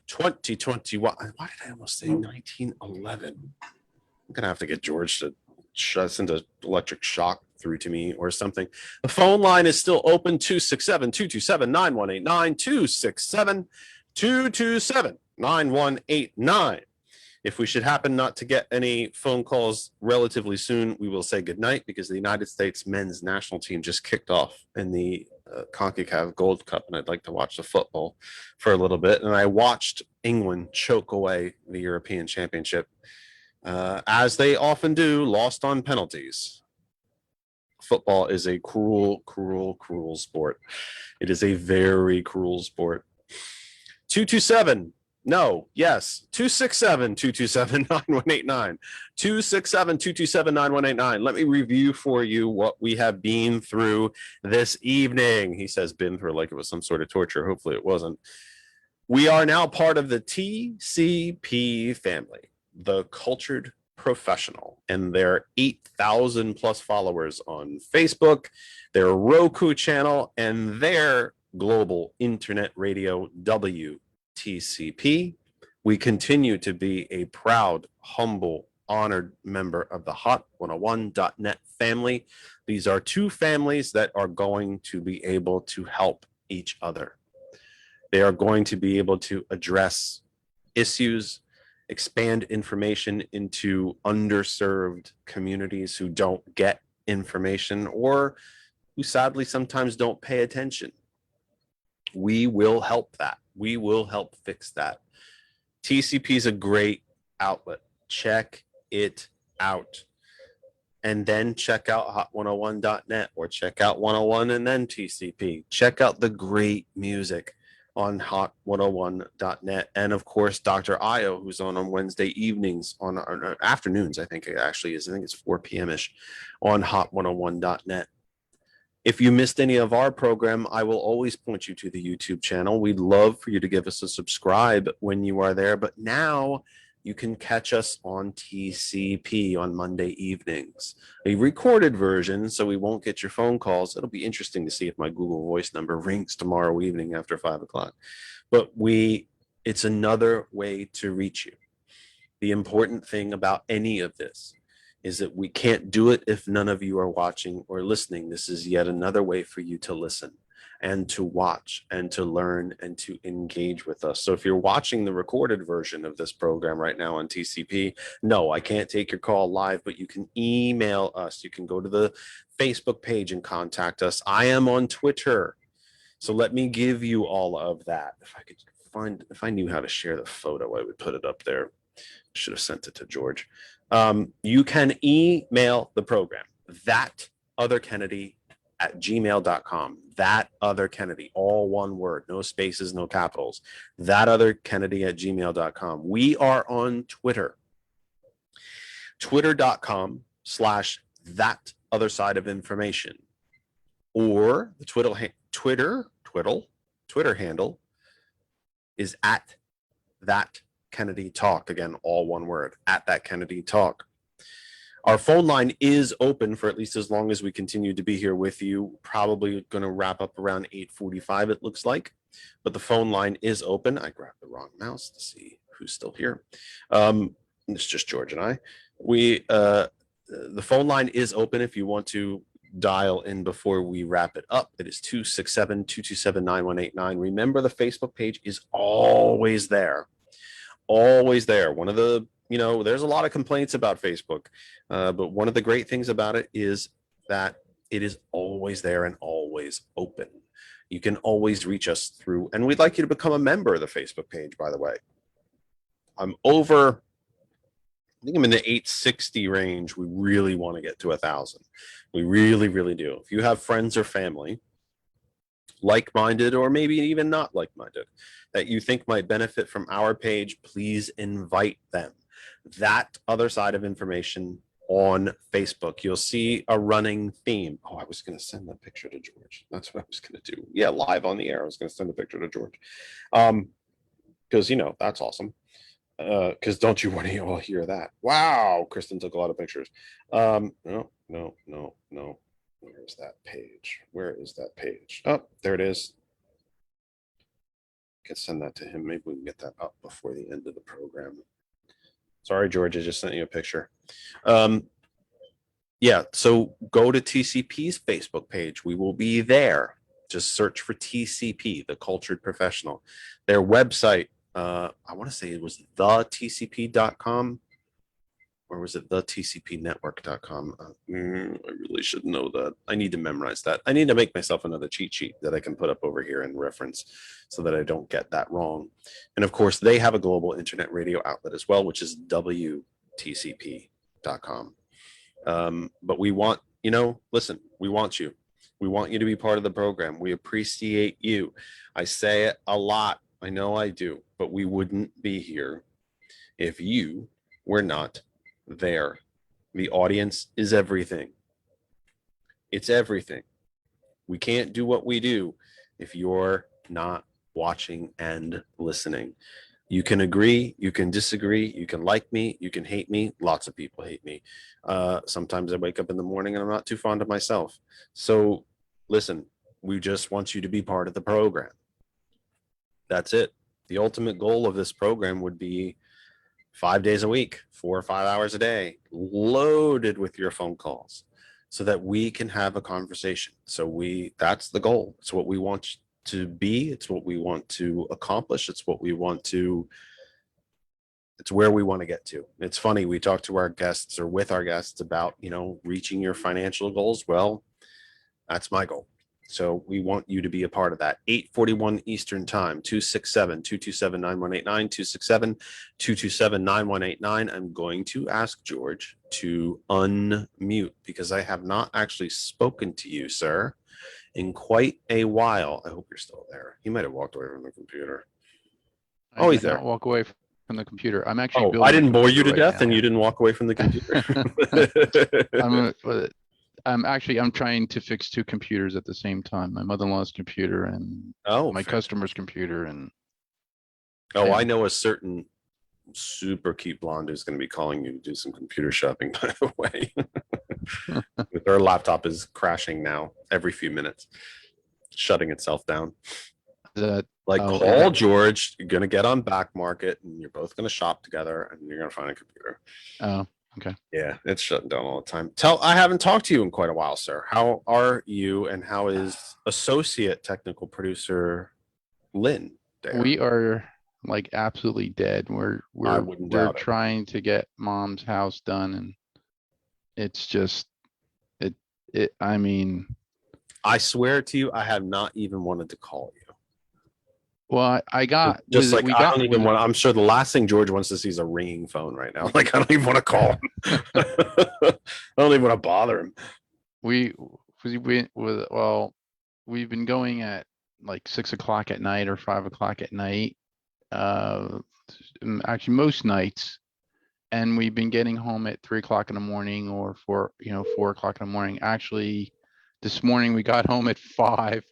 S12: 2021. Why did I almost say 1911? I'm going to have to get George to send an electric shock through to me or something. The phone line is still open, 267-227-9189, 267-227-9189. If we should happen not to get any phone calls relatively soon, we will say goodnight because the United States men's national team just kicked off in the CONCACAF Gold Cup, and I'd like to watch the football for a little bit. And I watched England choke away the European Championship, as they often do, lost on penalties. Football is a cruel, cruel, cruel sport. It is a very cruel sport. 227. No, yes, 267-227-9189. 267-227-9189. Let me review for you what we have been through this evening. He says been through like it was some sort of torture. Hopefully it wasn't. We are now part of the TCP family, the Cultured Professional, and their 8,000 plus followers on Facebook, their Roku channel, and their global internet radio WTCP. We continue to be a proud, humble, honored member of the Hot101.net family. These are two families that are going to be able to help each other. They are going to be able to address issues, expand information into underserved communities who don't get information or who sadly sometimes don't pay attention. We will help that. We will help fix that. TCP is a great outlet. Check it out. And then check out hot101.net or check out 101 and then TCP. Check out the great music on hot101.net. And of course, Dr. Io, who's on Wednesday evenings, on afternoons, I think it actually is. I think it's 4 p.m.ish on hot101.net. If you missed any of our program, I will always point you to the YouTube channel. We'd love for you to give us a subscribe when you are there. But now you can catch us on TCP on Monday evenings, a recorded version, so we won't get your phone calls. It'll be interesting to see if my Google Voice number rings tomorrow evening after 5 o'clock. But it's another way to reach you. The important thing about any of this is that we can't do it if none of you are watching or listening. This is yet another way for you to listen and to watch and to learn and to engage with us. So if you're watching the recorded version of this program right now on TCP, no, I can't take your call live, but you can email us. You can go to the Facebook page and contact us. I am on Twitter. So let me give you all of that. If I knew how to share the photo, I would put it up there. Should have sent it to George. You can email the program, thatotherkennedy@gmail.com. That other Kennedy, all one word, no spaces, no capitals. Thatotherkennedy@gmail.com. We are on Twitter, twitter.com/thatothersideofinformation, or the Twitter handle is @thatotherkennedy. Kennedy Talk. Again, all one word, at that Kennedy Talk. Our phone line is open for at least as long as we continue to be here with you. Probably going to wrap up around 8:45, it looks like. But the phone line is open. I grabbed the wrong mouse to see who's still here. It's just George and I. The phone line is open if you want to dial in before we wrap it up. It is 267-227-9189. Remember, the Facebook page is always there. Always there. One of the, there's a lot of complaints about Facebook, but one of the great things about it is that it is always there and always open. You can always reach us through, and we'd like you to become a member of the Facebook page, by the way. I think I'm in the 860 range. We really want to get to 1,000. We really, really do. If you have friends or family, like-minded or maybe even not like-minded, that you think might benefit from our page, please invite them. That other side of information on Facebook. You'll see a running theme. Oh, I was going to send that picture to George. That's what I was going to do. Yeah, live on the air. I was going to send a picture to George. Because, that's awesome. Because don't you want to all hear that? Wow, Kristen took a lot of pictures. No. Where is that page? Where is that page? Oh, there it is. Can send that to him. Maybe we can get that up before the end of the program. Sorry, George, I just sent you a picture. Yeah, so go to TCP's Facebook page. We will be there. Just search for TCP, the Cultured Professional. Their website, I want to say it was thetcp.com, or was it thetcpnetwork.com? I really should know that. I need to memorize that. I need to make myself another cheat sheet that I can put up over here and reference so that I don't get that wrong. And of course, they have a global internet radio outlet as well, which is wtcp.com. But we want, listen, we want you. We want you to be part of the program. We appreciate you. I say it a lot. I know I do, but we wouldn't be here if you were not there. The audience is everything. It's everything. We can't do what we do if you're not watching and listening. You can agree, you can disagree, you can like me, you can hate me. Lots of people hate me. Sometimes I wake up in the morning and I'm not too fond of myself. So listen, we just want you to be part of the program. That's it. The ultimate goal of this program would be 5 days a week, 4 or 5 hours a day, loaded with your phone calls so that we can have a conversation. That's the goal. It's what we want to be. It's what we want to accomplish. It's where we want to get to. It's funny. We talk to our guests or with our guests about, reaching your financial goals. Well, that's my goal. So we want you to be a part of that. 8:41 Eastern time, 267-227-9189, 267-227-9189. I'm going to ask George to unmute because I have not actually spoken to you, sir, in quite a while. I hope you're still there. He might have walked away from the computer. Oh, he's there.
S13: Walk away from the computer. I'm actually.
S12: Oh, I didn't bore you to death, and you didn't walk away from the computer.
S13: I'm trying to fix 2 computers at the same time. My mother-in-law's computer and my customer's computer. And
S12: I know a certain super cute blonde who's going to be calling you to do some computer shopping, by the way. Their laptop is crashing now every few minutes, shutting itself down. Call George. You're going to get on Back Market and you're both going to shop together and you're going to find a computer.
S13: Oh, okay.
S12: Yeah, it's shutting down all the time. I haven't talked to you in quite a while, sir. How are you and how is associate technical producer Lynn there?
S13: We are absolutely dead. We're trying to get mom's house done, and it's just
S12: I swear to you, I have not even wanted to call you.
S13: Well, I got
S12: just I don't even want. I'm sure the last thing George wants to see is a ringing phone right now. I don't even want to call him. I don't even want to bother him.
S13: We've been going at 6 o'clock at night or 5 o'clock at night. Actually, most nights, and we've been getting home at 3 o'clock in the morning or 4 o'clock in the morning. Actually, this morning we got home at 5.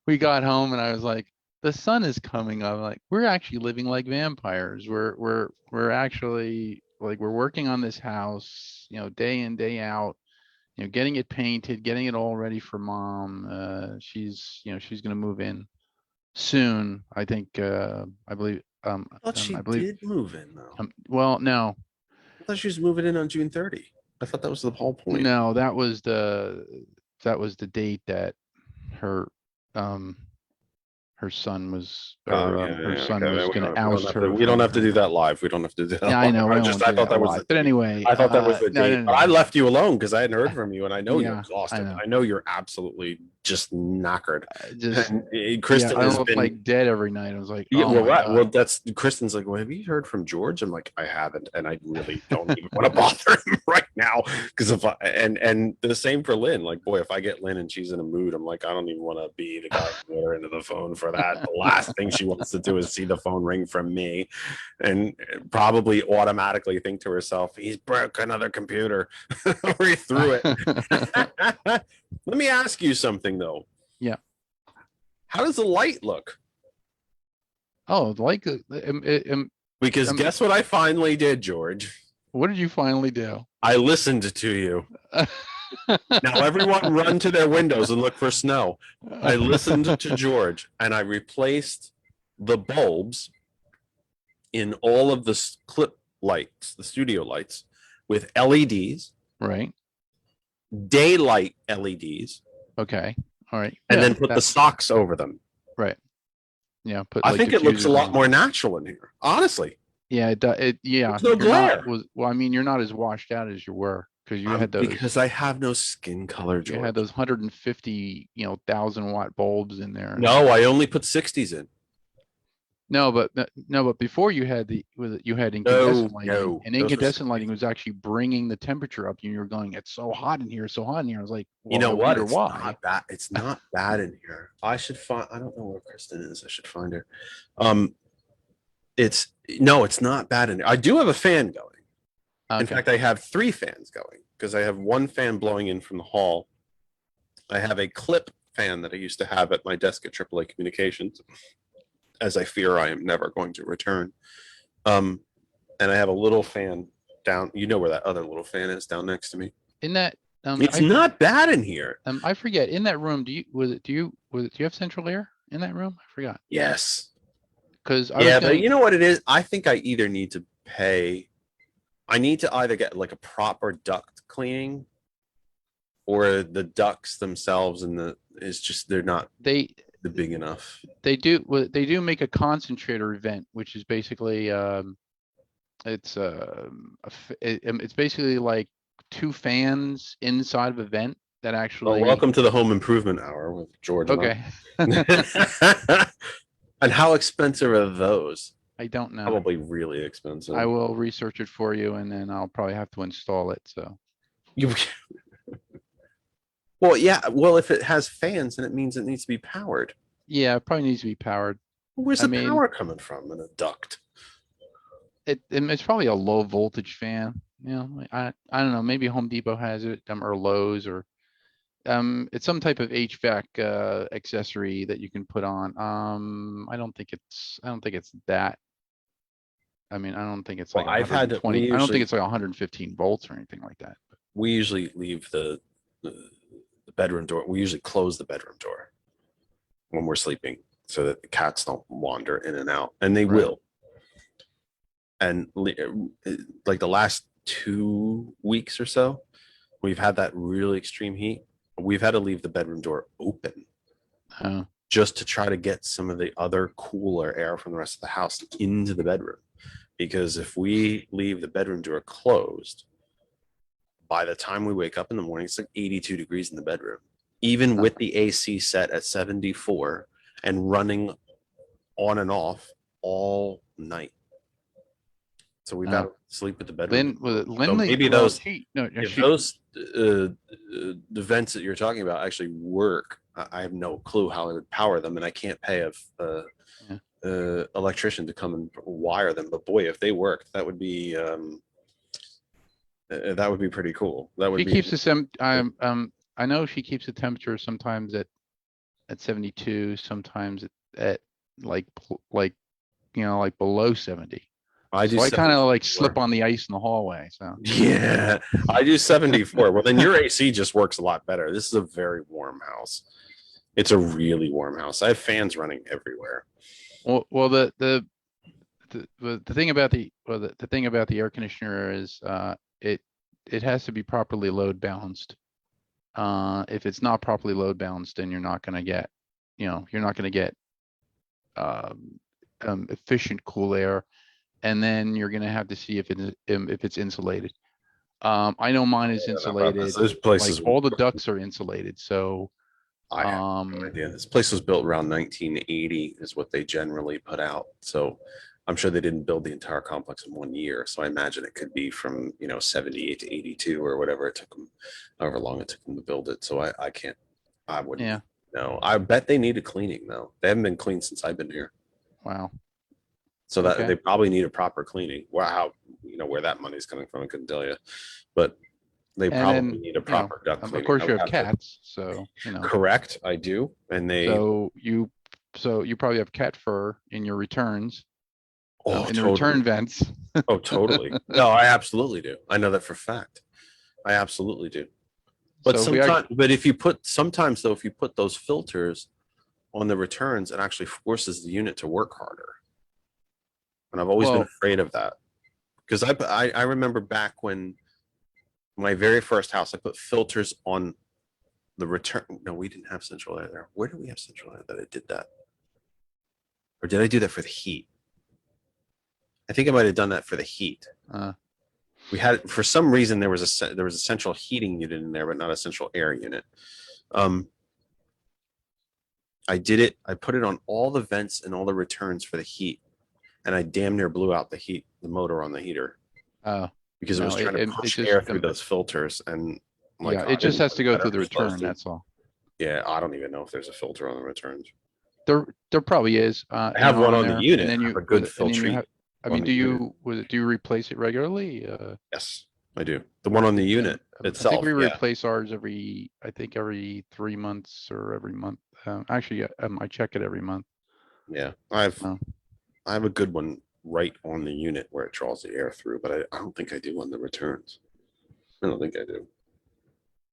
S13: We got home and I was like, the sun is coming up. Like, we're actually living like vampires. We're actually like, we're working on this house, day in, day out, getting it painted, getting it all ready for mom. She's gonna move in soon. I think, I believe,
S12: I thought she
S13: I believe,
S12: did move in though.
S13: well, no,
S12: I thought she was moving in on June 30. I thought that was the whole point.
S13: no, that was the date that her, her son was, or her son was gonna oust her.
S12: We don't
S13: from
S12: have to
S13: her-
S12: do that live. We don't have to do that.
S13: Yeah, I know.
S12: live.
S13: we
S12: I
S13: won't do
S12: thought that was.
S13: live. But anyway,
S12: I thought that was the
S13: no,
S12: date.
S13: no,
S12: But
S13: no.
S12: I left you alone because I hadn't heard from you, and I know you're
S13: Yeah,
S12: exhausted.
S13: I
S12: I
S13: know.
S12: know you're absolutely just knackered.
S13: Just
S12: And,
S13: yeah,
S12: Kristen
S13: I
S12: has
S13: look
S12: been
S13: like dead every night. I was like,
S12: Yeah,
S13: oh
S12: well,
S13: my
S12: right.
S13: God.
S12: Well, that's Kristen's like, well, have you heard from George? I'm like, I haven't, and I really don't even want to bother him right now because if I and the same for Lynn. Like, boy, if I get Lynn and she's in a mood, I'm like, I don't even want to be the guy who put her into the phone for that. The last thing she wants to do is see the phone ring from me, and probably automatically think to herself, he's broke another computer, or he threw it. Let me ask you something though.
S13: Yeah.
S12: How does the light look?
S13: Oh, like,
S12: Because guess what I finally did, George?
S13: what did you finally do?
S12: I listened to you. Now everyone run to their windows and look for snow. I listened to George and I replaced the bulbs in all of the clip lights, the studio lights, with LEDs,
S13: Right.
S12: daylight LEDs,
S13: Okay. All right.
S12: and
S13: Yeah,
S12: then put the
S13: that's
S12: socks over them.
S13: right. Yeah. Put
S12: I
S13: like
S12: think it looks a
S13: diffusers
S12: lot
S13: on.
S12: more natural in here, honestly.
S13: Yeah. Yeah.
S12: There's no
S13: you're not-
S12: glare.
S13: well, I mean, you're not as washed out as you were because you had those.
S12: Because I have no skin color,
S13: You
S12: George.
S13: had those 150, 1,000-watt bulbs in there.
S12: No, I only put 60s in.
S13: No, but before you had you had
S12: No,
S13: incandescent lighting,
S12: no,
S13: and
S12: those were
S13: incandescent lighting was actually bringing the temperature up. And you were going, it's so hot in here, so hot in here. I was like,
S12: You
S13: well,
S12: know
S13: I
S12: what?
S13: wonder
S12: It's
S13: why.
S12: not bad. It's not bad in here. I should find. I don't know where Kristen is. I should find her. It's not bad in here. I do have a fan going. In
S13: Okay.
S12: fact, I have 3 fans going because I have 1 fan blowing in from the hall. I have a clip fan that I used to have at my desk at AAA Communications, as I fear I am never going to return. And I have a little fan down. You know where that other little fan is down next to me.
S13: In that,
S12: It's not bad in here.
S13: I forget. In that room, do you have central air in that room? I forgot.
S12: Yes.
S13: Because
S12: Yeah, but you know what it is? I think I either need to pay. I need to either get like a proper duct cleaning, or the ducts themselves they're not big enough.
S13: they do make a concentrator event, which is basically it's it's basically like 2 fans inside of a vent that actually.
S12: Well, welcome to the Home Improvement Hour with George. and
S13: Okay.
S12: I. And how expensive are those?
S13: I don't know.
S12: Probably really expensive.
S13: I will research it for you, and then I'll probably have to install it. So.
S12: Well, yeah. Well, if it has fans, then it means it needs to be powered.
S13: Yeah, it probably needs to be powered.
S12: Where's
S13: I
S12: the
S13: mean,
S12: power coming from in a duct?
S13: It's probably a low voltage fan. I don't know. Maybe Home Depot has it, or Lowe's, or it's some type of HVAC accessory that you can put on. I don't think it's that. I mean, I don't think it's like
S12: Well, I've had to-
S13: 120.
S12: we
S13: I don't
S12: usually-
S13: think it's like 115 volts or anything like that.
S12: We usually leave the bedroom door. We usually close the bedroom door when we're sleeping so that the cats don't wander in and out, and they
S13: Right.
S12: will. And like the last 2 weeks or so, we've had that really extreme heat. We've had to leave the bedroom door open
S13: Oh.
S12: just to try to get some of the other cooler air from the rest of the house into the bedroom. Because if we leave the bedroom door closed, by the time we wake up in the morning, it's like 82 degrees in the bedroom, even with the AC set at 74 and running on and off all night. So we've got to sleep with the bedroom. So maybe those, if those the vents that you're talking about actually work, I have no clue how I would power them, and I can't pay a electrician to come and wire them. But boy, if they worked, that would be pretty cool. That would
S13: She
S12: be.
S13: keeps the I know she keeps the temperature sometimes at 72, sometimes at like like below 70.
S12: I do
S13: So I kind of like
S12: 74.
S13: slip on the ice in the hallway. So
S12: Yeah, I do 74. Well, then your AC just works a lot better. This is a very warm house. It's a really warm house. I have fans running everywhere.
S13: well the thing about the thing about the air conditioner is it has to be properly load balanced. If it's not properly load balanced, then you're not going to get efficient cool air, and then you're going to have to see if it's insulated. I know mine is insulated.
S12: Those places
S13: Like all the ducts are insulated. So
S12: I have no idea. This place was built around 1980 is what they generally put out. So I'm sure they didn't build the entire complex in 1 year. So I imagine it could be from 78 to 82 or whatever it took them, however long it took them to build it. So I wouldn't know. I bet they need a cleaning though. They haven't been cleaned since I've been here.
S13: Wow.
S12: So that
S13: Okay.
S12: they probably need a proper cleaning. Well, how where that money's coming from, I couldn't tell you, but they
S13: And
S12: probably
S13: then,
S12: need a proper duct cleaning.
S13: of course,
S12: I
S13: you
S12: would
S13: have
S12: to-
S13: cats, so
S12: Correct, I do, and they.
S13: So you probably have cat fur in your returns.
S12: Oh,
S13: in the
S12: totally.
S13: return vents.
S12: Oh, totally. No, I absolutely do. I know that for a fact. I absolutely do. But
S13: So we
S12: sometimes, but if you put sometimes though, if you put those filters on the returns, it actually forces the unit to work harder. And I've always been
S13: Well-
S12: afraid of that because I remember back when my very first house, I put filters on the return. No, we didn't have central air there. Where did we have central air that I did that? Or did I do that for the heat? I think I might have done that for the heat. We had, for some reason, there was a central heating unit in there, but not a central air unit. I did it. I put it on all the vents and all the returns for the heat, and I damn near blew out the motor on the heater.
S13: Oh,
S12: Because it was
S13: no,
S12: trying
S13: it
S12: to push
S13: just,
S12: air through those filters, and
S13: yeah, it just has to go through the return. That's all.
S12: Yeah, I don't even know if there's a filter on the returns.
S13: There probably is.
S12: I have one on the unit.
S13: And then
S12: I have a good
S13: and then you
S12: filtrate
S13: have- I
S12: on
S13: mean,
S12: the
S13: do
S12: unit.
S13: you replace it regularly?
S12: Yes, I do. The one on the unit
S13: I
S12: itself.
S13: think we
S12: yeah.
S13: replace ours every 3 months or every month. Actually, I check it every month.
S12: Yeah, I have a good one right on the unit where it draws the air through, but I don't think I do on the returns. I don't think I do.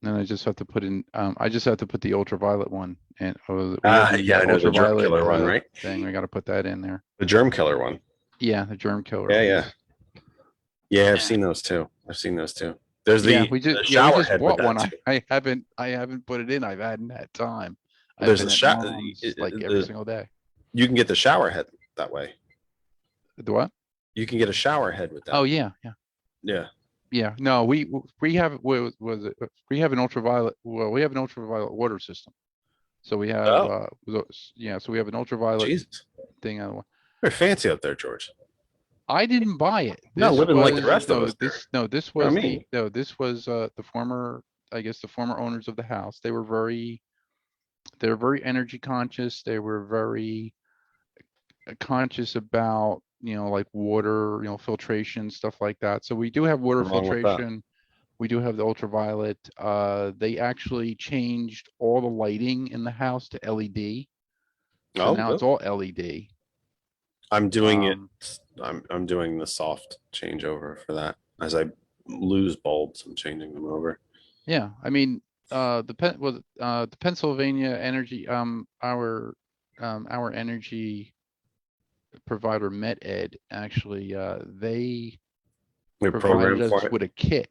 S13: And I just have to put in, I just have to put the ultraviolet one in.
S12: Yeah, I know the germ killer one, right?
S13: Thing, we got to put that in there.
S12: The germ killer one.
S13: Yeah, the germ killer.
S12: Yeah. I've seen those too. There's the,
S13: we
S12: the
S13: just
S12: shower head with
S13: bought one.
S12: that too.
S13: I haven't put it in. I hadn't had time. I've
S12: There's
S13: been
S12: a
S13: at
S12: shower.
S13: mom's, like every single day.
S12: You can get the shower head that way.
S13: The what?
S12: You can get a shower head with that.
S13: Oh yeah. Yeah. No, we have we have an ultraviolet. Well, we have an ultraviolet water system. So we have so we have an ultraviolet
S12: Jesus.
S13: thing.
S12: Very fancy out there, George.
S13: I didn't buy it.
S12: Not living like the rest of
S13: no,
S12: us
S13: This
S12: What
S13: was
S12: I mean.
S13: this was the former, I guess, the former owners of the house. They were very energy conscious. They were very conscious about like water, filtration, stuff like that. So we do have water
S12: What's wrong with that?
S13: filtration. We do have the ultraviolet. They actually changed all the lighting in the house to LED. So
S12: Oh,
S13: now
S12: good.
S13: it's all LED.
S12: I'm doing it. I'm doing the soft changeover for that. As I lose bulbs, I'm changing them over.
S13: Yeah, I mean, the Pennsylvania Energy, our energy provider, MetEd, actually, they
S12: We
S13: provided
S12: programmed
S13: us
S12: for it.
S13: with a kit,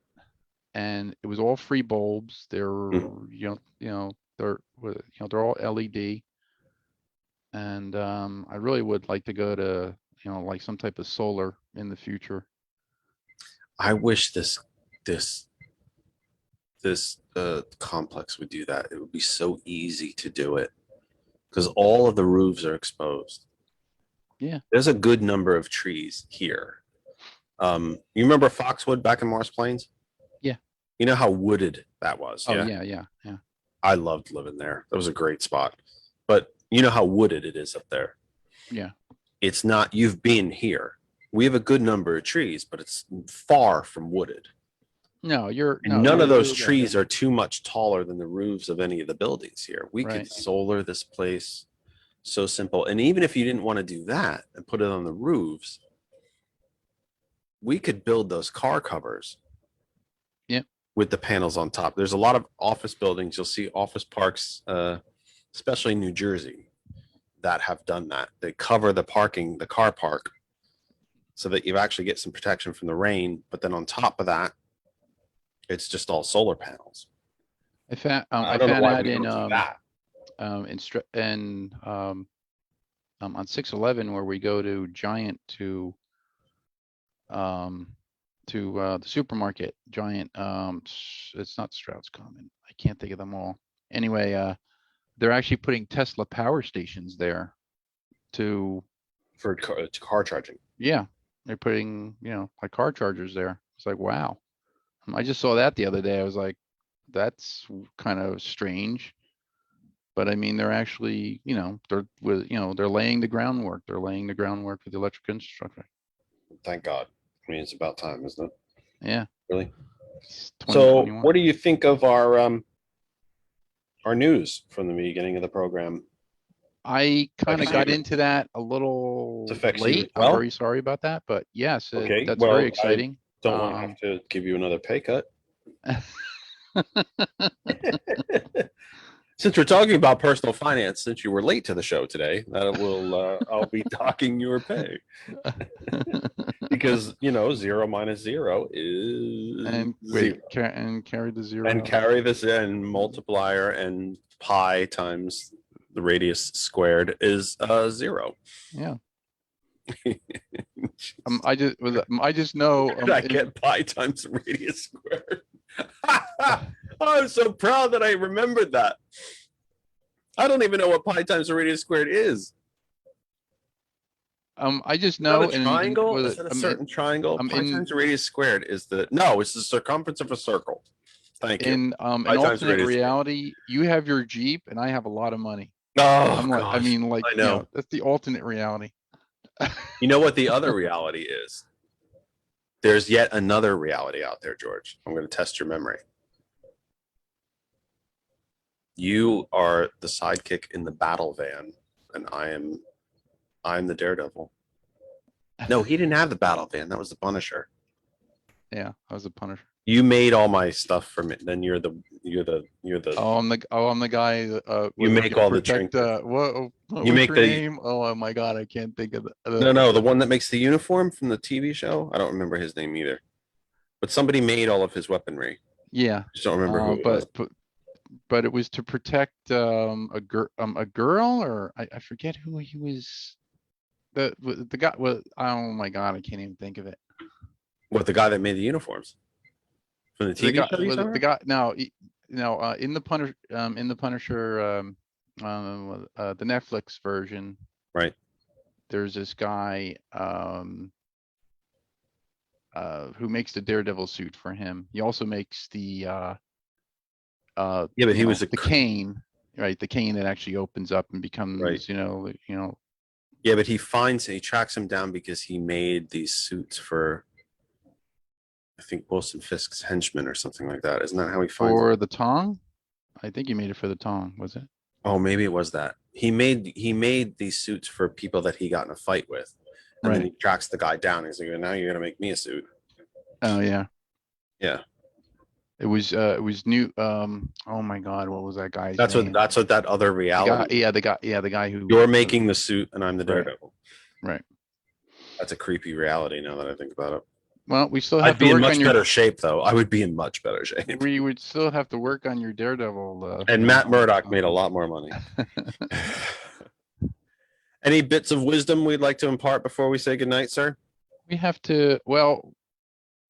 S13: and it was all free bulbs. They're they're all LED, and I really would like to go to like some type of solar in the future.
S12: I wish this complex would do that. It would be so easy to do it because all of the roofs are exposed.
S13: Yeah.
S12: There's a good number of trees here. You remember Foxwood back in Morris Plains?
S13: Yeah.
S12: You know how wooded that was?
S13: Oh yeah.
S12: I loved living there. That was a great spot. But you know how wooded it is up there.
S13: Yeah.
S12: It's not, you've been here. We have a good number of trees, but it's far from wooded.
S13: No,
S12: And none of those trees are too much taller than the roofs of any of the buildings here. We
S13: Right.
S12: could solar this place So simple. And even if you didn't want to do that and put it on the roofs, we could build those car covers.
S13: Yep.
S12: With the panels on top. There's a lot of office buildings. You'll see office parks, especially in New Jersey, that have done that. They cover the car park, so that you actually get some protection from the rain. But then on top of that, it's just all solar panels.
S13: I found
S12: I
S13: I
S12: don't know
S13: found
S12: why
S13: out
S12: we
S13: in
S12: don't do that.
S13: On 611 where we go to Giant to the supermarket. Giant, it's not Strauss Common. I can't think of them all. Anyway, they're actually putting Tesla power stations there
S12: for car charging.
S13: Yeah, they're putting, like car chargers there. It's like, wow. I just saw that the other day. I was like, that's kind of strange. But I mean, they're actually, they're laying the groundwork. They're laying the groundwork for the electric infrastructure.
S12: Thank God. I mean, it's about time, isn't it?
S13: Yeah.
S12: Really?
S13: It's
S12: So
S13: 2021.
S12: what do you think of our news from the beginning of the program?
S13: I kind of
S12: Like,
S13: got into that a little
S12: It affects you
S13: late.
S12: as well?
S13: I'm very sorry about that, but yes,
S12: Okay,
S13: that's
S12: well,
S13: very
S12: I
S13: exciting.
S12: Don't want to have to give you another pay cut. Since we're talking about personal finance, since you were late to the show today, that will I'll be docking your pay because 0 minus 0 is
S13: And
S12: zero.
S13: wait, and carry the zero.
S12: And carry this in multiplier and pi times the radius squared is 0.
S13: Yeah. I just know.
S12: I get pi times the radius squared. I'm so proud that I remembered that. I don't even know what pi times the radius squared is.
S13: I just
S12: Is
S13: know.
S12: that a triangle?
S13: with
S12: Is that a certain triangle? Pi times the radius squared is it's the circumference of a circle. Thank you.
S13: In
S12: Pi
S13: an
S12: times the
S13: alternate
S12: radius squared.
S13: reality, you have your Jeep and I have a lot of money.
S12: Oh,
S13: I
S12: gosh,
S13: mean,
S12: I know.
S13: that's the alternate reality.
S12: You know what the other reality is? There's yet another reality out there, George. I'm going to test your memory. You are the sidekick in the battle van, and I'm the Daredevil. No, he didn't have the battle van. That was the Punisher.
S13: Yeah, I was a Punisher.
S12: You made all my stuff from it. Then you're the.
S13: Oh, I'm the guy.
S12: You make all the
S13: trinkets.
S12: trinkets.
S13: What
S12: You
S13: was
S12: make
S13: her
S12: the-
S13: name? Oh my God, I can't think of the.
S12: No, the one that makes the uniform from the TV show. I don't remember his name either. But somebody made all of his weaponry.
S13: Yeah.
S12: I just don't remember who it was.
S13: But it was to protect a girl, or I forget who he was. The guy. Well, oh my God, I can't even think of it.
S12: What, the guy that made the uniforms from the TV show? You
S13: The guy. No, in the Punisher, the Netflix version.
S12: Right.
S13: There's this guy who makes the Daredevil suit for him. He also makes the
S12: but he was
S13: the cane, right? The cane that actually opens up and becomes,
S12: Right. Yeah, but he tracks him down because he made these suits for, I think, Wilson Fisk's henchmen or something like that. Isn't that how he finds
S13: for
S12: them?
S13: the Tong. I think he made it for the Tong, was it?
S12: Oh, maybe it was that. He made these suits for people that he got in a fight with. And then
S13: Right.
S12: he tracks the guy down. He's like, now you're gonna make me a suit.
S13: Oh yeah.
S12: Yeah.
S13: It was new. Oh my God, what was that guy's
S12: That's
S13: name?
S12: what that other
S13: The
S12: reality.
S13: guy, the guy who
S12: You're making the suit and I'm the
S13: Right.
S12: Daredevil.
S13: Right.
S12: That's a creepy reality now that I think about it.
S13: Well, we still have
S12: I'd
S13: to
S12: be in
S13: work
S12: much
S13: on your.
S12: better shape though. I would be in much better shape.
S13: We would still have to work on your Daredevil.
S12: And Matt Murdock made a lot more money. Any bits of wisdom we'd like to impart before we say goodnight, sir?
S13: We have to. Well,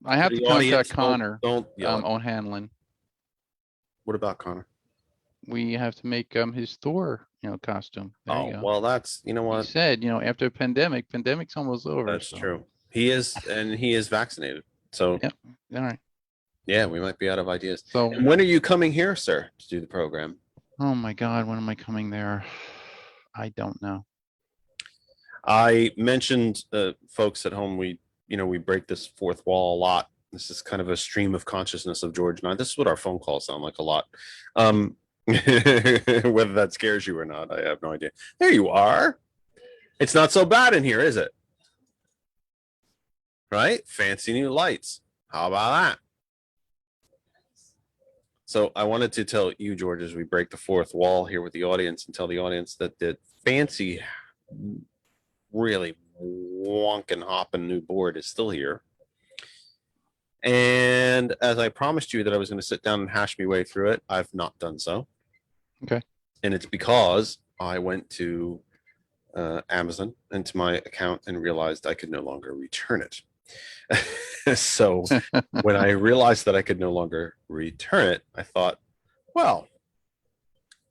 S13: I have
S12: For
S13: to
S12: the audience,
S13: contact Connor
S12: Don't yell.
S13: on Hanlon.
S12: What about Connor?
S13: We have to make his Thor, costume. There you
S12: Oh,
S13: go.
S12: well, that's, you know
S13: He
S12: what?
S13: said, after a pandemic's almost over.
S12: That's
S13: so-
S12: true. He is vaccinated. So
S13: Yep. All right.
S12: yeah, we might be out of ideas.
S13: So,
S12: And when are you coming here, sir, to do the program?
S13: oh my God, when am I coming there? I don't know.
S12: I mentioned, folks at home, we break this fourth wall a lot. This is kind of a stream of consciousness of George and I. This is what our phone calls sound like a lot. Whether that scares you or not, I have no idea. There you are. It's not so bad in here, is it? Right? Fancy new lights. How about that? So I wanted to tell you, George, as we break the fourth wall here with the audience, and tell the audience that the fancy, really wonkin' hopping new board is still here. And as I promised you that I was going to sit down and hash my way through it, I've not done so.
S13: Okay.
S12: And it's because I went to Amazon into my account and realized I could no longer return it. So when I realized that I could no longer return it, I thought, well,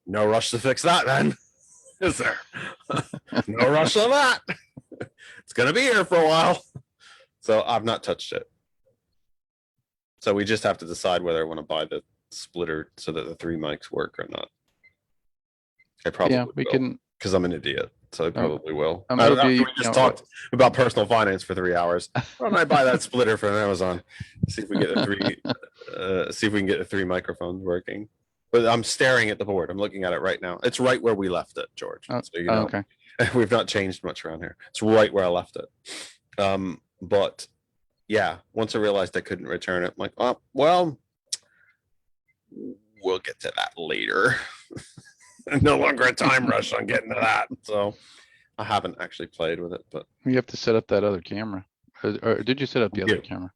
S12: no rush to fix that then, is there? No rush on that. It's going to be here for a while. So I've not touched it. So we just have to decide whether I want to buy the splitter so that the 3 mics work or not. I probably
S13: we
S12: will,
S13: can,
S12: because I'm an idiot. So I probably will.
S13: it'll
S12: After
S13: be,
S12: we just talked about personal finance for 3 hours. Why don't I buy that splitter from Amazon? See if we get see if we can get the 3 microphones working. But I'm staring at the board. I'm looking at it right now. It's right where we left it, George. So you know,
S13: okay.
S12: we've not changed much around here. It's right where I left it. But yeah, once I realized I couldn't return it, I'm like, oh, well, we'll get to that later. No longer a time rush on getting to that. So I haven't actually played with it, but
S13: You have to set up that other camera. Or did you set up the other camera?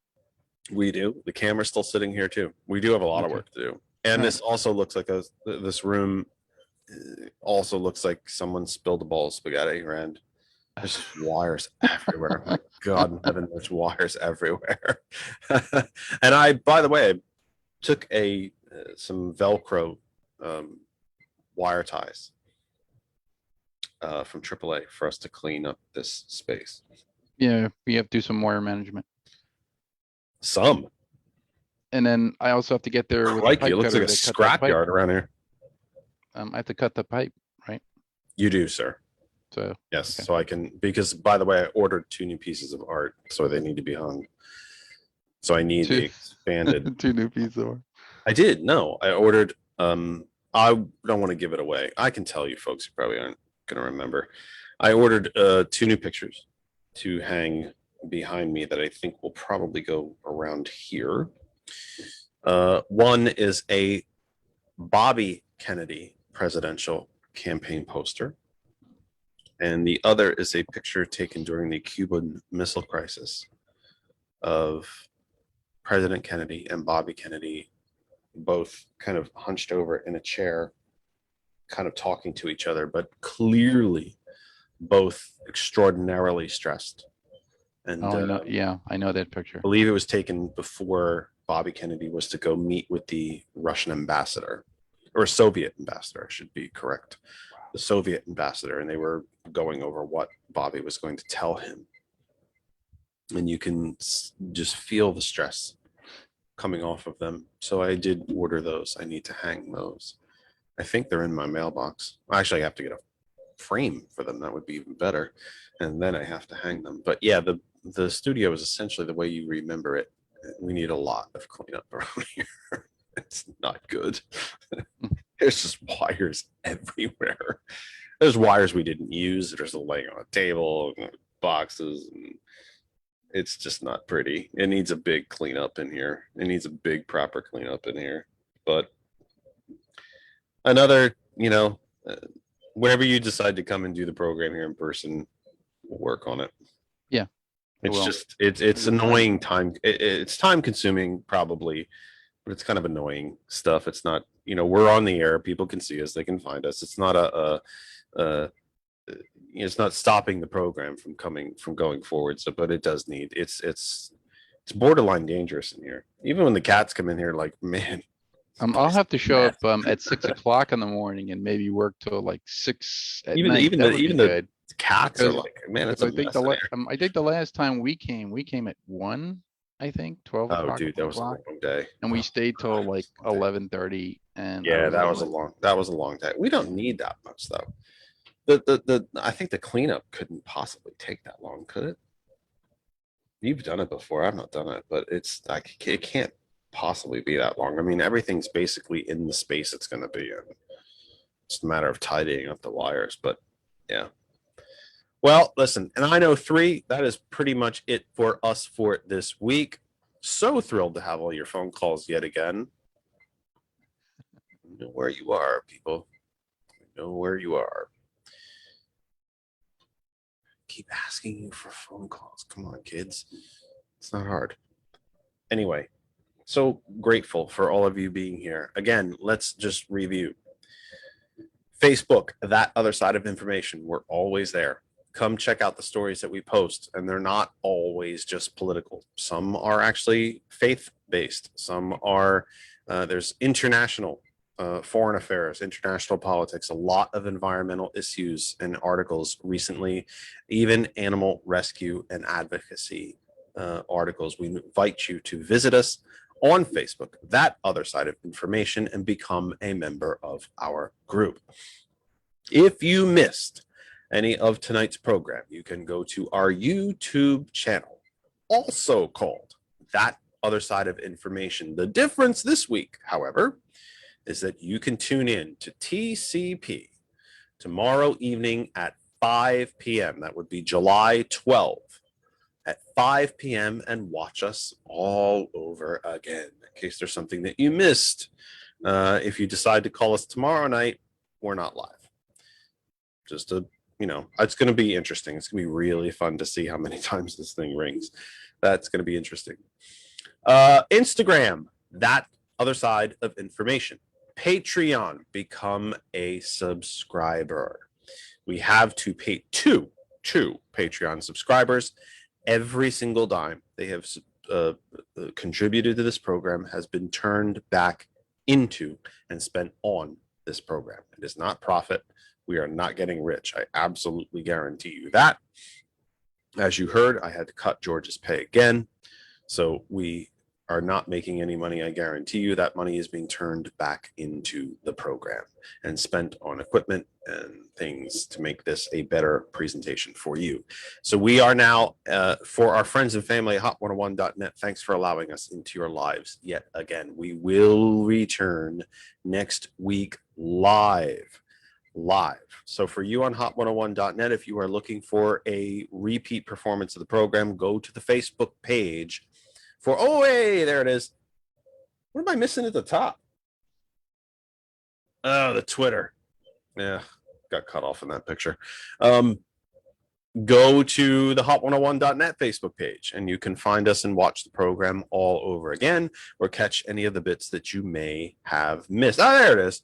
S12: we do. The camera's still sitting here too. We do have a lot of work to do. And this also looks like this room also looks like someone spilled a bowl of spaghetti around. There's wires everywhere. My God in heaven, there's wires everywhere. And I, by the way, took some Velcro wire ties from AAA for us to clean up this space.
S13: Yeah, we have to do some wire management.
S12: Some.
S13: And then I also have to get there with
S12: Like
S13: a pipe
S12: it looks like
S13: cutter
S12: a
S13: to cut that pipe.
S12: scrapyard around here.
S13: I have to cut the pipe, right?
S12: You do, sir.
S13: So
S12: yes,
S13: okay.
S12: so I can, because by the way, I ordered 2 new pieces of art, so they need to be hung. So I need the expanded
S13: 2 new pieces of art.
S12: I did. No, I ordered. I don't want to give it away. I can tell you, folks, you probably aren't going to remember. I ordered 2 new pictures to hang behind me that I think will probably go around here. One is a Bobby Kennedy presidential campaign poster, and the other is a picture taken during the Cuban Missile Crisis of President Kennedy and Bobby Kennedy, both kind of hunched over in a chair, kind of talking to each other, but clearly both extraordinarily stressed. And
S13: I know that picture.
S12: I believe it was taken before Bobby Kennedy was to go meet with the Russian ambassador, or Soviet ambassador, I should be correct. The Soviet ambassador, and they were going over what Bobby was going to tell him. And you can just feel the stress coming off of them. So I did order those. I need to hang those. I think they're in my mailbox. Actually, I have to get a frame for them. That would be even better. And then I have to hang them. But yeah, the studio is essentially the way you remember it. We need a lot of cleanup around here. It's not good. There's just wires everywhere. There's wires we didn't use that are still laying on a table, boxes, and it's just not pretty. It needs a big cleanup in here. It needs a big proper cleanup in here. But another, whenever you decide to come and do the program here in person, we'll work on it.
S13: Yeah.
S12: It's annoying time. It's time consuming probably, but it's kind of annoying stuff. It's not, we're on the air. People can see us. They can find us. It's not it's not stopping the program from going forward. So, but it does need, it's borderline dangerous in here. Even when the cats come in here, like, man.
S13: I'll have to show up at 6 o'clock in the morning and maybe work till like 6 at
S12: even
S13: night.
S12: even
S13: That
S12: the
S13: would be
S12: even the
S13: good.
S12: cats are like, man, it's
S13: I think the last time we came at 1, I think 12
S12: Oh,
S13: o'clock.
S12: dude, that was a
S13: 1 o'clock.
S12: long day.
S13: And we stayed till like 11:30. And
S12: Yeah, that was a long day. We don't need that much though. I think the cleanup couldn't possibly take that long, could it? You've done it before. I've not done it, but it's like it can't possibly be that long. I mean, everything's basically in the space it's going to be in. It's a matter of tidying up the wires, but yeah. Well, listen, and I know 3, that is pretty much it for us for this week. So thrilled to have all your phone calls yet again. You know where you are, people. You know where you are. Keep asking you for phone calls. Come on, kids. It's not hard. Anyway, so grateful for all of you being here. Again, let's just review. Facebook, That Other Side of Information. We're always there. Come check out the stories that we post, and they're not always just political. Some are actually faith-based. Some are, there's international foreign affairs, international politics, a lot of environmental issues and articles recently, even animal rescue and advocacy articles. We invite you to visit us on Facebook, That Other Side of Information, and become a member of our group. If you missed any of tonight's program, you can go to our YouTube channel, also called That Other Side of Information. The difference this week, however, is that you can tune in to TCP tomorrow evening at 5 p.m. That would be July 12th at 5 p.m. and watch us all over again in case there's something that you missed. If you decide to call us tomorrow night, we're not live. Just to, you know, it's going to be interesting. It's going to be really fun to see how many times this thing rings. That's going to be interesting. Instagram, That Other Side of Information. Patreon, become a subscriber. We have two Patreon subscribers. Every single dime they have contributed to this program has been turned back into and spent on this program. It is not profit. We are not getting rich. I absolutely guarantee you that. As you heard, I had to cut George's pay again. So we are not making any money. I guarantee you that money is being turned back into the program and spent on equipment and things to make this a better presentation for you. So we are now, for our friends and family at hot101.net, thanks for allowing us into your lives yet again. We will return next week live. So for you on hot101.net, if you are looking for a repeat performance of the program, go to the Facebook page for, oh, hey, there it is. What am I missing at the top? Oh, the Twitter. Yeah, got cut off in that picture. Go to the hot101.net Facebook page and you can find us and watch the program all over again or catch any of the bits that you may have missed. Oh, there it is.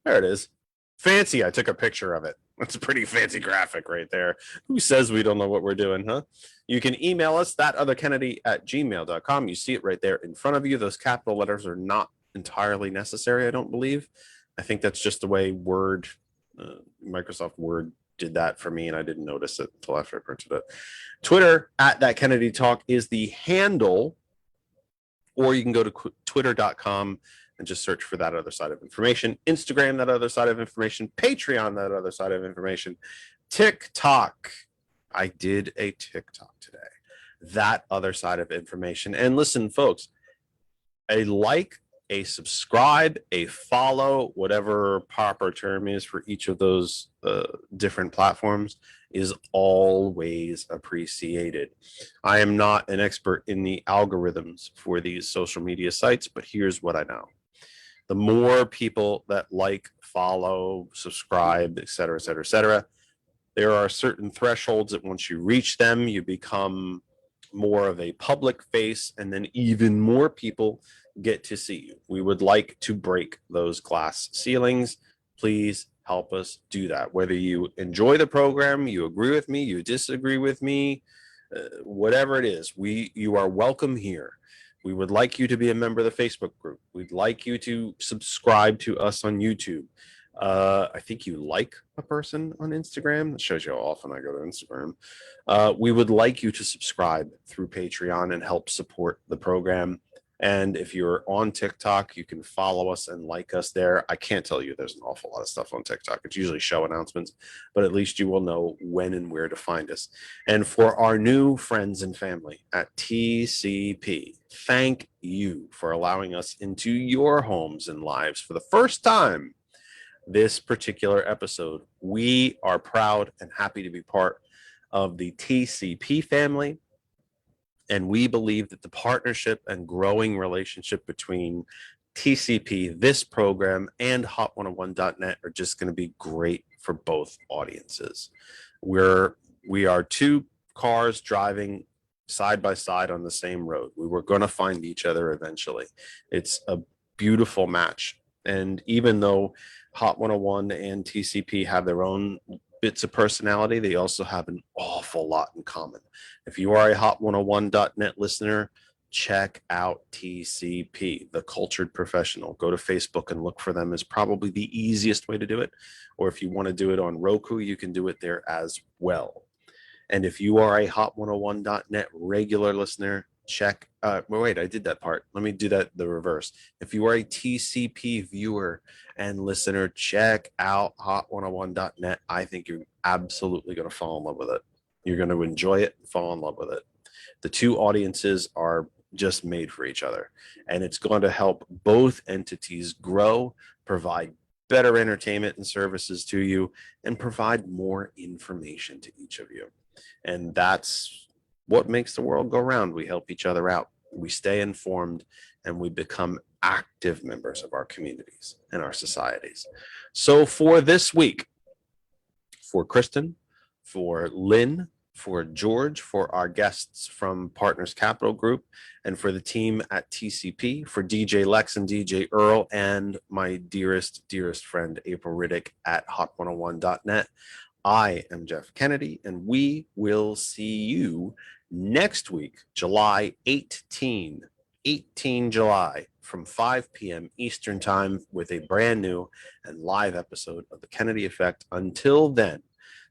S12: There it is. Fancy. I took a picture of it. That's a pretty fancy graphic right there. Who says we don't know what we're doing, huh? You can email us, thatotherkennedy@gmail.com. You see it right there in front of you. Those capital letters are not entirely necessary, I don't believe. I think that's just the way Word, Microsoft Word did that for me, and I didn't notice it until after I printed it. Twitter, @thatkennedytalk is the handle, or you can go to twitter.com and just search for That Other Side of Information. Instagram, That Other Side of Information. Patreon, That Other Side of Information. TikTok. I did a TikTok today. That Other Side of Information. And listen, folks, a like, a subscribe, a follow, whatever proper term is for each of those different platforms is always appreciated. I am not an expert in the algorithms for these social media sites, but here's what I know. The more people that like, follow, subscribe, et cetera, et cetera, et cetera, there are certain thresholds that once you reach them, you become more of a public face, and then even more people get to see you. We would like to break those glass ceilings. Please help us do that. Whether you enjoy the program, you agree with me, you disagree with me, whatever it is, you are welcome here. We would like you to be a member of the Facebook group. We'd like you to subscribe to us on YouTube. I think you like a person on Instagram. That shows you how often I go to Instagram. We would like you to subscribe through Patreon and help support the program. And if you're on TikTok, you can follow us and like us there. I can't tell you there's an awful lot of stuff on TikTok. It's usually show announcements, but at least you will know when and where to find us. And for our new friends and family at TCP, thank you for allowing us into your homes and lives for the first time. this particular episode. We are proud and happy to be part of the TCP family. And we believe that the partnership and growing relationship between TCP, this program, and Hot101.net are just going to be great for both audiences. We are two cars driving side by side on the same road. We were going to find each other eventually. It's a beautiful match. And even though Hot 101 and TCP have their own bits of personality, they also have an awful lot in common. If you are a Hot101.net listener, check out TCP, The Cultured Professional. Go to Facebook and look for them is probably the easiest way to do it. Or if you want to do it on Roku, you can do it there as well. And if you are a Hot101.net regular listener, check, wait, I did that part. Let me do that the reverse. If you are a TCP viewer and listener, check out Hot101.net. I think you're absolutely going to fall in love with it. You're going to enjoy it and fall in love with it. The two audiences are just made for each other, and it's going to help both entities grow, provide better entertainment and services to you, and provide more information to each of you. And that's what makes the world go round. We help each other out. We stay informed, and we become active members of our communities and our societies. So for this week, for Kristen, for Lynn, for George, for our guests from Partners Capital Group, and for the team at TCP, for DJ Lex and DJ Earl, and my dearest friend, April Riddick at Hot101.net. I am Jeff Kennedy, and we will see you next week, July 18 July, from 5 p.m. Eastern Time, with a brand new and live episode of The Kennedy Effect. Until then,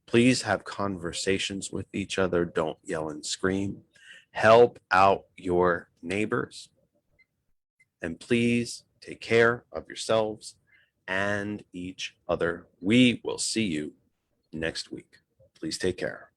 S12: please have conversations with each other. Don't yell and scream. Help out your neighbors. And please take care of yourselves and each other. We will see you next week. Please take care.